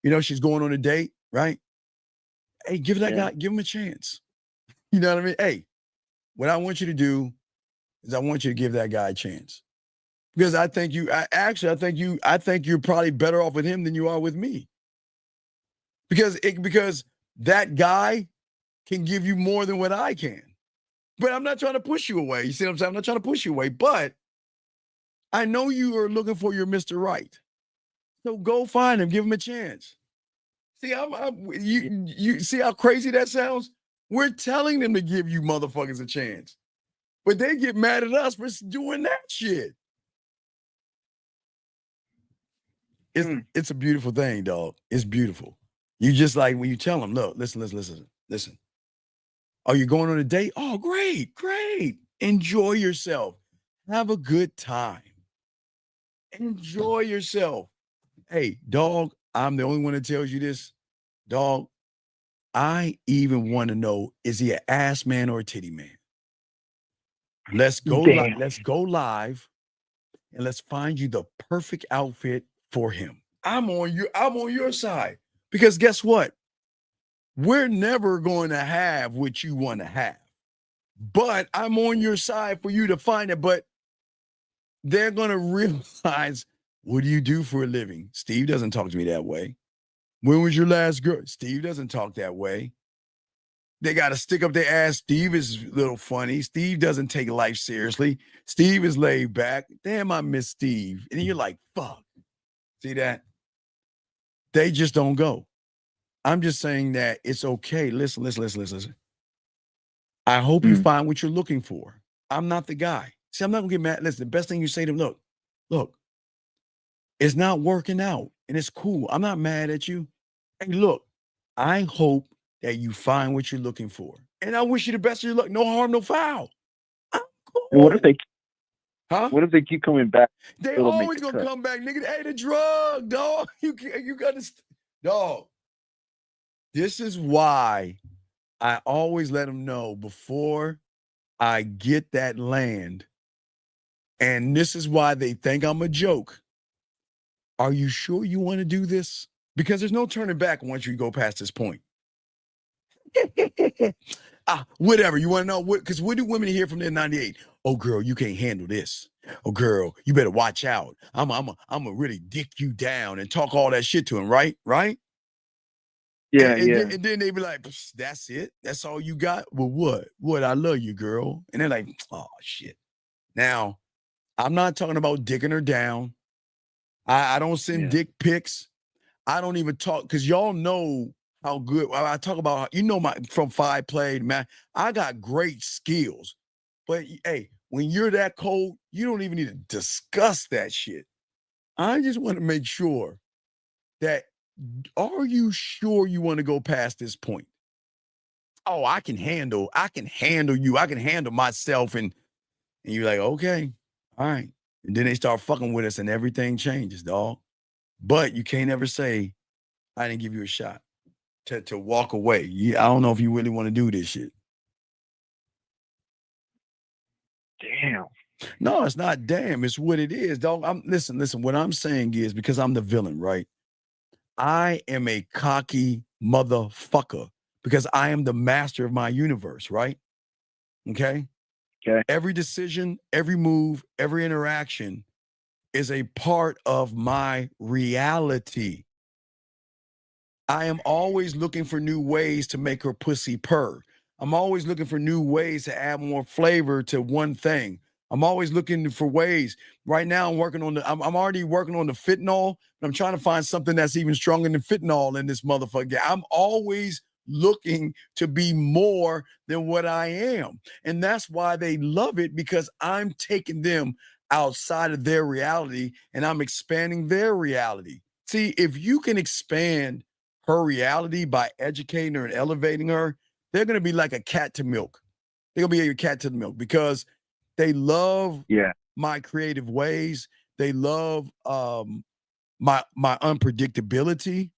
H: You know she's going on a date, right? Hey, give that guy, give him a chance. You know what I mean? Hey, what I want you to do is I want you to give that guy a chance, because I think you're probably better off with him than you are with me. Because that guy can give you more than what I can. But I'm not trying to push you away. You see what I'm saying? I'm not trying to push you away, but I know you are looking for your Mr. Right. So go find him, give him a chance. See, you see how crazy that sounds? We're telling them to give you motherfuckers a chance. But they get mad at us for doing that shit. It's a beautiful thing, dog. It's beautiful. You just like when you tell them, look, listen. Are you going on a date? Oh, great. Enjoy yourself. Have a good time. Enjoy yourself. Hey, dog, I'm the only one that tells you this. Dog, I even want to know, is he an ass man or a titty man? Let's go live and let's find you the perfect outfit for him. I'm on your side. Because guess what? We're never going to have what you want to have. But I'm on your side for you to find it. But they're going to realize, what do you do for a living? Steve doesn't talk to me that way. When was your last girl? Steve doesn't talk that way. They got to stick up their ass. Steve is a little funny. Steve doesn't take life seriously. Steve is laid back. Damn, I miss Steve. And you're like, fuck. See that? They just don't go. I'm just saying that it's okay. Listen. I hope you find what you're looking for. I'm not the guy. See, I'm not gonna get mad. Listen, the best thing you say to them, look, it's not working out and it's cool. I'm not mad at you. Hey, look, I hope that you find what you're looking for. And I wish you the best of your luck. No harm, no foul. I'm cool.
O: And what if they
H: Huh?
O: What if they keep coming back?
H: They
O: Still don't make
H: always
O: the
H: gonna
O: cut?
H: come back, nigga. Hey, the drug, dog. You got to, dog. This is why I always let them know before I get that land. And this is why they think I'm a joke. Are you sure you want to do this? Because there's no turning back once you go past this point. Whatever. You want to know what? Because what do women hear from their 98? Oh, girl, you can't handle this. Oh, girl, you better watch out. I'm a really dick you down and talk all that shit to him, right? Right?
O: Yeah,
H: And then they be like, that's it? That's all you got? Well, what? What? I love you, girl. And they're like, oh, shit. Now, I'm not talking about dicking her down. I don't send dick pics. I don't even talk, because y'all know how good I talk about. My from 5 Play, man. I got great skills. But hey, when you're that cold, you don't even need to discuss that shit. I just want to make sure that, are you sure you want to go past this point? Oh, I can handle you. I can handle myself. And you're like, okay, all right. And then they start fucking with us and everything changes, dog. But you can't ever say, I didn't give you a shot to walk away. I don't know if you really want to do this shit.
O: Damn.
H: No, it's not damn. It's what it is, dog. Listen. What I'm saying is, because I'm the villain, right? I am a cocky motherfucker because I am the master of my universe, right? Okay. Every decision, every move, every interaction is a part of my reality. I am always looking for new ways to make her pussy purr. I'm always looking for new ways to add more flavor to one thing. I'm always looking for ways. Right now, I'm already working on the fentanyl, but I'm trying to find something that's even stronger than fentanyl in this motherfucker. I'm always looking to be more than what I am. And that's why they love it, because I'm taking them outside of their reality and I'm expanding their reality. See, if you can expand her reality by educating her and elevating her, they're going to be like a cat to milk. They're going to be a cat to the milk because they love my creative ways. They love my unpredictability.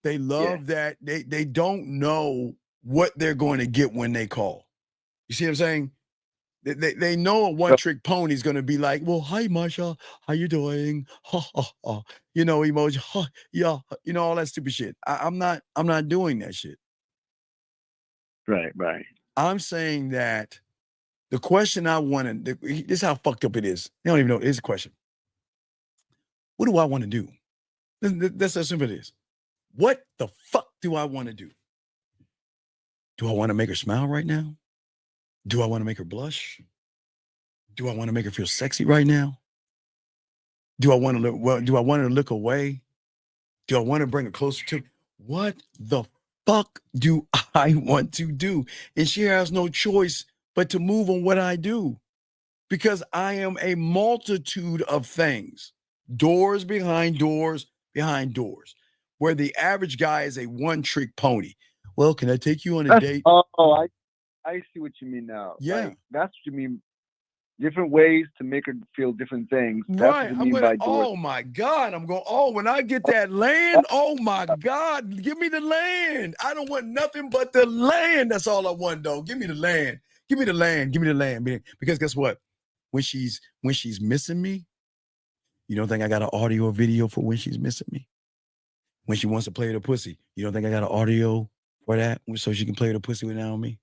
H: They love that they don't know what they're going to get when they call. You see what I'm saying? They know a one-trick pony is going to be like, well, hi, Marsha, how you doing? Ha, ha, ha. Emoji, ha, yeah, all that stupid shit. I'm not doing that shit.
O: Right.
H: I'm saying that the question I wanted, this is how fucked up it is. They don't even know. Here's the question. What do I want to do? That's how simple it is. What the fuck do I want to do? Do I want to make her smile right now? Do I want to make her blush? Do I want to make her feel sexy right now? Do I want to her to look away? Do I want to bring her closer to? What the fuck do I want to do? And she has no choice but to move on what I do, because I am a multitude of things. Doors behind doors behind doors, where the average guy is a one-trick pony. Well, can I take you on a date?
O: Oh, I see what you mean now.
H: Yeah.
O: Like, that's what you mean different ways to make her feel different things. That's
H: Right.
O: what I
H: I'm
O: mean
H: gonna.
O: by door.
H: Oh my God. I'm going. Oh, when I get that land. Oh my God. Give me the land. I don't want nothing but the land. That's all I want, though. Give me the land. Give me the land. Give me the land. Because guess what? When she's missing me, you don't think I got an audio or video for when she's missing me? When she wants to play the pussy, you don't think I got an audio for that so she can play the pussy without me?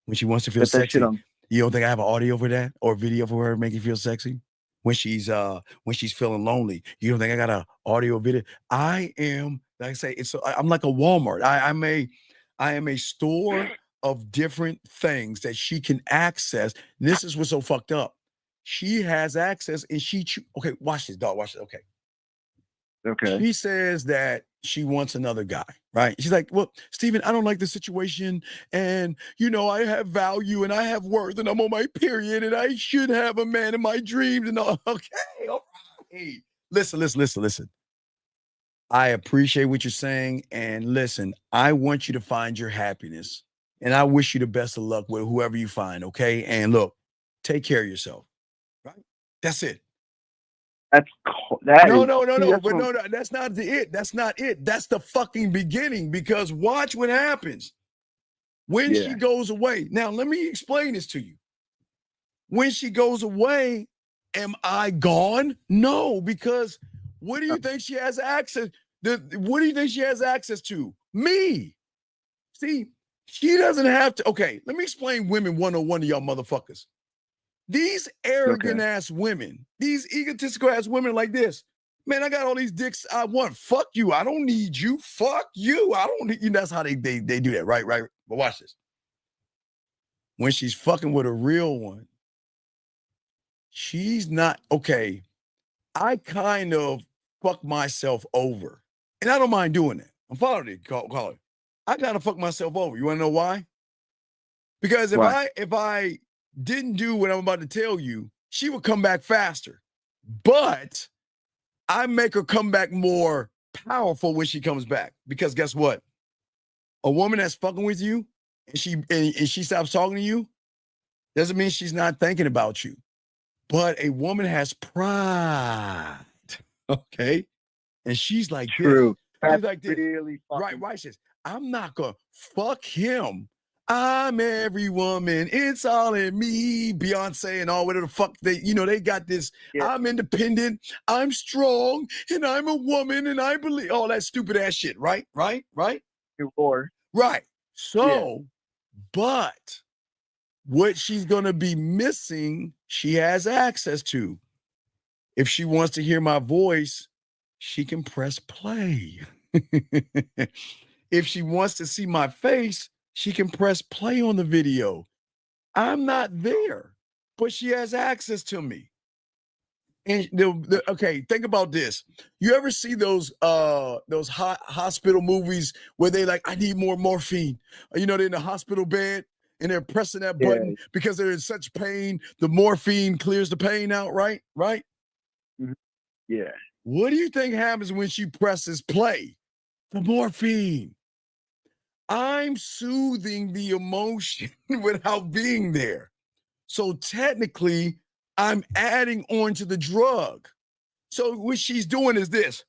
H: When she wants to feel
O: Put that
H: sexy,
O: shit on.
H: you don't think I have an audio for that or video for her to make you feel sexy? When she's feeling lonely, you don't think I got an audio video? I am, like I say, I'm like a Walmart. I am a store of different things that she can access. This is what's so fucked up. She has access and okay, watch this, dog. Watch it. Okay.
O: Okay.
H: She says that she wants another guy, right? She's like, well, Steven, I don't like the situation. And, I have value and I have worth and I'm on my period and I should have a man in my dreams and all. Okay, all right. Listen. I appreciate what you're saying. And listen, I want you to find your happiness. And I wish you the best of luck with whoever you find, okay? And look, take care of yourself, right? That's it.
O: No,
H: That's not it. That's not it. That's the fucking beginning, because watch what happens when she goes away. Now, let me explain this to you. When she goes away, am I gone? No, because what do you think she has access? What do you think she has access to? Me. See, she doesn't have to. Okay, let me explain women 101 to y'all motherfuckers. These arrogant ass women, these egotistical ass women like this, man, I got all these dicks I want. Fuck you. I don't need you. Fuck you. I don't need you. That's how they do that, right? But watch this. When she's fucking with a real one, she's not, okay, I kind of fuck myself over. And I don't mind doing that. I'm following it, call it. I gotta fuck myself over. You wanna know why? Because if I didn't do what I'm about to tell you, she would come back faster. But I make her come back more powerful when she comes back. Because guess what? A woman that's fucking with you and she stops talking to you doesn't mean she's not thinking about you. But a woman has pride. Okay? And she's like
O: True.
H: this. She's like this.
O: Really
H: right, says, I'm not gonna fuck him. I'm every woman. It's all in me. Beyonce and all whatever the fuck they got this. Yeah. I'm independent. I'm strong, and I'm a woman, and I believe all that stupid ass shit. Right.
O: Or
H: right. So, but what she's gonna be missing, she has access to. If she wants to hear my voice, she can press play. If she wants to see my face, she can press play on the video. I'm not there, but she has access to me. And okay, think about this. You ever see those hospital movies where they like, I need more morphine? They're in the hospital bed and they're pressing that button because they're in such pain. The morphine clears the pain out, right?
O: Mm-hmm. Yeah.
H: What do you think happens when she presses play? The morphine. I'm soothing the emotion without being there. So technically, I'm adding on to the drug. So what she's doing is this.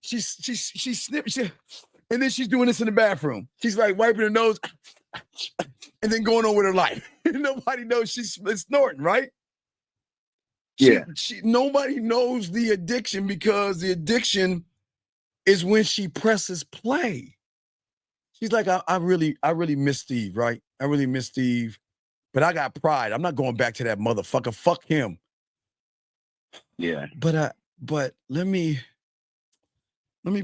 H: She's snipping, and then she's doing this in the bathroom. She's like wiping her nose and then going on with her life. Nobody knows she's snorting, right? Nobody knows the addiction, because the addiction is when she presses play. She's like, I really miss Steve, right? I really miss Steve, but I got pride. I'm not going back to that motherfucker. Fuck him.
O: Yeah.
H: But let me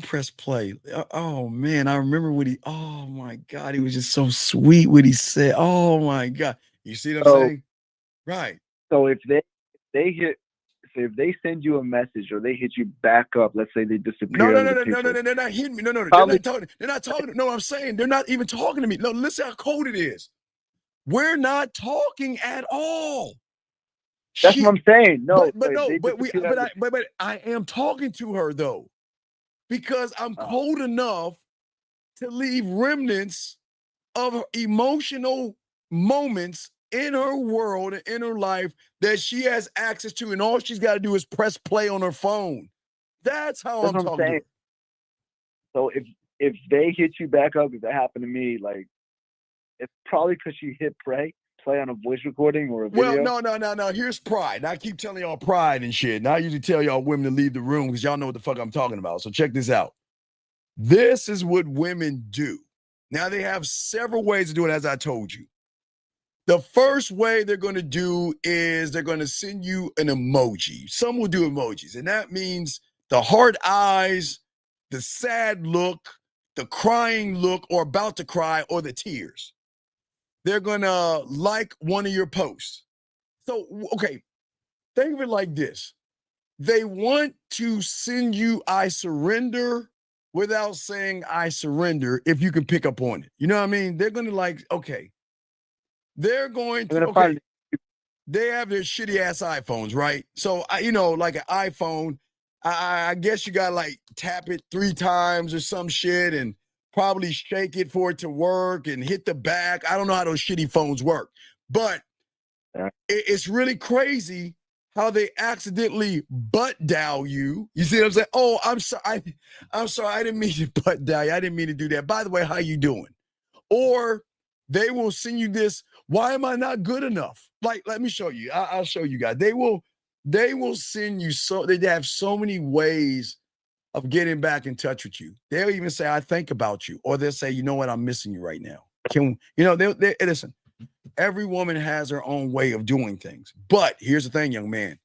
H: press play. Oh man, I remember oh my God, he was just so sweet what he said. Oh my God. You see what I'm saying? Right.
O: So if they send you a message or they hit you back up, let's say they disappear.
H: No, they're not hitting me. No, they're not talking. No, I'm saying they're not even talking to me. No, listen how cold it is. We're not talking at all.
O: That's what I'm saying. No,
H: but I am talking to her though, because I'm cold enough to leave remnants of emotional moments in her world and in her life that she has access to, and all she's got to do is press play on her phone. That's how
O: That's
H: I'm
O: what I'm
H: talking to
O: saying.
H: her.
O: So if they hit you back up, if that happened to me, like it's probably because she hit play on a voice recording or a video.
H: Well, no. Here's pride. I keep telling y'all pride and shit. And I usually tell y'all women to leave the room because y'all know what the fuck I'm talking about. So check this out. This is what women do. Now they have several ways to do it, as I told you. The first way they're going to do is they're going to send you an emoji. Some will do emojis, and that means the hard eyes, the sad look, the crying look, or about to cry, or the tears. They're going to like one of your posts. So, okay, think of it like this. They want to send you I surrender without saying I surrender, if you can pick up on it. You know what I mean? They're going to like, okay. They're going to, okay, they have their shitty ass iPhones, right? So, like an iPhone, I guess you got to like tap it 3 times or some shit and probably shake it for it to work and hit the back. I don't know how those shitty phones work, but it's really crazy how they accidentally butt dial you. You see what I'm saying? Oh, I'm sorry. I'm sorry. I didn't mean to butt dial you. I didn't mean to do that. By the way, how you doing? Or they will send you this. Why am I not good enough? Like, let me show you. I'll show you guys. They will send you they have so many ways of getting back in touch with you. They'll even say, I think about you. Or they'll say, you know what? I'm missing you right now. Listen, every woman has her own way of doing things. But here's the thing, young man.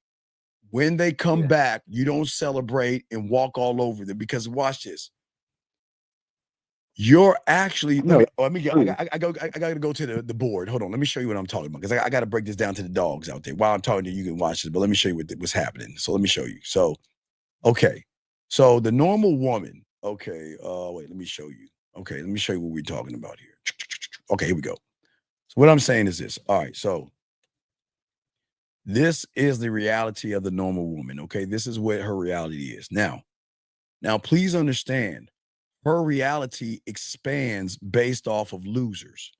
H: When they come back, you don't celebrate and walk all over them, because watch this. You're actually, I gotta go to the board. Hold on, let me show you what I'm talking about, because I gotta break this down to the dogs out there. While I'm talking to you, you can watch this, but let me show you what's happening. So let me show you. So, okay. So the normal woman, okay, wait, let me show you. Okay, let me show you what we're talking about here. Okay, here we go. So what I'm saying is this. All right, so this is the reality of the normal woman, okay? This is what her reality is. Now, please understand, her reality expands based off of losers.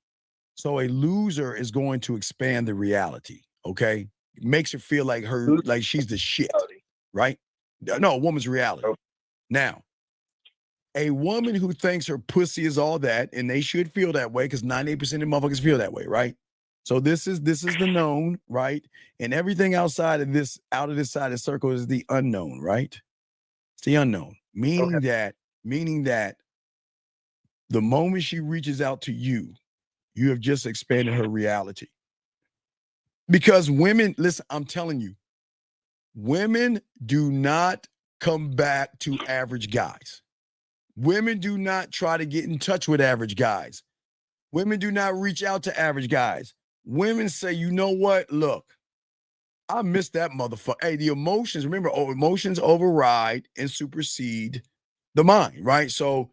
H: So a loser is going to expand the reality, okay? It makes her feel like she's the shit, right? No, a woman's reality. Now, a woman who thinks her pussy is all that, and they should feel that way, because 98% of motherfuckers feel that way, right? So this is the known, right? And everything outside of this side of the circle is the unknown, right? It's the unknown. Meaning that the moment she reaches out to you, you have just expanded her reality. Because women, listen, I'm telling you, women do not come back to average guys. Women do not try to get in touch with average guys. Women do not reach out to average guys. Women say, you know what? Look, I missed that motherfucker. Hey, the emotions, remember, emotions override and supersede the mind, right? So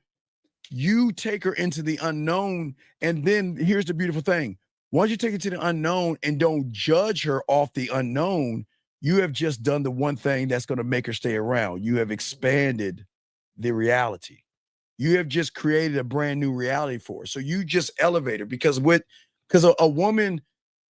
H: you take her into the unknown, and then here's the beautiful thing. Once you take her to the unknown and don't judge her off the unknown, you have just done the one thing that's going to make her stay around. You have expanded the reality. You have just created a brand new reality for her. So you just elevate her, because a woman,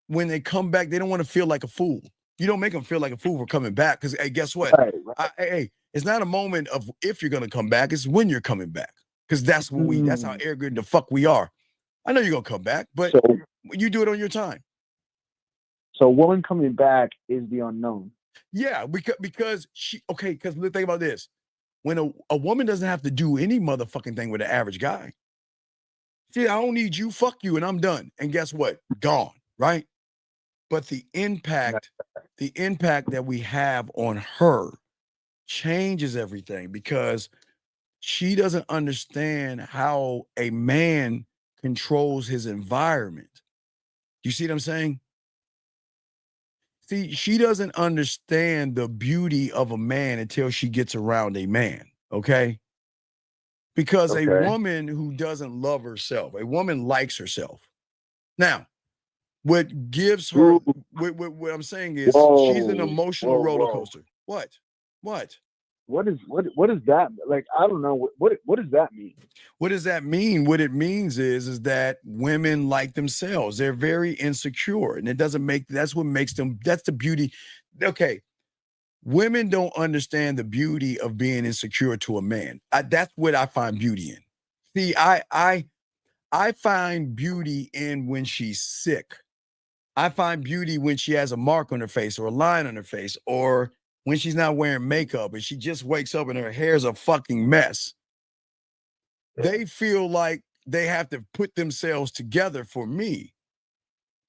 H: when they come back, they don't want to feel like a fool. You don't make them feel like a fool for coming back, because, hey, guess what? Right. Hey, it's not a moment of if you're going to come back. It's when you're coming back, because that's how arrogant the fuck we are. I know you're going to come back, but you do it on your time.
O: So a woman coming back is the unknown.
H: Yeah, because because think about this. When a woman doesn't have to do any motherfucking thing with an average guy. See, I don't need you, fuck you, and I'm done. And guess what? Gone, right? But the impact that we have on her changes everything, because she doesn't understand how a man controls his environment. You see what I'm saying? See, she doesn't understand the beauty of a man until she gets around a man, okay? Because a woman who doesn't love herself, a woman likes herself. Now, what gives her, what I'm saying is, she's an emotional roller coaster. What?
O: what does that like? I don't know what does that mean?
H: What does that mean? What it means is that women like themselves. They're very insecure, and it doesn't make. That's what makes them. That's the beauty. Okay, women don't understand the beauty of being insecure to a man. That's what I find beauty in. See, I find beauty in when she's sick. I find beauty when she has a mark on her face or a line on her face, or when she's not wearing makeup and she just wakes up and her hair's a fucking mess. They feel like they have to put themselves together for me.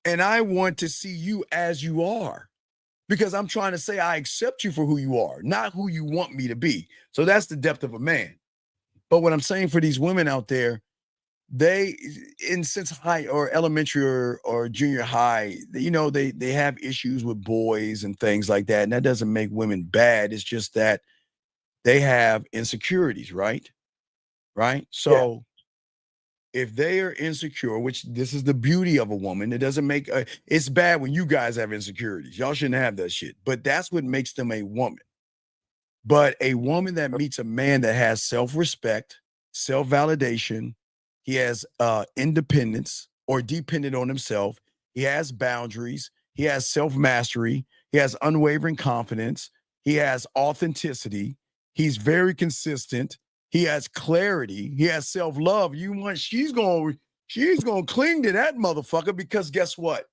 H: And I want to see you as you are, because I'm trying to say I accept you for who you are, not who you want me to be. So that's the depth of a man. But what I'm saying for these women out there, they, since high or elementary or junior high, you know, they have issues with boys and things like that. And that doesn't make women bad. It's just that they have insecurities, right? Right. So if they are insecure, which this is the beauty of a woman, it doesn't make it's bad when you guys have insecurities. Y'all shouldn't have that shit. But that's what makes them a woman. But a woman that meets a man that has self-respect, self-validation, he has independence or dependent on himself, he has boundaries, he has self-mastery, he has unwavering confidence, he has authenticity, he's very consistent, he has clarity, he has self-love. She's gonna cling to that motherfucker, because guess what?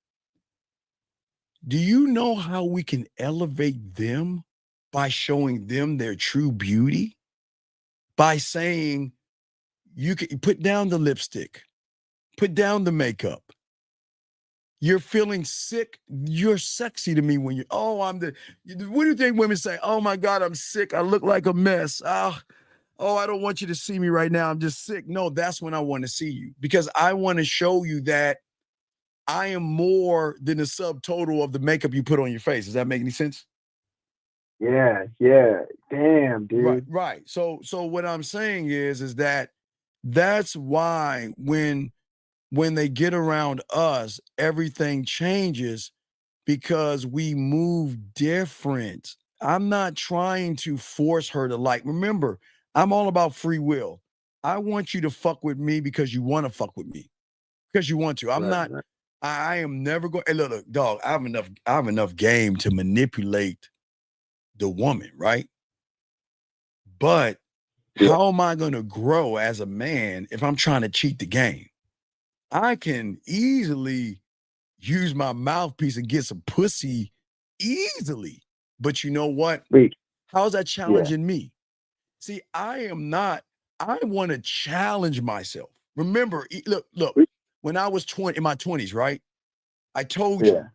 H: Do you know how we can elevate them? By showing them their true beauty, by saying, you can put down the lipstick, put down the makeup. You're feeling sick. You're sexy to me when you, what do you think women say? Oh my God, I'm sick. I look like a mess. I don't want you to see me right now. I'm just sick. No, that's when I want to see you, because I want to show you that I am more than the subtotal of the makeup you put on your face. Does that make any sense?
O: Yeah. Damn, dude.
H: Right. So what I'm saying is that that's why when they get around us, everything changes, because we move different. I'm not trying to force her to like. Remember, I'm all about free will. I want you to fuck with me because you want to fuck with me, because you want to. Right. I am never going. Hey, look, dog. I have enough game to manipulate the woman, right? But how am I going to grow as a man if I'm trying to cheat the game? I can easily use my mouthpiece and get some pussy easily. But you know what? How's that challenging me? See, I want to challenge myself. Remember, look, when I was in my 20s, right? I told you,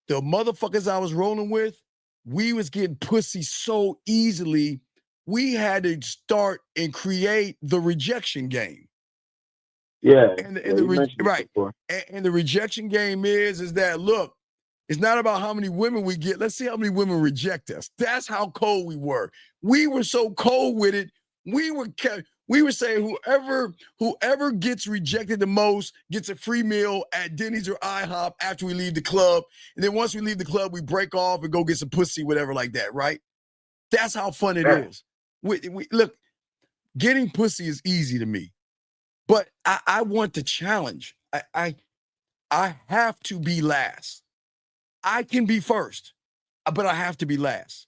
H: the motherfuckers I was rolling with, we was getting pussy so easily, we had to start and create the rejection game. And the rejection game is that, look, it's not about how many women we get. Let's see how many women reject us. That's how cold we were. We were so cold with it. We were saying whoever gets rejected the most gets a free meal at Denny's or IHOP after we leave the club. And then once we leave the club, we break off and go get some pussy, whatever like that, right? That's how fun it is. Look, getting pussy is easy to me, but I want the challenge. I have to be last. I can be first, but I have to be last.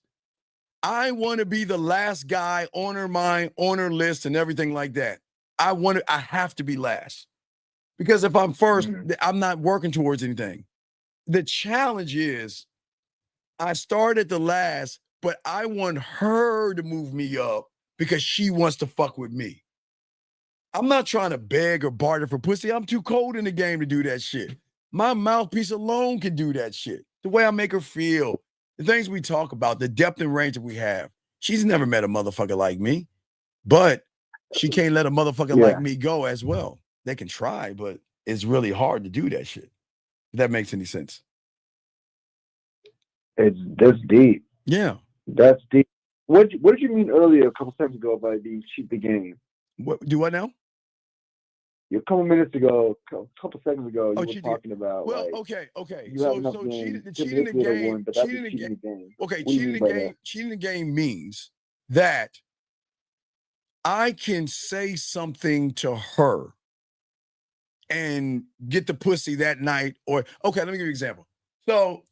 H: I want to be the last guy on her mind, on her list, and everything like that. I have to be last, because if I'm first, I'm not working towards anything. The challenge is I started the last, but I want her to move me up because she wants to fuck with me. I'm not trying to beg or barter for pussy. I'm too cold in the game to do that shit. My mouthpiece alone can do that shit. The way I make her feel, the things we talk about, the depth and range that we have. She's never met a motherfucker like me, but she can't let a motherfucker like me go as well. They can try, but it's really hard to do that shit. If that makes any sense.
O: That's deep.
H: Yeah.
O: That's deep. What did you mean earlier, a couple seconds ago, by being cheat the game?
H: What do I now?
O: A couple minutes ago, a couple seconds ago, you were talking about.
H: Well,
O: like,
H: okay.
O: You have enough
H: cheating
O: game
H: the game.
O: One, but cheating the game.
H: Okay,
O: What do you
H: cheating
O: mean by that?
H: the game means that I can say something to her and get the pussy that night. Or, okay, let me give you an example. So,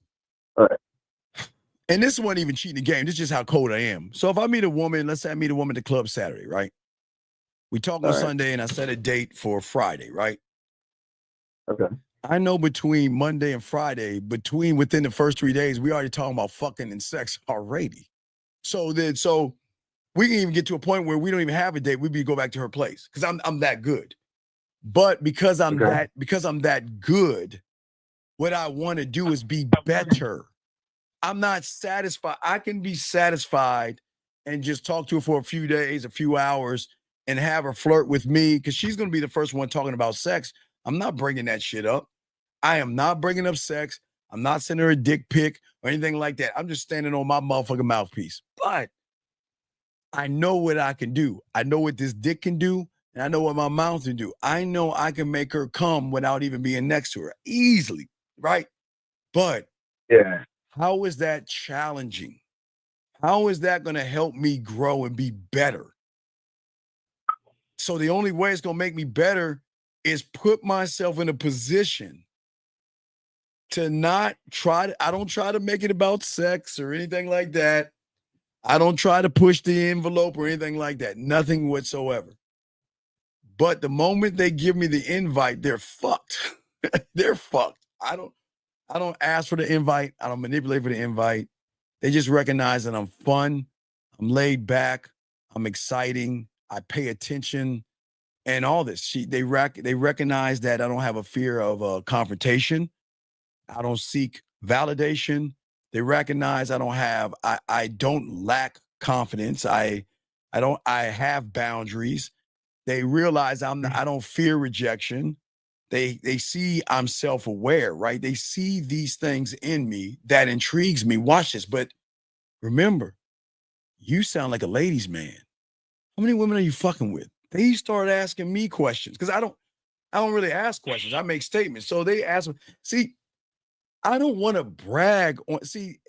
H: and this wasn't even cheating the game. This is just how cold I am. So if I meet a woman, let's say I meet a woman at the club Saturday, right? We talk on Sunday and I set a date for Friday, right?
O: Okay.
H: I know between Monday and Friday, within the first 3 days, we already talking about fucking and sex already. So we can even get to a point where we don't even have a date. We go back to her place because I'm that good. But because I'm that good, what I want to do is be better. I'm not satisfied. I can be satisfied and just talk to her for a few days, a few hours, and have her flirt with me because she's going to be the first one talking about sex. I'm not bringing that shit up. I am not bringing up sex. I'm not sending her a dick pic or anything like that. I'm just standing on my motherfucking mouthpiece. But I know what I can do. I know what this dick can do, and I know what my mouth can do. I know I can make her come without even being next to her easily, right? But
O: yeah,
H: how is that challenging? How is that going to help me grow and be better? So the only way it's going to make me better is put myself in a position to not try to, I don't try to make it about sex or anything like that. I don't try to push the envelope or anything like that. Nothing whatsoever. But the moment they give me the invite, they're fucked. They're fucked. I don't ask for the invite. I don't manipulate for the invite. They just recognize that I'm fun. I'm laid back. I'm exciting. I pay attention and all this. They recognize that I don't have a fear of confrontation. I don't seek validation. They recognize I don't lack confidence. I have boundaries. They realize I don't fear rejection. They see I'm self-aware, right? They see these things in me that intrigues me. Watch this, but remember, you sound like a ladies' man. How many women are you fucking with? They start asking me questions because I don't really ask questions. I make statements. So they ask me, see, I don't want to brag on, see,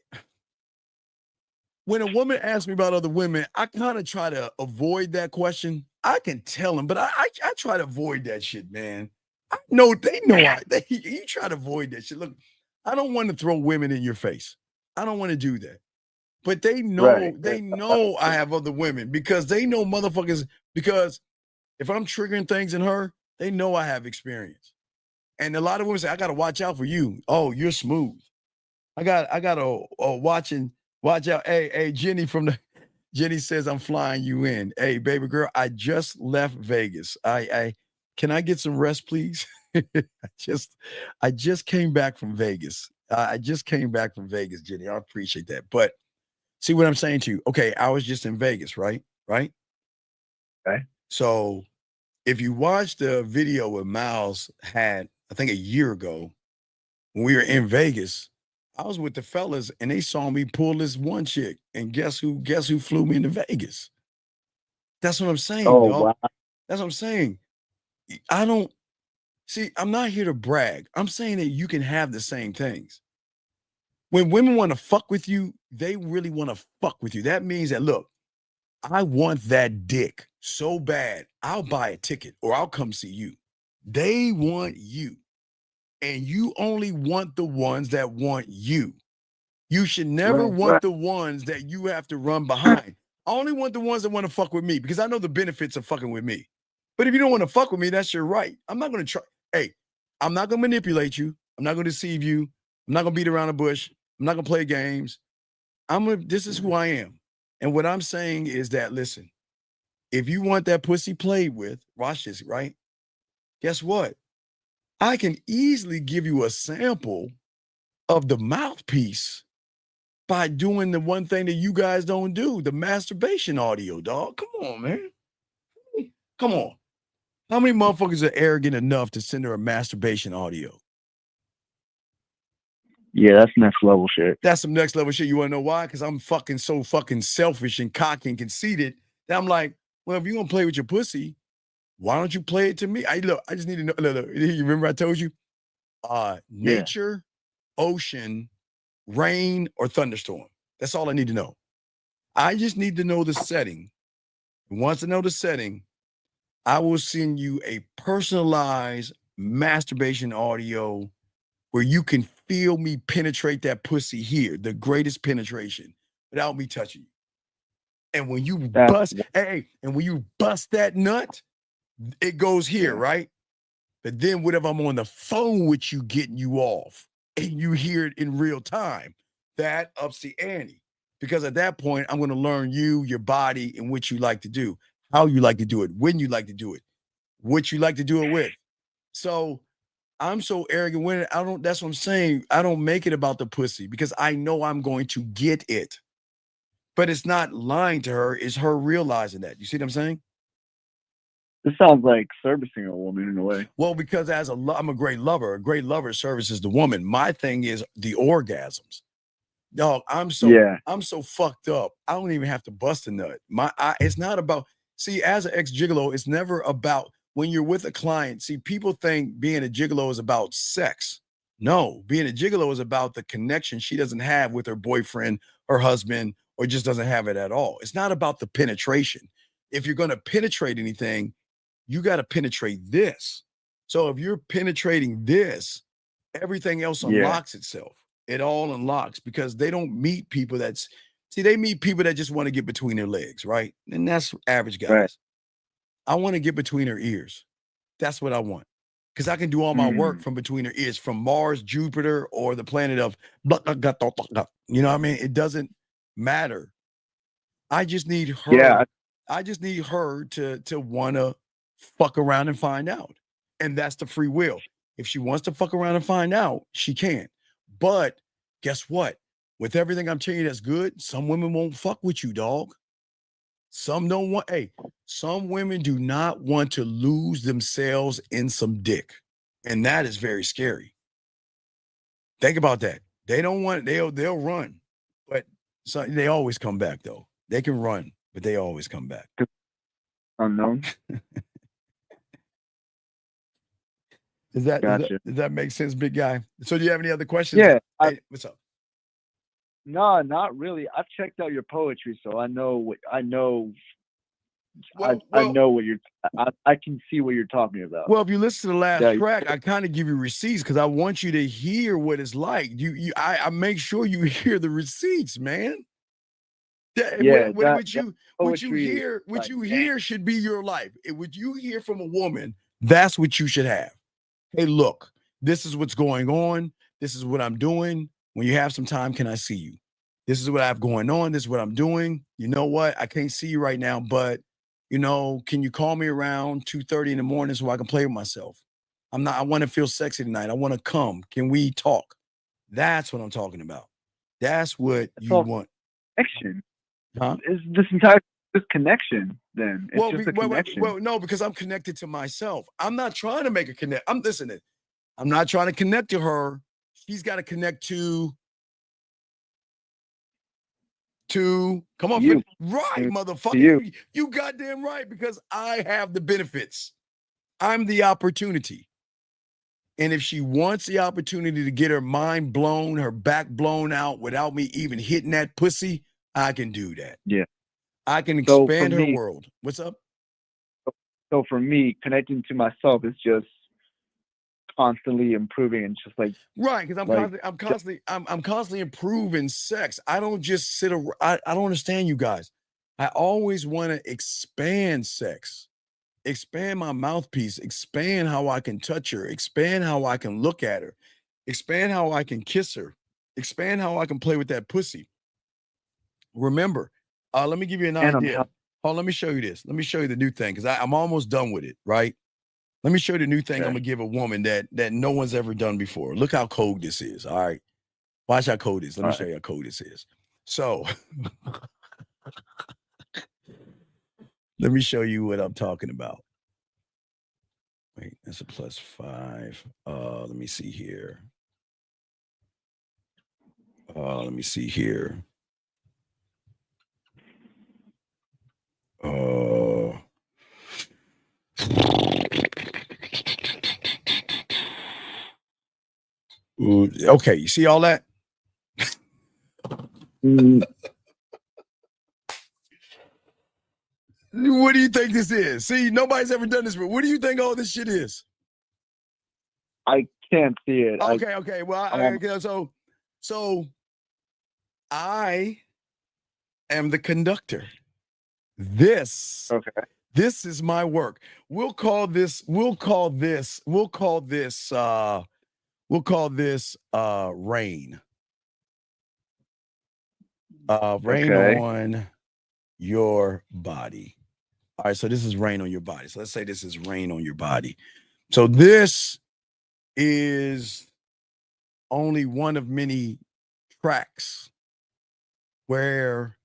H: when a woman asks me about other women, I kind of try to avoid that question. I can tell them, but I try to avoid that shit, man. I know they know you try to avoid that shit. Look, I don't want to throw women in your face. I don't want to do that. But they know I have other women because they know motherfuckers, because if I'm triggering things in her, they know I have experience. And a lot of women say, I gotta watch out for you. Oh, you're smooth. I gotta watch out. Hey, Jenny says I'm flying you in. Hey, baby girl, I just left Vegas. I can I get some rest, please? I just came back from Vegas. I just came back from Vegas, Jenny. I appreciate that. But see what I'm saying to you? Okay, I was just in Vegas, right? Right?
O: Okay.
H: So if you watch the video with Miles had, I think a year ago, when we were in Vegas, I was with the fellas and they saw me pull this one chick. And guess who flew me into Vegas? That's what I'm saying, dog.
O: Wow.
H: That's what I'm saying. I'm not here to brag. I'm saying that you can have the same things. When women want to fuck with you, they really want to fuck with you. That means that, look, I want that dick so bad, I'll buy a ticket or I'll come see you. They want you. And you only want the ones that want you. You should never want the ones that you have to run behind. I only want the ones that want to fuck with me because I know the benefits of fucking with me. But if you don't want to fuck with me, that's your right. I'm not going to try. Hey, I'm not going to manipulate you. I'm not going to deceive you. I'm not going to beat around the bush. I'm not going to play games. This is who I am. And what I'm saying is that, listen, if you want that pussy played with, watch this, right? Guess what? I can easily give you a sample of the mouthpiece by doing the one thing that you guys don't do, the masturbation audio, dog. Come on, man. Come on. How many motherfuckers are arrogant enough to send her a masturbation audio?
O: Yeah, that's next level shit.
H: That's some next level shit. You want to know why? Because I'm so fucking selfish and cocky and conceited that I'm like, well, if you're going to play with your pussy, why don't you play it to me? I just need to know. Look, you remember I told you? Nature, ocean, rain, or thunderstorm. That's all I need to know. I just need to know the setting. Once I know the setting, I will send you a personalized masturbation audio where you can feel me penetrate that pussy here, the greatest penetration, without me touching you. And when you bust, and when you bust that nut, it goes here, right? But then whatever I'm on the phone with you getting you off and you hear it in real time, that ups the ante. Because at that point, I'm going to learn you, your body, and what you like to do, how you like to do it, when you like to do it, what you like to do it with. So I'm so arrogant with it. That's what I'm saying. I don't make it about the pussy because I know I'm going to get it. But it's not lying to her, it's her realizing that. You see what I'm saying?
O: This sounds like servicing a woman in a way.
H: Well, because I'm a great lover. A great lover services the woman. My thing is the orgasms. Dog, I'm so fucked up. I don't even have to bust a nut. It's not about, see, as an ex-gigolo, it's never about when you're with a client. See, people think being a gigolo is about sex. No, being a gigolo is about the connection she doesn't have with her boyfriend, her husband, or just doesn't have it at all. It's not about the penetration. If you're going to penetrate anything, you got to penetrate this. So if you're penetrating this, everything else unlocks itself. It all unlocks because they don't meet people they meet people that just want to get between their legs, right? And that's average guys. Right. I want to get between her ears. That's what I want. Because I can do all my work from between her ears, from Mars, Jupiter, or the planet of blah, blah, blah, blah, blah. You know what I mean? It doesn't matter. I just need her. Yeah. I just need her to want to fuck around and find out. And that's the free will. If she wants to fuck around and find out, she can. But guess what? With everything I'm telling you that's good, some women won't fuck with you, dog. Some don't want, some women do not want to lose themselves in some dick. And that is very scary. Think about that. They don't want, they'll run. But they always come back, though. They can run, but they always come back.
O: Unknown.
H: Does that make sense, big guy? So do you have any other questions?
O: Yeah.
H: Hey, what's up?
O: No, not really. I've checked out your poetry, so I know I know what you're I can see what you're talking about.
H: Well, if you listen to the last track, I kind of give you receipts because I want you to hear what it's like. I make sure you hear the receipts, man. What you hear should be your life. What you hear from a woman, that's what you should have. Hey, look, this is what's going on. This is what I'm doing. When you have some time, can I see you? This is what I have going on. This is what I'm doing. You know what? I can't see you right now, but, can you call me around 2:30 in the morning so I can play with myself? I want to feel sexy tonight. I want to come. Can we talk? That's what I'm talking about. That's what you want.
O: Connection.
H: Huh?
O: Is this entire connection then? It's just a connection.
H: Well, no, because I'm connected to myself. I'm not trying to make a connect. I'm listening. I'm not trying to connect to her. She's got to connect to come on,
O: you.
H: Right, motherfucker. You goddamn right, because I have the benefits. I'm the opportunity. And if she wants the opportunity to get her mind blown, her back blown out without me even hitting that pussy, I can do that.
O: Yeah.
H: I can expand her world. What's up?
O: So for me, connecting to myself is just constantly improving and just like
H: right, because I'm constantly improving sex. I don't just sit around. I don't understand you guys. I always want to expand sex, expand my mouthpiece, expand how I can touch her, expand how I can look at her, expand how I can kiss her, expand how I can play with that pussy. Remember, let me give you an idea. Let me show you this. Let me show you the new thing because I'm almost done with it, right? Let me show you the new thing I'm gonna give a woman that no one's ever done before. Look how cold this is. All right. Watch how cold it is. Let me show you how cold this is. So let me show you what I'm talking about. Wait, that's a +5. Let me see here. Let me see here. Okay, you see all that? What do you think this is? See, nobody's ever done this, but what do you think all this shit is?
O: I can't see it.
H: Okay. Well, so I am the conductor. This is my work. We'll call this rain. Rain on your body. All right, so this is rain on your body. So let's say this is rain on your body. So this is only one of many tracks where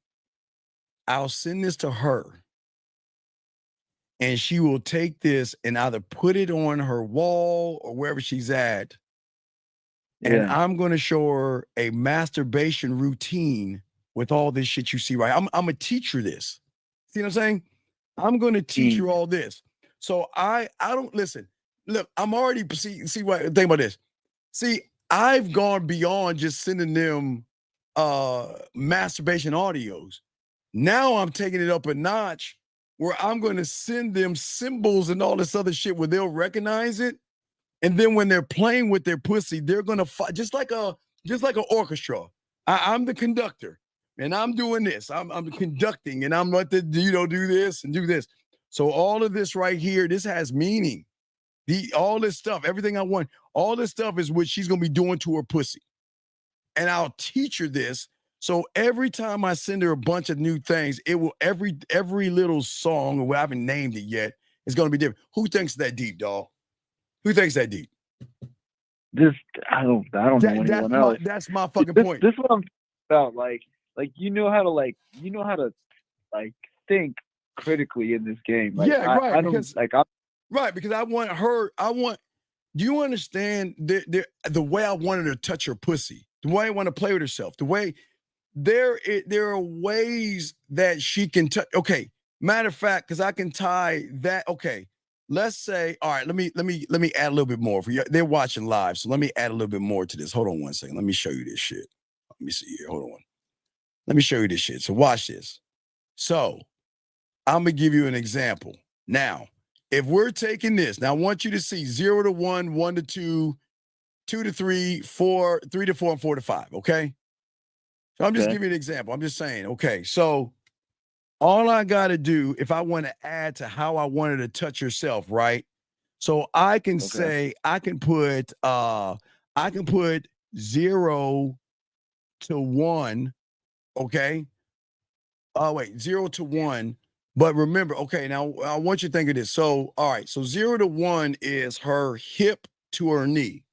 H: I'll send this to her and she will take this and either put it on her wall or wherever she's at. And I'm going to show her a masturbation routine with all this shit you see, right? I'm going to teach her this. See what I'm saying? I'm going to teach you all this. So I don't listen. Look, I'm already see what think about this. See, I've gone beyond just sending them masturbation audios. Now I'm taking it up a notch where I'm going to send them symbols and all this other shit where they'll recognize it. And then when they're playing with their pussy, they're going to fight just like an orchestra. I'm the conductor and I'm doing this. I'm conducting and I'm like, do this and do this. So all of this right here, this has meaning. All this stuff, everything I want, all this stuff is what she's going to be doing to her pussy. And I'll teach her this. So every time I send her a bunch of new things, it will every little song, or I haven't named it yet, is going to be different. Who thinks that deep, dog? Who thinks that deep?
O: I don't know anyone else.
H: That's my fucking point.
O: This is what I'm about. Like you know how to think critically in this game. Like,
H: right.
O: Because
H: I want her. Do you understand the way I wanted her to touch her pussy? The way I want to play with herself. The way there are ways that she can touch. Okay, matter of fact, because I can tie that. Okay, let's say. All right, let me add a little bit more for you. They're watching live, so let me add a little bit more to this. Hold on one second. Let me show you this shit. Let me see here. Hold on. Let me show you this shit. So watch this. So I'm gonna give you an example now. If we're taking this, now I want you to see 0 to 1, 1 to 2, 2 to 3, 4, 3 to 4, and 4 to 5, okay? So I'm just giving you an example. I'm just saying, okay, so all I got to do, if I want to add to how I wanted to touch herself, right? So I can say, I can put 0 to 1, okay? Oh, wait, 0 to 1. But remember, okay, now I want you to think of this. So, all right, so 0 to 1 is her hip to her knee.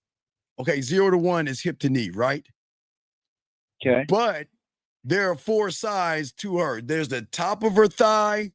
H: Okay, 0 to 1 is hip to knee, right?
O: Okay.
H: But there are 4 sides to her. There's the top of her thigh,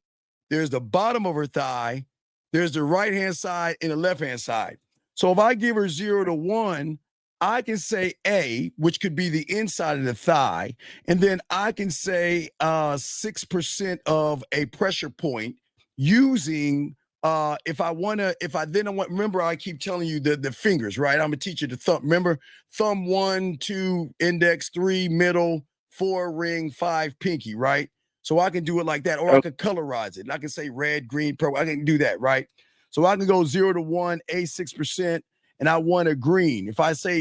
H: there's the bottom of her thigh, there's the right-hand side and the left-hand side. So if I give her 0 to 1, I can say A, which could be the inside of the thigh, and then I can say 6% of a pressure point using remember, I keep telling you the fingers, right? I'm gonna teach you the thumb. Remember, thumb 1, 2, index 3, middle, 4, ring, 5, pinky, right? So I can do it like that, or I can colorize it. I can say red, green, purple. I can do that, right? So I can go 0 to 1, A 6%. And I want a green. Let me say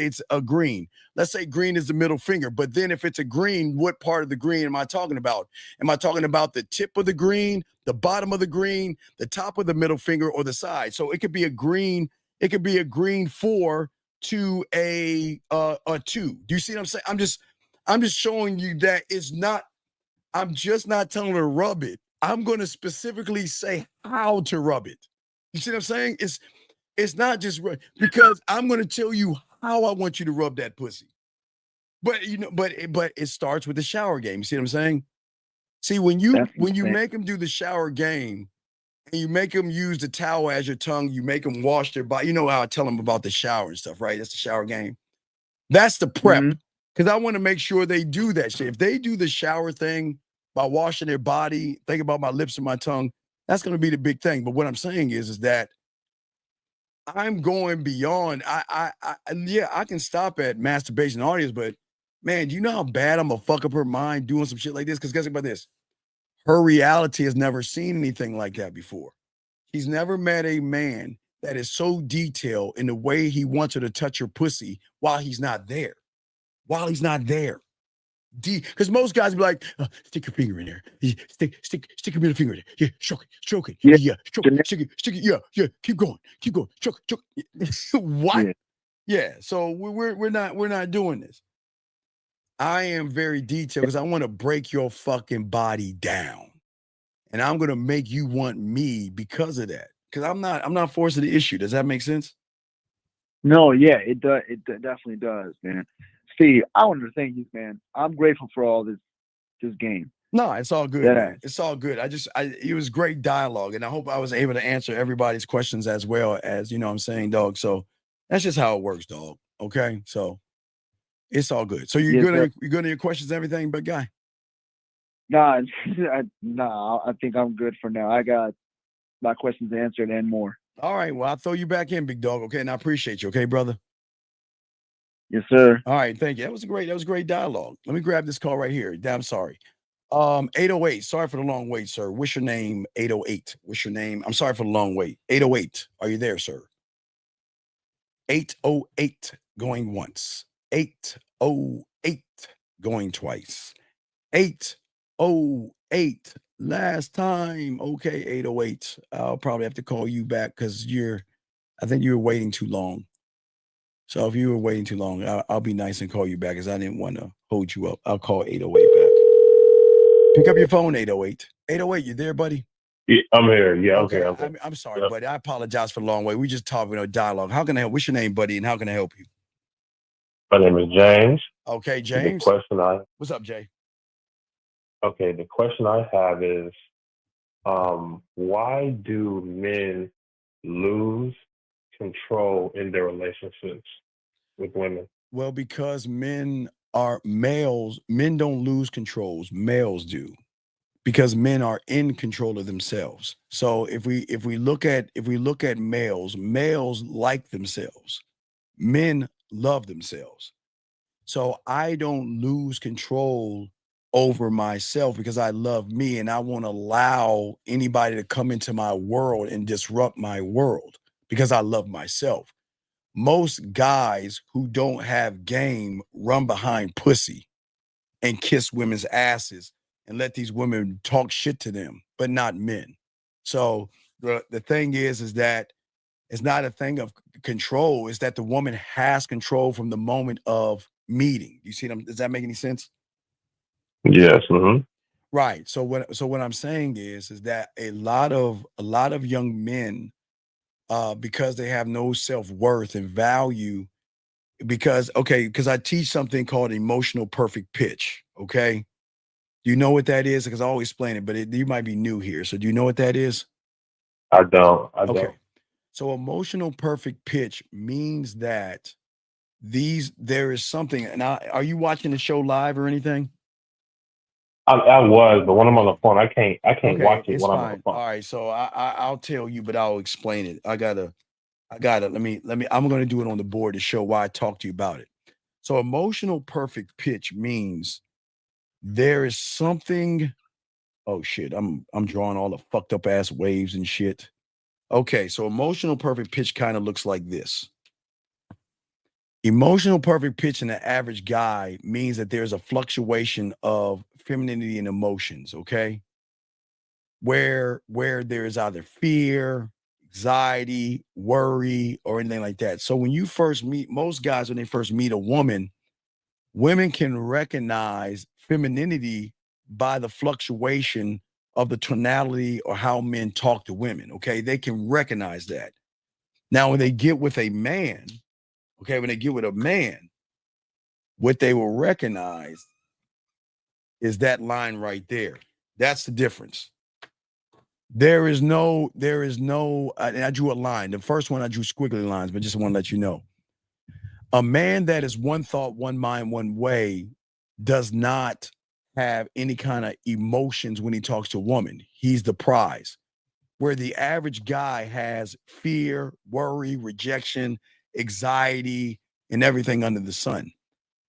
H: it's a green. Let's say green is the middle finger. But then if it's a green, what part of the green am I talking about? Am I talking about the tip of the green, the bottom of the green, the top of the middle finger, or the side? So it could be a green. It could be a green 4 to a 2. Do you see what I'm saying? I'm just showing you that it's not. I'm just not telling her to rub it. I'm going to specifically say how to rub it. You see what I'm saying? It's not just because I'm going to tell you how I want you to rub that pussy. But but it starts with the shower game. You see what I'm saying? See, when you make them do the shower game and you make them use the towel as your tongue, you make them wash their body. You know how I tell them about the shower and stuff, right? That's the shower game. That's the prep. Because I want to make sure they do that shit. If they do the shower thing by washing their body, think about my lips and my tongue, that's going to be the big thing. But what I'm saying is that I'm going beyond. I can stop at masturbation audience, but man, do you know how bad I'm gonna fuck up her mind doing some shit like this? Because guess about this, Her reality has never seen anything like that before. She's never met a man that is so detailed in the way he wants her to touch her pussy while he's not there. While he's not there. Because most guys be like, stick your finger in there. Stick your middle finger in there. Yeah, stroke it. Yeah, stroke it. Stick it. Yeah, keep going. Stroke it. What? Yeah. So we're not doing this. I am very detailed because I want to break your fucking body down. And I'm gonna make you want me because of that. Because I'm not forcing the issue. Does that make sense?
O: No, yeah, it does. It definitely does, man. Steve, I wanted to thank you, man. I'm grateful for all this game.
H: No, it's all good,
O: Yeah.
H: man. It's all good. It was great dialogue, and I hope I was able to answer everybody's questions as well as, you know what I'm saying, dog. So that's just how it works, dog. Okay. So it's all good. So you're good on your questions, everything, but guy.
O: Nah, I think I'm good for now. I got my questions answered and more.
H: All right. Well, I'll throw you back in, big dog. Okay. And I appreciate you. Okay, brother.
O: Yes, sir.
H: All right. Thank you. That was great dialogue. Let me grab this call right here. I'm sorry. 808. Sorry for the long wait, sir. What's your name? 808. What's your name? I'm sorry for the long wait. 808. Are you there, sir? 808 going once. 808 going twice. 808 last time. Okay, 808. I'll probably have to call you back because I think you were waiting too long. So if you were waiting too long, I'll be nice and call you back because I didn't want to hold you up. I'll call 808 back. Pick up your phone, 808. 808, you there, buddy?
P: Yeah, I'm here. Yeah, okay.
H: I'm sorry, buddy. I apologize for the long wait. We just talking dialogue. How can I help? What's your name, buddy, and how can I help you?
P: My name is James.
H: Okay, James. What's up, Jay?
P: Okay, the question I have is, why do men lose control in their relationships with women?
H: Well, because men are males. Men don't lose controls. Males do, because men are in control of themselves. So if we look at males, males like themselves. Men love themselves. So I don't lose control over myself because I love me and I won't allow anybody to come into my world and disrupt my world because I love myself. Most guys who don't have game run behind pussy and kiss women's asses and let these women talk shit to them, but not men. So the thing is that it's not a thing of control. It's that the woman has control from the moment of meeting. You see them? Does that make any sense?
P: Yes. Mm-hmm.
H: Right. So what I'm saying is that a lot of young men, because they have no self-worth and value, because I teach something called emotional perfect pitch. Okay. Do you know what that is? Because I always explain it, but you might be new here. So do you know what that is?
P: I don't.
H: Okay. So emotional perfect pitch means that there is something. And are you watching the show live or anything?
P: I was, but when I'm on the phone, I can't watch it when I'm on the phone.
H: All right, so I'll tell you, but I'll explain it. I gotta. Let me. I'm gonna do it on the board to show why I talked to you about it. So emotional perfect pitch means there is something. Oh shit! I'm drawing all the fucked up ass waves and shit. Okay, so emotional perfect pitch kind of looks like this. Emotional perfect pitch in the average guy means that there's a fluctuation of femininity and emotions, okay? Where there is either fear, anxiety, worry, or anything like that. So when you first meet, most guys, when they first meet a woman, women can recognize femininity by the fluctuation of the tonality or how men talk to women, okay? They can recognize that. Now, when they get with a man, what they will recognize is that line right there. That's the difference. There is no, and I drew a line. The first one I drew squiggly lines, but just want to let you know. A man that is one thought, one mind, one way does not have any kind of emotions when he talks to a woman. He's the prize. Where the average guy has fear, worry, rejection, anxiety, and everything under the sun.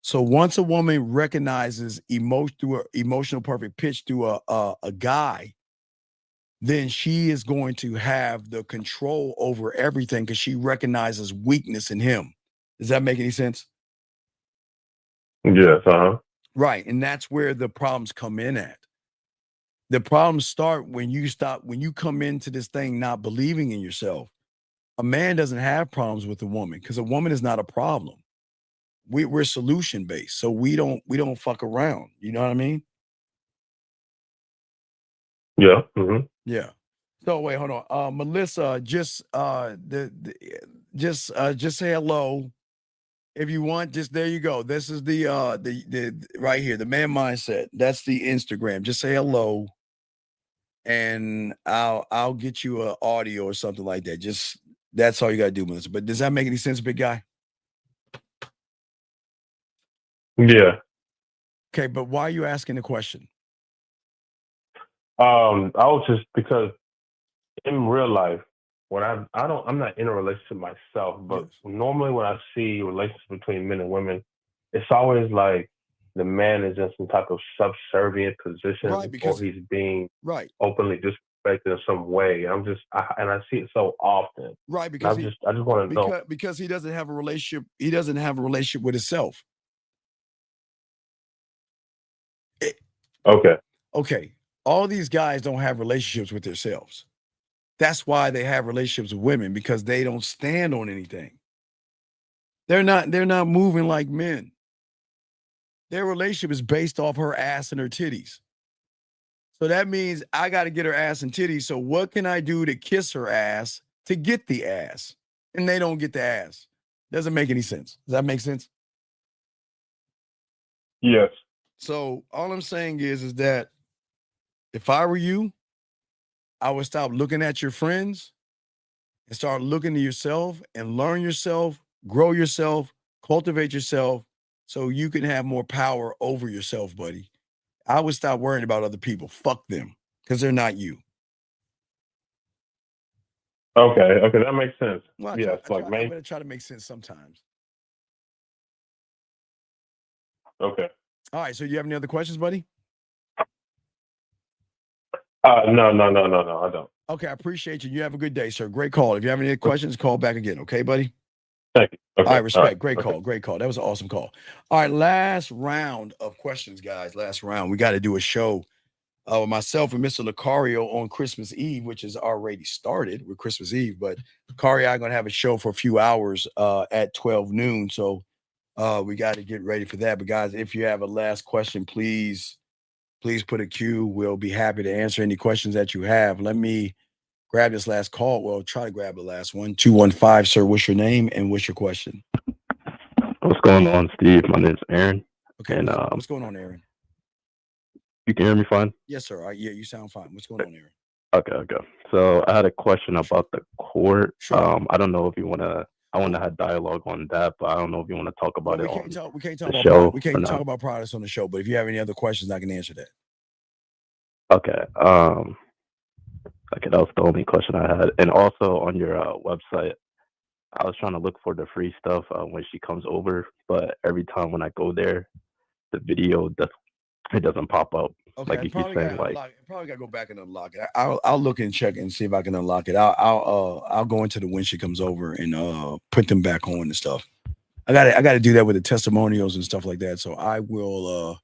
H: So once a woman recognizes emotion through an emotional perfect pitch through a guy, then she is going to have the control over everything because she recognizes weakness in him. Does that make any sense?
P: Yes, uh-huh.
H: Right. And that's where the problems come in at. The problems start when you come into this thing not believing in yourself. A man doesn't have problems with a woman because a woman is not a problem. We're solution based, so we don't fuck around. You know what I mean?
P: Yeah. Mm-hmm.
H: Yeah. So wait, hold on. Melissa, just say hello. If you want, just there you go. This is the right here, the man mindset. That's the Instagram. Just say hello, and I'll get you a audio or something like that. Just that's all you gotta do, Melissa. But does that make any sense, big guy?
P: Yeah.
H: Okay, but why are you asking the question?
P: I was just because in real life, when I'm not in a relationship myself, but normally when I see relationships between men and women, it's always like the man is in some type of subservient position,
H: Right, because
P: or he's being
H: right.
P: openly disrespected in some way. And I see it so often.
H: Right,
P: And
H: because
P: I just want to know.
H: because he doesn't have a relationship. He doesn't have a relationship with himself.
P: Okay.
H: Okay, all these guys don't have relationships with themselves. That's why they have relationships with women because they don't stand on anything. They're not moving like men. Their relationship is based off her ass and her titties. So that means I got to get her ass and titties. So what can I do to kiss her ass to get the ass? And they don't get the ass. Doesn't make any sense. Does that make sense?
P: Yes.
H: So all I'm saying is that if I were you, I would stop looking at your friends and start looking to yourself and learn yourself, grow yourself, cultivate yourself so you can have more power over yourself, buddy. I would stop worrying about other people. Fuck them because they're not you.
P: Okay, that makes sense.
H: Well,
P: Yes,
H: I'm going to try to make sense sometimes.
P: Okay.
H: All right. So you have any other questions, buddy?
P: No, I don't.
H: Okay. I appreciate you. You have a good day, sir. Great call. If you have any questions, call back again. Okay, buddy?
P: Thank you. Okay.
H: All right. Respect.
P: All right.
H: Great call. Great call. That was an awesome call. All right. Last round of questions, guys. Last round. We got to do a show with myself and Mr. Lucario on Christmas Eve, which is already started with Christmas Eve. But Lucario and I are going to have a show for a few hours at 12 noon. So we got to get ready for that. But guys, if you have a last question, please put a queue. We'll be happy to answer any questions that you have. Let me grab this last call. Well, try to grab the last one. 215, sir. What's your name and what's your question?
Q: What's going on, Steve? My name's Aaron.
H: Okay.
Q: And
H: what's going on, Aaron?
Q: You can hear me fine?
H: Yes, sir. Yeah, you sound fine. What's going on, Aaron?
Q: Okay. So I had a question about the court.
H: Sure.
Q: I don't know if you want to. I want to have dialogue on that, but I don't know if you want to talk about
H: Well,
Q: it on
H: we can't talk
Q: the
H: about
Q: show.
H: we can't talk about products on the show. But if you have any other questions, I can answer that.
Q: Okay. Okay, that was the only question I had. And also on your website, I was trying to look for the free stuff when she comes over, but every time when I go there, the video it doesn't pop up.
H: Okay,
Q: Like you keep saying, like
H: probably got to go back and unlock it. I'll look and check and see if I can unlock it. I'll go into the when she comes over and put them back on and stuff. I got to do that with the testimonials and stuff like that. So I will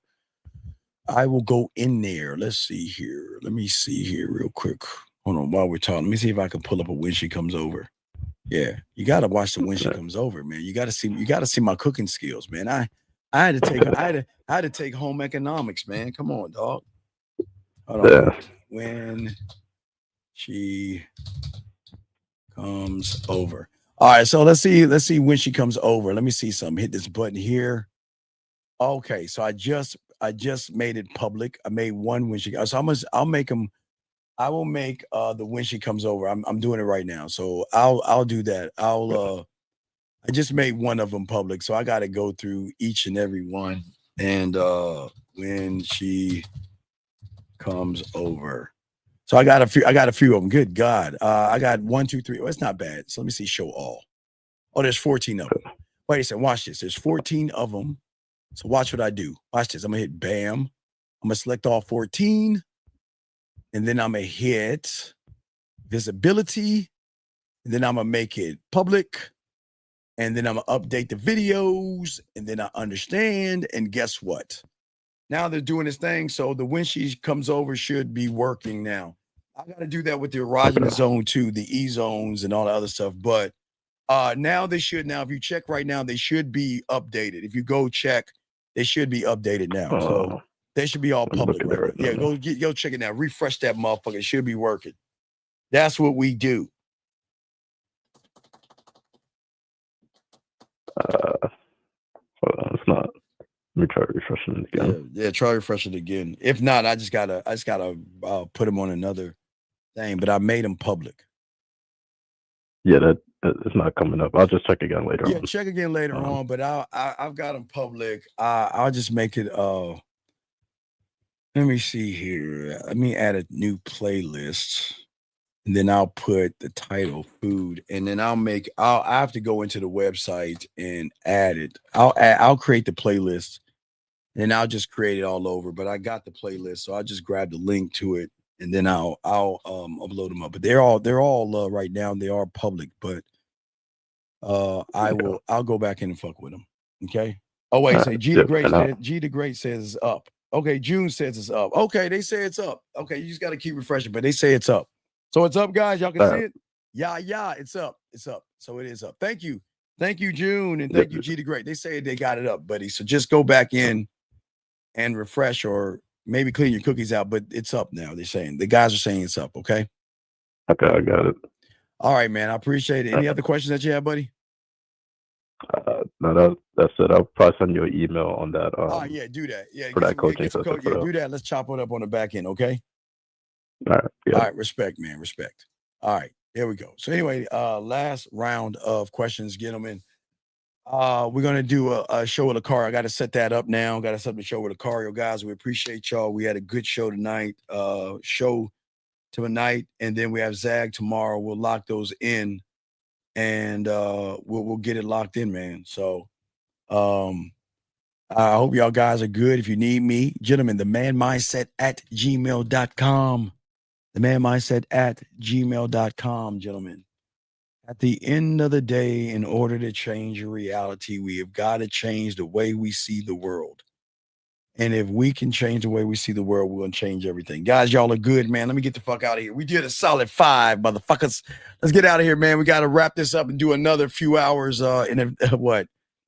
H: go in there. Let's see here. Let me see here real quick. Hold on while we're talking. Let me see if I can pull up a when she comes over. Yeah, you got to watch the when she comes over, man. You got to see my cooking skills, man. I had to take home economics, man. Come on, dog. Hold on. When she comes over. All right, so let's see when she comes over. Let me see something. Hit this button here. Okay, so I just made it public. I made one when she goes. So I will make the when she comes over. I'm doing it right now. So I'll do that. I just made one of them public, so I got to go through each and every one. And when she comes over, so I got a few of them. Good God, I got 1, 2, 3. Oh, it's not bad. So let me see. Show all. Oh, there's 14 of them. Wait a second. Watch this. There's 14 of them. So watch what I do. Watch this. I'm going to hit bam. I'm going to select all 14. And then I'm going to hit visibility. And then I'm going to make it public. And then I'm going to update the videos. And then I understand. And guess what? Now they're doing this thing. So the when she comes over should be working now. I got to do that with the erogenous zone too, the E zones and all the other stuff. But now they should. Now, if you check right now, they should be updated. If you go check, they should be updated now. So they should be all public. Right? Yeah, go check it now. Refresh that motherfucker. It should be working. That's what we do.
Q: It's not. Let me try refreshing it again.
H: Yeah, try refreshing it again. If not, I just gotta put them on another thing. But I made them public.
Q: Yeah, that it's not coming up. I'll just check again later on.
H: Yeah, check again later on. But I've got them public. I'll just make it. Let me see here. Let me add a new playlist. And then I'll put the title food, and then I have to go into the website and add it. I'll create the playlist, and I'll just create it all over. But I got the playlist, so I'll just grab the link to it, and then I'll upload them up. But they're all right now. They are public, but I'll go back in and fuck with them. Okay. Oh wait, say G the Great says it's up. Okay, June says it's up. Okay, they say it's up. Okay, you just got to keep refreshing, but they say it's up. So it's up, guys. Y'all can see it. Yeah, it's up. It's up. So it is up. Thank you, June, and thank you, G the Great. They say they got it up, buddy. So just go back in and refresh, or maybe clean your cookies out. But it's up now. They're saying the guys are saying it's up. Okay.
Q: Okay, I got it.
H: All right, man. I appreciate it. Any other questions that you have, buddy?
Q: No, that's it. I'll probably send you an email on that.
H: Yeah, do that. Yeah,
Q: for that coaching
H: session. Yeah, do that. Let's chop it up on the back end. Okay.
Q: All right. Yeah.
H: All right. Respect, man. Respect. All right. There we go. So anyway, last round of questions, gentlemen. We're going to do a show with Lucario. I got to set that up now. Got to set up the show with Lucario, guys. We appreciate y'all. We had a good show tonight. Show tonight, and then we have Zag tomorrow. We'll lock those in, and we'll get it locked in, man. So I hope y'all guys are good. If you need me, gentlemen, the man mindset at gmail.com. The man mindset at gmail.com, gentlemen. At the end of the day, in order to change your reality, we have got to change the way we see the world. And if we can change the way we see the world, we're going to change everything. Guys, y'all are good, man. Let me get the fuck out of here. We did a solid 5, motherfuckers. Let's get out of here, man. We got to wrap this up and do another few hours in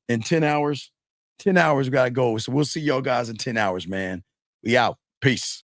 H: 10 hours? 10 hours we got to go. So we'll see y'all guys in 10 hours, man. We out. Peace.